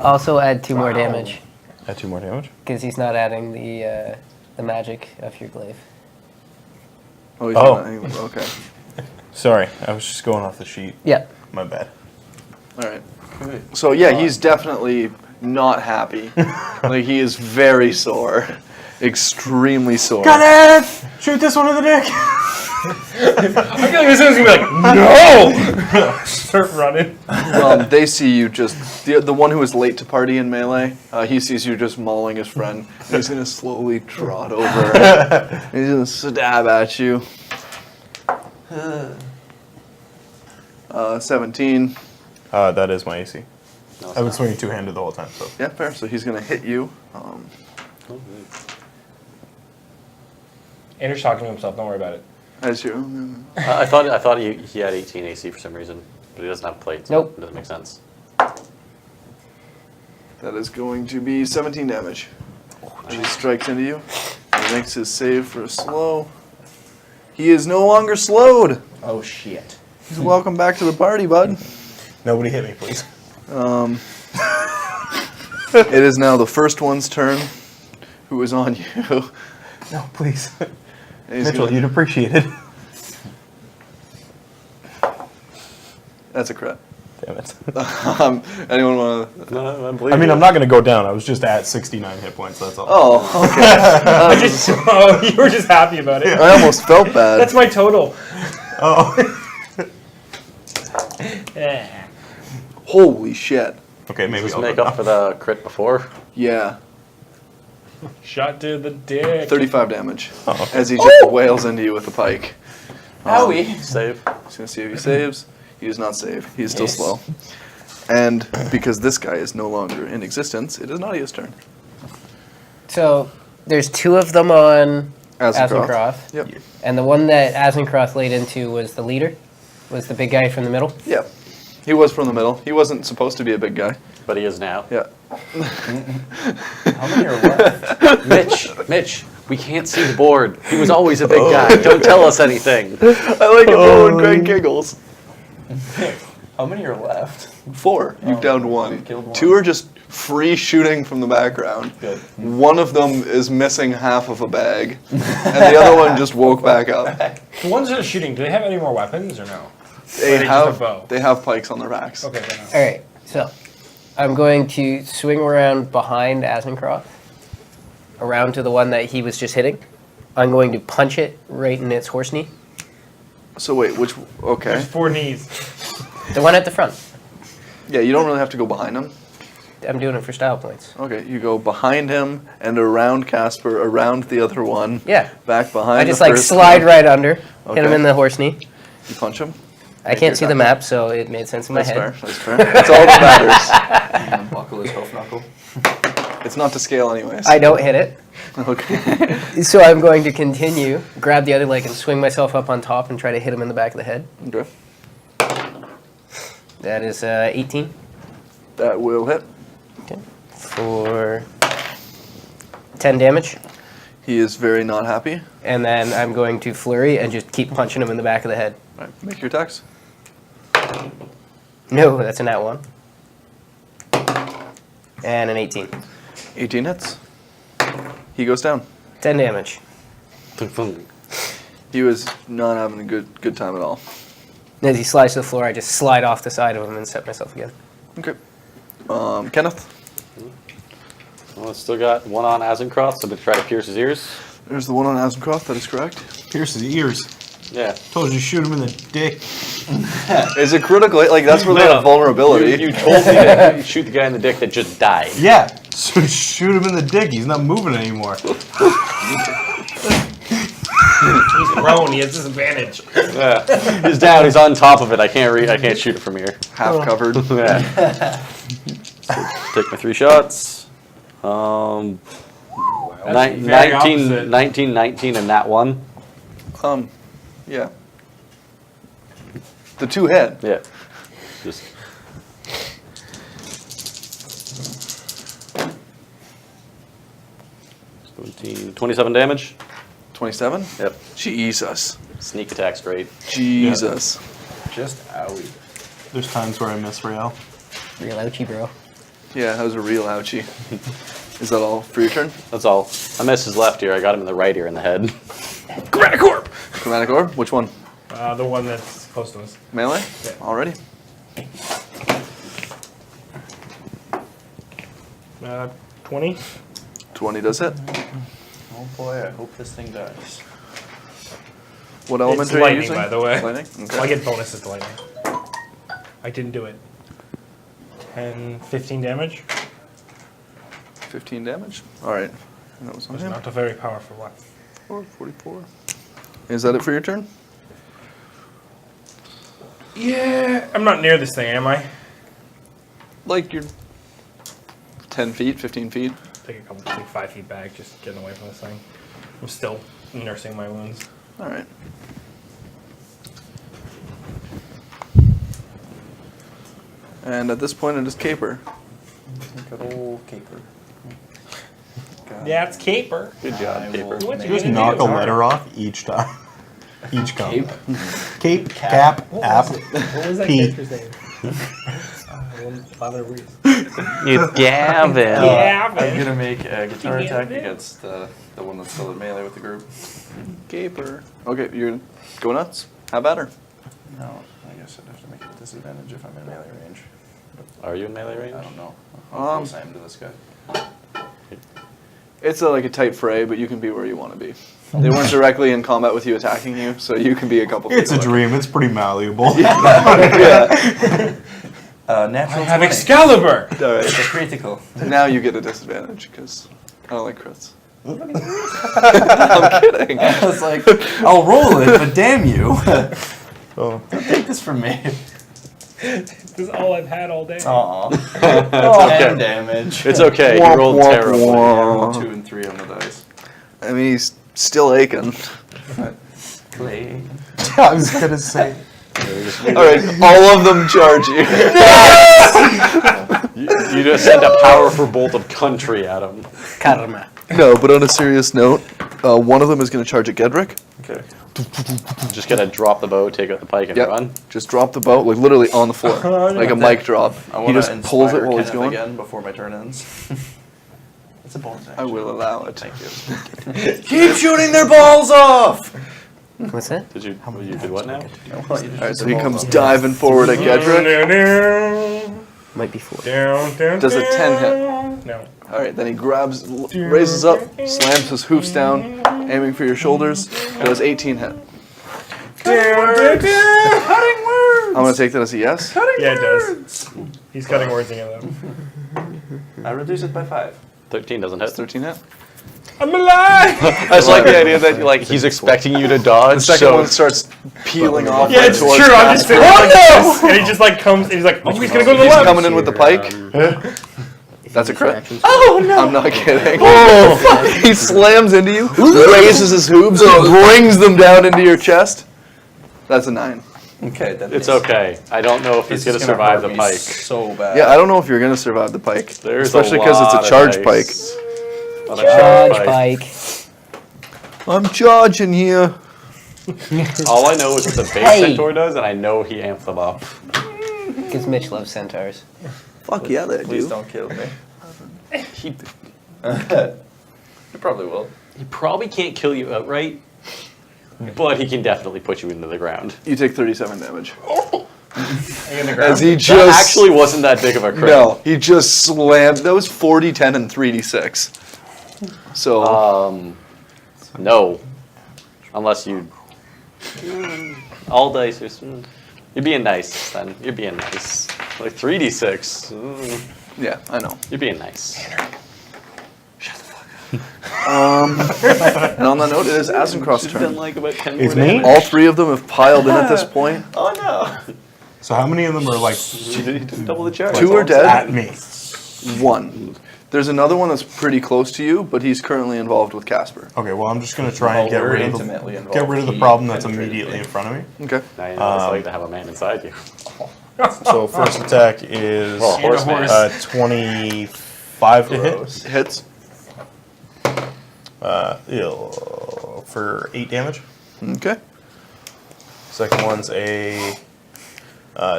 [SPEAKER 6] Also add 2 more damage
[SPEAKER 4] Add 2 more damage.
[SPEAKER 6] because he's not adding the magic of your glaive.
[SPEAKER 1] Oh, he's
[SPEAKER 4] Oh.
[SPEAKER 1] not anyway. Okay.
[SPEAKER 4] Sorry, I was just going off the sheet.
[SPEAKER 6] Yeah.
[SPEAKER 4] My bad.
[SPEAKER 1] All right. So yeah, he's definitely not happy. Like he is very sore, extremely sore.
[SPEAKER 4] it! Shoot this one in the dick!
[SPEAKER 2] I feel like this one's gonna be like, no! Start running.
[SPEAKER 1] They see you just the one who was late to party in melee. He sees you just mauling his friend. And he's gonna slowly trot over. He's gonna stab at you. 17.
[SPEAKER 4] That is my AC.
[SPEAKER 3] No, it's
[SPEAKER 4] I've been
[SPEAKER 3] not.
[SPEAKER 4] swinging two-handed the whole time, so.
[SPEAKER 1] Yeah, fair. So he's gonna hit you.
[SPEAKER 2] Andrew's talking to himself. Don't worry about it.
[SPEAKER 1] As you.
[SPEAKER 3] I thought he had 18 AC for some reason, but he doesn't have plates. So
[SPEAKER 6] Nope.
[SPEAKER 3] It doesn't make sense.
[SPEAKER 1] That is going to be 17 damage. He strikes into you. He makes his save for a slow. He is no longer slowed.
[SPEAKER 5] oh shit.
[SPEAKER 1] He's welcome back to the party, bud.
[SPEAKER 4] Nobody hit me, please.
[SPEAKER 1] It is now the first one's turn. Who is on you?
[SPEAKER 4] No, please.
[SPEAKER 1] And he's
[SPEAKER 4] Mitchell,
[SPEAKER 1] gonna-
[SPEAKER 4] you'd appreciate it.
[SPEAKER 1] That's a crit.
[SPEAKER 4] Damn it.
[SPEAKER 1] Anyone want to?
[SPEAKER 3] No, I believe
[SPEAKER 4] I mean,
[SPEAKER 3] you.
[SPEAKER 4] I'm not going to go down. I was just at 69 hit points, that's all.
[SPEAKER 1] Oh, okay.
[SPEAKER 2] Oh, you were just happy about it.
[SPEAKER 1] I almost felt bad.
[SPEAKER 2] That's my total.
[SPEAKER 4] Oh.
[SPEAKER 2] Yeah.
[SPEAKER 1] Holy shit.
[SPEAKER 4] Okay, maybe
[SPEAKER 3] Just
[SPEAKER 4] I'll
[SPEAKER 3] make
[SPEAKER 4] go
[SPEAKER 3] up for the crit before.
[SPEAKER 1] Yeah.
[SPEAKER 2] Shot to the dick.
[SPEAKER 1] 35 damage.
[SPEAKER 4] Oh, okay.
[SPEAKER 1] As he just wails into you with the pike.
[SPEAKER 5] Howie.
[SPEAKER 3] Save.
[SPEAKER 1] He's going to see if he saves. He does not save. He is still
[SPEAKER 5] Yes.
[SPEAKER 1] slow. And because this guy is no longer in existence, it is Nadia's turn.
[SPEAKER 6] So there's 2 of them on
[SPEAKER 1] Azencroft.
[SPEAKER 6] Azencroft.
[SPEAKER 1] Yep.
[SPEAKER 6] And the one that Azencroft laid into was the leader, was the big guy from the middle.
[SPEAKER 1] Yep. He was from the middle. He wasn't supposed to be a big guy.
[SPEAKER 3] But he is now.
[SPEAKER 1] Yeah.
[SPEAKER 5] How many are left?
[SPEAKER 3] Mitch, we can't see the board. He was always a big guy. Don't tell us anything.
[SPEAKER 1] I like it more when Greg giggles.
[SPEAKER 5] How many are left?
[SPEAKER 1] 4. You've
[SPEAKER 5] Oh,
[SPEAKER 1] downed 1.
[SPEAKER 5] you killed one.
[SPEAKER 1] 2 are just free shooting from the background.
[SPEAKER 5] Good.
[SPEAKER 1] One of them is missing half of a bag, and the other one just woke back up.
[SPEAKER 2] The ones that are shooting, do they have any more weapons or no?
[SPEAKER 1] They
[SPEAKER 2] just
[SPEAKER 1] have
[SPEAKER 2] a bow?
[SPEAKER 1] they have pikes on their backs.
[SPEAKER 2] Okay, fair enough.
[SPEAKER 6] All right, so I'm going to swing around behind Azencroft, around to the one that he was just hitting. I'm going to punch it right in its horse knee.
[SPEAKER 1] So wait, which? Okay.
[SPEAKER 2] There's 4 knees.
[SPEAKER 6] The one at the front.
[SPEAKER 1] Yeah, you don't really have to go behind him.
[SPEAKER 6] I'm doing it for style points.
[SPEAKER 1] Okay, you go behind him and around Casper, around the other one.
[SPEAKER 6] Yeah.
[SPEAKER 1] Back behind.
[SPEAKER 6] I just
[SPEAKER 1] the
[SPEAKER 6] like
[SPEAKER 1] first
[SPEAKER 6] slide
[SPEAKER 1] one.
[SPEAKER 6] right under, hit him
[SPEAKER 1] Okay.
[SPEAKER 6] in the horse knee.
[SPEAKER 1] You punch him.
[SPEAKER 6] I can't see the map, so it made sense in my
[SPEAKER 1] That's
[SPEAKER 6] head.
[SPEAKER 1] fair. That's fair. That's all that matters.
[SPEAKER 5] Buckle his hoof knuckle.
[SPEAKER 1] It's not to scale, anyways.
[SPEAKER 6] I don't hit it.
[SPEAKER 1] Okay.
[SPEAKER 6] So I'm going to continue, grab the other leg and swing myself up on top and try to hit him in the back of the head.
[SPEAKER 1] Okay.
[SPEAKER 6] That is 18
[SPEAKER 1] That will hit.
[SPEAKER 6] for 10 damage.
[SPEAKER 1] He is very not happy.
[SPEAKER 6] And then I'm going to flurry and just keep punching him in the back of the head.
[SPEAKER 1] All right, make your attacks.
[SPEAKER 6] No, that's a nat 1. And an 18.
[SPEAKER 1] 18 hits. He goes down.
[SPEAKER 6] 10 damage.
[SPEAKER 1] He was not having a good time at all.
[SPEAKER 6] As he slides to the floor, I just slide off the side of him and set myself again.
[SPEAKER 1] Okay. Kenneth.
[SPEAKER 3] Well, it's still got one on Azencroft, so I'm going to try to pierce his ears.
[SPEAKER 1] There's the one on Azencroft. That is correct.
[SPEAKER 4] Pierce his ears.
[SPEAKER 3] Yeah.
[SPEAKER 4] Told you to shoot him in the dick.
[SPEAKER 1] Is it critical? Like, that's where they have vulnerability.
[SPEAKER 3] You told me to shoot the guy in the dick that just died.
[SPEAKER 4] Yeah. So shoot him in the dick. He's not moving anymore.
[SPEAKER 2] He's prone. He has disadvantage.
[SPEAKER 3] Yeah. He's down. He's on top of it. I can't shoot it from here.
[SPEAKER 1] Half covered.
[SPEAKER 3] Yeah. So take my 3 shots.
[SPEAKER 2] That's very opposite.
[SPEAKER 3] 19, and that one.
[SPEAKER 1] Yeah. The 2 hit.
[SPEAKER 3] Yeah. Just 27 damage.
[SPEAKER 1] 27?
[SPEAKER 3] Yep.
[SPEAKER 1] Jesus.
[SPEAKER 3] Sneak attack's great.
[SPEAKER 1] Jesus.
[SPEAKER 5] Just owie.
[SPEAKER 4] There's times where I miss Real.
[SPEAKER 6] Real ouchie, bro.
[SPEAKER 1] Yeah, that was a real ouchie. Is that all for your turn?
[SPEAKER 3] That's all. I missed his left ear. I got him in the right ear in the head.
[SPEAKER 2] Chromatic Orb!
[SPEAKER 1] Chromatic Orb? Which one?
[SPEAKER 2] The one that's close to us.
[SPEAKER 1] Melee?
[SPEAKER 2] Yeah.
[SPEAKER 1] Already?
[SPEAKER 2] 20.
[SPEAKER 1] 20 does hit.
[SPEAKER 5] Oh boy, I hope this thing dies.
[SPEAKER 1] What element
[SPEAKER 2] It's
[SPEAKER 1] are you
[SPEAKER 2] lightning,
[SPEAKER 1] using?
[SPEAKER 2] by the way.
[SPEAKER 1] Lightning? Okay.
[SPEAKER 2] I get bonuses to lightning. I didn't do it. 10, 15 damage.
[SPEAKER 1] 15 damage. Alright. And that was on
[SPEAKER 2] It's
[SPEAKER 1] him.
[SPEAKER 2] not a very powerful one.
[SPEAKER 1] 44. Is that it for your turn?
[SPEAKER 2] Yeah, I'm not near this thing, am I?
[SPEAKER 1] Like you're 10 feet, 15 feet.
[SPEAKER 2] Take 5 feet back, just getting away from this thing. I'm still nursing my wounds.
[SPEAKER 1] Alright. And at this point it is Caper.
[SPEAKER 5] Good old caper. God.
[SPEAKER 2] Yeah, it's Caper.
[SPEAKER 3] Good job,
[SPEAKER 5] I
[SPEAKER 3] Caper.
[SPEAKER 5] will
[SPEAKER 2] What
[SPEAKER 5] make
[SPEAKER 2] you
[SPEAKER 4] Just
[SPEAKER 2] gonna
[SPEAKER 4] knock
[SPEAKER 2] do?
[SPEAKER 4] a letter off each time. Each come.
[SPEAKER 5] Cape?
[SPEAKER 4] Cape, cap, app.
[SPEAKER 2] What was that
[SPEAKER 4] P.
[SPEAKER 2] character's name? Father Reese.
[SPEAKER 3] It's Gavin.
[SPEAKER 2] Yeah,
[SPEAKER 5] I'm gonna make a guitar
[SPEAKER 2] Yeah,
[SPEAKER 5] attack
[SPEAKER 2] man.
[SPEAKER 5] against the one that's still in melee with the group.
[SPEAKER 1] Caper. Okay, you're gonna go nuts? Have at her.
[SPEAKER 5] No, I guess I'd have to make it a disadvantage if I'm in melee range.
[SPEAKER 3] Are you in melee range?
[SPEAKER 5] I don't know how close I am to this guy.
[SPEAKER 1] It's like a tight fray, but you can be where you want to be. They weren't directly in combat with you attacking you, so you can be a couple feet
[SPEAKER 4] It's a
[SPEAKER 1] away.
[SPEAKER 4] dream. It's pretty malleable.
[SPEAKER 1] Yeah.
[SPEAKER 5] Natural
[SPEAKER 2] I have
[SPEAKER 5] 20.
[SPEAKER 2] Excalibur!
[SPEAKER 1] Alright.
[SPEAKER 5] It's a critical.
[SPEAKER 1] Now you get a disadvantage, because I don't like crits. I'm kidding.
[SPEAKER 5] I was like, I'll roll it, but damn you.
[SPEAKER 4] Oh.
[SPEAKER 5] Don't take this from me.
[SPEAKER 2] This is all I've had all day.
[SPEAKER 5] Aw.
[SPEAKER 3] okay.
[SPEAKER 5] 10 damage.
[SPEAKER 3] It's okay. You rolled
[SPEAKER 1] Womp, womp,
[SPEAKER 3] terribly.
[SPEAKER 1] womp.
[SPEAKER 5] 2 and 3 on the dice.
[SPEAKER 1] I mean, he's still aching.
[SPEAKER 5] Clay.
[SPEAKER 4] I was gonna say.
[SPEAKER 1] Alright, all of them charge you.
[SPEAKER 3] You just send a powerful bolt of country at him.
[SPEAKER 6] Karma.
[SPEAKER 1] No, but on a serious note, one of them is going to charge at Gedrick.
[SPEAKER 5] Okay.
[SPEAKER 3] Just gotta drop the bow, take out the pike, and
[SPEAKER 1] Yep.
[SPEAKER 3] run.
[SPEAKER 1] Just drop the boat, like literally on the floor, like a mic drop.
[SPEAKER 5] I
[SPEAKER 1] He
[SPEAKER 5] want
[SPEAKER 1] just
[SPEAKER 5] to
[SPEAKER 1] pulls it
[SPEAKER 5] inspire
[SPEAKER 1] while he's
[SPEAKER 5] Kenneth
[SPEAKER 1] going.
[SPEAKER 5] again before my turn ends. It's a bonus action.
[SPEAKER 1] I will allow it.
[SPEAKER 5] Thank you. Keep shooting their balls off!
[SPEAKER 6] What's that?
[SPEAKER 3] Did you did what now?
[SPEAKER 5] I want you to
[SPEAKER 1] Alright,
[SPEAKER 5] shoot
[SPEAKER 1] so
[SPEAKER 5] their
[SPEAKER 1] he
[SPEAKER 5] balls
[SPEAKER 1] comes
[SPEAKER 5] off.
[SPEAKER 1] diving forward at Gedrick.
[SPEAKER 2] Down,
[SPEAKER 6] Might be 4.
[SPEAKER 2] down,
[SPEAKER 1] Does a 10
[SPEAKER 2] hit? No.
[SPEAKER 1] Alright, then he grabs, raises up, slams his hoofs down, aiming for your shoulders. Does 18 hit.
[SPEAKER 2] Down, down, down. Cutting words!
[SPEAKER 1] I'm going to take that as a yes.
[SPEAKER 2] Yeah, it does. He's cutting words again, though.
[SPEAKER 5] I reduce it by 5.
[SPEAKER 3] 13 doesn't hit.
[SPEAKER 1] 13 hit.
[SPEAKER 2] I'm alive!
[SPEAKER 3] I just like the idea that like he's expecting you to dodge.
[SPEAKER 1] The second
[SPEAKER 3] so
[SPEAKER 1] one starts peeling off.
[SPEAKER 2] Yeah,
[SPEAKER 1] right
[SPEAKER 2] it's true.
[SPEAKER 1] towards
[SPEAKER 2] I'm just sitting
[SPEAKER 1] Casper.
[SPEAKER 2] there like this, and he just like comes, and he's like, oh, he's gonna go to the
[SPEAKER 1] He's
[SPEAKER 2] left.
[SPEAKER 1] coming in with the pike. That's a crit.
[SPEAKER 2] Oh no!
[SPEAKER 1] I'm not kidding. He slams into you, raises his hooves, and brings them down into your chest. That's a 9.
[SPEAKER 5] Okay, then
[SPEAKER 3] it's okay. I don't know if he's gonna survive the pike.
[SPEAKER 5] So bad.
[SPEAKER 1] Yeah, I don't know if you're going to survive the pike.
[SPEAKER 3] There's
[SPEAKER 1] Especially
[SPEAKER 3] a
[SPEAKER 1] because it's
[SPEAKER 3] lot
[SPEAKER 1] a
[SPEAKER 3] of
[SPEAKER 1] charge
[SPEAKER 3] dice.
[SPEAKER 1] pike.
[SPEAKER 3] On a
[SPEAKER 6] Charge
[SPEAKER 3] pike.
[SPEAKER 6] pike.
[SPEAKER 1] I'm charging here.
[SPEAKER 3] All I know is what the base
[SPEAKER 6] Hey.
[SPEAKER 3] centaur does, and I know he amped them up.
[SPEAKER 6] Because Mitch loves centaurs.
[SPEAKER 1] Fuck yeah, they
[SPEAKER 5] Please
[SPEAKER 1] do.
[SPEAKER 5] don't kill me.
[SPEAKER 3] He,
[SPEAKER 5] You probably will.
[SPEAKER 3] he probably can't kill you outright, but he can definitely put you into the ground.
[SPEAKER 1] You take 37 damage.
[SPEAKER 2] In the
[SPEAKER 1] As
[SPEAKER 2] ground.
[SPEAKER 1] he
[SPEAKER 3] That
[SPEAKER 1] just
[SPEAKER 3] actually wasn't that big of a crit.
[SPEAKER 1] no, he just slammed. That was 40, 10, and 3d6. So
[SPEAKER 3] No. Unless you... All dice are... You're being nice, then. You're being nice. Like 3d6.
[SPEAKER 1] yeah, I know.
[SPEAKER 3] You're being nice.
[SPEAKER 1] And on that note, it is Azencroft's
[SPEAKER 3] Should've done
[SPEAKER 1] turn.
[SPEAKER 3] like about 10
[SPEAKER 4] It's
[SPEAKER 3] more
[SPEAKER 4] me?
[SPEAKER 3] damage.
[SPEAKER 1] All three of them have piled in at this point.
[SPEAKER 5] Oh no.
[SPEAKER 4] So how many of them are like
[SPEAKER 3] Double the charge.
[SPEAKER 1] Two are dead.
[SPEAKER 4] at me?
[SPEAKER 1] One. There's another one that's pretty close to you, but he's currently involved with Casper.
[SPEAKER 4] Okay, well I'm just gonna try and
[SPEAKER 5] Oh,
[SPEAKER 4] get
[SPEAKER 5] we're
[SPEAKER 4] rid
[SPEAKER 5] intimately
[SPEAKER 4] of
[SPEAKER 5] involved.
[SPEAKER 4] the
[SPEAKER 5] He
[SPEAKER 4] problem that's
[SPEAKER 5] penetrated
[SPEAKER 4] immediately
[SPEAKER 5] me.
[SPEAKER 4] in front of me.
[SPEAKER 1] Okay.
[SPEAKER 3] Now you know what it's like to have a man inside you.
[SPEAKER 4] So first attack is
[SPEAKER 3] Well, horseman.
[SPEAKER 4] 25 to hit
[SPEAKER 1] Hits.
[SPEAKER 4] for 8 damage.
[SPEAKER 1] Okay.
[SPEAKER 4] Second one's a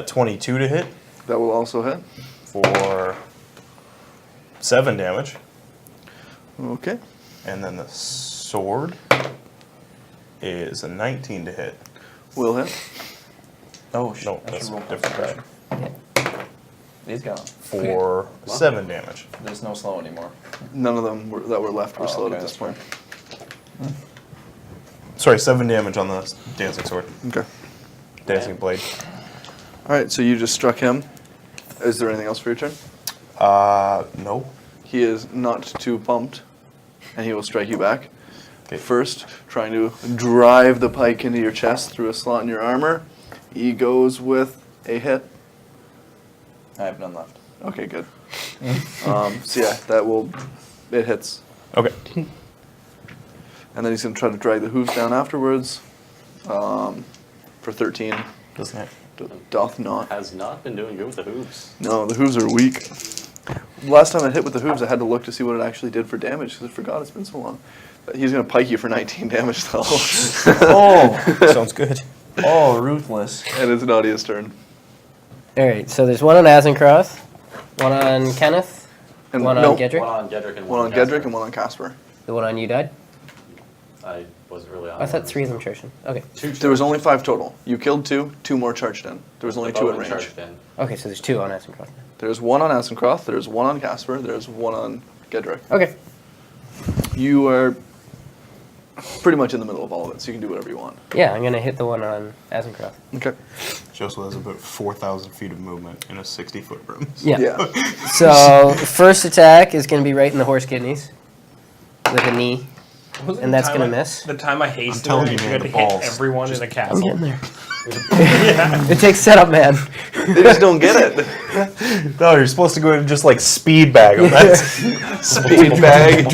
[SPEAKER 4] 22 to hit
[SPEAKER 1] That will also hit.
[SPEAKER 4] for 7 damage.
[SPEAKER 1] Okay.
[SPEAKER 4] And then the sword is a 19 to hit.
[SPEAKER 1] Will hit.
[SPEAKER 5] Oh shit.
[SPEAKER 4] No,
[SPEAKER 5] I
[SPEAKER 4] that's
[SPEAKER 5] should roll
[SPEAKER 4] different die.
[SPEAKER 5] He's gone.
[SPEAKER 4] For 7 damage.
[SPEAKER 5] There's no slow anymore.
[SPEAKER 1] None of them that were left were
[SPEAKER 5] Oh,
[SPEAKER 1] slowed
[SPEAKER 5] okay,
[SPEAKER 1] at this
[SPEAKER 5] that's
[SPEAKER 1] point.
[SPEAKER 4] Sorry, 7 damage on the dancing sword.
[SPEAKER 1] Okay.
[SPEAKER 4] Dancing blade.
[SPEAKER 1] All right, so you just struck him. Is there anything else for your turn?
[SPEAKER 4] No.
[SPEAKER 1] He is not too pumped, and he will strike you back.
[SPEAKER 4] Okay.
[SPEAKER 1] First, trying to drive the pike into your chest through a slot in your armor. He goes with a hit.
[SPEAKER 5] I have none left.
[SPEAKER 1] Okay, good. So yeah, it hits.
[SPEAKER 4] Okay.
[SPEAKER 1] And then he's going to try to drag the hooves down afterwards for 13.
[SPEAKER 4] Doesn't hit.
[SPEAKER 1] Doth not.
[SPEAKER 3] Has not been doing good with the hooves.
[SPEAKER 1] No, the hooves are weak. Last time I hit with the hooves, I had to look to see what it actually did for damage because I forgot it's been so long. But he's going to pike you for 19 damage though.
[SPEAKER 5] Oh.
[SPEAKER 4] Sounds good.
[SPEAKER 5] Oh, ruthless.
[SPEAKER 1] And it's Nadia's turn.
[SPEAKER 6] All right, so there's one on Azencroft, one on Kenneth,
[SPEAKER 1] And
[SPEAKER 6] one on
[SPEAKER 1] no,
[SPEAKER 6] Gedrick.
[SPEAKER 3] One on Gedrick and
[SPEAKER 1] one on
[SPEAKER 3] Casper.
[SPEAKER 1] Gedrick and one on Casper.
[SPEAKER 6] The one on you died?
[SPEAKER 3] I wasn't really on
[SPEAKER 6] I thought
[SPEAKER 3] one.
[SPEAKER 6] 3 of them charged in. Okay.
[SPEAKER 3] Two
[SPEAKER 1] There was only 5 total. You killed 2, 2 more charged in. There was only 2 at range.
[SPEAKER 3] Charged in.
[SPEAKER 6] Okay, so there's 2 on Azencroft.
[SPEAKER 1] There's 1 on Azencroft, there's 1 on Casper, there's 1 on Gedrick.
[SPEAKER 6] Okay.
[SPEAKER 1] You are pretty much in the middle of all of it, so you can do whatever you want.
[SPEAKER 6] Yeah, I'm going to hit the one on Azencroft.
[SPEAKER 1] Okay.
[SPEAKER 4] Joseph has about 4,000 feet of movement in a 60-foot room.
[SPEAKER 6] Yeah.
[SPEAKER 1] Yeah.
[SPEAKER 6] So, first attack is going to be right in the horse kidneys with a knee.
[SPEAKER 2] Wasn't
[SPEAKER 6] And
[SPEAKER 2] the
[SPEAKER 6] that's
[SPEAKER 2] time
[SPEAKER 6] gonna
[SPEAKER 2] I-
[SPEAKER 6] miss?
[SPEAKER 2] The time I hasted
[SPEAKER 4] telling
[SPEAKER 2] and
[SPEAKER 4] you,
[SPEAKER 2] you
[SPEAKER 4] man,
[SPEAKER 2] had to
[SPEAKER 4] the
[SPEAKER 2] hit
[SPEAKER 4] balls.
[SPEAKER 2] everyone in the
[SPEAKER 6] I'm
[SPEAKER 2] castle.
[SPEAKER 6] getting there. It takes setup, man.
[SPEAKER 1] They just don't get it.
[SPEAKER 4] No, you're supposed to go and just like speed bag them. That's
[SPEAKER 1] Speed bag.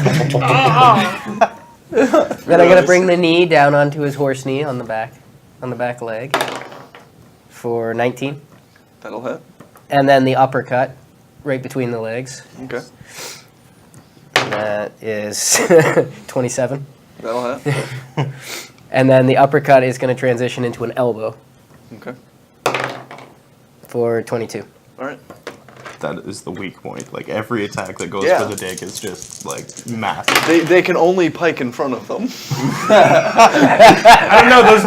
[SPEAKER 6] Then I gotta bring the knee down onto his horse knee on the back leg for 19.
[SPEAKER 1] That'll hit.
[SPEAKER 6] And then the uppercut right between the legs.
[SPEAKER 1] Okay.
[SPEAKER 6] That is 27.
[SPEAKER 1] That'll hit.
[SPEAKER 6] And then the uppercut is gonna transition into an elbow
[SPEAKER 1] Okay.
[SPEAKER 6] for 22.
[SPEAKER 1] All right.
[SPEAKER 4] that is the weak point. Like every attack that goes
[SPEAKER 1] Yeah.
[SPEAKER 4] for the dig is just like massive.
[SPEAKER 1] They can only pike in front of them.
[SPEAKER 2] I don't know those.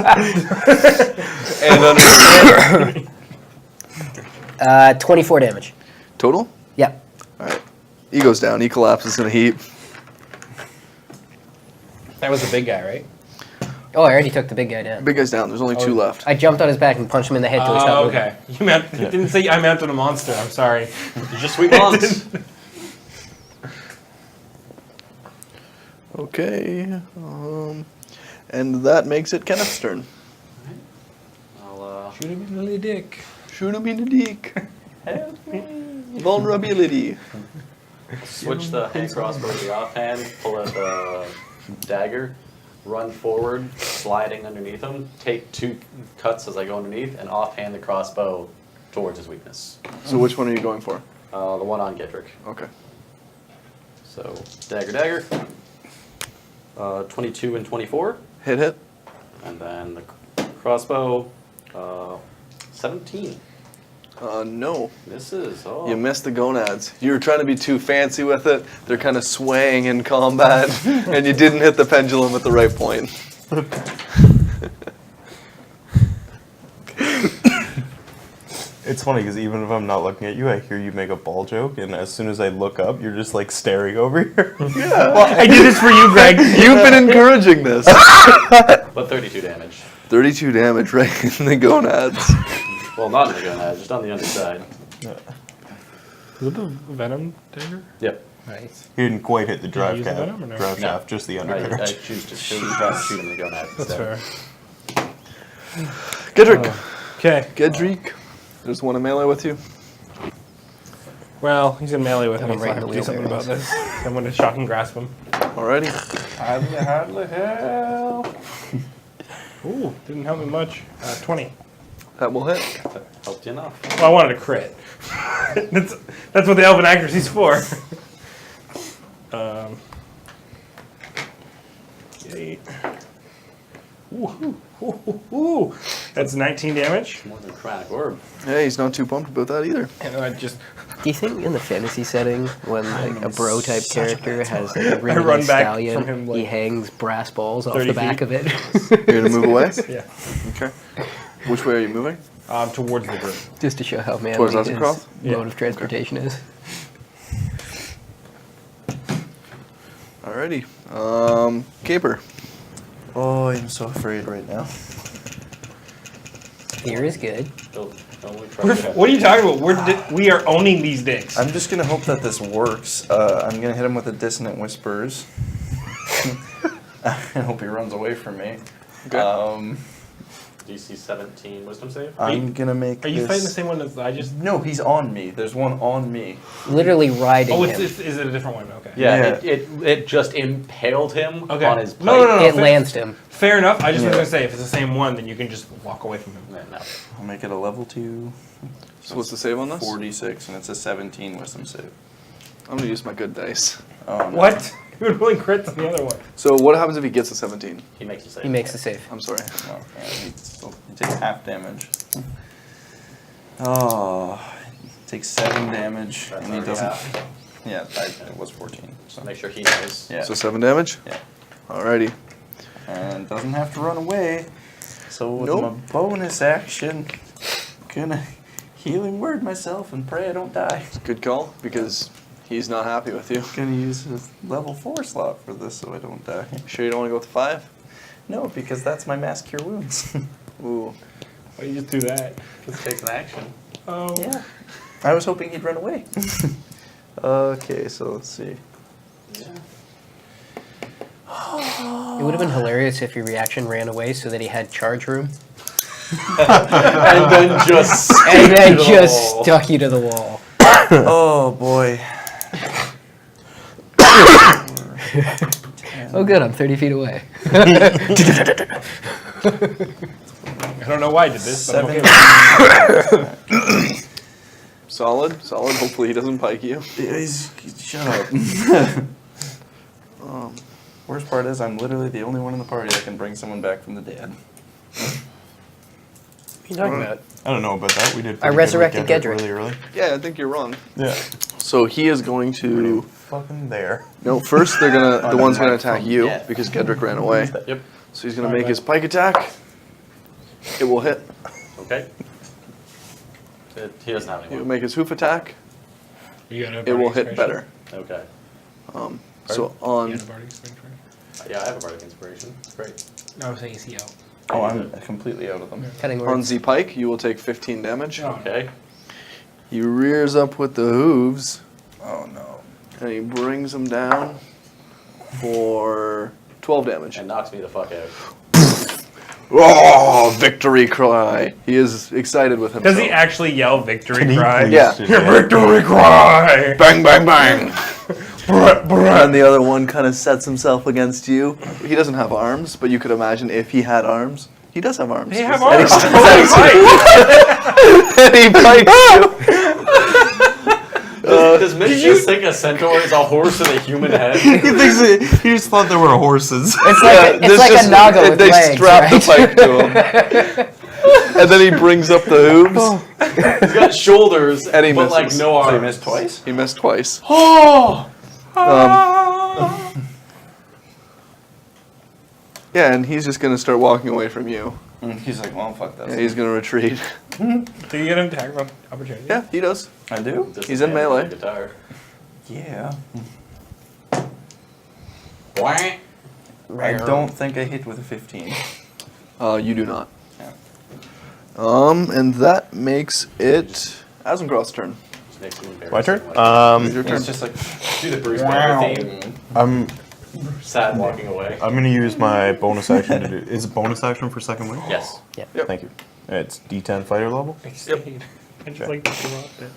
[SPEAKER 1] And under
[SPEAKER 6] 24 damage.
[SPEAKER 1] total?
[SPEAKER 6] Yep.
[SPEAKER 1] All right. He goes down. He collapses in a heap.
[SPEAKER 2] That was the big guy, right?
[SPEAKER 6] Oh, I already took the big guy down.
[SPEAKER 1] Big guy's down. There's only 2 left.
[SPEAKER 6] I jumped on his back and punched him in the head till he stopped
[SPEAKER 2] Oh,
[SPEAKER 6] moving.
[SPEAKER 2] okay. You meant you didn't say I mounted a monster. I'm sorry.
[SPEAKER 3] You just sweet once.
[SPEAKER 1] Okay. And that makes it Kenneth's turn.
[SPEAKER 3] I'll,
[SPEAKER 2] Shoot him in the little dick.
[SPEAKER 1] Shoot him in the dick. Vulnerability.
[SPEAKER 3] switch the hand crossbow to the offhand, pull out the dagger, run forward, sliding underneath him, take 2 cuts as I go underneath, and offhand the crossbow towards his weakness.
[SPEAKER 1] So which one are you going for?
[SPEAKER 3] The one on Gedrick.
[SPEAKER 1] Okay.
[SPEAKER 3] So, dagger. 22 and 24.
[SPEAKER 1] Hit.
[SPEAKER 3] And then the crossbow, 17.
[SPEAKER 1] No.
[SPEAKER 3] Misses. Oh.
[SPEAKER 1] You missed the gonads. You were trying to be too fancy with it. They're kind of swaying in combat, and you didn't hit the pendulum at the right point.
[SPEAKER 4] It's funny because even if I'm not looking at you, I hear you make a ball joke, and as soon as I look up, you're just like staring over here.
[SPEAKER 1] Yeah.
[SPEAKER 2] Well, I did this for you, Greg.
[SPEAKER 1] You've been encouraging this.
[SPEAKER 3] But 32 damage.
[SPEAKER 1] 32 damage right in the gonads.
[SPEAKER 3] Well, not in the gonad, just on the underside.
[SPEAKER 2] Is it the Venom dagger?
[SPEAKER 3] Yep.
[SPEAKER 2] Nice.
[SPEAKER 4] He didn't quite hit the drive
[SPEAKER 2] use the venom or no?
[SPEAKER 4] drive
[SPEAKER 3] No.
[SPEAKER 4] shaft, just the
[SPEAKER 3] I
[SPEAKER 4] undercarriage.
[SPEAKER 3] choose to try to shoot him in the gonad
[SPEAKER 2] That's
[SPEAKER 3] instead.
[SPEAKER 2] fair.
[SPEAKER 1] Gedrick.
[SPEAKER 2] Okay.
[SPEAKER 1] Gedrick. There's one in melee with you.
[SPEAKER 2] Well, he's in melee with me,
[SPEAKER 6] I'm
[SPEAKER 2] so I
[SPEAKER 6] right
[SPEAKER 2] have
[SPEAKER 6] in
[SPEAKER 2] to
[SPEAKER 6] the
[SPEAKER 2] do something about
[SPEAKER 6] wheelbarrows.
[SPEAKER 2] this. I'm going to shock and grasp him.
[SPEAKER 1] Alrighty.
[SPEAKER 2] Hardly hell. Ooh, didn't help me much. 20.
[SPEAKER 1] That will hit.
[SPEAKER 3] That helped you enough.
[SPEAKER 2] Well, I wanted a crit. that's what the elven accuracy's for. 8. Ooh. That's 19 damage.
[SPEAKER 3] More than a chromatic orb.
[SPEAKER 1] Hey, he's not too pumped about that either.
[SPEAKER 2] And then I just
[SPEAKER 6] Do you think in the fantasy setting, when like a bro type character has like a
[SPEAKER 2] I
[SPEAKER 6] really
[SPEAKER 2] run
[SPEAKER 6] nice
[SPEAKER 2] back
[SPEAKER 6] stallion,
[SPEAKER 2] from him,
[SPEAKER 6] he
[SPEAKER 2] like,
[SPEAKER 6] hangs brass balls off
[SPEAKER 2] 30
[SPEAKER 6] the back
[SPEAKER 2] feet.
[SPEAKER 6] of it?
[SPEAKER 1] You're gonna move away?
[SPEAKER 2] yeah,
[SPEAKER 1] Okay. Which way are you moving?
[SPEAKER 2] towards the group.
[SPEAKER 6] Just to show how manly
[SPEAKER 1] Towards
[SPEAKER 6] his
[SPEAKER 1] Azencroft?
[SPEAKER 2] Yeah.
[SPEAKER 6] mode of transportation is.
[SPEAKER 1] Alrighty. Caper.
[SPEAKER 5] Oh, I'm so afraid right now.
[SPEAKER 6] Here is good.
[SPEAKER 3] Don't try to
[SPEAKER 2] What are you talking about? We are owning these dicks.
[SPEAKER 5] I'm just gonna hope that this works. I'm gonna hit him with the Dissonant Whispers. I hope he runs away from me.
[SPEAKER 1] Okay.
[SPEAKER 3] DC 17 wisdom save?
[SPEAKER 5] I'm gonna make.
[SPEAKER 2] Are you
[SPEAKER 5] this...
[SPEAKER 2] fighting the same one as I just?
[SPEAKER 5] No, he's on me. There's one on me.
[SPEAKER 6] Literally riding
[SPEAKER 2] Oh,
[SPEAKER 6] him.
[SPEAKER 2] is it a different one? Okay.
[SPEAKER 3] Yeah,
[SPEAKER 5] Yeah.
[SPEAKER 3] it just impaled him
[SPEAKER 2] Okay.
[SPEAKER 3] on his plate.
[SPEAKER 2] No.
[SPEAKER 6] It lanced him.
[SPEAKER 2] Fair enough. I just was
[SPEAKER 5] Yeah.
[SPEAKER 2] gonna say if it's the same one, then you can just walk away from him.
[SPEAKER 3] No.
[SPEAKER 5] I'll make it a level 2.
[SPEAKER 1] So what's the save on this?
[SPEAKER 5] 46, and it's a 17 wisdom save.
[SPEAKER 1] I'm gonna use my good dice.
[SPEAKER 5] Oh, no.
[SPEAKER 2] What? You would really crit on the other one.
[SPEAKER 1] So what happens if he gets a 17?
[SPEAKER 3] He makes a save.
[SPEAKER 6] He makes the save.
[SPEAKER 1] I'm sorry.
[SPEAKER 5] Oh, yeah, he takes half damage. Oh, he takes 7 damage,
[SPEAKER 3] That's
[SPEAKER 5] and he
[SPEAKER 3] already
[SPEAKER 5] doesn't.
[SPEAKER 3] half.
[SPEAKER 5] Yeah, it was 14. So
[SPEAKER 3] Make sure he knows.
[SPEAKER 5] yeah,
[SPEAKER 1] So 7 damage?
[SPEAKER 5] yeah,
[SPEAKER 1] Alrighty.
[SPEAKER 5] and doesn't have to run away. So with
[SPEAKER 1] Nope.
[SPEAKER 5] my bonus action, gonna healing word myself and pray I don't die.
[SPEAKER 1] Good call, because he's not happy with you.
[SPEAKER 5] Gonna use his level 4 slot for this so I don't die.
[SPEAKER 1] Sure you don't want to go with 5?
[SPEAKER 5] No, because that's my mass cure wounds.
[SPEAKER 1] Ooh.
[SPEAKER 2] Why you just do that?
[SPEAKER 3] This takes an action.
[SPEAKER 2] Oh.
[SPEAKER 5] Yeah. I was hoping he'd run away. Okay, so let's see.
[SPEAKER 3] Yeah.
[SPEAKER 6] It would have been hilarious if your reaction ran away so that he had charge room.
[SPEAKER 3] And then just
[SPEAKER 6] And then
[SPEAKER 3] to the
[SPEAKER 6] just
[SPEAKER 3] wall.
[SPEAKER 6] stuck you to the wall.
[SPEAKER 5] Oh boy.
[SPEAKER 6] Oh good, I'm 30 feet away.
[SPEAKER 2] I don't know why I did this, but I'm okay with it.
[SPEAKER 1] Solid. Hopefully he doesn't pike you.
[SPEAKER 5] Shut up. Worst part is I'm literally the only one in the party that can bring someone back from the dead.
[SPEAKER 6] What are you talking about?
[SPEAKER 4] I don't know about that. We did.
[SPEAKER 6] I
[SPEAKER 4] pretty good with
[SPEAKER 6] resurrected Gedrick.
[SPEAKER 4] really early.
[SPEAKER 1] Yeah, I think you're wrong.
[SPEAKER 4] Yeah.
[SPEAKER 1] So he is going to...
[SPEAKER 4] Fucking there.
[SPEAKER 1] No, first the one's gonna attack you
[SPEAKER 5] Yeah.
[SPEAKER 1] because Gedrick ran away.
[SPEAKER 3] Yep.
[SPEAKER 1] So he's gonna make his pike attack. It will hit.
[SPEAKER 3] Okay. He doesn't have
[SPEAKER 1] He
[SPEAKER 3] any
[SPEAKER 1] will
[SPEAKER 3] more.
[SPEAKER 1] make his hoof attack.
[SPEAKER 2] You got a
[SPEAKER 1] It will
[SPEAKER 2] bardic
[SPEAKER 1] hit better.
[SPEAKER 3] Okay.
[SPEAKER 1] So
[SPEAKER 2] inspiration?
[SPEAKER 1] on...
[SPEAKER 2] You got a bardic inspiration?
[SPEAKER 3] Yeah, I have a bardic inspiration. Great.
[SPEAKER 2] No, I'm saying is he out?
[SPEAKER 5] Oh, I'm completely out of them.
[SPEAKER 6] Cutting
[SPEAKER 1] On
[SPEAKER 6] words.
[SPEAKER 1] Z Pike, you will take 15 damage.
[SPEAKER 2] Oh.
[SPEAKER 3] Okay.
[SPEAKER 1] He rears up with the hooves,
[SPEAKER 5] Oh no.
[SPEAKER 1] and he brings him down for 12 damage.
[SPEAKER 3] And knocks me the fuck out.
[SPEAKER 1] Oh, victory cry! He is excited with himself.
[SPEAKER 2] Does he actually yell victory
[SPEAKER 4] Can he
[SPEAKER 2] cry?
[SPEAKER 4] please
[SPEAKER 1] Yeah.
[SPEAKER 4] do
[SPEAKER 2] Your
[SPEAKER 4] that?
[SPEAKER 2] victory cry!
[SPEAKER 1] Bang, bang, bang! And the other one kind of sets himself against you. He doesn't have arms, but you could imagine if he had arms. He does have arms.
[SPEAKER 2] They have
[SPEAKER 1] And
[SPEAKER 2] arms.
[SPEAKER 1] And he pikes you.
[SPEAKER 3] Does Mitch just think a centaur is a horse with a human head?
[SPEAKER 4] He thinks he just thought there were horses.
[SPEAKER 6] It's like,
[SPEAKER 1] Yeah,
[SPEAKER 6] it's
[SPEAKER 1] this
[SPEAKER 6] like
[SPEAKER 1] just-
[SPEAKER 6] a naga with
[SPEAKER 1] they
[SPEAKER 6] legs,
[SPEAKER 1] strap
[SPEAKER 6] right?
[SPEAKER 1] the pike to him. And then he brings up the hooves.
[SPEAKER 3] He's got shoulders,
[SPEAKER 1] And he
[SPEAKER 3] but like
[SPEAKER 1] misses.
[SPEAKER 3] no arms.
[SPEAKER 5] So you missed twice?
[SPEAKER 1] He missed twice.
[SPEAKER 3] Oh!
[SPEAKER 1] Yeah, and he's just gonna start walking away from you.
[SPEAKER 5] He's like, well, fuck that.
[SPEAKER 1] Yeah, he's gonna retreat.
[SPEAKER 2] Do you get an attack opportunity?
[SPEAKER 1] Yeah, he does.
[SPEAKER 5] I do?
[SPEAKER 1] He's in melee.
[SPEAKER 3] Guitar.
[SPEAKER 5] Yeah.
[SPEAKER 3] Wah.
[SPEAKER 5] I don't think I hit with a 15.
[SPEAKER 1] You do not.
[SPEAKER 5] Yeah.
[SPEAKER 1] And that makes it Azencroft's turn.
[SPEAKER 3] Just makes him
[SPEAKER 4] My turn?
[SPEAKER 3] embarrassing,
[SPEAKER 1] It's your turn.
[SPEAKER 5] It's just like,
[SPEAKER 3] do the Bruce Banner theme.
[SPEAKER 4] I'm
[SPEAKER 3] Sad walking away.
[SPEAKER 4] gonna use my bonus action to do. Is it bonus action for second wave?
[SPEAKER 3] Yes.
[SPEAKER 1] Yep.
[SPEAKER 4] Thank you. It's D10 fighter level.
[SPEAKER 2] I stayed. I just like dropped it.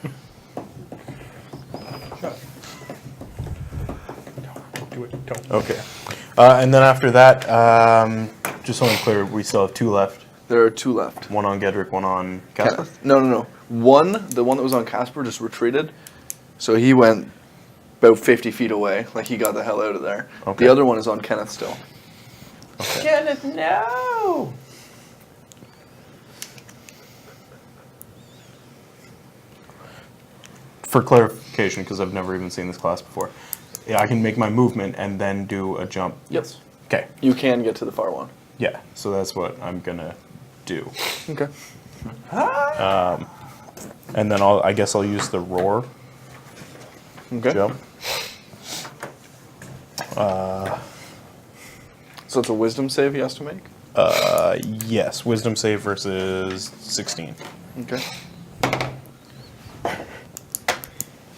[SPEAKER 2] Shut. No, don't do it. Don't.
[SPEAKER 4] Okay. And then after that, just so I'm clear, we still have 2 left.
[SPEAKER 1] There are 2 left.
[SPEAKER 4] One on Gedrick, one on Casper.
[SPEAKER 1] Kenneth. No. The one that was on Casper just retreated. So he went about 50 feet away. Like he got the hell out of there.
[SPEAKER 4] Okay.
[SPEAKER 1] The other one is on Kenneth still.
[SPEAKER 5] Kenneth, no!
[SPEAKER 4] For clarification, because I've never even seen this class before, yeah, I can make my movement and then do a jump.
[SPEAKER 1] Yes.
[SPEAKER 4] Okay.
[SPEAKER 1] You can get to the far one.
[SPEAKER 4] Yeah. So that's what I'm gonna do.
[SPEAKER 1] Okay.
[SPEAKER 4] And then I guess I'll use the roar
[SPEAKER 1] Okay.
[SPEAKER 4] jump.
[SPEAKER 1] So it's a wisdom save he has to make?
[SPEAKER 4] Yes. Wisdom save versus 16.
[SPEAKER 1] Okay.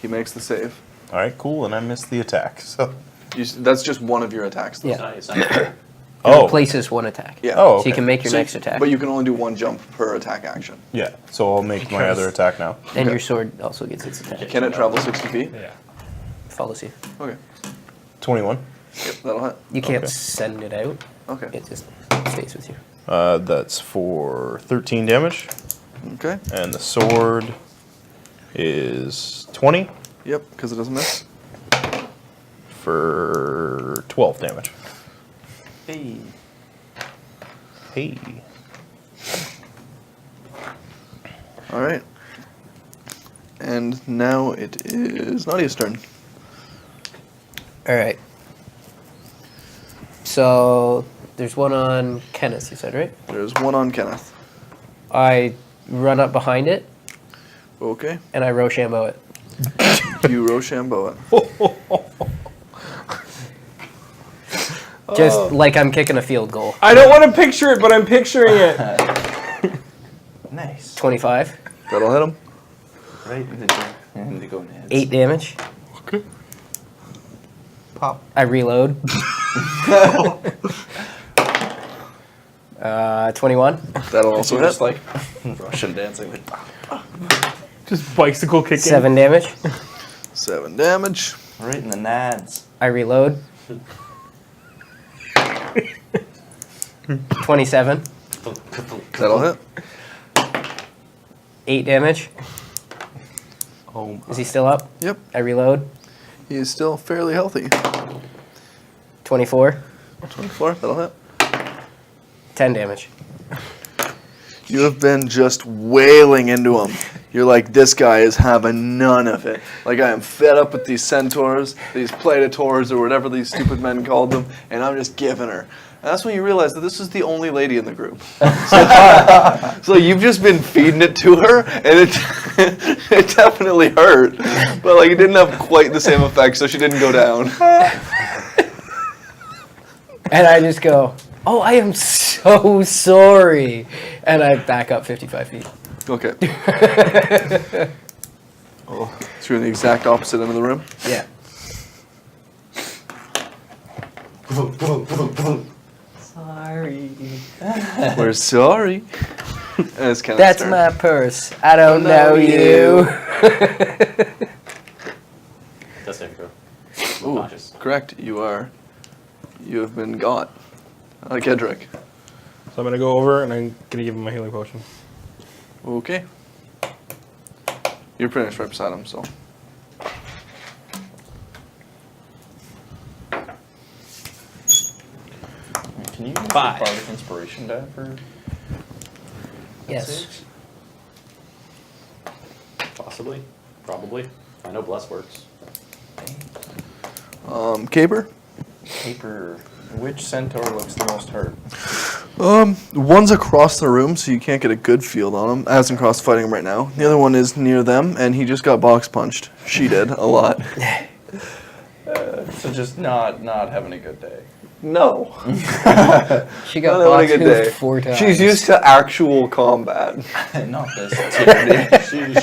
[SPEAKER 1] He makes the save.
[SPEAKER 4] All right. Cool. And I missed the attack. So.
[SPEAKER 1] That's just one of your attacks, though.
[SPEAKER 6] Yeah.
[SPEAKER 3] It's not
[SPEAKER 4] Oh.
[SPEAKER 6] Replaces one attack.
[SPEAKER 1] Yeah.
[SPEAKER 4] Oh.
[SPEAKER 6] So you can make your
[SPEAKER 1] So-
[SPEAKER 6] next attack.
[SPEAKER 1] But you can only do one jump per attack action.
[SPEAKER 4] Yeah. So I'll make my other attack now.
[SPEAKER 6] And
[SPEAKER 1] Okay.
[SPEAKER 6] your sword also gets its attack.
[SPEAKER 1] Can it travel 60 feet?
[SPEAKER 2] Yeah.
[SPEAKER 6] Follows you.
[SPEAKER 1] Okay.
[SPEAKER 4] 21.
[SPEAKER 1] Yep, that'll hit.
[SPEAKER 6] You can't
[SPEAKER 4] Okay.
[SPEAKER 6] send it out.
[SPEAKER 1] Okay.
[SPEAKER 6] It just stays with you.
[SPEAKER 4] That's for 13 damage.
[SPEAKER 1] Okay.
[SPEAKER 4] And the sword is 20
[SPEAKER 1] Yep, because it doesn't miss.
[SPEAKER 4] for 12 damage.
[SPEAKER 5] Hey.
[SPEAKER 4] Hey.
[SPEAKER 1] All right. And now it is Nadia's turn.
[SPEAKER 6] All right. So there's one on Kenneth, you said, right?
[SPEAKER 1] There's one on Kenneth.
[SPEAKER 6] I run up behind it
[SPEAKER 1] Okay.
[SPEAKER 6] and I Rochambeau it.
[SPEAKER 1] You Rochambeau it.
[SPEAKER 6] Just like I'm kicking a field goal.
[SPEAKER 2] I don't want to picture it, but I'm picturing it.
[SPEAKER 5] Nice.
[SPEAKER 6] 25.
[SPEAKER 1] That'll hit him.
[SPEAKER 5] Right in the jump. And to go in heads.
[SPEAKER 6] 8 damage.
[SPEAKER 1] Okay.
[SPEAKER 5] Pop.
[SPEAKER 6] I reload. 21.
[SPEAKER 1] That'll also
[SPEAKER 5] So
[SPEAKER 1] hit.
[SPEAKER 5] just like Russian dancing. Like,
[SPEAKER 2] Just bicycle kicking.
[SPEAKER 6] 7 damage.
[SPEAKER 1] 7 damage.
[SPEAKER 5] right in the nads.
[SPEAKER 6] I reload. 27.
[SPEAKER 1] That'll hit.
[SPEAKER 6] 8 damage.
[SPEAKER 4] Oh,
[SPEAKER 6] Is he still up?
[SPEAKER 1] Yep.
[SPEAKER 6] I reload.
[SPEAKER 1] He is still fairly healthy.
[SPEAKER 6] 24.
[SPEAKER 1] 24. That'll hit.
[SPEAKER 6] 10 damage.
[SPEAKER 1] You have been just wailing into him. You're like, this guy is having none of it. Like, I am fed up with these centaurs, these platators, or whatever these stupid men called them, and I'm just giving her. And that's when you realize that this is the only lady in the group. So you've just been feeding it to her, and it definitely hurt. But, like, it didn't have quite the same effect, so she didn't go down.
[SPEAKER 6] And I just go, oh, I am so sorry. And I back up 55 feet.
[SPEAKER 1] Okay. Oh, so you're in the exact opposite end of the room?
[SPEAKER 6] Yeah.
[SPEAKER 5] Sorry.
[SPEAKER 1] We're sorry. And it's Kenneth's
[SPEAKER 6] That's
[SPEAKER 1] turn.
[SPEAKER 6] my purse. I don't know you.
[SPEAKER 3] That's saving throw.
[SPEAKER 1] Ooh,
[SPEAKER 3] Conscious.
[SPEAKER 1] correct. You have been got. Gedrick.
[SPEAKER 2] So I'm gonna go over and I'm gonna give him my healing potion.
[SPEAKER 1] Okay. You're pretty much right beside him, so.
[SPEAKER 5] Can you use the
[SPEAKER 3] Five.
[SPEAKER 5] Bardic Inspiration die for?
[SPEAKER 6] Yes.
[SPEAKER 3] Possibly. Probably. I know Bless works.
[SPEAKER 1] Caper?
[SPEAKER 5] Paper. Which centaur looks the most hurt?
[SPEAKER 1] One's across the room, so you can't get a good field on him. Azencroft's fighting him right now. The other one is near them, and he just got box punched. She did a lot.
[SPEAKER 5] So just not having a good day.
[SPEAKER 1] No.
[SPEAKER 6] She got
[SPEAKER 1] Not having
[SPEAKER 6] box
[SPEAKER 1] a good day.
[SPEAKER 6] moved 4 times.
[SPEAKER 1] She's used to actual combat.
[SPEAKER 5] Not this.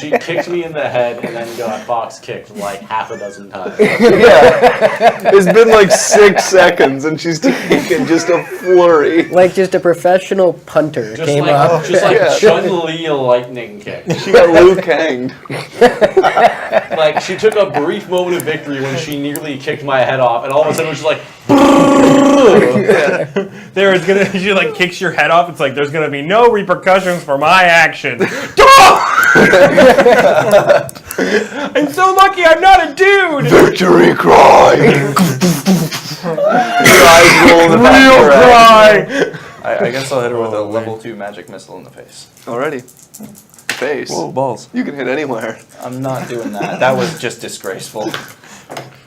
[SPEAKER 3] She kicked me in the head and then got box kicked like half a dozen times.
[SPEAKER 1] Yeah. It's been like 6 seconds, and she's taken just a flurry.
[SPEAKER 6] Like just a professional punter
[SPEAKER 3] Just
[SPEAKER 6] came
[SPEAKER 3] like
[SPEAKER 6] up.
[SPEAKER 1] Yeah.
[SPEAKER 3] Chun-Li lightning kick.
[SPEAKER 1] She got Liu Kang'd.
[SPEAKER 3] Like she took a brief moment of victory when she nearly kicked my head off, and all of a sudden was just like,
[SPEAKER 2] There is gonna. She like kicks your head off. It's like there's gonna be no repercussions for my actions. I'm so lucky I'm not a dude.
[SPEAKER 1] Victory cry! Your eyes roll in the back of
[SPEAKER 2] Real
[SPEAKER 1] your head.
[SPEAKER 2] cry.
[SPEAKER 5] I guess I'll hit her with a level 2 magic missile in the face.
[SPEAKER 1] Alrighty. Face.
[SPEAKER 5] Whoa, balls.
[SPEAKER 1] You can hit anywhere.
[SPEAKER 5] I'm not doing that. That was just disgraceful.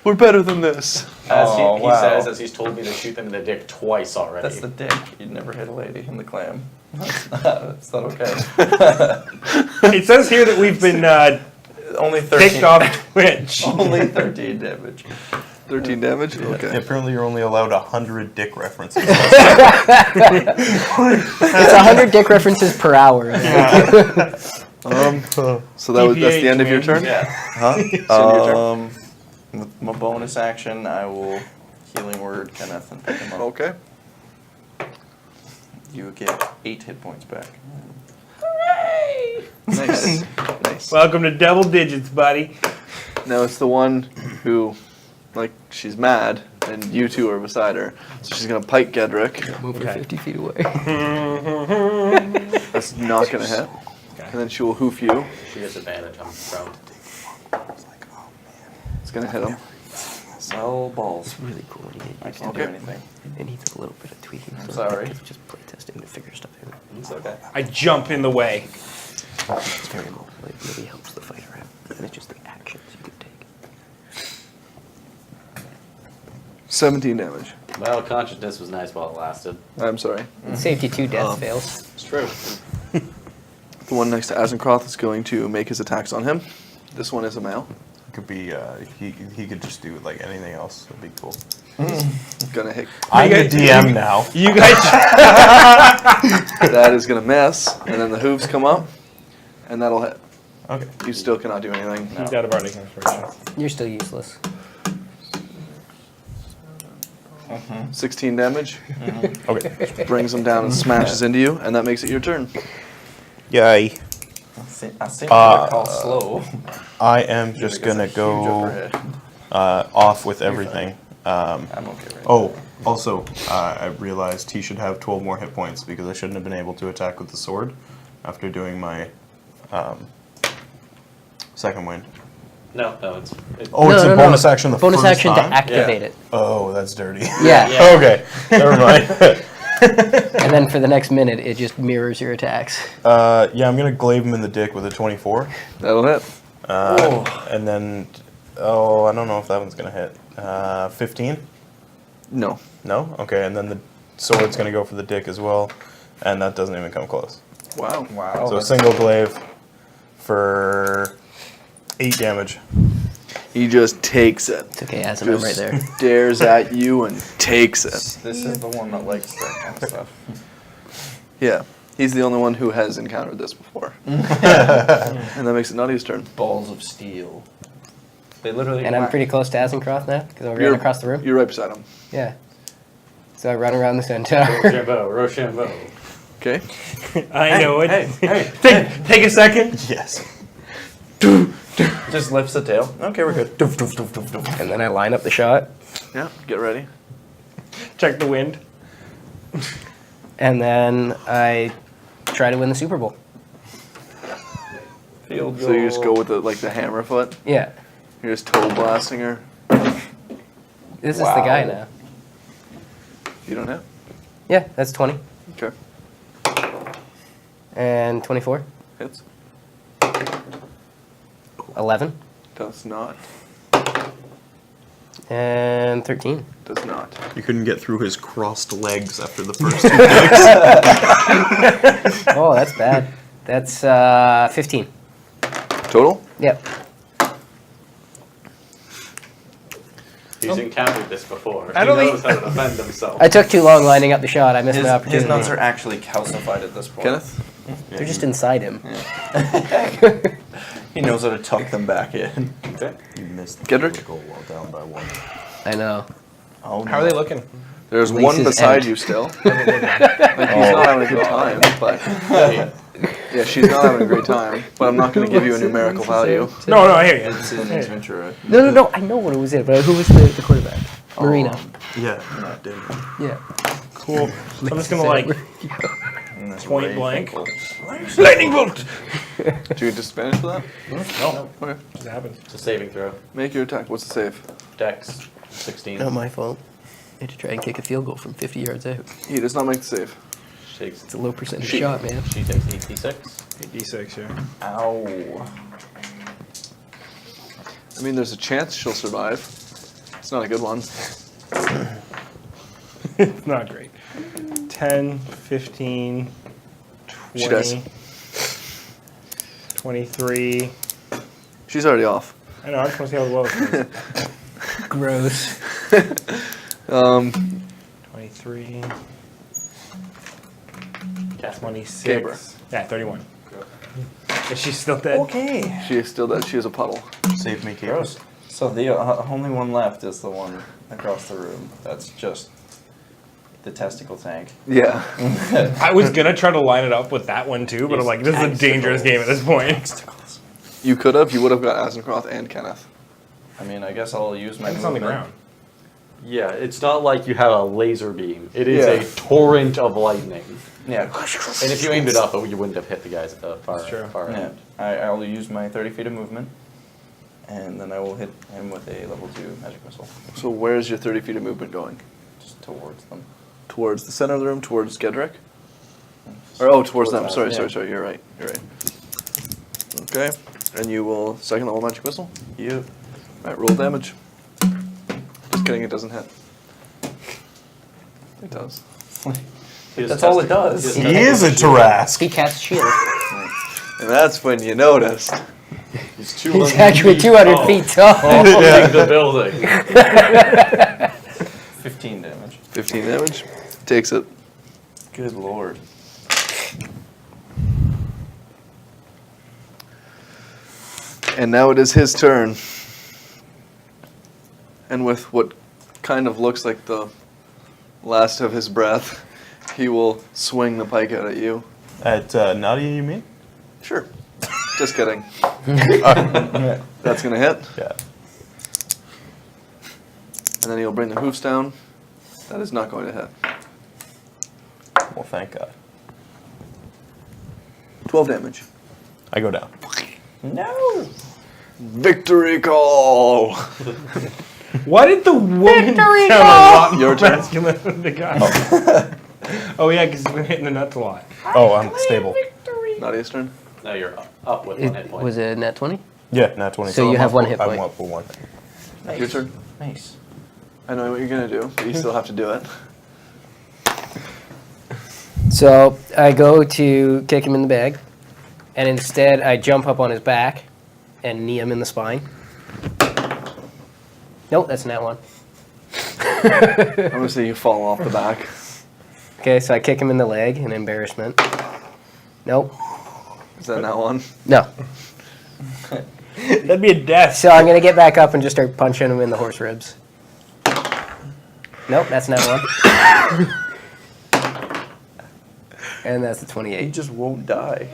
[SPEAKER 1] We're better than this.
[SPEAKER 3] as
[SPEAKER 5] Oh,
[SPEAKER 3] he
[SPEAKER 5] wow.
[SPEAKER 3] says, as he's told me to shoot them in the dick twice already.
[SPEAKER 5] That's the dick. You'd never hit a lady in the clam. That's not okay.
[SPEAKER 2] It says here that we've been
[SPEAKER 5] Only 13.
[SPEAKER 2] kicked off Twitch.
[SPEAKER 5] Only 13 damage.
[SPEAKER 1] 13 damage? Okay.
[SPEAKER 4] Apparently, you're only allowed 100 dick references.
[SPEAKER 6] It's 100 dick references per hour.
[SPEAKER 1] So that's the end of your turn?
[SPEAKER 5] Yeah. Huh?
[SPEAKER 1] your turn.
[SPEAKER 5] With my bonus action, I will healing word Kenneth and pick him up.
[SPEAKER 1] Okay.
[SPEAKER 5] You get 8 hit points back.
[SPEAKER 1] Nice. Nice.
[SPEAKER 2] Welcome to double digits, buddy.
[SPEAKER 1] Now it's the one who, like, she's mad, and you two are beside her. So she's going to pike Gedrick.
[SPEAKER 6] Move her 50 feet away.
[SPEAKER 1] That's not going to hit. And then she will hoof you.
[SPEAKER 3] She has advantage. I'm prone.
[SPEAKER 1] It's going to hit him.
[SPEAKER 5] Well, balls.
[SPEAKER 6] It's really cool when you
[SPEAKER 5] I
[SPEAKER 6] get
[SPEAKER 5] can't do anything.
[SPEAKER 6] It needs a little bit of tweaking.
[SPEAKER 5] I'm
[SPEAKER 6] so
[SPEAKER 5] sorry.
[SPEAKER 6] It's just playtesting to figure stuff out.
[SPEAKER 3] It's okay.
[SPEAKER 2] I jump in the way.
[SPEAKER 6] It's very cool. It really helps the fighter out. And it's just the actions you can take.
[SPEAKER 1] 17 damage.
[SPEAKER 3] Well, consciousness was nice while it lasted.
[SPEAKER 1] I'm sorry.
[SPEAKER 6] It saved you 2 death fails.
[SPEAKER 3] It's true.
[SPEAKER 1] The one next to Azencroft is going to make his attacks on him. This one is a male.
[SPEAKER 4] Could be he could just do like anything else. It'd be cool.
[SPEAKER 1] Gonna hit.
[SPEAKER 4] I'm the DM now.
[SPEAKER 2] You guys.
[SPEAKER 1] That is gonna miss, and then the hooves come up, and that'll hit.
[SPEAKER 4] Okay.
[SPEAKER 1] You still cannot do anything.
[SPEAKER 2] You got a bardic inspiration.
[SPEAKER 6] You're still useless.
[SPEAKER 1] 16 damage.
[SPEAKER 4] Okay.
[SPEAKER 1] Brings him down and smashes into you, and that makes it your turn.
[SPEAKER 4] Yay.
[SPEAKER 5] I seem to call slow.
[SPEAKER 4] I am just
[SPEAKER 5] Because
[SPEAKER 4] gonna
[SPEAKER 5] a huge
[SPEAKER 4] go
[SPEAKER 5] overhead.
[SPEAKER 4] off with everything.
[SPEAKER 5] I'm okay right now.
[SPEAKER 4] Oh, also, I realized he should have 12 more hit points because I shouldn't have been able to attack with the sword after doing my second wind.
[SPEAKER 3] No, it's.
[SPEAKER 4] Oh, it's a bonus action the
[SPEAKER 6] Bonus
[SPEAKER 4] first
[SPEAKER 6] action
[SPEAKER 4] time?
[SPEAKER 6] to activate
[SPEAKER 3] Yeah.
[SPEAKER 6] it.
[SPEAKER 4] Oh, that's dirty.
[SPEAKER 6] Yeah.
[SPEAKER 3] Yeah.
[SPEAKER 4] Okay, never mind.
[SPEAKER 6] And then for the next minute, it just mirrors your attacks.
[SPEAKER 4] Yeah, I'm gonna glaive him in the dick with a 24.
[SPEAKER 1] That'll hit.
[SPEAKER 4] And then, I don't know if that one's gonna hit. 15?
[SPEAKER 1] No.
[SPEAKER 4] No? Okay, and then the sword's gonna go for the dick as well, and that doesn't even come close.
[SPEAKER 1] Wow.
[SPEAKER 5] Wow.
[SPEAKER 4] So a single glaive for 8 damage.
[SPEAKER 1] He just takes it.
[SPEAKER 6] It's okay, as I'm right there.
[SPEAKER 1] Stares at you and takes it.
[SPEAKER 5] This is the one that likes that kind of stuff.
[SPEAKER 1] Yeah. He's the only one who has encountered this before. And that makes it Nadia's turn.
[SPEAKER 5] Balls of steel. They literally.
[SPEAKER 6] And I'm pretty close to Azencroft now, because I'm
[SPEAKER 1] You're-
[SPEAKER 6] running across the room.
[SPEAKER 1] You're right beside him.
[SPEAKER 6] Yeah. So I run around the centaur.
[SPEAKER 3] Rochambeau.
[SPEAKER 1] Okay.
[SPEAKER 2] I know it.
[SPEAKER 3] Hey.
[SPEAKER 2] Take a second.
[SPEAKER 4] Yes.
[SPEAKER 5] Just lifts the tail. Okay, we're good.
[SPEAKER 6] And then I line up the shot.
[SPEAKER 1] Yeah. Get ready.
[SPEAKER 2] Check the wind.
[SPEAKER 6] And then I try to win the Super Bowl.
[SPEAKER 5] Field
[SPEAKER 1] So you just go with the hammer foot.
[SPEAKER 6] Yeah.
[SPEAKER 1] You're just toe blasting her.
[SPEAKER 6] This is the guy now.
[SPEAKER 1] You don't have.
[SPEAKER 6] Yeah, that's 20.
[SPEAKER 1] Okay.
[SPEAKER 6] And 24.
[SPEAKER 1] Hits.
[SPEAKER 6] 11.
[SPEAKER 1] Does not.
[SPEAKER 6] And 13.
[SPEAKER 1] Does not.
[SPEAKER 4] You couldn't get through his crossed legs after the first 2 picks.
[SPEAKER 6] Oh, that's bad. That's 15.
[SPEAKER 1] Total?
[SPEAKER 6] Yep.
[SPEAKER 3] He's encountered this before.
[SPEAKER 2] I don't
[SPEAKER 3] he
[SPEAKER 2] think-
[SPEAKER 3] knows how to defend himself.
[SPEAKER 6] I took too long lining up the shot. I missed my
[SPEAKER 5] His
[SPEAKER 6] opportunity.
[SPEAKER 5] nuts are actually calcified at this point.
[SPEAKER 1] Kenneth?
[SPEAKER 6] They're just inside him.
[SPEAKER 5] He knows how to tuck them back in.
[SPEAKER 3] Okay.
[SPEAKER 4] You missed the
[SPEAKER 1] Gedrick?
[SPEAKER 4] field goal while down by 1.
[SPEAKER 6] I know.
[SPEAKER 5] Oh,
[SPEAKER 2] How are they looking?
[SPEAKER 1] There's
[SPEAKER 6] Lease
[SPEAKER 1] one
[SPEAKER 6] is
[SPEAKER 1] beside
[SPEAKER 6] out.
[SPEAKER 1] you still. Like, he's not having a good time, but yeah, she's not having a great time. But I'm not going to give you a numerical value.
[SPEAKER 2] No, I hear you.
[SPEAKER 5] It's in Ventura.
[SPEAKER 6] No. I know what it was in, but who was the quarterback? Marina.
[SPEAKER 4] Yeah, didn't.
[SPEAKER 6] Yeah.
[SPEAKER 2] Cool. So I'm just gonna like
[SPEAKER 5] And that's
[SPEAKER 2] Point
[SPEAKER 5] Ray
[SPEAKER 2] blank.
[SPEAKER 5] Finkel.
[SPEAKER 2] lightning bolt.
[SPEAKER 1] Do you just Spanish for that?
[SPEAKER 2] No,
[SPEAKER 1] Okay.
[SPEAKER 2] just happens.
[SPEAKER 3] It's a saving throw.
[SPEAKER 1] Make your attack. What's the save?
[SPEAKER 3] Dex 16.
[SPEAKER 6] Not my fault. I had to try and kick a field goal from 50 yards out.
[SPEAKER 1] He does not make the save.
[SPEAKER 3] Takes,
[SPEAKER 6] It's a low percentage
[SPEAKER 3] She-
[SPEAKER 6] shot, man.
[SPEAKER 3] she takes 86.
[SPEAKER 2] D6, yeah.
[SPEAKER 5] Ow.
[SPEAKER 1] I mean, there's a chance she'll survive. It's not a good one.
[SPEAKER 2] It's not great. 10, 15, 20,
[SPEAKER 1] She does.
[SPEAKER 2] 23.
[SPEAKER 1] She's already off.
[SPEAKER 2] I know, I just want to see how well it goes.
[SPEAKER 6] Gross.
[SPEAKER 2] 23,
[SPEAKER 3] Cast
[SPEAKER 2] 26. Yeah, 31. Is she still dead?
[SPEAKER 5] Okay.
[SPEAKER 1] She is still dead. She is a puddle.
[SPEAKER 4] Save me, Caper.
[SPEAKER 5] Gross. So the only one left is the one across the room. That's just the testicle tank.
[SPEAKER 1] Yeah.
[SPEAKER 2] I was gonna try to line it up with that one too, but I'm like, this is a dangerous game at this point.
[SPEAKER 1] You could have. You would have got Azencroft and Kenneth.
[SPEAKER 5] I mean, I guess I'll use my
[SPEAKER 2] It's on the
[SPEAKER 5] movement.
[SPEAKER 2] ground.
[SPEAKER 3] Yeah, it's not like you have a laser beam. It is
[SPEAKER 1] Yeah.
[SPEAKER 3] a torrent of lightning.
[SPEAKER 5] Yeah.
[SPEAKER 3] And if you aimed it up, you wouldn't have hit the guys at the far,
[SPEAKER 2] That's true.
[SPEAKER 3] far
[SPEAKER 5] Yeah.
[SPEAKER 3] end.
[SPEAKER 5] I'll use my 30 feet of movement, and then I will hit him with a level 2 magic missile,
[SPEAKER 1] So where's your 30 feet of movement going?
[SPEAKER 5] just towards them.
[SPEAKER 1] Towards the center of the room, towards Gedrick? Or towards them.
[SPEAKER 5] us,
[SPEAKER 1] Sorry.
[SPEAKER 5] yeah.
[SPEAKER 1] You're right. Okay. And you will second level magic missile.
[SPEAKER 5] Yep.
[SPEAKER 1] Alright, roll damage. Just kidding, it doesn't hit. It does.
[SPEAKER 3] He has
[SPEAKER 5] That's all it
[SPEAKER 3] testicle-
[SPEAKER 5] does.
[SPEAKER 3] he
[SPEAKER 4] He
[SPEAKER 3] has
[SPEAKER 4] is a Tarask.
[SPEAKER 6] He casts shield.
[SPEAKER 1] And that's when you noticed.
[SPEAKER 3] He's 200
[SPEAKER 6] He's actually 200 feet tall.
[SPEAKER 3] Holding the building.
[SPEAKER 5] 15 damage.
[SPEAKER 1] 15 damage. Takes it.
[SPEAKER 5] Good lord.
[SPEAKER 1] And now it is his turn. And with what kind of looks like the last of his breath, he will swing the pike out at you.
[SPEAKER 4] At Nadia, you mean?
[SPEAKER 1] Sure. Just kidding. That's gonna hit.
[SPEAKER 4] Yeah.
[SPEAKER 1] And then he'll bring the hoofs down. That is not going to hit.
[SPEAKER 4] Well, thank God.
[SPEAKER 1] 12 damage.
[SPEAKER 4] I go down.
[SPEAKER 5] No!
[SPEAKER 1] Victory call!
[SPEAKER 2] Why did the woman sound a lot more
[SPEAKER 1] Your turn.
[SPEAKER 2] masculine than the guy? Oh yeah, because he's been hitting the nuts a lot.
[SPEAKER 4] Oh, I'm stable.
[SPEAKER 1] Nadia's turn.
[SPEAKER 3] Now you're up with 1 hit point.
[SPEAKER 6] Was it net 20?
[SPEAKER 4] Yeah, not 20.
[SPEAKER 6] So you
[SPEAKER 4] I'm
[SPEAKER 6] have
[SPEAKER 4] up
[SPEAKER 6] 1
[SPEAKER 4] for-
[SPEAKER 6] hit
[SPEAKER 4] I'm
[SPEAKER 6] point.
[SPEAKER 4] up for 1.
[SPEAKER 5] Nice.
[SPEAKER 1] Your turn.
[SPEAKER 5] Nice.
[SPEAKER 1] I know what you're gonna do, but you still have to do it.
[SPEAKER 6] So I go to kick him in the bag, and instead I jump up on his back and knee him in the spine. Nope, that's not one.
[SPEAKER 1] I'm gonna say you fall off the back.
[SPEAKER 6] Okay, so I kick him in the leg in embarrassment. Nope.
[SPEAKER 1] Is that not one?
[SPEAKER 6] No.
[SPEAKER 2] That'd be a death.
[SPEAKER 6] So I'm gonna get back up and just start punching him in the horse ribs. Nope, that's not one. And that's the
[SPEAKER 5] He
[SPEAKER 6] 28.
[SPEAKER 5] just won't die.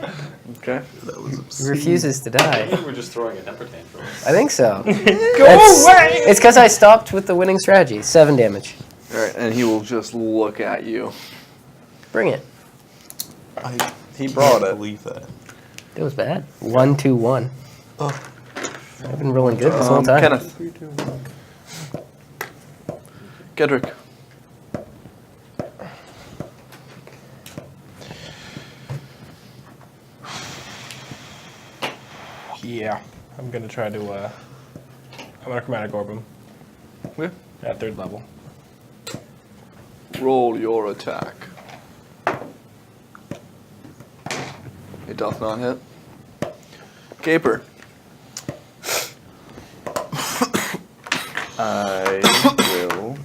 [SPEAKER 1] Okay.
[SPEAKER 6] He refuses to die.
[SPEAKER 3] We're just throwing a temper tantrum.
[SPEAKER 6] I think so.
[SPEAKER 2] Go
[SPEAKER 6] That's-
[SPEAKER 2] away!
[SPEAKER 6] It's because I stopped with the winning strategy. 7 damage.
[SPEAKER 1] Alright, and he will just look at you.
[SPEAKER 6] Bring it.
[SPEAKER 5] He brought
[SPEAKER 4] Can't
[SPEAKER 5] it.
[SPEAKER 4] believe that.
[SPEAKER 6] It was bad. 1, 2, 1. I've been rolling good this whole time.
[SPEAKER 1] Kenneth. Gedrick.
[SPEAKER 2] Yeah. I'm gonna try to, I'm gonna chromatic orb him
[SPEAKER 1] Yeah.
[SPEAKER 2] at 3rd level.
[SPEAKER 1] Roll your attack. It doth not hit. Caper.
[SPEAKER 5] I will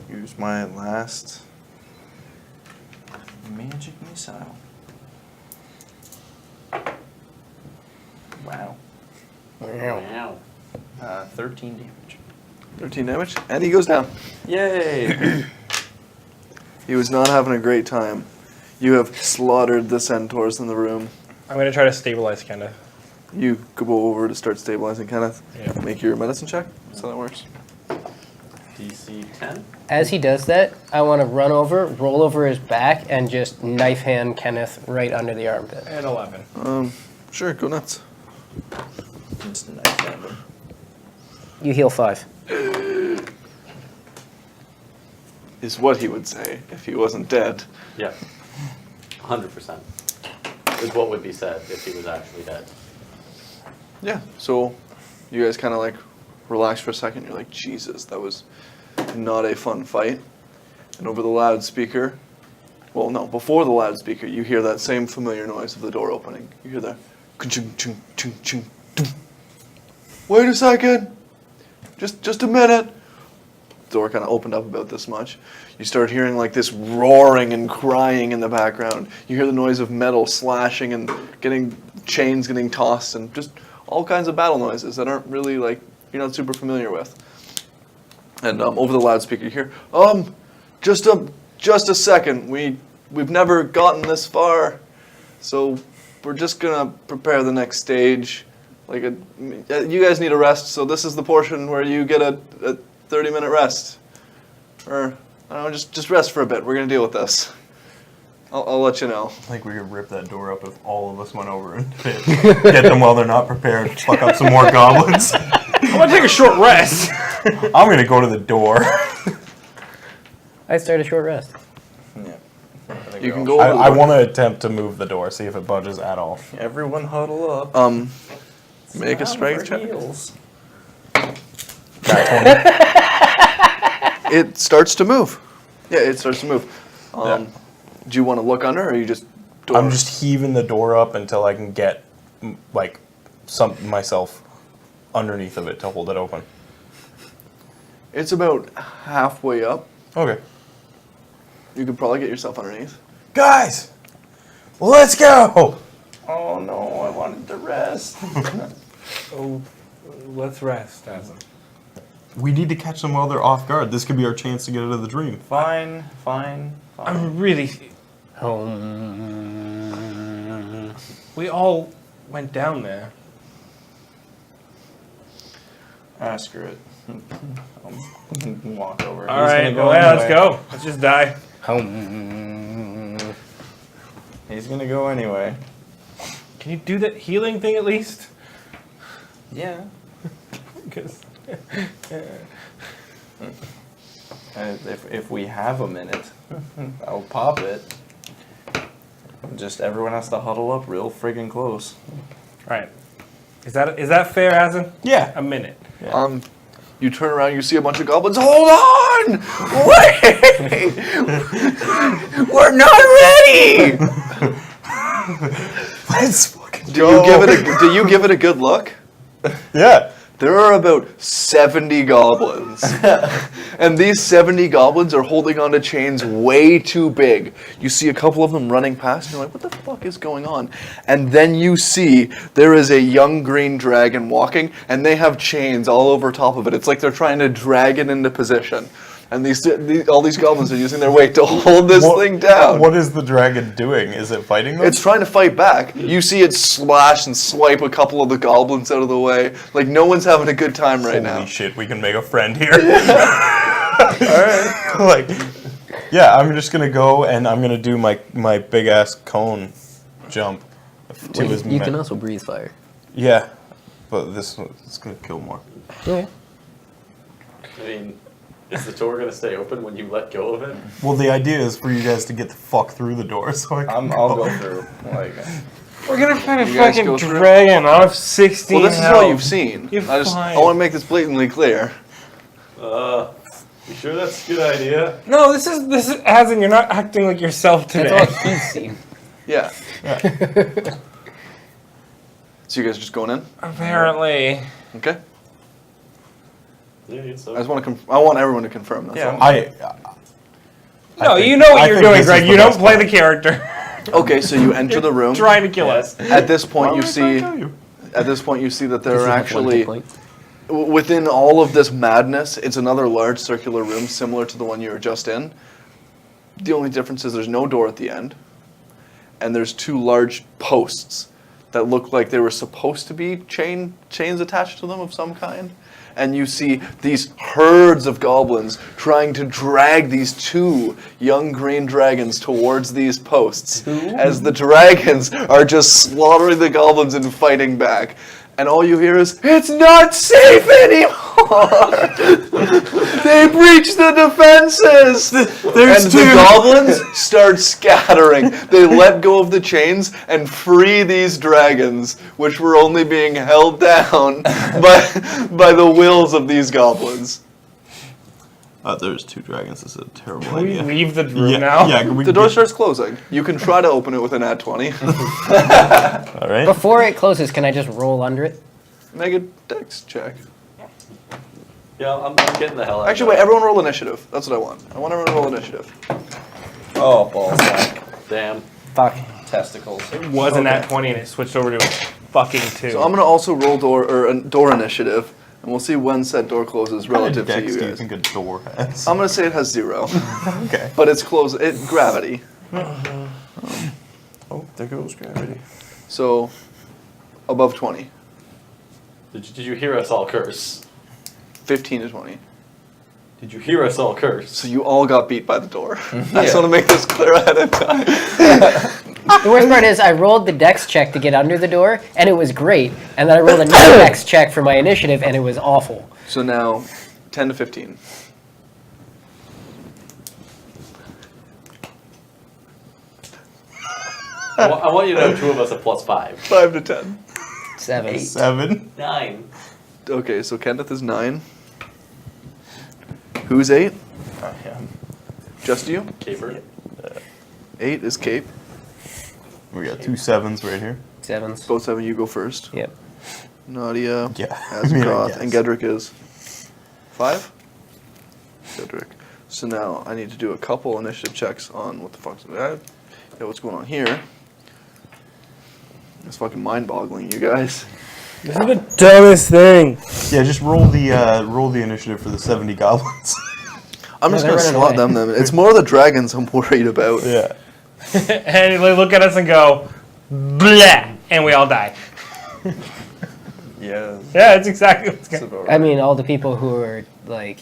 [SPEAKER 5] use my last magic missile. Wow.
[SPEAKER 3] Wow.
[SPEAKER 5] 13 damage.
[SPEAKER 1] 13 damage. And he goes down.
[SPEAKER 5] Yay!
[SPEAKER 1] He was not having a great time. You have slaughtered the centaurs in the room.
[SPEAKER 2] I'm gonna try to stabilize Kenneth.
[SPEAKER 1] You go over to start stabilizing Kenneth.
[SPEAKER 2] Yeah.
[SPEAKER 1] Make your medicine check. So that works.
[SPEAKER 3] DC 10.
[SPEAKER 6] As he does that, I want to run over, roll over his back, and just knife hand Kenneth right under the armpit.
[SPEAKER 2] And 11.
[SPEAKER 1] Sure, go nuts.
[SPEAKER 5] Just a nice number.
[SPEAKER 6] You heal 5.
[SPEAKER 1] Is what he would say if he wasn't dead.
[SPEAKER 3] Yeah. 100%. Is what would be said if he was actually dead.
[SPEAKER 1] Yeah, so you guys kind of like relax for a second. You're like, Jesus, that was not a fun fight. And over the loudspeaker, well, no, before the loudspeaker, you hear that same familiar noise of the door opening. You hear that, ka-chung, chung, chung, chung, dum. Wait a second, just a minute. The door kind of opened up about this much. You start hearing like this roaring and crying in the background. You hear the noise of metal slashing and chains getting tossed and just all kinds of battle noises that aren't really like, you're not super familiar with. And over the loudspeaker you hear, just a second. We've never gotten this far, so we're just gonna prepare the next stage. You guys need a rest, so this is the portion where you get a 30-minute rest, or I don't know, just rest for a bit. We're gonna deal with this. I'll let you know.
[SPEAKER 4] I think we could rip that door up if all of us went over and get them while they're not prepared. Fuck up some more goblins.
[SPEAKER 2] I'm gonna take a short rest.
[SPEAKER 4] I'm gonna go to the door.
[SPEAKER 6] I start a short rest.
[SPEAKER 5] Yeah.
[SPEAKER 1] You can go over the
[SPEAKER 4] I
[SPEAKER 1] door.
[SPEAKER 4] want to attempt to move the door, see if it budges at all.
[SPEAKER 5] Everyone huddle up.
[SPEAKER 1] Make a strength check. It starts to move. Yeah, it starts to move.
[SPEAKER 4] Yeah.
[SPEAKER 1] Do you want to look under, or are you just?
[SPEAKER 4] I'm just heaving the door up until I can get myself underneath of it to hold it open.
[SPEAKER 1] It's about halfway up.
[SPEAKER 4] Okay.
[SPEAKER 1] You could probably get yourself underneath.
[SPEAKER 4] Guys, let's go.
[SPEAKER 5] Oh no, I wanted to rest.
[SPEAKER 2] Oh, let's rest, Aslan.
[SPEAKER 4] We need to catch them while they're off guard. This could be our chance to get out of the dream.
[SPEAKER 5] Fine.
[SPEAKER 2] I'm really. We all went down there.
[SPEAKER 5] Screw it. I'll walk over.
[SPEAKER 2] All right, let's go. Let's just die.
[SPEAKER 5] He's gonna go anyway.
[SPEAKER 2] Can you do that healing thing at least?
[SPEAKER 5] Yeah.
[SPEAKER 2] 'Cause-
[SPEAKER 5] If we have a minute, I'll pop it. Just everyone has to huddle up real friggin' close.
[SPEAKER 2] All right. Is that fair, Aslan?
[SPEAKER 4] Yeah.
[SPEAKER 2] A minute.
[SPEAKER 1] You turn around, you see a bunch of goblins. Hold on! Wait! We're not ready!
[SPEAKER 4] Let's fucking
[SPEAKER 1] Do you give it a good look?
[SPEAKER 4] Yeah.
[SPEAKER 1] There are about 70 goblins. And these 70 goblins are holding onto chains way too big. You see a couple of them running past, and you're like, what the fuck is going on? And then you see there is a young green dragon walking, and they have chains all over top of it. It's like they're trying to drag it into position. And all these goblins are using their weight to hold this thing down.
[SPEAKER 4] What is the dragon doing? Is it fighting them?
[SPEAKER 1] It's trying to fight back. You see it slash and swipe a couple of the goblins out of the way. Like, no one's having a good time right now.
[SPEAKER 4] Holy shit, we can make a friend here. Alright. Yeah, I'm just gonna go and I'm gonna do my big ass cone jump to his
[SPEAKER 6] You can also breathe fire.
[SPEAKER 4] Yeah, but this is gonna kill more.
[SPEAKER 6] Okay.
[SPEAKER 3] I mean, is the door going to stay open when you let go of it?
[SPEAKER 4] Well, the idea is for you guys to get the fuck through the door, so I'll
[SPEAKER 5] I'll go through.
[SPEAKER 2] We're gonna find a
[SPEAKER 1] You guys
[SPEAKER 2] fucking
[SPEAKER 1] go through it?
[SPEAKER 2] dragon. I have 16
[SPEAKER 1] Well, this is
[SPEAKER 2] health.
[SPEAKER 1] all you've seen.
[SPEAKER 2] You're
[SPEAKER 1] I
[SPEAKER 2] fine.
[SPEAKER 1] want to make this blatantly clear.
[SPEAKER 3] You sure that's a good idea?
[SPEAKER 2] No, this is as in you're not acting like yourself today.
[SPEAKER 6] That's all he's seen.
[SPEAKER 1] Yeah. So you guys are just going in?
[SPEAKER 2] Apparently.
[SPEAKER 1] Okay.
[SPEAKER 3] Yeah, so.
[SPEAKER 1] I just want to. I want everyone to confirm. That's
[SPEAKER 5] Yeah.
[SPEAKER 2] No,
[SPEAKER 4] think-
[SPEAKER 2] you know what
[SPEAKER 4] I
[SPEAKER 2] you're
[SPEAKER 4] think
[SPEAKER 2] doing,
[SPEAKER 4] this
[SPEAKER 2] Greg.
[SPEAKER 4] is
[SPEAKER 2] You
[SPEAKER 4] the
[SPEAKER 2] don't
[SPEAKER 4] best
[SPEAKER 2] play
[SPEAKER 4] part.
[SPEAKER 2] the character.
[SPEAKER 1] all. Okay, so you enter the room.
[SPEAKER 2] Trying to kill us.
[SPEAKER 1] At this point,
[SPEAKER 4] Why
[SPEAKER 1] you
[SPEAKER 4] would I try to
[SPEAKER 1] see.
[SPEAKER 4] kill you?
[SPEAKER 1] At this point, you see that there
[SPEAKER 6] Does
[SPEAKER 1] are
[SPEAKER 6] he have one hit
[SPEAKER 1] actually
[SPEAKER 6] point?
[SPEAKER 1] within all of this madness. It's another large circular room similar to the one you were just in. The only difference is there's no door at the end, and there's two large posts that look like they were supposed to be chains attached to them of some kind. And you see these herds of goblins trying to drag these two young green dragons towards these posts. As the dragons are just slaughtering the goblins and fighting back. And all you hear is, "It's not safe anymore! They breached the defenses!" And the goblins start scattering. They let go of the chains and free these dragons, which were only being held down by the wills of these goblins.
[SPEAKER 4] There's two dragons. This is a terrible
[SPEAKER 2] Can we
[SPEAKER 4] idea.
[SPEAKER 2] leave the room
[SPEAKER 4] yeah,
[SPEAKER 2] now?
[SPEAKER 4] Yeah, can we
[SPEAKER 1] The door
[SPEAKER 4] get-
[SPEAKER 1] starts closing. You can try to open it with an @20.
[SPEAKER 4] All right.
[SPEAKER 6] Before it closes, can I just roll under it?
[SPEAKER 1] Make a dex check.
[SPEAKER 3] Yeah, I'm getting the hell out
[SPEAKER 1] Actually,
[SPEAKER 3] of
[SPEAKER 1] wait,
[SPEAKER 3] there.
[SPEAKER 1] everyone roll initiative. That's what I want. I want everyone to roll initiative.
[SPEAKER 5] Oh, ballsack.
[SPEAKER 3] Damn.
[SPEAKER 6] Fuck.
[SPEAKER 5] Testicles.
[SPEAKER 2] It wasn't at 20 and it switched over to a fucking 2.
[SPEAKER 1] So I'm going to also roll door initiative, and we'll see when said door closes relative to
[SPEAKER 4] Dex
[SPEAKER 1] you
[SPEAKER 4] do you
[SPEAKER 1] guys.
[SPEAKER 4] think a door has?
[SPEAKER 1] I'm going to say it has 0,
[SPEAKER 4] Okay.
[SPEAKER 1] but it's close. Gravity.
[SPEAKER 5] Oh, there goes gravity.
[SPEAKER 1] So above 20.
[SPEAKER 3] Did you hear us all curse?
[SPEAKER 1] 15 to 20.
[SPEAKER 3] Did you hear us all curse?
[SPEAKER 1] So you all got beat by the door. I just want to make this clear ahead of time.
[SPEAKER 6] The worst part is I rolled the dex check to get under the door, and it was great. And then I rolled another dex check for my initiative, and it was awful.
[SPEAKER 1] So now 10 to 15.
[SPEAKER 3] I want you to know 2 of us have +5.
[SPEAKER 1] 5 to 10.
[SPEAKER 6] 7.
[SPEAKER 4] 7.
[SPEAKER 3] 9.
[SPEAKER 1] Okay, so Kenneth is 9. Who's 8? Just you?
[SPEAKER 3] Caper.
[SPEAKER 1] 8 is Cape.
[SPEAKER 4] We got 2 7s right here.
[SPEAKER 6] 7s.
[SPEAKER 1] Both 7 you go first.
[SPEAKER 6] Yep.
[SPEAKER 1] Nadia,
[SPEAKER 4] Yeah, I
[SPEAKER 1] Azeroth, and
[SPEAKER 4] guess.
[SPEAKER 1] Gedrick is 5? Gedrick. So now I need to do a couple initiative checks on what the fuck's that? Yeah, what's going on here? It's fucking mind-boggling, you guys.
[SPEAKER 2] This is the dumbest thing.
[SPEAKER 4] Yeah, just roll the initiative for the 70 goblins.
[SPEAKER 1] I'm just
[SPEAKER 6] they're
[SPEAKER 1] gonna
[SPEAKER 6] running
[SPEAKER 1] slot
[SPEAKER 6] away.
[SPEAKER 1] them. It's more the dragons I'm worried about.
[SPEAKER 4] Yeah.
[SPEAKER 2] And they look at us and go, blah, and we all die.
[SPEAKER 5] Yeah.
[SPEAKER 2] Yeah, that's exactly what's
[SPEAKER 5] That's
[SPEAKER 2] going on.
[SPEAKER 5] about
[SPEAKER 6] I
[SPEAKER 5] right.
[SPEAKER 6] mean, all the people who are, like,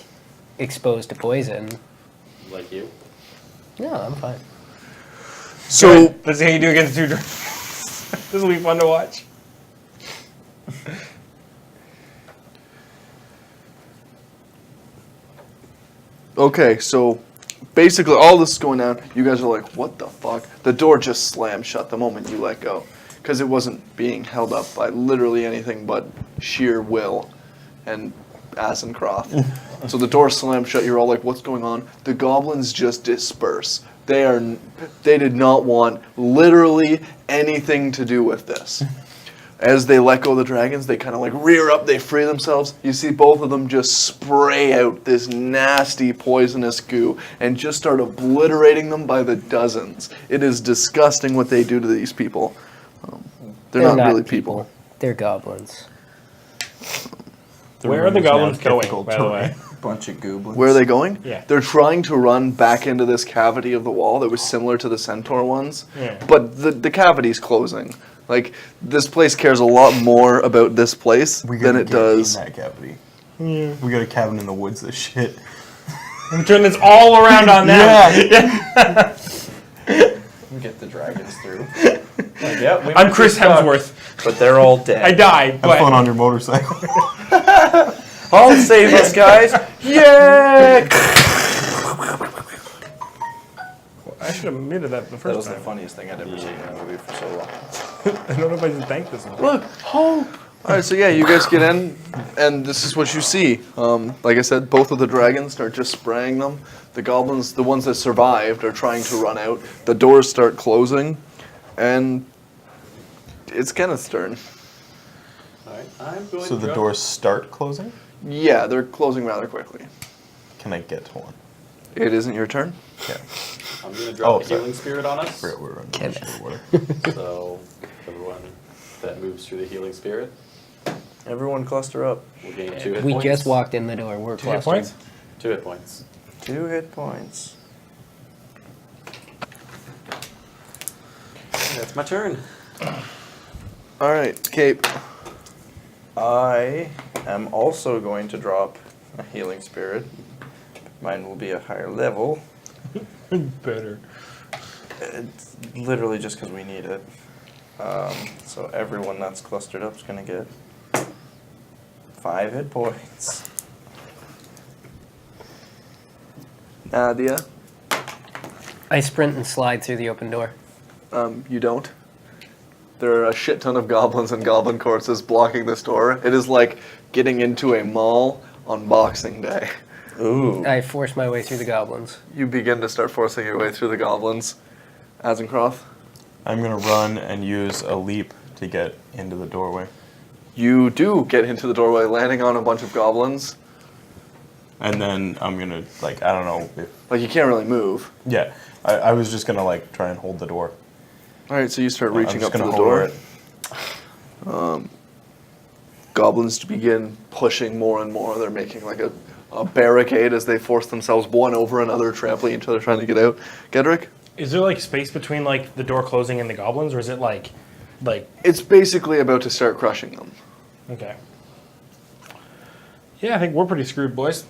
[SPEAKER 6] exposed to poison.
[SPEAKER 3] Like you.
[SPEAKER 6] No, I'm fine.
[SPEAKER 1] So
[SPEAKER 2] Let's see how you do against 2 dragons. This will be fun to watch.
[SPEAKER 1] okay, so basically all this is going down. You guys are like, what the fuck? The door just slammed shut the moment you let go, because it wasn't being held up by literally anything but sheer will and Azencroft. So the door slammed shut. You're all like, what's going on? The goblins just disperse. They did not want literally anything to do with this. As they let go of the dragons, they kind of like rear up, they free themselves. You see both of them just spray out this nasty poisonous goo and just start obliterating them by the dozens. It is disgusting what they do to these people. They're not really people.
[SPEAKER 6] They're goblins.
[SPEAKER 2] Where are the goblins going, by the way?
[SPEAKER 5] Bunch of goblins.
[SPEAKER 1] Where are they going?
[SPEAKER 2] Yeah.
[SPEAKER 1] They're trying to run back into this cavity of the wall that was similar to the centaur ones.
[SPEAKER 2] Yeah.
[SPEAKER 1] But the cavity's closing. Like, this place cares a lot more about this place
[SPEAKER 4] We
[SPEAKER 1] than
[SPEAKER 4] gotta
[SPEAKER 1] it
[SPEAKER 4] get
[SPEAKER 1] does.
[SPEAKER 4] in that cavity. Yeah. We got a cabin in the woods. This shit.
[SPEAKER 2] And turn this all around on them.
[SPEAKER 4] Yeah.
[SPEAKER 5] Get the dragons through. Like, yeah, we
[SPEAKER 2] I'm
[SPEAKER 5] might
[SPEAKER 2] Chris
[SPEAKER 5] be stuck,
[SPEAKER 2] Hemsworth.
[SPEAKER 5] but they're all dead.
[SPEAKER 2] I died,
[SPEAKER 4] Have fun
[SPEAKER 2] but
[SPEAKER 4] on your motorcycle.
[SPEAKER 5] I'll save us, guys. Yay!
[SPEAKER 2] I should have admitted that the
[SPEAKER 5] That
[SPEAKER 2] first
[SPEAKER 5] was the
[SPEAKER 2] time.
[SPEAKER 5] funniest thing I'd ever seen in a movie for so long.
[SPEAKER 2] I don't know if I should thank this one.
[SPEAKER 1] Look, hope. All right, so yeah, you guys get in, and this is what you see. Like I said, both of the dragons start just spraying them. The goblins, the ones that survived, are trying to run out. The doors start closing, and it's Kenneth's turn.
[SPEAKER 3] All right, I'm going
[SPEAKER 4] So
[SPEAKER 3] to
[SPEAKER 4] the
[SPEAKER 3] drop-
[SPEAKER 4] doors start closing?
[SPEAKER 1] Yeah, they're closing rather quickly.
[SPEAKER 4] Can I get to one?
[SPEAKER 1] It isn't your turn.
[SPEAKER 4] Yeah.
[SPEAKER 3] I'm going to drop
[SPEAKER 4] Oh,
[SPEAKER 3] a
[SPEAKER 4] sorry.
[SPEAKER 3] healing spirit on us.
[SPEAKER 4] I forgot we were on
[SPEAKER 6] Kenneth.
[SPEAKER 4] water.
[SPEAKER 3] So everyone that moves through the healing spirit
[SPEAKER 5] Everyone cluster up.
[SPEAKER 3] will gain 2 hit
[SPEAKER 6] We
[SPEAKER 3] points.
[SPEAKER 6] just walked in the door. We're
[SPEAKER 2] 2 hit
[SPEAKER 6] clustered.
[SPEAKER 2] points?
[SPEAKER 3] 2 hit points.
[SPEAKER 5] 2 hit points.
[SPEAKER 3] That's my turn.
[SPEAKER 1] All right, Cape.
[SPEAKER 5] I am also going to drop a healing spirit. Mine will be a higher level.
[SPEAKER 2] Better.
[SPEAKER 5] It's literally just because we need it. So everyone that's clustered up is going to get 5 hit points.
[SPEAKER 1] Nadia,
[SPEAKER 6] I sprint and slide through the open door.
[SPEAKER 1] you don't. There are a shit ton of goblins and goblin corpses blocking this door. It is like getting into a mall on Boxing Day.
[SPEAKER 5] Ooh.
[SPEAKER 6] I force my way through the goblins.
[SPEAKER 1] You begin to start forcing your way through the goblins. Azencroft,
[SPEAKER 4] I'm going to run and use a leap to get into the doorway.
[SPEAKER 1] you do get into the doorway, landing on a bunch of goblins.
[SPEAKER 4] And then I'm going to, like, I don't know if...
[SPEAKER 1] Like, you can't really move.
[SPEAKER 4] Yeah. I was just going to, like, try and hold the door.
[SPEAKER 1] All right, so you start
[SPEAKER 4] I'm
[SPEAKER 1] reaching
[SPEAKER 4] just
[SPEAKER 1] up to
[SPEAKER 4] gonna
[SPEAKER 1] the
[SPEAKER 4] hold
[SPEAKER 1] door.
[SPEAKER 4] it.
[SPEAKER 1] Goblins begin pushing more and more. They're making like a barricade as they force themselves one over another, trampling each other, trying to get out. Gedrick?
[SPEAKER 2] Is there like space between like the door closing and the goblins, or is it like
[SPEAKER 1] It's basically about to start crushing them.
[SPEAKER 2] okay? Yeah, I think we're pretty screwed, boys.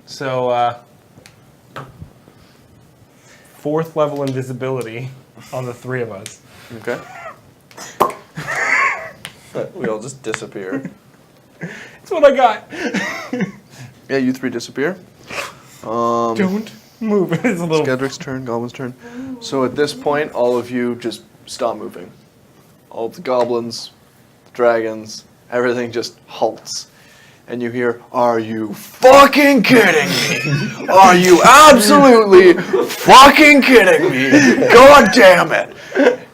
[SPEAKER 2] So 4th level invisibility on the 3 of us.
[SPEAKER 1] Okay.
[SPEAKER 5] We all just disappear.
[SPEAKER 2] That's what I got.
[SPEAKER 1] Yeah, you 3 disappear.
[SPEAKER 2] Don't move. It's a little.
[SPEAKER 1] Gedrick's turn, Goblin's turn. So at this point, all of you just stop moving. All the goblins, dragons, everything just halts. And you hear, "Are you fucking kidding me? Are you absolutely fucking kidding me? God damn it!"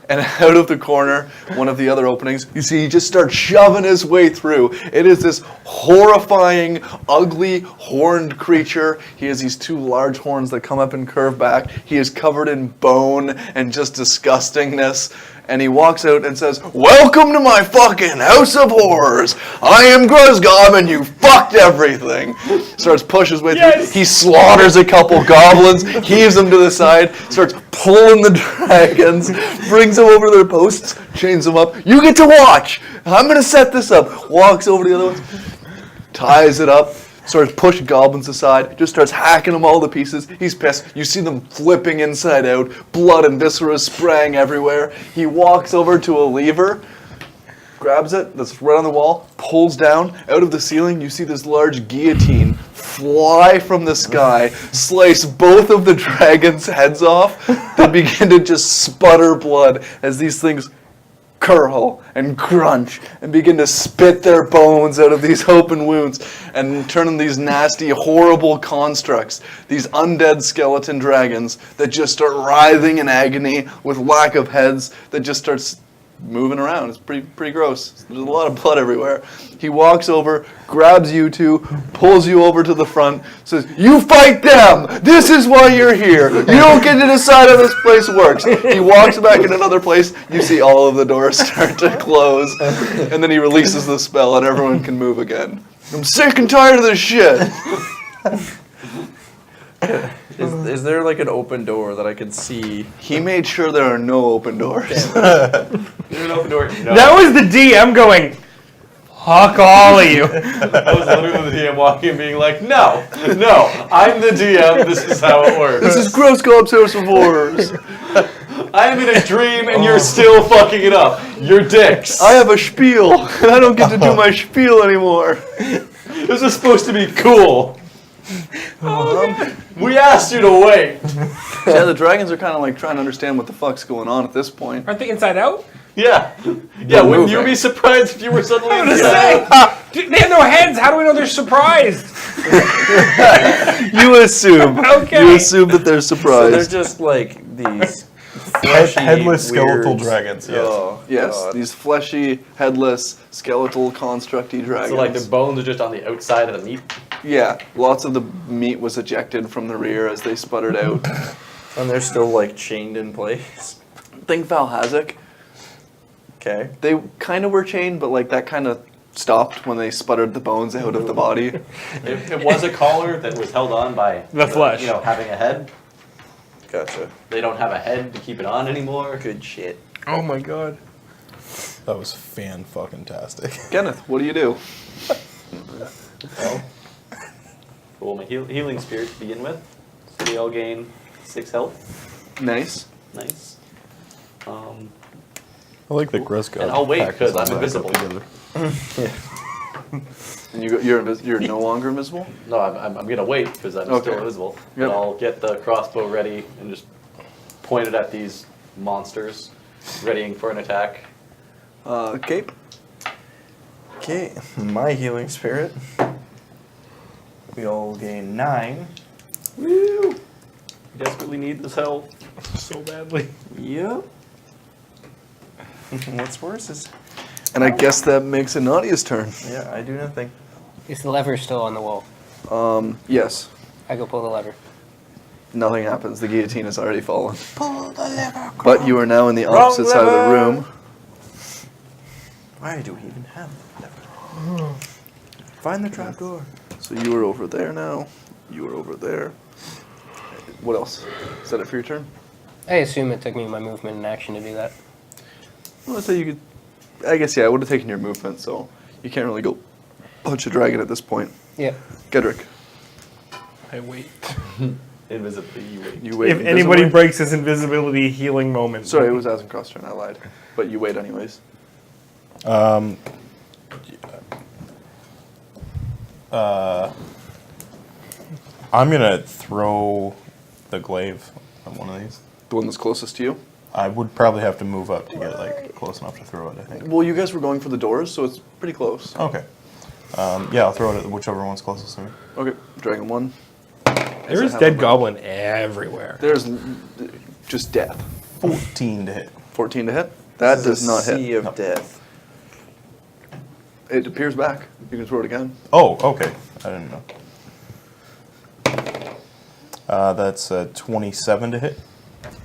[SPEAKER 1] And out of the corner, one of the other openings, you see he just starts shoving his way through. It is this horrifying, ugly, horned creature. He has these 2 large horns that come up and curve back. He is covered in bone and just disgustingness. And he walks out and says, "Welcome to my fucking house of horrors. I am Gruzgob and you fucked everything." Starts pushing his way through. He slaughters a couple goblins, heaves them to the side, starts pulling the dragons, brings them over to their posts, chains them up. "You get to watch. I'm going to set this up." Walks over to the other ones, ties it up, starts pushing goblins aside, just starts hacking them all to pieces. He's pissed. You see them flipping inside out, blood and viscera spraying everywhere. He walks over to a lever, grabs it, that's right on the wall, pulls down. Out of the ceiling, you see this large guillotine fly from the sky, slice both of the dragons' heads off. They begin to just sputter blood as these things curl and crunch and begin to spit their bones out of these open wounds and turn them these nasty, horrible constructs, these undead skeleton dragons that just start writhing in agony with lack of heads, that just starts moving around. It's pretty gross. There's a lot of blood everywhere. He walks over, grabs you 2, pulls you over to the front, says, "You fight them! This is why you're here! You don't get to decide how this place works!" He walks back in another place, you see all of the doors start to close, and then he releases the spell and everyone can move again. I'm sick and tired of this shit!
[SPEAKER 5] Is there like an open door that I could see?
[SPEAKER 1] He made sure there are no open doors.
[SPEAKER 3] There's an open door. No.
[SPEAKER 2] That was the DM going. Fuck all of you.
[SPEAKER 3] That was literally the DM walking and being like, no, I'm the DM, this is how it works.
[SPEAKER 1] This is Gruzgob's House of Horrors.
[SPEAKER 3] I'm in a dream and you're still fucking it up. You're dicks.
[SPEAKER 1] I have a spiel, and I don't get to do my spiel anymore.
[SPEAKER 3] This is supposed to be cool. We asked you to wait.
[SPEAKER 1] Yeah, the dragons are kind of like trying to understand what the fuck's going on at this point.
[SPEAKER 2] Aren't they inside out?
[SPEAKER 3] Yeah. Yeah, wouldn't you be surprised if you were suddenly
[SPEAKER 2] I'm gonna say, dude, they have no heads. How do we know they're surprised?
[SPEAKER 1] You assume.
[SPEAKER 2] Okay.
[SPEAKER 1] You assume that they're
[SPEAKER 5] So
[SPEAKER 1] surprised.
[SPEAKER 5] they're just like these fleshy,
[SPEAKER 4] Headless skeletal
[SPEAKER 5] weird-
[SPEAKER 4] dragons, yes.
[SPEAKER 5] Oh,
[SPEAKER 1] Yes,
[SPEAKER 5] God.
[SPEAKER 1] these fleshy, headless, skeletal, constructy dragons.
[SPEAKER 3] So like their bones are just on the outside of the meat.
[SPEAKER 1] Yeah, lots of the meat was ejected from the rear as they sputtered out.
[SPEAKER 5] And they're still like chained in place.
[SPEAKER 1] Think Valhazak.
[SPEAKER 5] Okay.
[SPEAKER 1] They kind of were chained, but like that kind of stopped when they sputtered the bones out of the body.
[SPEAKER 3] It was a collar that was held on by
[SPEAKER 2] The flesh.
[SPEAKER 3] You know, having a head.
[SPEAKER 5] Gotcha.
[SPEAKER 3] They don't have a head to keep it on anymore.
[SPEAKER 5] Good shit.
[SPEAKER 2] Oh my god.
[SPEAKER 4] That was fan-fucking-tastic.
[SPEAKER 1] Kenneth, what do you do?
[SPEAKER 3] Well, roll my healing spirit to begin with. So we all gain 6 health.
[SPEAKER 1] Nice.
[SPEAKER 3] Nice.
[SPEAKER 4] I like that Gresko.
[SPEAKER 3] And I'll wait,
[SPEAKER 4] packed
[SPEAKER 3] 'cause
[SPEAKER 4] his
[SPEAKER 3] I'm
[SPEAKER 4] back up
[SPEAKER 3] invisible.
[SPEAKER 4] together.
[SPEAKER 1] And you're no longer invisible?
[SPEAKER 3] No, I'm gonna wait because I'm
[SPEAKER 1] Okay.
[SPEAKER 3] still invisible.
[SPEAKER 1] Yep.
[SPEAKER 3] And I'll get the crossbow ready and just point it at these monsters, readying for an attack.
[SPEAKER 1] Cape?
[SPEAKER 5] Okay, my healing spirit. We all gain 9.
[SPEAKER 3] Woo! Desperately need this health.
[SPEAKER 2] So badly.
[SPEAKER 5] Yep. What's worse is,
[SPEAKER 1] And I guess that makes it Nadia's turn.
[SPEAKER 5] yeah, I do nothing.
[SPEAKER 6] Is the lever still on the wall?
[SPEAKER 1] Yes.
[SPEAKER 6] I go pull the lever.
[SPEAKER 1] Nothing happens. The guillotine has already fallen. Pull the lever. But you are now in the opposite side of the
[SPEAKER 5] lever.
[SPEAKER 1] room.
[SPEAKER 5] Why do we even have that? Find the trapdoor.
[SPEAKER 1] So you are over there now. You are over there. What else? Is that it for your turn?
[SPEAKER 6] I assume it took me my movement and action to do that.
[SPEAKER 1] Well, so you could. I guess yeah. I would have taken your movement, so you can't really go punch a dragon at this point.
[SPEAKER 6] Yeah.
[SPEAKER 1] Gedrick,
[SPEAKER 2] I wait.
[SPEAKER 3] Invisibly, you wait.
[SPEAKER 1] you wait.
[SPEAKER 2] If anybody
[SPEAKER 1] invisibly?
[SPEAKER 2] breaks his invisibility healing moment.
[SPEAKER 1] Sorry, it was Azencross' turn. I lied. But you wait anyways.
[SPEAKER 4] I'm gonna throw the glaive on one of these.
[SPEAKER 1] The one that's closest to you.
[SPEAKER 4] I would probably have to move up to get like close enough to throw it, I think.
[SPEAKER 1] Well, you guys were going for the doors, so it's pretty close.
[SPEAKER 4] Okay. Yeah, I'll throw it at whichever one's closest to me.
[SPEAKER 1] Okay, Dragon 1.
[SPEAKER 2] There's dead goblin everywhere.
[SPEAKER 1] There's just death.
[SPEAKER 4] 14 to hit.
[SPEAKER 1] 14 to hit. That
[SPEAKER 5] This
[SPEAKER 1] does
[SPEAKER 5] is a
[SPEAKER 1] not
[SPEAKER 5] sea
[SPEAKER 1] hit.
[SPEAKER 5] of death.
[SPEAKER 1] It appears back. You can throw it again.
[SPEAKER 4] Oh, okay. I didn't know. That's 27 to hit.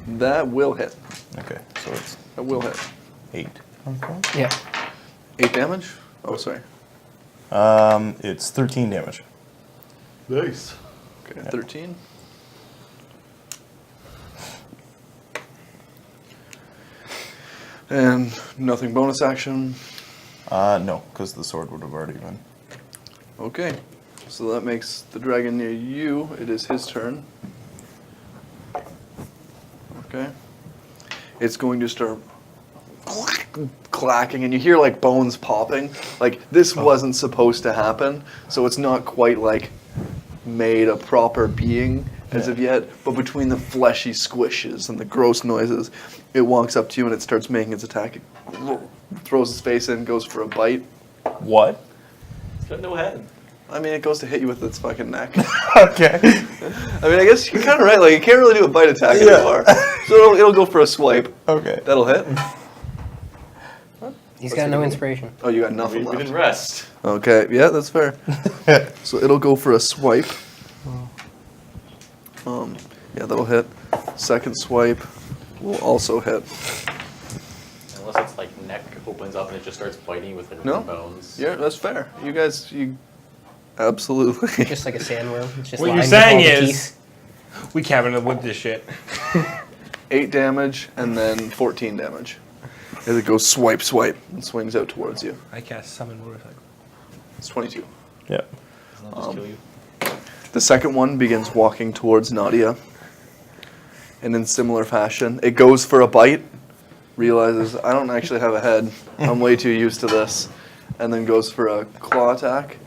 [SPEAKER 1] That will hit.
[SPEAKER 4] Okay, so it's
[SPEAKER 1] That will hit.
[SPEAKER 4] 8.
[SPEAKER 6] Yeah.
[SPEAKER 1] 8 damage? Oh, sorry.
[SPEAKER 4] It's 13 damage.
[SPEAKER 3] Nice.
[SPEAKER 1] Okay, 13. And nothing bonus action.
[SPEAKER 4] No, because the sword would have already been.
[SPEAKER 1] Okay. So that makes the dragon near you. It is his turn. Okay. It's going to start clacking, and you hear like bones popping. Like this wasn't supposed to happen, so it's not quite like made a proper being as of yet. But between the fleshy squishes and the gross noises, it walks up to you and it starts making its attack. It throws its face in, goes for a bite.
[SPEAKER 4] What?
[SPEAKER 3] It's got no head.
[SPEAKER 1] I mean, it goes to hit you with its fucking neck.
[SPEAKER 4] Okay.
[SPEAKER 1] I mean, I guess you're kind of right. Like, you can't really do a bite attack anymore. So it'll go for a swipe.
[SPEAKER 4] Okay.
[SPEAKER 1] That'll hit.
[SPEAKER 6] He's got no inspiration.
[SPEAKER 1] Oh, you got
[SPEAKER 3] We,
[SPEAKER 1] nothing
[SPEAKER 3] we didn't
[SPEAKER 1] left.
[SPEAKER 3] rest.
[SPEAKER 1] Okay, yeah, that's fair. So it'll go for a swipe. Yeah, that'll hit. Second swipe will also hit.
[SPEAKER 3] Unless it's like neck opens up and it just starts biting with the
[SPEAKER 1] No.
[SPEAKER 3] bones.
[SPEAKER 1] Yeah, that's fair. You guys, absolutely.
[SPEAKER 6] Just like a sandworm. It's just
[SPEAKER 2] What you're
[SPEAKER 6] lined with
[SPEAKER 2] saying
[SPEAKER 6] all the
[SPEAKER 2] is-
[SPEAKER 6] teeth.
[SPEAKER 2] We cabined with this shit.
[SPEAKER 1] 8 damage and then 14 damage. As it goes swipe, swipe, and swings out towards you.
[SPEAKER 2] I cast summon motorcycle.
[SPEAKER 1] It's 22.
[SPEAKER 4] Yep.
[SPEAKER 3] Doesn't that just kill you?
[SPEAKER 1] The second one begins walking towards Nadia. And in similar fashion, it goes for a bite, realizes, I don't actually have a head. I'm way too used to this. And then goes for a claw attack.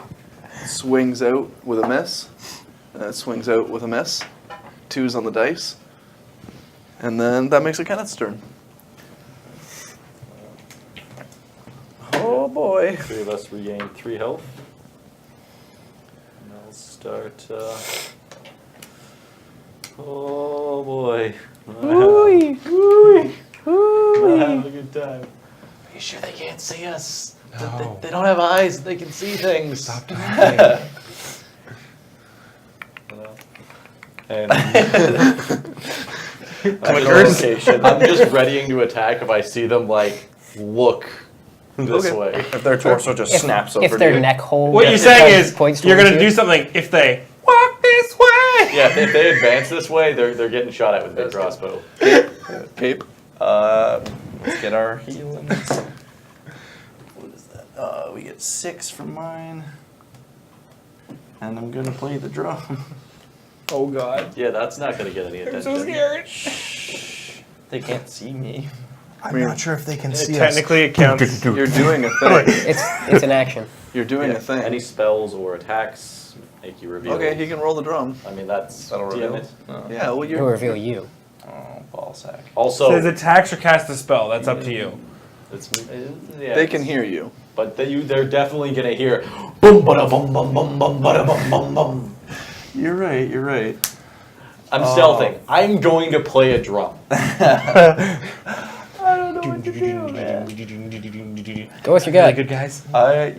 [SPEAKER 1] Swings out with a miss. And it swings out with a miss. 2s on the dice. And then that makes it Kenneth's turn.
[SPEAKER 5] boy.
[SPEAKER 3] 3 of us regain 3 health. And I'll start. Oh boy.
[SPEAKER 6] Ooh.
[SPEAKER 3] Not having a good time. Are you sure they can't see us?
[SPEAKER 2] No.
[SPEAKER 3] They don't have eyes. They can see things.
[SPEAKER 2] Stop talking.
[SPEAKER 3] And I'm just readying to attack if I see them like look this
[SPEAKER 1] Okay.
[SPEAKER 3] way.
[SPEAKER 5] If their torso just snaps over
[SPEAKER 6] If their
[SPEAKER 5] to you.
[SPEAKER 6] neck hole.
[SPEAKER 2] What you're saying is
[SPEAKER 6] points
[SPEAKER 2] you're
[SPEAKER 6] towards
[SPEAKER 2] gonna
[SPEAKER 6] you.
[SPEAKER 2] do something if they walk this way.
[SPEAKER 3] Yeah, if they advance this way, they're getting shot at with a big crossbow.
[SPEAKER 1] Cape.
[SPEAKER 5] Let's get our healings. What is that? We get 6 from mine. And I'm gonna play the drum.
[SPEAKER 2] Oh God.
[SPEAKER 3] Yeah, that's not gonna get any
[SPEAKER 2] I'm
[SPEAKER 3] attention.
[SPEAKER 2] so scared.
[SPEAKER 5] They can't see me.
[SPEAKER 4] I'm not sure if they can see us.
[SPEAKER 2] Technically, it counts.
[SPEAKER 1] You're doing a thing.
[SPEAKER 6] It's an action.
[SPEAKER 1] You're doing
[SPEAKER 3] Yeah,
[SPEAKER 1] a thing.
[SPEAKER 3] Any spells or attacks make you reveal.
[SPEAKER 1] Okay, he can roll the drum.
[SPEAKER 3] I mean, that's
[SPEAKER 5] That'll
[SPEAKER 3] DM
[SPEAKER 5] reveal.
[SPEAKER 3] it.
[SPEAKER 1] Yeah, well,
[SPEAKER 6] It'll
[SPEAKER 1] you're.
[SPEAKER 6] reveal you.
[SPEAKER 5] Oh, ball sack.
[SPEAKER 3] Also,
[SPEAKER 2] Says attacks or cast a spell. That's up to you.
[SPEAKER 3] it's, yeah,
[SPEAKER 1] They can hear you.
[SPEAKER 3] but they're definitely gonna hear boom, bada, bum, bum, bum, bum, bada, bum, bum, bum.
[SPEAKER 5] You're right, you're right.
[SPEAKER 3] I'm stealthing. I'm going to play a drum.
[SPEAKER 6] Go with your
[SPEAKER 2] Really
[SPEAKER 6] guy.
[SPEAKER 2] good guys.
[SPEAKER 5] I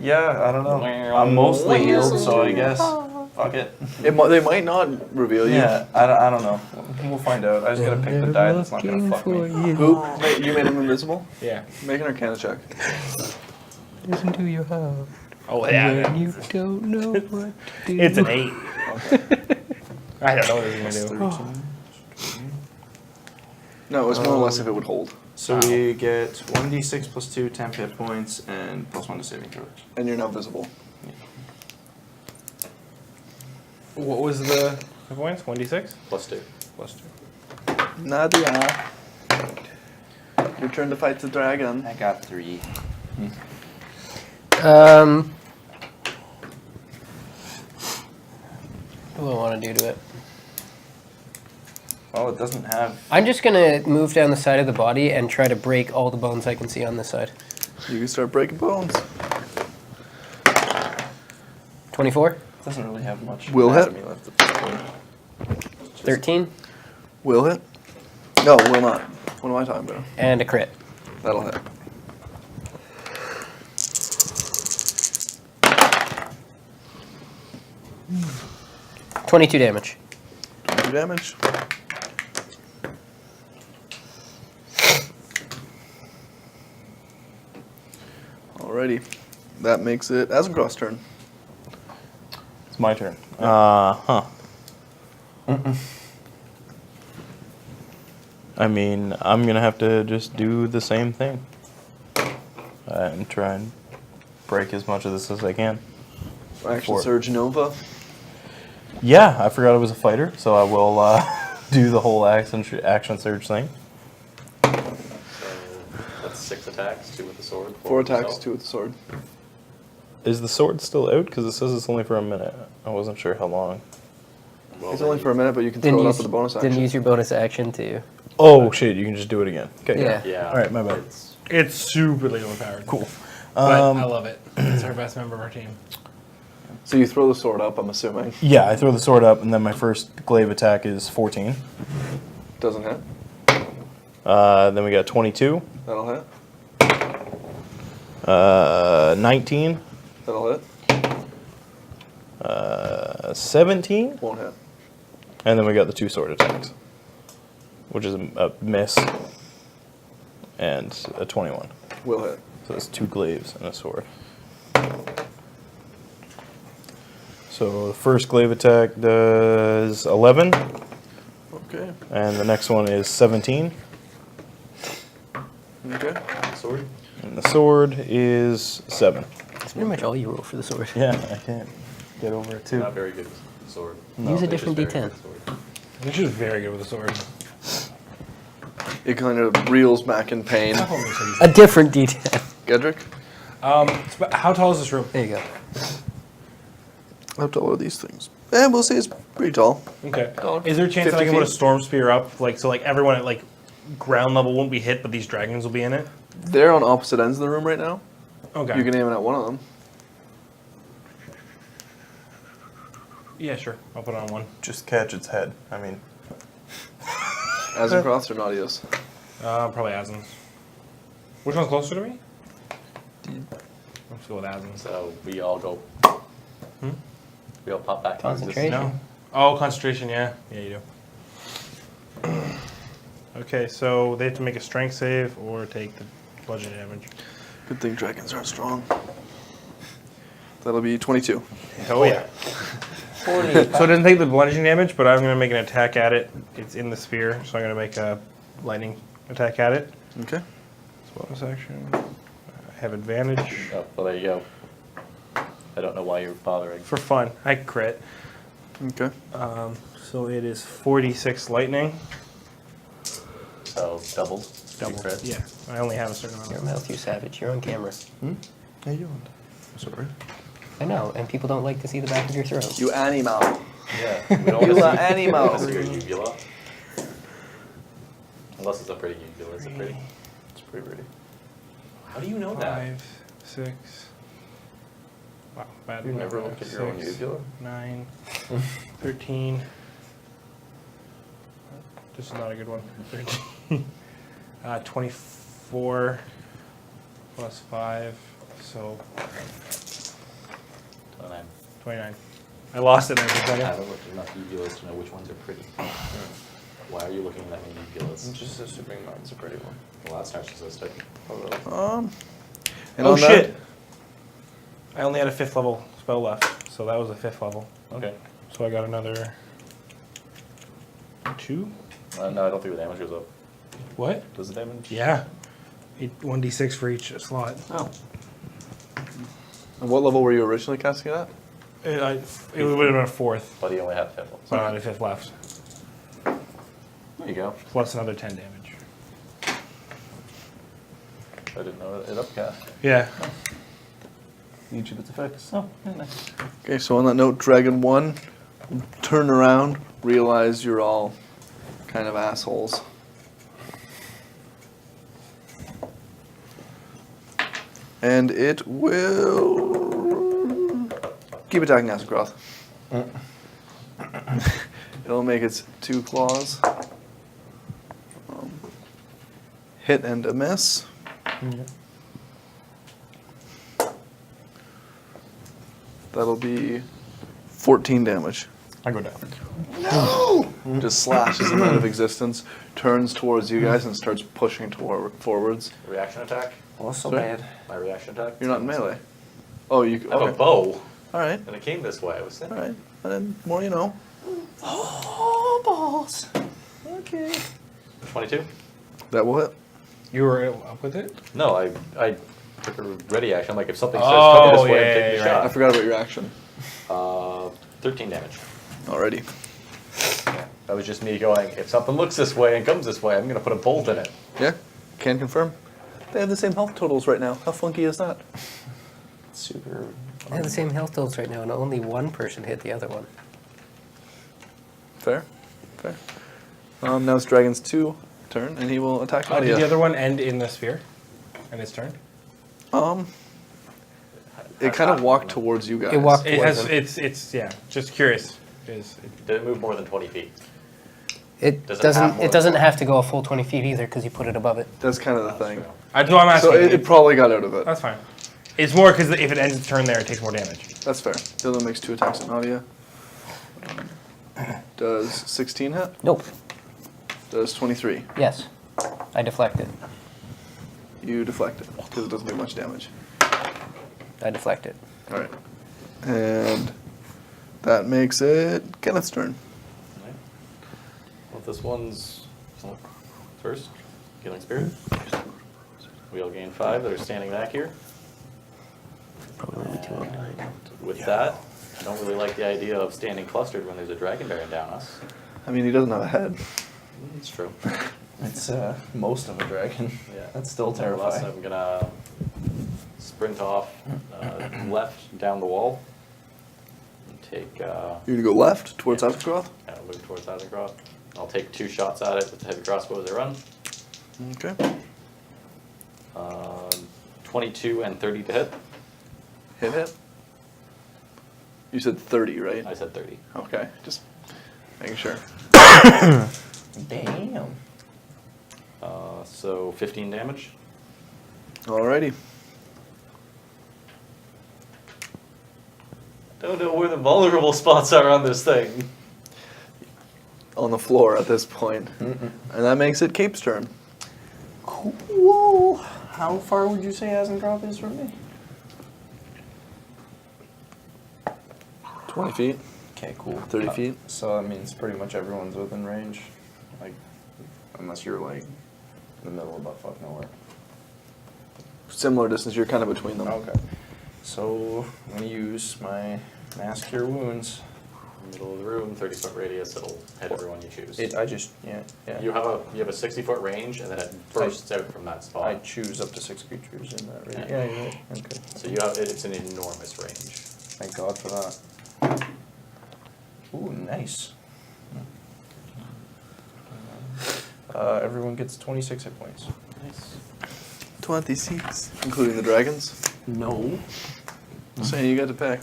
[SPEAKER 5] don't know. I'm mostly healed, so I guess. Fuck it.
[SPEAKER 1] They might not reveal you.
[SPEAKER 5] Yeah, I don't know. We'll find out. I just gotta pick the die that's not gonna fuck me.
[SPEAKER 1] Who? You made him invisible?
[SPEAKER 2] Yeah.
[SPEAKER 1] Make an Arcana check.
[SPEAKER 6] Listen to your heart.
[SPEAKER 2] Oh yeah.
[SPEAKER 6] You don't know what to do.
[SPEAKER 2] It's an 8. I don't know what it's gonna do.
[SPEAKER 1] No, it was more or less if it would hold.
[SPEAKER 5] So we get 1d6 plus 2, 10 hit points, and plus 1 to saving throws.
[SPEAKER 1] And you're now visible.
[SPEAKER 2] What was the points? 1d6
[SPEAKER 3] +2.
[SPEAKER 2] plus 2.
[SPEAKER 1] Nadia. Your turn to fight the dragon.
[SPEAKER 5] I got 3.
[SPEAKER 6] What do I want to do to it?
[SPEAKER 5] Well, it doesn't have.
[SPEAKER 6] I'm just gonna move down the side of the body and try to break all the bones I can see on this side.
[SPEAKER 1] You can start breaking bones.
[SPEAKER 6] 24,
[SPEAKER 5] Doesn't really have much.
[SPEAKER 1] Will hit.
[SPEAKER 5] anatomy left at this point.
[SPEAKER 6] 13,
[SPEAKER 1] Will hit? No, will not. What am I talking about?
[SPEAKER 6] and a crit.
[SPEAKER 1] That'll hit.
[SPEAKER 6] Hmm. 22 damage.
[SPEAKER 1] 2 damage. Alrighty. That makes it Azencroft's turn.
[SPEAKER 4] It's my turn. I mean, I'm gonna have to just do the same thing and try and break as much of this as I can.
[SPEAKER 1] Action
[SPEAKER 4] Four.
[SPEAKER 1] Surge Nova.
[SPEAKER 4] Yeah, I forgot I was a fighter, so I will do the whole action surge thing.
[SPEAKER 3] So that's 6 attacks, 2 with the sword.
[SPEAKER 1] 4
[SPEAKER 3] with the
[SPEAKER 1] attacks,
[SPEAKER 3] self.
[SPEAKER 1] 2 with the sword.
[SPEAKER 4] Is the sword still out? Because it says it's only for a minute. I wasn't sure how long.
[SPEAKER 3] Well,
[SPEAKER 1] It's only for a minute, but you can throw
[SPEAKER 6] Didn't
[SPEAKER 1] it up
[SPEAKER 6] use,
[SPEAKER 1] with a bonus action.
[SPEAKER 6] didn't use your bonus action to.
[SPEAKER 4] Oh shit! You can just do it again. Okay.
[SPEAKER 6] Yeah.
[SPEAKER 3] Yeah.
[SPEAKER 4] All right, my bad.
[SPEAKER 2] It's superly overpowered.
[SPEAKER 4] Cool.
[SPEAKER 2] But I love it. It's our best member of our team.
[SPEAKER 1] So you throw the sword up, I'm assuming.
[SPEAKER 4] Yeah, I throw the sword up, and then my first glaive attack is 14.
[SPEAKER 1] Doesn't hit.
[SPEAKER 4] Then we got 22,
[SPEAKER 1] That'll hit.
[SPEAKER 4] 19,
[SPEAKER 1] That'll hit.
[SPEAKER 4] 17,
[SPEAKER 1] Won't hit.
[SPEAKER 4] and then we got the 2 sword attacks, which is a miss, and a 21.
[SPEAKER 1] Will hit.
[SPEAKER 4] So it's 2 glaives and a sword. So the first glaive attack does 11,
[SPEAKER 1] Okay.
[SPEAKER 4] and the next one is 17,
[SPEAKER 1] Okay.
[SPEAKER 3] Sword?
[SPEAKER 4] and the sword is 7.
[SPEAKER 6] That's pretty much all you roll for the sword.
[SPEAKER 4] Yeah, I can't get over it too.
[SPEAKER 3] Not very good with the sword.
[SPEAKER 6] Use a
[SPEAKER 3] It's just
[SPEAKER 6] different
[SPEAKER 3] very
[SPEAKER 6] D10.
[SPEAKER 3] good with the sword.
[SPEAKER 2] Which is very good with a sword.
[SPEAKER 1] It kind of reels back in pain.
[SPEAKER 6] A different D10.
[SPEAKER 1] Gedrick?
[SPEAKER 2] How tall is this room?
[SPEAKER 6] There you go.
[SPEAKER 1] How tall are these things? And we'll say it's pretty tall.
[SPEAKER 2] Okay. Is there a chance that I
[SPEAKER 1] 50
[SPEAKER 2] can put a
[SPEAKER 1] feet.
[SPEAKER 2] storm spear up, so everyone at ground level won't be hit, but these dragons will be in it?
[SPEAKER 1] They're on opposite ends of the room right now.
[SPEAKER 2] Okay.
[SPEAKER 1] You can aim it at one of them.
[SPEAKER 2] Yeah, sure. I'll put it on one.
[SPEAKER 4] Just catch its head. I mean,
[SPEAKER 1] Azencroft or Nautilus?
[SPEAKER 2] Probably Asens. Which one's closer to me? Let's go with Asens.
[SPEAKER 3] So we all go. We all pop back.
[SPEAKER 6] Concentration.
[SPEAKER 2] No. Oh, concentration, yeah. Yeah, you do. Okay, so they have to make a strength save or take the bludgeoning damage.
[SPEAKER 1] Good thing dragons aren't strong. That'll be 22.
[SPEAKER 2] Oh, yeah.
[SPEAKER 6] 40.
[SPEAKER 2] So it doesn't take the bludgeoning damage, but I'm going to make an attack at it. It's in the sphere, so I'm going to make a lightning attack at it.
[SPEAKER 1] Okay.
[SPEAKER 2] It's bonus action. I have advantage.
[SPEAKER 3] Oh, well, there you go. I don't know why you're bothering.
[SPEAKER 2] For fun. I crit.
[SPEAKER 1] Okay.
[SPEAKER 2] So it is 46 lightning.
[SPEAKER 3] So doubled.
[SPEAKER 2] Double.
[SPEAKER 3] Crit.
[SPEAKER 2] Yeah. I only have a certain amount.
[SPEAKER 6] Your mouth, you savage. You're on camera.
[SPEAKER 4] hey, you want? Sorry.
[SPEAKER 6] I know, and people don't like to see the back of your throat.
[SPEAKER 1] You animal.
[SPEAKER 3] Yeah. We don't
[SPEAKER 1] You
[SPEAKER 3] want
[SPEAKER 1] are
[SPEAKER 3] to
[SPEAKER 1] animal.
[SPEAKER 3] see your uvula. Unless it's a pretty uvula. Is it pretty?
[SPEAKER 4] It's pretty pretty.
[SPEAKER 3] How do you know that?
[SPEAKER 2] 5, 6. Wow, bad.
[SPEAKER 3] You never look at your own
[SPEAKER 2] 6,
[SPEAKER 3] uvula?
[SPEAKER 2] 9, 13. This is not a good one. 13. 24 plus 5, so
[SPEAKER 3] 29.
[SPEAKER 2] 29. I lost it in a
[SPEAKER 3] I
[SPEAKER 2] second.
[SPEAKER 3] haven't looked at enough uvulas to know which ones are pretty. Why are you looking at that many
[SPEAKER 5] I'm
[SPEAKER 3] uvulas?
[SPEAKER 5] just assuming mine's a pretty one.
[SPEAKER 3] Well, that's narcissistic.
[SPEAKER 5] Although,
[SPEAKER 1] And
[SPEAKER 2] Oh
[SPEAKER 1] on that-
[SPEAKER 2] shit! I only had a 5th level spell left, so that was a 5th level.
[SPEAKER 3] Okay.
[SPEAKER 2] So I got another 2.
[SPEAKER 3] No, I don't think the damage goes up.
[SPEAKER 2] What?
[SPEAKER 3] Does the damage?
[SPEAKER 2] Yeah. 1d6 for each slot.
[SPEAKER 3] Oh.
[SPEAKER 1] And what level were you originally casting it at?
[SPEAKER 2] It would have been a 4th,
[SPEAKER 3] But he only had 5th.
[SPEAKER 2] so I had a 5th left.
[SPEAKER 3] There you go.
[SPEAKER 2] Plus another 10 damage.
[SPEAKER 3] I didn't know it upcast.
[SPEAKER 2] Yeah.
[SPEAKER 3] Each of its effects. Oh, yeah, nice.
[SPEAKER 1] Okay, so on that note, Dragon 1, turn around, realize you're all kind of assholes. And it will keep attacking Azencroft. It'll make its 2 claws. Hit and a miss. That'll be 14 damage.
[SPEAKER 4] I go down.
[SPEAKER 1] Just slashes him out of existence, turns towards you guys, and starts pushing forwards.
[SPEAKER 3] Reaction attack?
[SPEAKER 5] well, so
[SPEAKER 1] Sorry?
[SPEAKER 5] bad.
[SPEAKER 3] My reaction attack?
[SPEAKER 1] You're not in melee. Oh, you.
[SPEAKER 3] I have a
[SPEAKER 1] Okay.
[SPEAKER 3] bow,
[SPEAKER 1] All right.
[SPEAKER 3] and it came this way. I was
[SPEAKER 1] All
[SPEAKER 3] thinking.
[SPEAKER 1] right. And then more, you know.
[SPEAKER 5] Oh, balls. Okay.
[SPEAKER 3] 22?
[SPEAKER 1] That will hit.
[SPEAKER 2] You were up with it?
[SPEAKER 3] No, I took a ready action. Like if something says
[SPEAKER 2] Oh,
[SPEAKER 3] come this way,
[SPEAKER 2] yeah,
[SPEAKER 3] I'm taking
[SPEAKER 2] yeah,
[SPEAKER 3] a
[SPEAKER 2] right.
[SPEAKER 1] I
[SPEAKER 3] shot.
[SPEAKER 1] forgot about your action.
[SPEAKER 3] 13 damage.
[SPEAKER 1] Alrighty.
[SPEAKER 3] That was just me going, if something looks this way and comes this way, I'm going to put a bolt in it.
[SPEAKER 1] Yeah. Can confirm. They have the same health totals right now. How funky is that?
[SPEAKER 5] Super.
[SPEAKER 6] They have the same health totals right now, and only one person hit the other one.
[SPEAKER 1] Fair. Fair. Now it's Dragon's 2 turn, and he will attack
[SPEAKER 2] Did
[SPEAKER 1] Nadia.
[SPEAKER 2] the other one end in the sphere? And its turn?
[SPEAKER 1] It kind of walked towards you guys.
[SPEAKER 6] It walked
[SPEAKER 2] It
[SPEAKER 6] towards
[SPEAKER 2] has.
[SPEAKER 6] him.
[SPEAKER 2] It's yeah. Just curious.
[SPEAKER 3] Did it move more than 20 feet?
[SPEAKER 6] It
[SPEAKER 3] Does it
[SPEAKER 6] doesn't.
[SPEAKER 3] have more
[SPEAKER 6] It
[SPEAKER 3] than
[SPEAKER 6] doesn't
[SPEAKER 3] 20?
[SPEAKER 6] have to go a full 20 feet either, because you put it above it.
[SPEAKER 1] That's kind of the thing.
[SPEAKER 3] True.
[SPEAKER 2] I know I'm asking.
[SPEAKER 1] So it probably got out of it.
[SPEAKER 2] That's fine. It's more because if it ends its turn there, it takes more damage.
[SPEAKER 1] That's fair. The other makes 2 attacks at Nadia. Does 16 hit?
[SPEAKER 6] Nope.
[SPEAKER 1] Does 23.
[SPEAKER 6] Yes. I deflected.
[SPEAKER 1] You deflect it, because it doesn't do much damage.
[SPEAKER 6] I deflected.
[SPEAKER 1] Alright. And that makes it Kenneth's turn.
[SPEAKER 3] Right. Well, this one's first, Killing Spirit. We all gain 5 that are standing back here.
[SPEAKER 6] Probably only 209.
[SPEAKER 3] With that, I don't really like the idea of standing clustered when there's a dragon bearing down us.
[SPEAKER 1] I mean, he doesn't have a head.
[SPEAKER 3] It's true.
[SPEAKER 5] It's most of a dragon.
[SPEAKER 3] Yeah.
[SPEAKER 5] That's still
[SPEAKER 3] Nevertheless,
[SPEAKER 5] terrifying.
[SPEAKER 3] I'm gonna sprint off left down the wall and take.
[SPEAKER 1] You're gonna go left towards Azencroft?
[SPEAKER 3] Kind of move towards Azencroft. I'll take 2 shots at it with the heavy crossbow as I run.
[SPEAKER 1] Okay.
[SPEAKER 3] 22 and 30 to hit.
[SPEAKER 1] Hit. You said 30, right?
[SPEAKER 3] I said 30.
[SPEAKER 1] Okay, just making sure.
[SPEAKER 5] Damn.
[SPEAKER 3] So 15 damage.
[SPEAKER 1] Alrighty.
[SPEAKER 3] Don't know where the vulnerable spots are on this thing.
[SPEAKER 1] On the floor at this point. And that makes it Cape's turn.
[SPEAKER 5] Cool. How far would you say Azencroft is from me?
[SPEAKER 1] 20 feet,
[SPEAKER 5] Okay, cool.
[SPEAKER 1] 30 feet.
[SPEAKER 5] So that means pretty much everyone's within range. Like, unless you're like in the middle of buttfuck nowhere.
[SPEAKER 1] Similar distance, you're kind of between them.
[SPEAKER 5] Okay. So I'm gonna use my Mass Cure Wounds.
[SPEAKER 3] Middle of the room, 30-foot radius. It'll hit everyone you choose.
[SPEAKER 5] Yeah.
[SPEAKER 3] You have a 60-foot range, and then it bursts out from that spot.
[SPEAKER 5] I choose up to 6 creatures in that range.
[SPEAKER 3] Yeah.
[SPEAKER 5] Yeah, you're right. Okay.
[SPEAKER 3] So you have it's an enormous range.
[SPEAKER 5] Thank God for that. Ooh, nice. Everyone gets 26 hit points.
[SPEAKER 3] Nice.
[SPEAKER 1] 26, including the dragons.
[SPEAKER 5] No.
[SPEAKER 1] I'm saying you got to pick.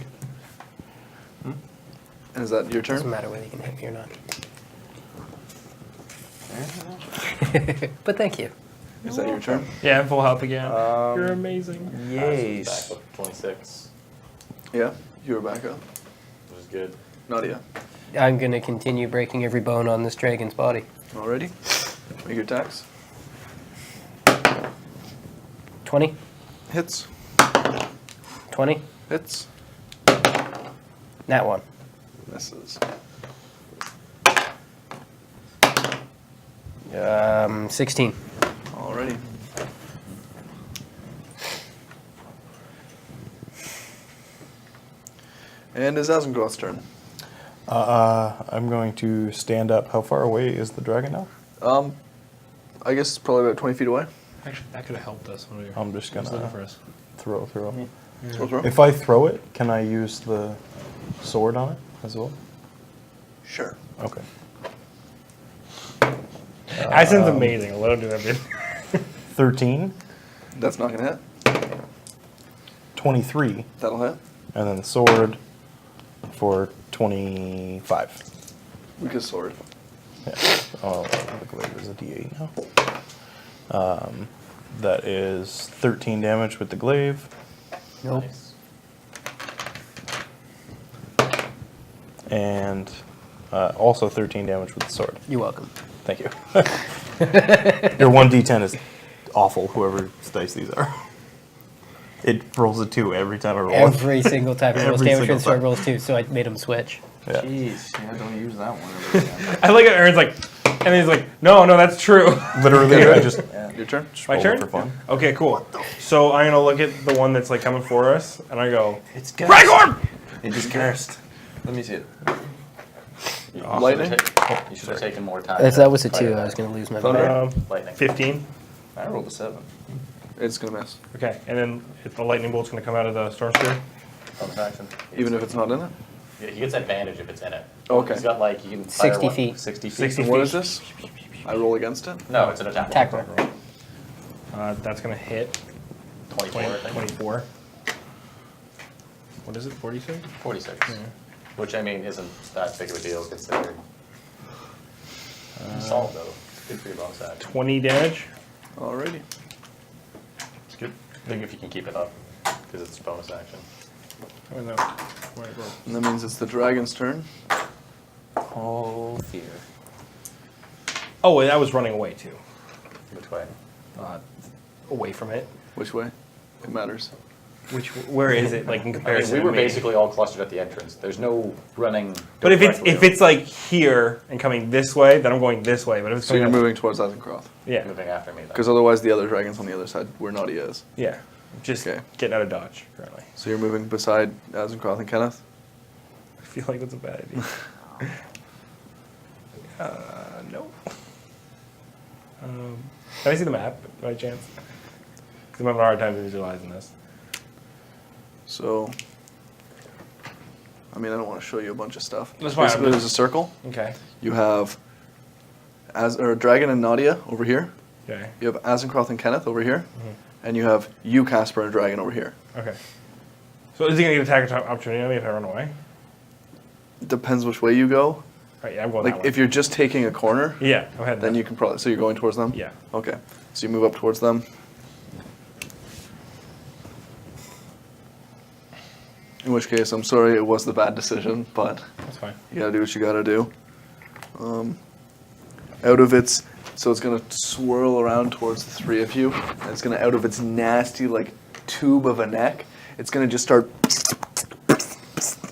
[SPEAKER 1] And is that your
[SPEAKER 6] Doesn't
[SPEAKER 1] turn?
[SPEAKER 6] matter whether you can hit me or not. But thank you.
[SPEAKER 1] Is that your turn?
[SPEAKER 2] Yeah, I'm full health again. You're amazing.
[SPEAKER 5] Yes.
[SPEAKER 3] Back up 26,
[SPEAKER 1] Yeah, you were back up.
[SPEAKER 3] which is good.
[SPEAKER 1] Nadia.
[SPEAKER 6] I'm going to continue breaking every bone on this dragon's body.
[SPEAKER 1] Already? Make your attacks.
[SPEAKER 6] 20,
[SPEAKER 1] Hits.
[SPEAKER 6] 20,
[SPEAKER 1] Hits.
[SPEAKER 6] that one.
[SPEAKER 1] Misses.
[SPEAKER 6] 16.
[SPEAKER 1] Alrighty. And it's Azencroft's turn.
[SPEAKER 4] I'm going to stand up. How far away is the dragon now?
[SPEAKER 1] I guess it's probably about 20 feet away.
[SPEAKER 2] Actually, that could have helped us. When we were
[SPEAKER 4] I'm just
[SPEAKER 2] looking
[SPEAKER 4] gonna
[SPEAKER 2] for us.
[SPEAKER 4] throw.
[SPEAKER 1] Throw, throw.
[SPEAKER 4] If I throw it, can I use the sword on it as well?
[SPEAKER 1] Sure.
[SPEAKER 4] Okay.
[SPEAKER 2] Asen's amazing. Let him do everything.
[SPEAKER 4] 13,
[SPEAKER 1] That's not going to hit.
[SPEAKER 4] 23,
[SPEAKER 1] That'll hit.
[SPEAKER 4] and then the sword for 25.
[SPEAKER 1] Weakest sword.
[SPEAKER 4] Yeah. Oh, the glaive is a D8 now. That is 13 damage with the glaive.
[SPEAKER 6] Nope.
[SPEAKER 3] Nice.
[SPEAKER 4] And also 13 damage with the sword.
[SPEAKER 6] You're welcome.
[SPEAKER 4] Thank you. Your 1d10 is awful, whoever's dice these are. It rolls a 2 every time I roll.
[SPEAKER 6] Every single time he rolls
[SPEAKER 4] Every
[SPEAKER 6] damage
[SPEAKER 4] single
[SPEAKER 6] with sword
[SPEAKER 4] time.
[SPEAKER 6] rolls 2, so I made him switch.
[SPEAKER 4] Yeah.
[SPEAKER 5] Jeez, yeah, don't use that one. Every time.
[SPEAKER 2] I like it. Aaron's like, and then he's like, no, that's true.
[SPEAKER 4] Literally, I just
[SPEAKER 1] Your turn?
[SPEAKER 2] My
[SPEAKER 4] roll it
[SPEAKER 2] turn?
[SPEAKER 4] for fun.
[SPEAKER 2] Okay, cool. So I'm gonna look at the one that's like coming for us, and I go,
[SPEAKER 5] It's cursed.
[SPEAKER 2] Ragorn!
[SPEAKER 5] It just cursed. Let me see it.
[SPEAKER 3] You
[SPEAKER 1] Lightning?
[SPEAKER 3] You should have taken more time.
[SPEAKER 6] If that was a
[SPEAKER 3] to
[SPEAKER 6] 2,
[SPEAKER 3] fight
[SPEAKER 6] I
[SPEAKER 3] it
[SPEAKER 6] was going to lose my
[SPEAKER 1] Thunder?
[SPEAKER 6] vote.
[SPEAKER 3] Lightning.
[SPEAKER 2] 15.
[SPEAKER 5] I rolled a 7.
[SPEAKER 1] It's going to miss.
[SPEAKER 2] Okay, and then if the lightning bolt's gonna come out of the storm spear.
[SPEAKER 3] Bonus action.
[SPEAKER 1] Even if it's not in it?
[SPEAKER 3] Yeah, he gets advantage if it's in it.
[SPEAKER 1] Okay.
[SPEAKER 3] He's got like, you can fire
[SPEAKER 6] 60
[SPEAKER 3] one-
[SPEAKER 6] feet.
[SPEAKER 3] 60 feet.
[SPEAKER 2] 60
[SPEAKER 1] And what
[SPEAKER 2] feet.
[SPEAKER 1] is this? I roll against it?
[SPEAKER 3] No, it's an attack.
[SPEAKER 6] Attack
[SPEAKER 3] roll.
[SPEAKER 6] roll.
[SPEAKER 2] That's gonna hit
[SPEAKER 3] 24, I think.
[SPEAKER 2] 24. What is it? 46?
[SPEAKER 3] 46. Which, I mean, isn't that big of a deal considering. Solid, though. Good for your bonus action.
[SPEAKER 2] 20 damage.
[SPEAKER 1] Alrighty.
[SPEAKER 3] It's good. I think if you can keep it up, because it's bonus action.
[SPEAKER 2] Oh no.
[SPEAKER 1] And that means it's the dragon's turn.
[SPEAKER 5] Oh, fear.
[SPEAKER 2] Oh, and I was running away too.
[SPEAKER 3] Which way?
[SPEAKER 2] Away from it.
[SPEAKER 1] Which way? It matters.
[SPEAKER 2] Where is it, like in
[SPEAKER 3] I mean,
[SPEAKER 2] comparison?
[SPEAKER 3] we were
[SPEAKER 2] to me?
[SPEAKER 3] basically all clustered at the entrance. There's no running.
[SPEAKER 2] But if
[SPEAKER 3] directly
[SPEAKER 2] it's like here and coming this way, then I'm going this way. But if it's
[SPEAKER 1] So you're
[SPEAKER 2] coming
[SPEAKER 1] moving towards Azencroft.
[SPEAKER 2] yeah,
[SPEAKER 3] moving after me, then.
[SPEAKER 1] Because otherwise the other dragon's on the other side where Nadia is.
[SPEAKER 2] yeah, just
[SPEAKER 1] Okay.
[SPEAKER 2] getting out of dodge currently.
[SPEAKER 1] So you're moving beside Azencroft and Kenneth?
[SPEAKER 2] I feel like that's a bad idea. No. Can I see the map by chance? Because I'm having a hard time visualizing this.
[SPEAKER 1] So, I mean, I don't want to show you a bunch of stuff.
[SPEAKER 2] That's fine.
[SPEAKER 1] Basically, there's a circle.
[SPEAKER 2] Okay.
[SPEAKER 1] You have Dragon and Nadia over here.
[SPEAKER 2] Okay.
[SPEAKER 1] You have Azencroft and Kenneth over here. and you have you, Casper, and Dragon over here.
[SPEAKER 2] Okay. So is he going to get attack opportunity on me if I run away?
[SPEAKER 1] It depends which way you go.
[SPEAKER 2] Right, yeah, I'm going that
[SPEAKER 1] Like
[SPEAKER 2] way.
[SPEAKER 1] if you're just taking a corner,
[SPEAKER 2] Yeah, go ahead.
[SPEAKER 1] then you can probably. So you're going towards them.
[SPEAKER 2] Yeah.
[SPEAKER 1] Okay. So you move up towards them. In which case, I'm sorry, it was the bad decision, but
[SPEAKER 2] That's fine.
[SPEAKER 1] you gotta do what you gotta do. Out of its, so it's gonna swirl around towards the three of you, and it's gonna, out of its nasty like tube of a neck, it's gonna just start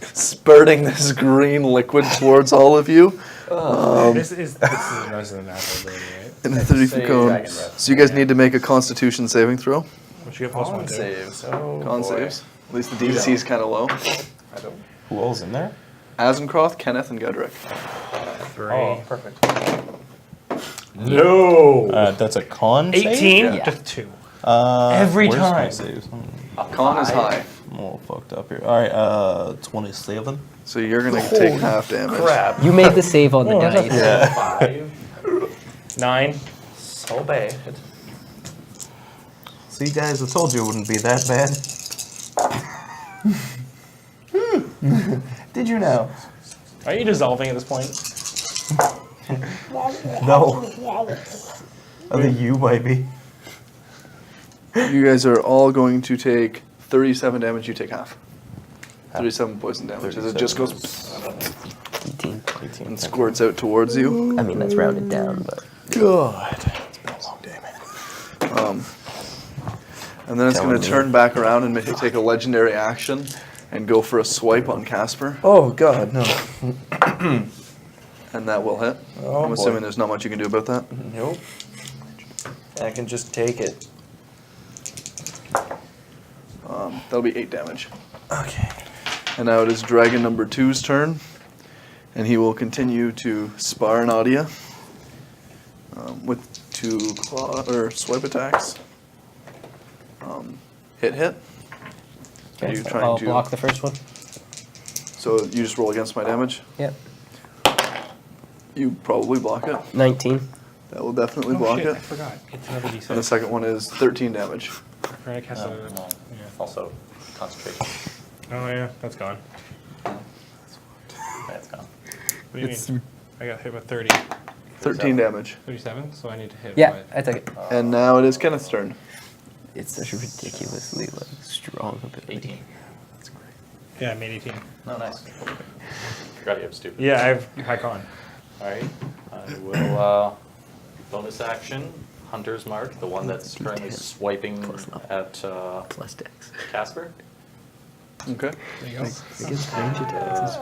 [SPEAKER 1] spurting this green liquid towards all of you.
[SPEAKER 2] This is a natural ability, right?
[SPEAKER 1] In a 30
[SPEAKER 5] say
[SPEAKER 1] foot cone.
[SPEAKER 5] dragon breath.
[SPEAKER 1] So you guys need to make a Constitution saving throw.
[SPEAKER 2] What you get plus one
[SPEAKER 5] Con
[SPEAKER 2] to?
[SPEAKER 5] saves. Oh,
[SPEAKER 1] Con
[SPEAKER 5] boy.
[SPEAKER 1] saves. At least the DC is kind of low.
[SPEAKER 5] I don't.
[SPEAKER 4] Who all's in there?
[SPEAKER 1] Azencroft, Kenneth, and Gudrick.
[SPEAKER 2] 3.
[SPEAKER 5] Oh, perfect.
[SPEAKER 2] No!
[SPEAKER 4] That's a con save?
[SPEAKER 2] 18
[SPEAKER 6] Yeah.
[SPEAKER 2] to 2. Every
[SPEAKER 4] where's
[SPEAKER 2] time.
[SPEAKER 4] my saves?
[SPEAKER 1] Con is high.
[SPEAKER 4] I'm all fucked up here. Alright, 27.
[SPEAKER 1] So you're going to take half damage.
[SPEAKER 5] Crap.
[SPEAKER 6] You made the save on the
[SPEAKER 2] Oh, that's
[SPEAKER 6] dice.
[SPEAKER 5] 5.
[SPEAKER 2] 9.
[SPEAKER 5] So bad.
[SPEAKER 4] See, guys, I told you it wouldn't be that bad. Did you know?
[SPEAKER 2] Are you dissolving at this point?
[SPEAKER 4] No. I think you might be.
[SPEAKER 1] You guys are all going to take 37 damage. You take half. 37 poison damage as it just goes
[SPEAKER 6] 18.
[SPEAKER 4] 18.
[SPEAKER 1] and squirts out towards you.
[SPEAKER 6] I mean, that's rounded down, but
[SPEAKER 4] God. It's been a long day, man.
[SPEAKER 1] And then it's going
[SPEAKER 4] Telling
[SPEAKER 1] to
[SPEAKER 4] you.
[SPEAKER 1] turn back around and take a legendary action and go for a swipe on Casper.
[SPEAKER 5] Oh, God, no.
[SPEAKER 1] And that will hit.
[SPEAKER 5] Oh,
[SPEAKER 1] I'm
[SPEAKER 5] boy.
[SPEAKER 1] assuming there's not much you can do about that.
[SPEAKER 5] Nope. I can just take it.
[SPEAKER 1] That'll be 8 damage.
[SPEAKER 5] Okay.
[SPEAKER 1] And now it is Dragon number 2's turn. And he will continue to spar Nadia with 2 swipe attacks. Hit. Are you trying
[SPEAKER 6] I'll
[SPEAKER 1] to
[SPEAKER 6] block the first one.
[SPEAKER 1] So you just roll against my damage.
[SPEAKER 6] Yep.
[SPEAKER 1] You probably block it.
[SPEAKER 6] 19.
[SPEAKER 1] That will definitely
[SPEAKER 2] Oh,
[SPEAKER 1] block
[SPEAKER 2] shit, I
[SPEAKER 1] it.
[SPEAKER 2] forgot. It's another D6.
[SPEAKER 1] And the second one is 13 damage.
[SPEAKER 2] Right, I cast
[SPEAKER 3] No,
[SPEAKER 2] a-
[SPEAKER 3] no.
[SPEAKER 2] yeah.
[SPEAKER 3] Also, concentration.
[SPEAKER 2] Oh, yeah, that's gone.
[SPEAKER 3] That's gone.
[SPEAKER 2] What do you mean? I got hit with 30.
[SPEAKER 1] 13 damage.
[SPEAKER 2] 37, so I need to hit
[SPEAKER 6] Yeah,
[SPEAKER 2] with...
[SPEAKER 6] I took it.
[SPEAKER 1] And now it is Kenneth's turn.
[SPEAKER 6] It's such a ridiculously like, strong ability.
[SPEAKER 3] 18.
[SPEAKER 2] Yeah, I made 18.
[SPEAKER 3] No, nice. Forgot you have stupid.
[SPEAKER 2] Yeah, I have high con.
[SPEAKER 3] Alright, I will, bonus action, Hunter's Mark, the one that's currently swiping at
[SPEAKER 6] Plus dex.
[SPEAKER 3] Casper.
[SPEAKER 1] Okay.
[SPEAKER 2] There you go.
[SPEAKER 6] Against range attacks.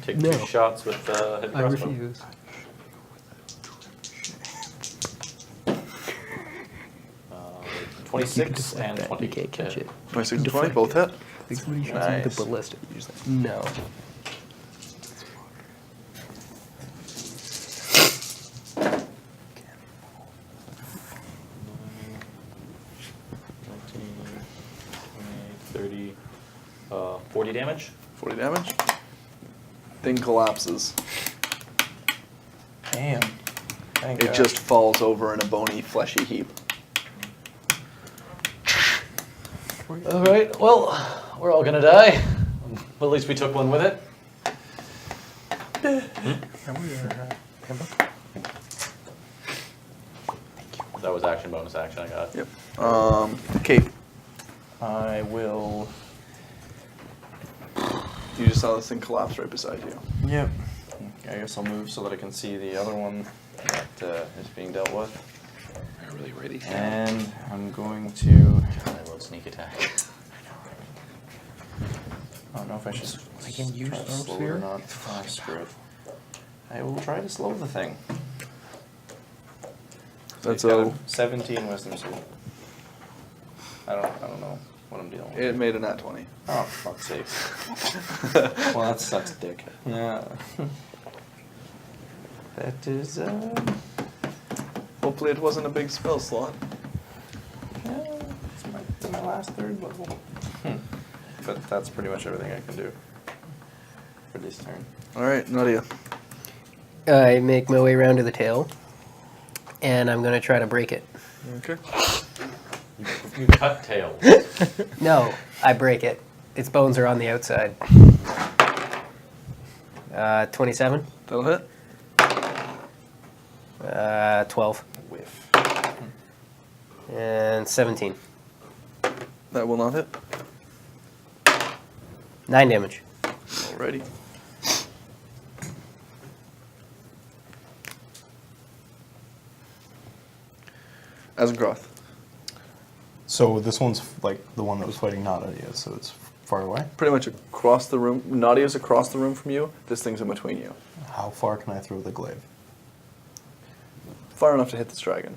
[SPEAKER 3] Take
[SPEAKER 6] No.
[SPEAKER 3] 2 shots with hidden
[SPEAKER 6] I
[SPEAKER 3] crossbow.
[SPEAKER 6] refuse.
[SPEAKER 3] Uh, 26
[SPEAKER 6] You can
[SPEAKER 3] and
[SPEAKER 6] deflect that,
[SPEAKER 3] 20.
[SPEAKER 6] You can't catch it.
[SPEAKER 1] 26 and 20,
[SPEAKER 6] Deflect
[SPEAKER 1] both hit.
[SPEAKER 6] Like somebody shoots
[SPEAKER 5] Nice.
[SPEAKER 6] with the ballista. You just like, no.
[SPEAKER 3] Thirty, 40 damage.
[SPEAKER 1] 40 damage. Thing collapses.
[SPEAKER 5] Damn. Thank
[SPEAKER 1] It
[SPEAKER 5] God.
[SPEAKER 1] just falls over in a bony, fleshy heap.
[SPEAKER 3] Alright, well, we're all gonna die. But at least we took one with it. That was action, bonus action, I got.
[SPEAKER 1] Yep. Cape.
[SPEAKER 5] I will.
[SPEAKER 1] You just saw this thing collapse right beside you.
[SPEAKER 5] Yep. I guess I'll move so that I can see the other one that is being dealt with.
[SPEAKER 3] I'm really ready.
[SPEAKER 5] And I'm going to.
[SPEAKER 3] I rolled sneak attack.
[SPEAKER 5] I don't know if I should.
[SPEAKER 2] I can use
[SPEAKER 5] try to
[SPEAKER 2] Orb
[SPEAKER 5] slow it
[SPEAKER 2] Sphere?
[SPEAKER 5] or not. Ah, screw it. I will try to slow the thing.
[SPEAKER 1] That's
[SPEAKER 5] It's got
[SPEAKER 1] a.
[SPEAKER 5] 17 wisdom save. I don't know what I'm dealing with.
[SPEAKER 1] It made a nat 20.
[SPEAKER 5] Oh, fuck's sake. Well, that sucks dick. Yeah. That is,
[SPEAKER 1] Hopefully it wasn't a big spell slot.
[SPEAKER 5] yeah, it's my last third level. But that's pretty much everything I can do for this turn.
[SPEAKER 1] Alright, Nadia.
[SPEAKER 6] I make my way around to the tail, and I'm going to try to break it.
[SPEAKER 1] Okay.
[SPEAKER 3] You cut tails.
[SPEAKER 6] No, I break it. Its bones are on the outside. 27.
[SPEAKER 1] That'll hit.
[SPEAKER 6] 12.
[SPEAKER 5] Whiff.
[SPEAKER 6] And 17.
[SPEAKER 1] That will not hit.
[SPEAKER 6] 9 damage.
[SPEAKER 1] Alrighty. Azencroft.
[SPEAKER 4] So this one's like the one that was fighting Nadia, so it's far away.
[SPEAKER 1] Pretty much across the room. Nadia's across the room from you. This thing's in between you.
[SPEAKER 4] How far can I throw the glaive?
[SPEAKER 1] Far enough to hit this dragon.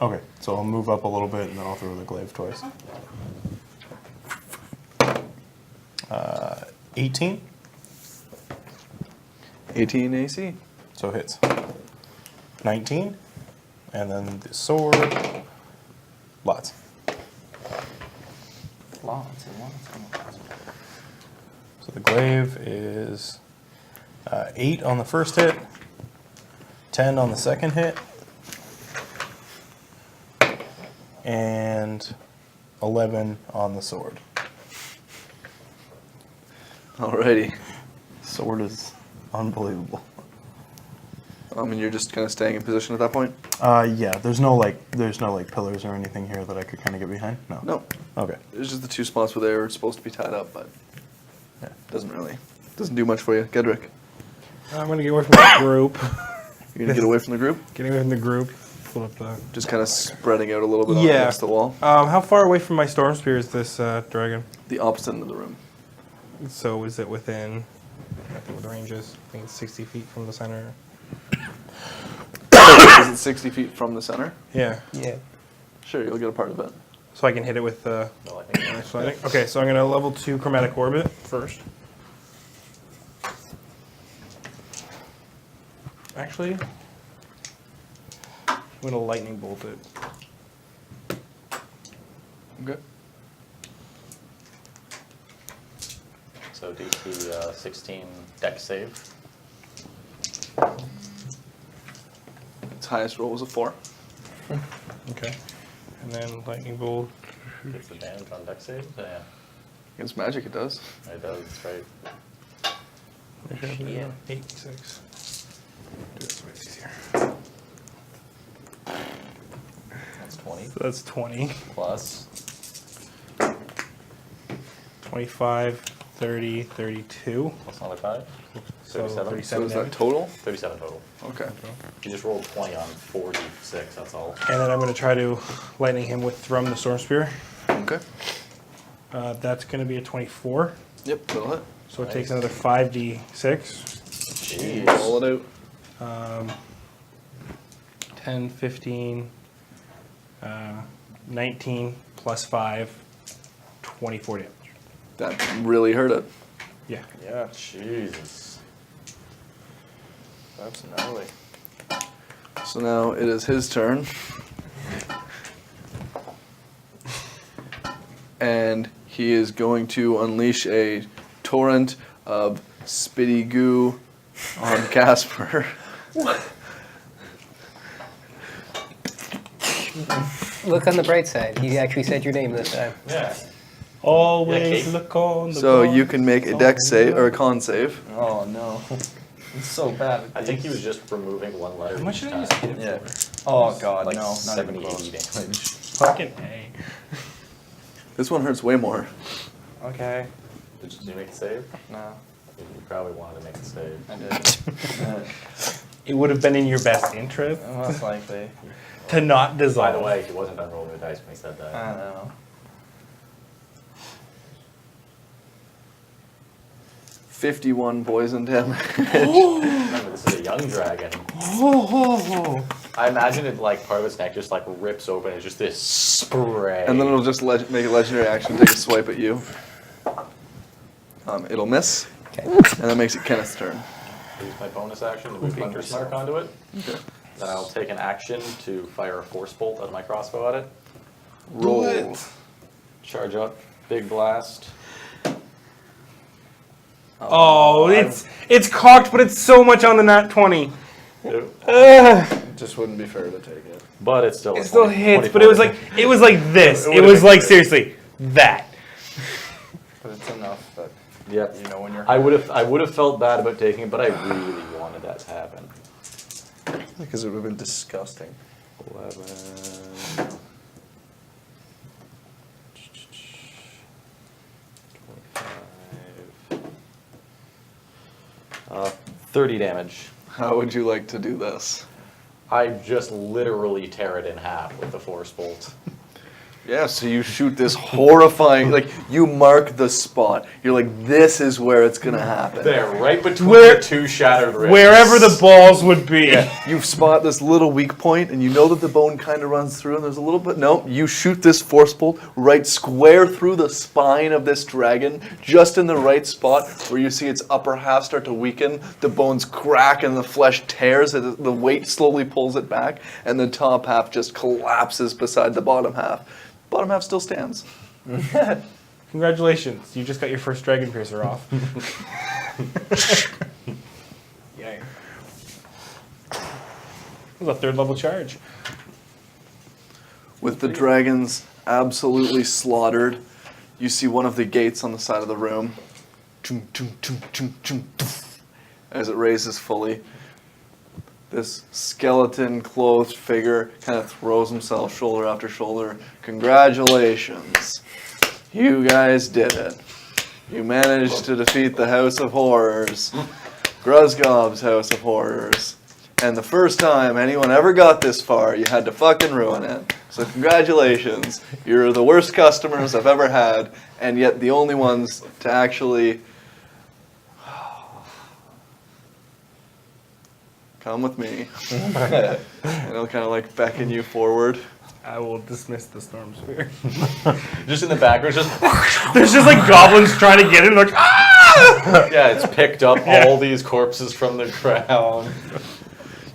[SPEAKER 4] Okay, so I'll move up a little bit and then I'll throw the glaive twice. 18,
[SPEAKER 1] 18 AC.
[SPEAKER 4] so hits. 19, and then the sword. Lots.
[SPEAKER 5] Lots and lots and lots.
[SPEAKER 4] So the glaive is 8 on the first hit, 10 on the second hit, and 11 on the sword.
[SPEAKER 1] Alrighty.
[SPEAKER 4] Sword is unbelievable.
[SPEAKER 1] And you're just kind of staying in position at that point?
[SPEAKER 4] Yeah, there's no pillars or anything here that I could kind of get behind. No.
[SPEAKER 1] No.
[SPEAKER 4] Okay.
[SPEAKER 1] It's just the two spots where they were supposed to be tied up, but
[SPEAKER 4] Yeah.
[SPEAKER 1] doesn't do much for you. Gedrick,
[SPEAKER 2] I'm gonna get away from the group.
[SPEAKER 1] you're gonna get away from the group?
[SPEAKER 2] Getting away from the group. Pull up the.
[SPEAKER 1] Just kind of spreading out a little bit
[SPEAKER 2] Yeah.
[SPEAKER 1] against the wall.
[SPEAKER 2] How far away from my storm spear is this dragon?
[SPEAKER 1] The opposite end of the room.
[SPEAKER 2] So is it within? I think what the range is. I think it's 60 feet from the center.
[SPEAKER 1] Is it 60 feet from the center?
[SPEAKER 2] Yeah.
[SPEAKER 6] Yeah.
[SPEAKER 1] Sure, you'll get a part of it.
[SPEAKER 2] So I can hit it with the.
[SPEAKER 3] No, I think
[SPEAKER 2] Lightning. Okay, so I'm gonna level 2 chromatic orbit first. Actually, I'm gonna lightning bolt it.
[SPEAKER 1] Okay.
[SPEAKER 3] so DC 16 dex save.
[SPEAKER 1] Its highest roll was a 4.
[SPEAKER 2] Okay. And then lightning bolt.
[SPEAKER 3] Gets advantage on dex save. Yeah,
[SPEAKER 1] Against magic, it does.
[SPEAKER 3] it does. That's right.
[SPEAKER 2] Yeah. 8, 6. Do this way it's easier.
[SPEAKER 3] That's 20
[SPEAKER 2] So that's 20,
[SPEAKER 3] plus.
[SPEAKER 2] 25, 30, 32.
[SPEAKER 3] Plus another 5.
[SPEAKER 2] So
[SPEAKER 3] 37.
[SPEAKER 2] 37
[SPEAKER 1] So is that
[SPEAKER 2] damage.
[SPEAKER 1] total?
[SPEAKER 3] 37 total.
[SPEAKER 1] Okay.
[SPEAKER 3] You just rolled 20 on 46. That's all.
[SPEAKER 2] And then I'm going to try to lightning him with Thrum the Storm Spear.
[SPEAKER 1] Okay.
[SPEAKER 2] That's going to be a 24.
[SPEAKER 1] Yep, that'll hit.
[SPEAKER 2] So it takes another 5d6.
[SPEAKER 3] Jeez.
[SPEAKER 1] Roll it out.
[SPEAKER 2] 10, 15, 19 plus 5, 24 damage.
[SPEAKER 1] That really hurt it.
[SPEAKER 2] Yeah.
[SPEAKER 5] Yeah,
[SPEAKER 3] Jesus.
[SPEAKER 5] that's gnarly.
[SPEAKER 1] So now it is his turn. And he is going to unleash a torrent of spitty goo on Casper.
[SPEAKER 6] Look on the bright side. He actually said your name this time.
[SPEAKER 3] Yeah.
[SPEAKER 2] Always
[SPEAKER 3] Kate.
[SPEAKER 2] look on the
[SPEAKER 1] So
[SPEAKER 2] bright
[SPEAKER 1] you can make a dex save or a con save.
[SPEAKER 5] Oh no. It's so bad.
[SPEAKER 3] I think he was just removing one letter.
[SPEAKER 2] How much
[SPEAKER 3] each
[SPEAKER 2] did I
[SPEAKER 3] time.
[SPEAKER 2] just hit it
[SPEAKER 5] Yeah.
[SPEAKER 2] for?
[SPEAKER 5] Oh god,
[SPEAKER 3] Like
[SPEAKER 5] no. Not
[SPEAKER 3] 70,
[SPEAKER 5] even
[SPEAKER 3] 80
[SPEAKER 5] close.
[SPEAKER 3] damage.
[SPEAKER 2] Fucking A.
[SPEAKER 1] This one hurts way more.
[SPEAKER 5] Okay.
[SPEAKER 3] Did you make a save?
[SPEAKER 5] No.
[SPEAKER 3] You probably wanted to make a save.
[SPEAKER 5] I did.
[SPEAKER 2] It would have been in your best interest
[SPEAKER 5] Most likely.
[SPEAKER 2] to not
[SPEAKER 3] By
[SPEAKER 2] dissolve.
[SPEAKER 3] the way, he wasn't done rolling the dice when he said that.
[SPEAKER 5] I know.
[SPEAKER 1] 51 poison damage.
[SPEAKER 3] Remember, this is a young dragon. I imagine it like part of its neck just like rips open. It's just this spray.
[SPEAKER 1] And then it'll just make a legendary action, take a swipe at you. It'll miss.
[SPEAKER 6] Okay.
[SPEAKER 1] And that makes it Kenneth's turn.
[SPEAKER 3] Use my bonus action to move Hunter's Mark onto it.
[SPEAKER 1] Okay.
[SPEAKER 3] Then I'll take an action to fire a force bolt out of my crossbow at it.
[SPEAKER 1] Roll.
[SPEAKER 3] Charge up, big blast.
[SPEAKER 2] Oh, it's cocked, but it's so much on the nat 20.
[SPEAKER 3] Two.
[SPEAKER 1] Just wouldn't be fair to take it.
[SPEAKER 3] But it's still.
[SPEAKER 2] It still hits, but it was like this. It was like seriously that.
[SPEAKER 5] But it's enough that
[SPEAKER 3] Yep.
[SPEAKER 5] you know when you're.
[SPEAKER 3] I would have felt bad about taking it, but I really wanted that to happen.
[SPEAKER 5] Because it would have been disgusting.
[SPEAKER 3] 11. 25. 30 damage.
[SPEAKER 1] How would you like to do this?
[SPEAKER 3] I just literally tear it in half with the force bolt.
[SPEAKER 1] Yeah, so you shoot this horrifying, like, you mark the spot. You're like, this is where it's going to happen.
[SPEAKER 3] There, right between
[SPEAKER 2] Where-
[SPEAKER 3] the two shattered ribs.
[SPEAKER 2] Wherever the balls would be.
[SPEAKER 1] You spot this little weak point, and you know that the bone kind of runs through, and there's a little bit. No, you shoot this force bolt right square through the spine of this dragon, just in the right spot where you see its upper half start to weaken, the bones crack, and the flesh tears, and the weight slowly pulls it back, and the top half just collapses beside the bottom half. Bottom half still stands.
[SPEAKER 2] Congratulations, you just got your first dragon piercer off. Yay. That was a 3rd level charge.
[SPEAKER 1] With the dragons absolutely slaughtered, you see one of the gates on the side of the room. Chung, chung, chung, chung, chung, doof, as it raises fully. This skeleton-clothed figure kind of throws himself shoulder after shoulder. Congratulations. You guys did it. You managed to defeat the House of Horrors. Gruzgob's House of Horrors. And the first time anyone ever got this far, you had to fucking ruin it. So congratulations. You're the worst customers I've ever had, and yet the only ones to actually... Come with me. And I'll kind of like beckon you forward.
[SPEAKER 2] I will dismiss the storm sphere.
[SPEAKER 3] Just in the background, just
[SPEAKER 2] There's just like goblins trying to get in, like, ah!
[SPEAKER 3] yeah, it's picked up all these corpses from the ground.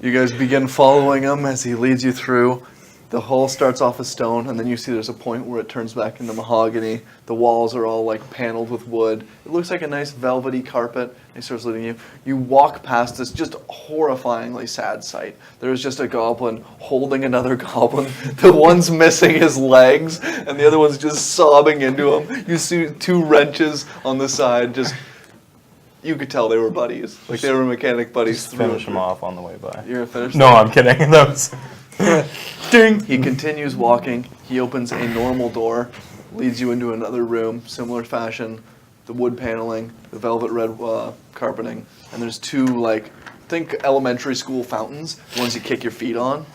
[SPEAKER 1] You guys begin following him as he leads you through. The hull starts off as stone, and then you see there's a point where it turns back into mahogany. The walls are all like paneled with wood. It looks like a nice velvety carpet. He starts leading you. You walk past this just horrifyingly sad sight. There's just a goblin holding another goblin. The one's missing his legs, and the other one's just sobbing into him. You see 2 wrenches on the side. Just, you could tell they were buddies. Like they were mechanic buddies.
[SPEAKER 4] Just
[SPEAKER 1] through
[SPEAKER 4] finish
[SPEAKER 1] and
[SPEAKER 4] him
[SPEAKER 1] through.
[SPEAKER 4] off on the way by.
[SPEAKER 1] You're gonna finish.
[SPEAKER 4] No, I'm kidding. That was.
[SPEAKER 2] Ding!
[SPEAKER 1] He continues walking. He opens a normal door, leads you into another room, similar fashion, the wood paneling, the velvet red carpeting, and there's 2 like, think elementary school fountains, the ones you kick your feet on,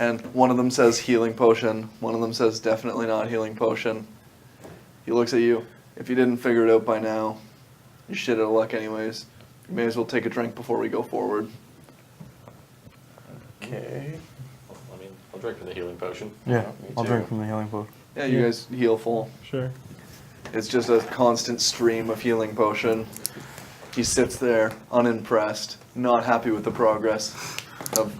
[SPEAKER 1] and one of them says healing potion, one of them says definitely not healing potion. He looks at you. If you didn't figure it out by now, you're shit out of luck anyways. You may as well take a drink before we go forward.
[SPEAKER 5] Okay.
[SPEAKER 3] I mean, I'll drink from the healing potion.
[SPEAKER 4] Yeah,
[SPEAKER 5] Me
[SPEAKER 4] I'll
[SPEAKER 5] too.
[SPEAKER 4] drink from the healing potion.
[SPEAKER 1] Yeah, you guys heal full.
[SPEAKER 2] Sure.
[SPEAKER 1] It's just a constant stream of healing potion. He sits there, unimpressed, not happy with the progress of,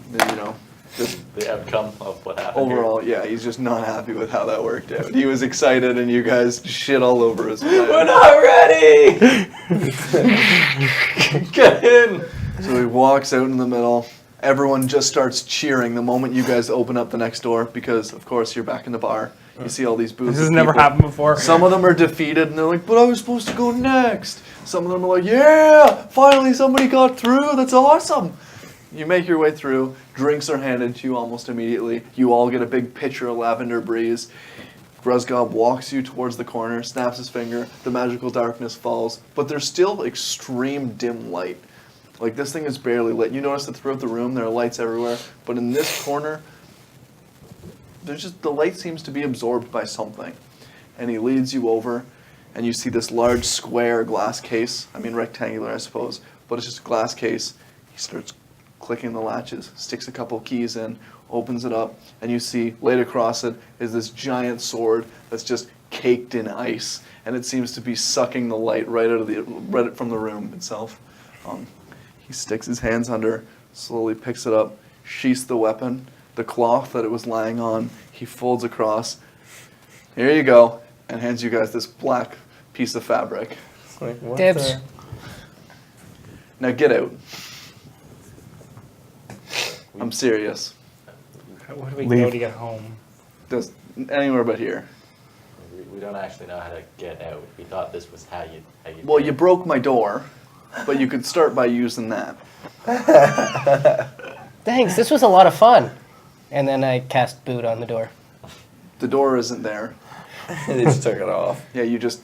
[SPEAKER 1] just
[SPEAKER 3] The outcome of what happened. here.
[SPEAKER 1] overall, yeah, he's just not happy with how that worked out. He was excited and you guys shit all over his plan.
[SPEAKER 3] We're not ready! Get in!
[SPEAKER 1] So he walks out in the middle. Everyone just starts cheering the moment you guys open up the next door because, of course, you're back in the bar. You see all these booths.
[SPEAKER 2] This has
[SPEAKER 1] of
[SPEAKER 2] never
[SPEAKER 1] people.
[SPEAKER 2] happened before.
[SPEAKER 1] Some of them are defeated and they're like, but I was supposed to go next. Some of them are like, yeah, finally somebody got through. That's awesome. You make your way through. Drinks are handed to you almost immediately. You all get a big pitcher of lavender breeze. Gruzgob walks you towards the corner, snaps his finger. The magical darkness falls, but there's still extreme dim light. Like this thing is barely lit. You notice that throughout the room there are lights everywhere, but in this corner, there's just the light seems to be absorbed by something. And he leads you over, and you see this large square glass case. I mean rectangular, I suppose, but it's just a glass case. He starts clicking the latches, sticks a couple keys in, opens it up, and you see laid across it is this giant sword that's just caked in ice, and it seems to be sucking the light right from the room itself. He sticks his hands under, slowly picks it up, sheaths the weapon, the cloth that it was lying on, he folds across. Here you go, and hands you guys this black piece of fabric.
[SPEAKER 5] Like, what
[SPEAKER 6] Dibs.
[SPEAKER 5] the-
[SPEAKER 1] Now get out. I'm serious.
[SPEAKER 2] Where do we
[SPEAKER 4] Leave.
[SPEAKER 2] go to get home?
[SPEAKER 1] Just anywhere but here.
[SPEAKER 3] We don't actually know how to get out. We thought this was how you.
[SPEAKER 1] Well,
[SPEAKER 3] did
[SPEAKER 1] you
[SPEAKER 3] it.
[SPEAKER 1] broke my door, but you could start by using that.
[SPEAKER 6] Thanks, this was a lot of fun. And then I cast boot on the door.
[SPEAKER 1] The door isn't there.
[SPEAKER 5] They just took it off.
[SPEAKER 1] Yeah, you just.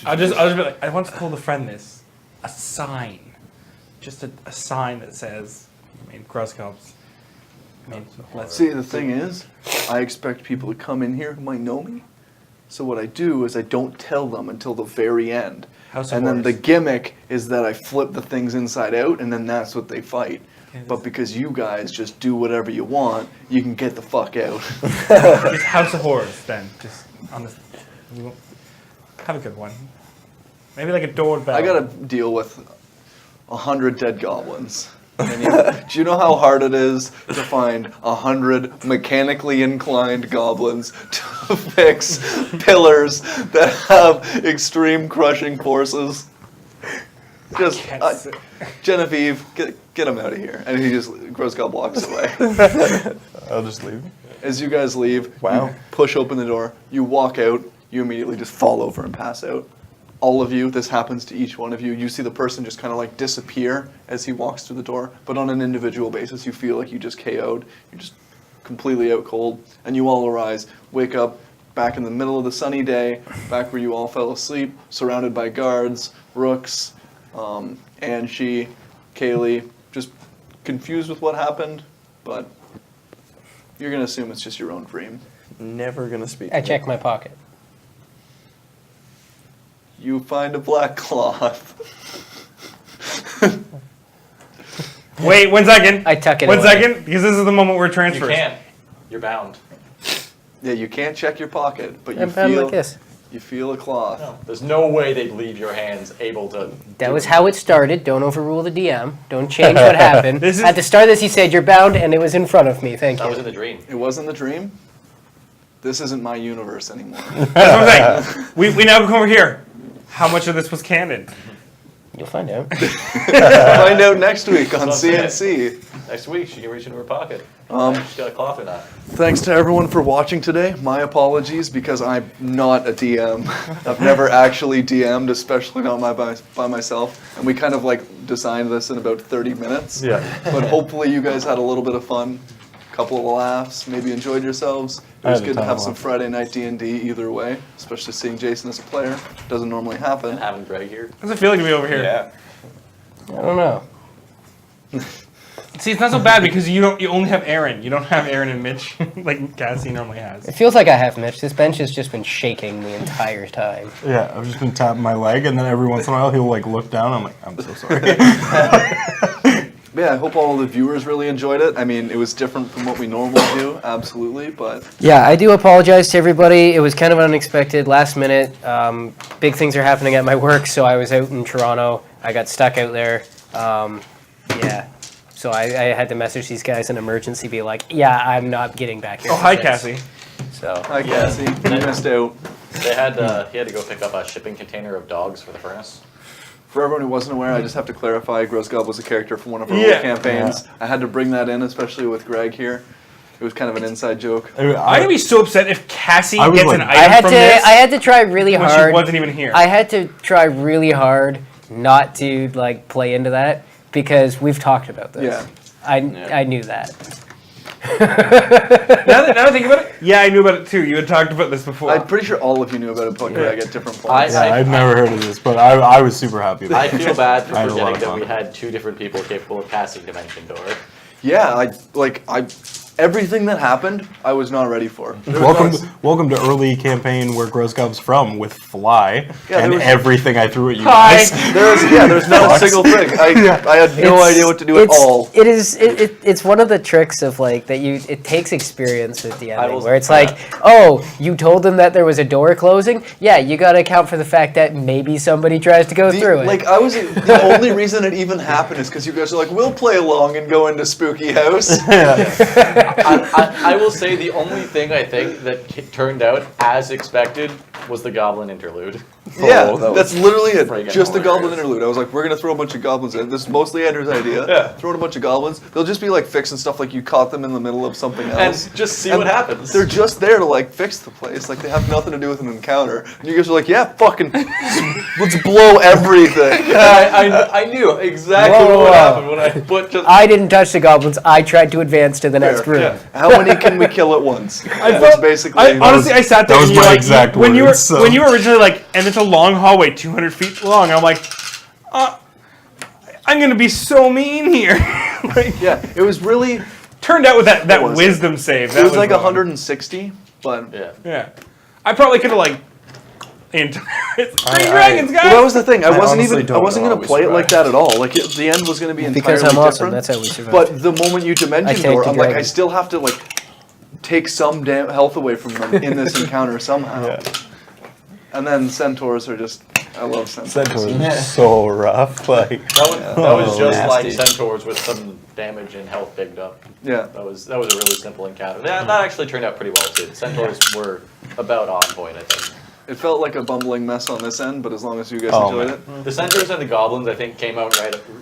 [SPEAKER 2] I'll just be like, I once told a friend this. A sign. Just a sign that says, Gross Cubs. Let's
[SPEAKER 1] See, the thing is, I expect people to come in here who might know me. So what I do is I don't tell them until the very end.
[SPEAKER 2] House of
[SPEAKER 1] And then the
[SPEAKER 2] Horrors.
[SPEAKER 1] gimmick is that I flip the things inside out, and then that's what they fight.
[SPEAKER 2] Okay,
[SPEAKER 1] But because you guys just do whatever you want, you can get the fuck out.
[SPEAKER 2] It's House of Horrors then. Just on this. We won't- Have a good one. Maybe like a doorbell.
[SPEAKER 1] I gotta deal with 100 dead goblins. And do you know how hard it is to find 100 mechanically inclined goblins to fix pillars that have extreme crushing forces? Just, Genevieve, get him out of here. And he just, Grosgob walks away.
[SPEAKER 4] I'll just leave.
[SPEAKER 1] As you guys leave,
[SPEAKER 5] Wow.
[SPEAKER 1] you push open the door, you walk out, you immediately just fall over and pass out. All of you, this happens to each one of you. You see the person just kind of like disappear as he walks through the door, but on an individual basis, you feel like you just KO'd. You're just completely out cold, and you all arise, wake up back in the middle of the sunny day, back where you all fell asleep, surrounded by guards, rooks, Anshi, Kaylee, just confused with what happened, but you're going to assume it's just your own dream.
[SPEAKER 5] Never gonna speak.
[SPEAKER 6] I
[SPEAKER 5] to
[SPEAKER 6] check
[SPEAKER 5] me.
[SPEAKER 6] my pocket.
[SPEAKER 1] You find a black cloth.
[SPEAKER 2] Wait, 1 second.
[SPEAKER 6] I tuck it
[SPEAKER 2] One
[SPEAKER 6] away.
[SPEAKER 2] second, because this is the moment where it
[SPEAKER 3] You
[SPEAKER 2] transfers.
[SPEAKER 3] can't. You're bound.
[SPEAKER 1] Yeah, you can't check your pocket, but you
[SPEAKER 6] I'm bound
[SPEAKER 1] feel
[SPEAKER 6] like this.
[SPEAKER 1] you feel a cloth.
[SPEAKER 3] No. There's no way they'd leave your hands able to.
[SPEAKER 6] That was how it started. Don't overrule the DM. Don't change what happened.
[SPEAKER 2] This is-
[SPEAKER 6] At the start of this, he said, you're bound, and it was in front of me. Thank
[SPEAKER 3] That
[SPEAKER 6] you.
[SPEAKER 3] was in the dream.
[SPEAKER 1] It wasn't the dream. This isn't my universe anymore.
[SPEAKER 2] That's what I'm saying. We now come over here. How much of this was canon?
[SPEAKER 6] You'll find out.
[SPEAKER 1] Find out next week on
[SPEAKER 3] That's what I'm
[SPEAKER 1] CNC.
[SPEAKER 3] Next week, she can reach into her pocket. She's got a cloth or not.
[SPEAKER 1] Thanks to everyone for watching today. My apologies because I'm not a DM. I've never actually DM'd, especially not by myself. And we kind of like designed this in about 30 minutes.
[SPEAKER 4] Yeah.
[SPEAKER 1] But hopefully you guys had a little bit of fun, a couple of laughs, maybe enjoyed yourselves. It
[SPEAKER 4] I
[SPEAKER 1] was
[SPEAKER 4] had a
[SPEAKER 1] good to
[SPEAKER 4] ton
[SPEAKER 1] have
[SPEAKER 4] of
[SPEAKER 1] some
[SPEAKER 4] fun.
[SPEAKER 1] Friday night D&D either way, especially seeing Jason as a player. Doesn't normally happen.
[SPEAKER 3] And having Greg here.
[SPEAKER 2] How's it feeling to be over here?
[SPEAKER 5] Yeah.
[SPEAKER 6] I don't know.
[SPEAKER 2] See, it's not so bad because you only have Aaron. You don't have Aaron and Mitch like Cassie normally has.
[SPEAKER 6] It feels like I have Mitch. This bench has just been shaking the entire time.
[SPEAKER 4] Yeah, I've just been tapping my leg, and then every once in a while he'll like look down. I'm like, I'm so sorry.
[SPEAKER 1] But yeah, I hope all the viewers really enjoyed it. I mean, it was different from what we normally do, absolutely, but
[SPEAKER 6] Yeah, I do apologize to everybody. It was kind of unexpected, last minute. Big things are happening at my work, so I was out in Toronto. I got stuck out there. Yeah. So I had to message these guys in emergency, be like, yeah, I'm not getting back here.
[SPEAKER 2] Oh,
[SPEAKER 6] for
[SPEAKER 2] hi,
[SPEAKER 6] this."
[SPEAKER 2] Cassie.
[SPEAKER 6] So
[SPEAKER 1] hi Cassie, you missed out.
[SPEAKER 3] He had to go pick up a shipping container of dogs for the furnace.
[SPEAKER 1] For everyone who wasn't aware, I just have to clarify, Grosgob was a character from one of our
[SPEAKER 2] Yeah.
[SPEAKER 1] old campaigns. I had to bring that in, especially with Greg here. It was kind of an inside joke.
[SPEAKER 2] I'm gonna be so upset if Cassie
[SPEAKER 4] I was
[SPEAKER 2] gets
[SPEAKER 4] like-
[SPEAKER 2] an
[SPEAKER 6] I
[SPEAKER 2] item
[SPEAKER 6] had
[SPEAKER 2] from
[SPEAKER 6] to
[SPEAKER 2] this
[SPEAKER 6] I had to try really
[SPEAKER 2] when
[SPEAKER 6] hard.
[SPEAKER 2] she wasn't even here.
[SPEAKER 6] I had to try really hard not to like play into that because we've talked about this.
[SPEAKER 1] Yeah.
[SPEAKER 6] I knew that.
[SPEAKER 2] now that I think about it, yeah, I knew about it too. You had talked about this before.
[SPEAKER 1] I'm pretty sure all of you knew about it, but Greg at different points.
[SPEAKER 4] Yeah, I'd never heard of this, but I was super happy about
[SPEAKER 3] I
[SPEAKER 4] it.
[SPEAKER 3] feel bad for
[SPEAKER 4] I had a lot
[SPEAKER 3] forgetting
[SPEAKER 4] of
[SPEAKER 3] that
[SPEAKER 4] fun.
[SPEAKER 3] we had two different people capable of passing Dimension Door.
[SPEAKER 1] Yeah, everything that happened, I was not ready for. There was
[SPEAKER 4] Welcome to early campaign where Grosgob's from with Fly
[SPEAKER 1] Yeah,
[SPEAKER 4] and
[SPEAKER 1] there was-
[SPEAKER 4] everything I threw at you
[SPEAKER 2] Hi.
[SPEAKER 4] guys.
[SPEAKER 1] there's not a single thing. I had no
[SPEAKER 6] It's-
[SPEAKER 1] idea what to do at all.
[SPEAKER 6] It's one of the tricks of like that it takes experience with
[SPEAKER 3] I
[SPEAKER 6] DMing
[SPEAKER 3] will-
[SPEAKER 6] where it's like, oh, you told them that there was a door closing? Yeah, you gotta account for the fact that maybe somebody tries to go through it.
[SPEAKER 1] Like the only reason it even happened is because you guys are like, we'll play along and go into Spooky House.
[SPEAKER 3] I will say the only thing I think that turned out as expected was the goblin interlude.
[SPEAKER 1] Yeah,
[SPEAKER 5] that
[SPEAKER 1] that's literally it.
[SPEAKER 3] friggin'
[SPEAKER 1] Just a goblin
[SPEAKER 3] hilarious.
[SPEAKER 1] interlude. I was like, we're gonna throw a bunch of goblins in. This is mostly Andrew's idea.
[SPEAKER 3] Yeah.
[SPEAKER 1] Throw in a bunch of goblins. They'll just be like fixing stuff like you caught them in the middle of something else.
[SPEAKER 3] And just see
[SPEAKER 1] And
[SPEAKER 3] what happens.
[SPEAKER 1] They're just there to like fix the place. Like they have nothing to do with an encounter. And you guys are like, yeah, fucking, let's blow everything.
[SPEAKER 3] I knew exactly
[SPEAKER 6] Whoa,
[SPEAKER 3] what would
[SPEAKER 6] whoa.
[SPEAKER 3] happen when I put just.
[SPEAKER 6] I didn't touch the goblins. I tried to advance to the next
[SPEAKER 1] Fair,
[SPEAKER 6] room.
[SPEAKER 3] yeah.
[SPEAKER 1] How many can we kill at once? That's
[SPEAKER 2] felt-
[SPEAKER 1] basically.
[SPEAKER 2] Honestly, I sat there
[SPEAKER 4] that was
[SPEAKER 2] and you were
[SPEAKER 4] my
[SPEAKER 2] like,
[SPEAKER 4] exact
[SPEAKER 2] when you were
[SPEAKER 4] words, so.
[SPEAKER 2] when you were originally like, and it's a long hallway, 200 feet long. I'm like, I'm gonna be so mean here. Like,
[SPEAKER 1] yeah, it was really.
[SPEAKER 2] turned out with that
[SPEAKER 1] What was it?
[SPEAKER 2] wisdom save.
[SPEAKER 1] It
[SPEAKER 2] That
[SPEAKER 1] was like
[SPEAKER 2] wrong.
[SPEAKER 1] 160, but.
[SPEAKER 3] Yeah.
[SPEAKER 2] Yeah, I probably could have like. It's Green Dragons, guys.
[SPEAKER 1] Well, that was the thing. I wasn't
[SPEAKER 5] honestly
[SPEAKER 1] even. I
[SPEAKER 5] don't
[SPEAKER 1] wasn't
[SPEAKER 5] know
[SPEAKER 1] gonna
[SPEAKER 5] how we
[SPEAKER 1] play it like that
[SPEAKER 5] survived.
[SPEAKER 1] at all. Like the end was gonna be entirely
[SPEAKER 6] Because I'm awesome.
[SPEAKER 1] different.
[SPEAKER 6] That's how we survive.
[SPEAKER 1] But the moment you dimension
[SPEAKER 6] tanked
[SPEAKER 1] door,
[SPEAKER 6] the
[SPEAKER 1] I'm like, I
[SPEAKER 6] dragon.
[SPEAKER 1] still have to like take some damn health away from them in this encounter somehow. And then centaurs are just. I love centaurs.
[SPEAKER 4] Centaurs are so rough. Like
[SPEAKER 3] That was just like
[SPEAKER 5] nasty.
[SPEAKER 3] centaurs with some damage and health picked up.
[SPEAKER 1] Yeah.
[SPEAKER 3] That was a really simple encounter. That actually turned out pretty well too. The centaurs were about on point, I think.
[SPEAKER 1] It felt like a bumbling mess on this end, but as long as you guys
[SPEAKER 4] Oh,
[SPEAKER 1] enjoyed
[SPEAKER 4] man.
[SPEAKER 1] it.
[SPEAKER 3] The centaurs and the goblins, I think, came out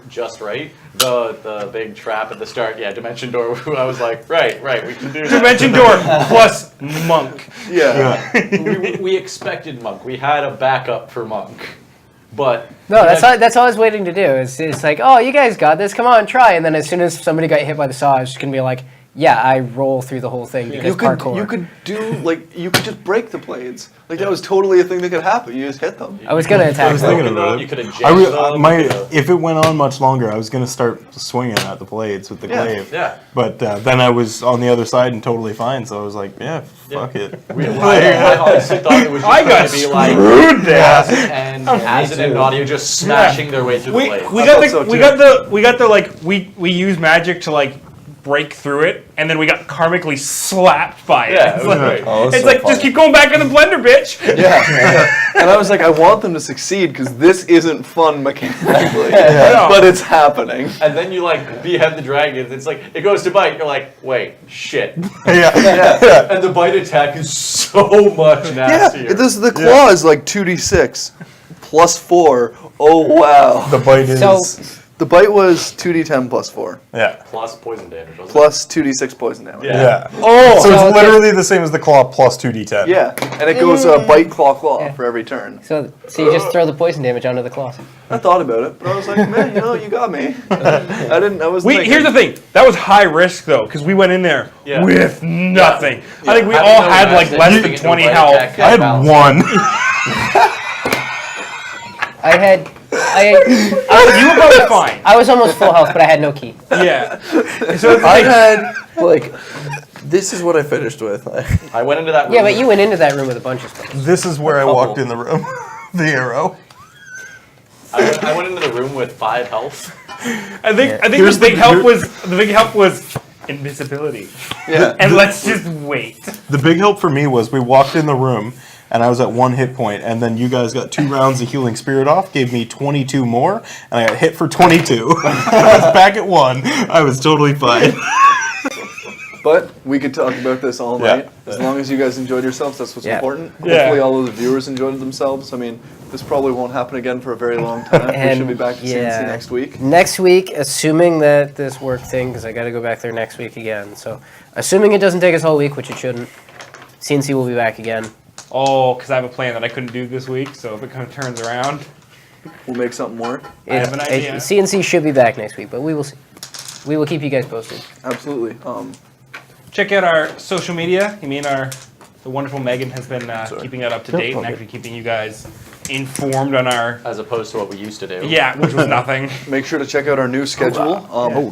[SPEAKER 3] just right. The big trap at the start, yeah, dimension door. I was like, right, we can do that.
[SPEAKER 2] Dimension door plus monk.
[SPEAKER 1] Yeah.
[SPEAKER 3] we expected monk. We had a backup for monk, but
[SPEAKER 6] No, that's all I was waiting to do. It's like, oh, you guys got this. Come on, try. And then as soon as somebody got hit by the saw, I was just gonna be like, yeah, I roll through the whole thing because parkour.
[SPEAKER 1] You could do like you could just break the blades. Like that was totally a thing that could happen. You just hit them.
[SPEAKER 6] I was gonna attack.
[SPEAKER 4] was
[SPEAKER 6] them.
[SPEAKER 4] thinking about it.
[SPEAKER 3] You could have
[SPEAKER 4] I
[SPEAKER 3] jammed
[SPEAKER 4] re-
[SPEAKER 3] them.
[SPEAKER 4] my
[SPEAKER 3] you could've-
[SPEAKER 4] if it went on much longer, I was gonna start swinging at the blades with the
[SPEAKER 1] Yeah,
[SPEAKER 4] glaive.
[SPEAKER 3] yeah.
[SPEAKER 4] But then I was on the other side and totally fine, so I was like, yeah, fuck it.
[SPEAKER 3] I honestly thought it was just
[SPEAKER 2] I
[SPEAKER 3] going
[SPEAKER 2] got
[SPEAKER 3] to be like
[SPEAKER 2] screwed there.
[SPEAKER 3] and Acid and Nadia just smashing their way through the
[SPEAKER 2] We
[SPEAKER 3] blades.
[SPEAKER 2] got
[SPEAKER 1] so,
[SPEAKER 2] the we
[SPEAKER 1] too.
[SPEAKER 2] got the like we use magic to like break through it, and then we got karmically slapped by it.
[SPEAKER 3] Yeah,
[SPEAKER 2] It's
[SPEAKER 3] it was
[SPEAKER 2] like,
[SPEAKER 3] great.
[SPEAKER 5] Oh,
[SPEAKER 2] it's
[SPEAKER 5] so
[SPEAKER 2] like
[SPEAKER 5] funny.
[SPEAKER 2] just keep going back in the blender, bitch.
[SPEAKER 1] Yeah. And I was like, I want them to succeed because this isn't fun mechanically,
[SPEAKER 2] Yeah.
[SPEAKER 1] but it's happening.
[SPEAKER 3] And then you like behead the dragons. It's like it goes to bite. You're like, wait, shit.
[SPEAKER 4] yeah.
[SPEAKER 3] And the bite attack is so much nastier.
[SPEAKER 1] The claw is like 2d6 plus 4. Oh wow.
[SPEAKER 4] The bite is
[SPEAKER 6] So-
[SPEAKER 1] The bite was 2d10 plus 4
[SPEAKER 4] yeah.
[SPEAKER 3] Plus poison damage, wasn't
[SPEAKER 1] plus 2d6 poison damage.
[SPEAKER 3] Yeah.
[SPEAKER 4] Oh, so
[SPEAKER 6] So
[SPEAKER 4] it's literally the same as the claw plus 2d10.
[SPEAKER 1] Yeah, and it goes bite, claw for every turn.
[SPEAKER 6] So you just throw the poison damage onto the claws.
[SPEAKER 1] I thought about it, but I was like, man, you got me. I didn't. I was.
[SPEAKER 2] Here's the thing. That was high risk though, because we went in there
[SPEAKER 3] Yeah.
[SPEAKER 2] with nothing. I think we
[SPEAKER 3] Having
[SPEAKER 2] all
[SPEAKER 3] no
[SPEAKER 2] had like
[SPEAKER 3] acid,
[SPEAKER 2] less
[SPEAKER 3] having
[SPEAKER 2] than
[SPEAKER 3] no
[SPEAKER 2] 20
[SPEAKER 3] bite
[SPEAKER 2] health.
[SPEAKER 3] attack,
[SPEAKER 4] I had
[SPEAKER 3] balance.
[SPEAKER 4] one.
[SPEAKER 2] You were probably fine.
[SPEAKER 6] I was almost full health, but I had no key.
[SPEAKER 2] Yeah. So it's
[SPEAKER 5] I
[SPEAKER 2] like,
[SPEAKER 5] had like this is what I finished with.
[SPEAKER 3] I went into that room.
[SPEAKER 6] Yeah, but you went into that room with a bunch of spells.
[SPEAKER 4] This is where I walked in the room. The arrow.
[SPEAKER 3] I went into the room with 5 health.
[SPEAKER 2] I think
[SPEAKER 4] Here's
[SPEAKER 2] the big
[SPEAKER 4] the-
[SPEAKER 2] help was invisibility.
[SPEAKER 1] Yeah.
[SPEAKER 2] And let's just wait.
[SPEAKER 4] The big help for me was we walked in the room and I was at 1 hit point, and then you guys got 2 rounds of healing spirit off, gave me 22 more, and I got hit for 22. I was back at 1. I was totally fine.
[SPEAKER 1] But we could talk about this all
[SPEAKER 4] Yeah.
[SPEAKER 1] night. As long as you guys enjoyed yourselves, that's what's
[SPEAKER 6] Yeah.
[SPEAKER 1] important.
[SPEAKER 2] Yeah.
[SPEAKER 1] Hopefully all of the viewers enjoyed themselves. I mean, this probably won't happen again for a very long time. We
[SPEAKER 6] And,
[SPEAKER 1] should be back to
[SPEAKER 6] yeah.
[SPEAKER 1] CNC next week.
[SPEAKER 6] Next week, assuming that this work thing, because I got to go back there next week again. So, assuming it doesn't take us all week, which it shouldn't, CNC will be back again.
[SPEAKER 2] Oh, because I have a plan that I couldn't do this week, so if it kind of turns around.
[SPEAKER 1] We'll make something work.
[SPEAKER 2] I have an idea.
[SPEAKER 6] CNC should be back next week, but we will see. We will keep you guys posted.
[SPEAKER 1] Absolutely.
[SPEAKER 2] Check out our social media. The wonderful Megan has been keeping that up to date and actually keeping you guys informed on our.
[SPEAKER 3] As opposed to what we used to do.
[SPEAKER 2] Yeah, which was nothing.
[SPEAKER 1] Make sure to check out our new schedule.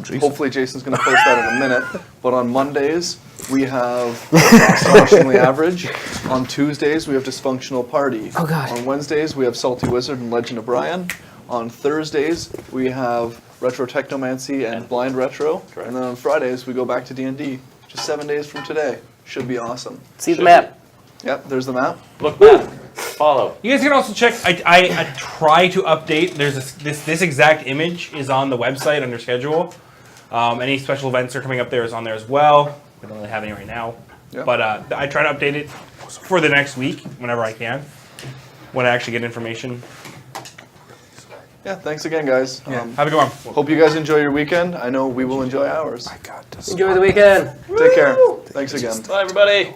[SPEAKER 4] Jason.
[SPEAKER 1] Hopefully Jason's going to post that in a minute. But on Mondays, we have Astonishingly Average. On Tuesdays, we have Dysfunctional Party.
[SPEAKER 6] Oh, God.
[SPEAKER 1] On Wednesdays, we have Salty Wizard and Legend of Brian. On Thursdays, we have Retro Technomancy and Blind Retro.
[SPEAKER 3] Correct.
[SPEAKER 1] And then on Fridays, we go back to D&D. Just 7 days from today. Should be awesome.
[SPEAKER 6] See the
[SPEAKER 3] Should
[SPEAKER 6] map.
[SPEAKER 1] Yep, there's the map.
[SPEAKER 3] Look back. Follow.
[SPEAKER 2] You guys can also check. I try to update. There's this exact image is on the website under schedule. Any special events are coming up there is on there as well. We don't really have any right now,
[SPEAKER 1] Yeah.
[SPEAKER 2] but I try to update it for the next week whenever I can. when I actually get information.
[SPEAKER 1] Yeah, thanks again, guys.
[SPEAKER 2] Have a good one.
[SPEAKER 1] Hope you guys enjoy your weekend. I know we will enjoy ours.
[SPEAKER 6] Enjoy the weekend.
[SPEAKER 1] Take care. Thanks again.
[SPEAKER 3] Bye, everybody.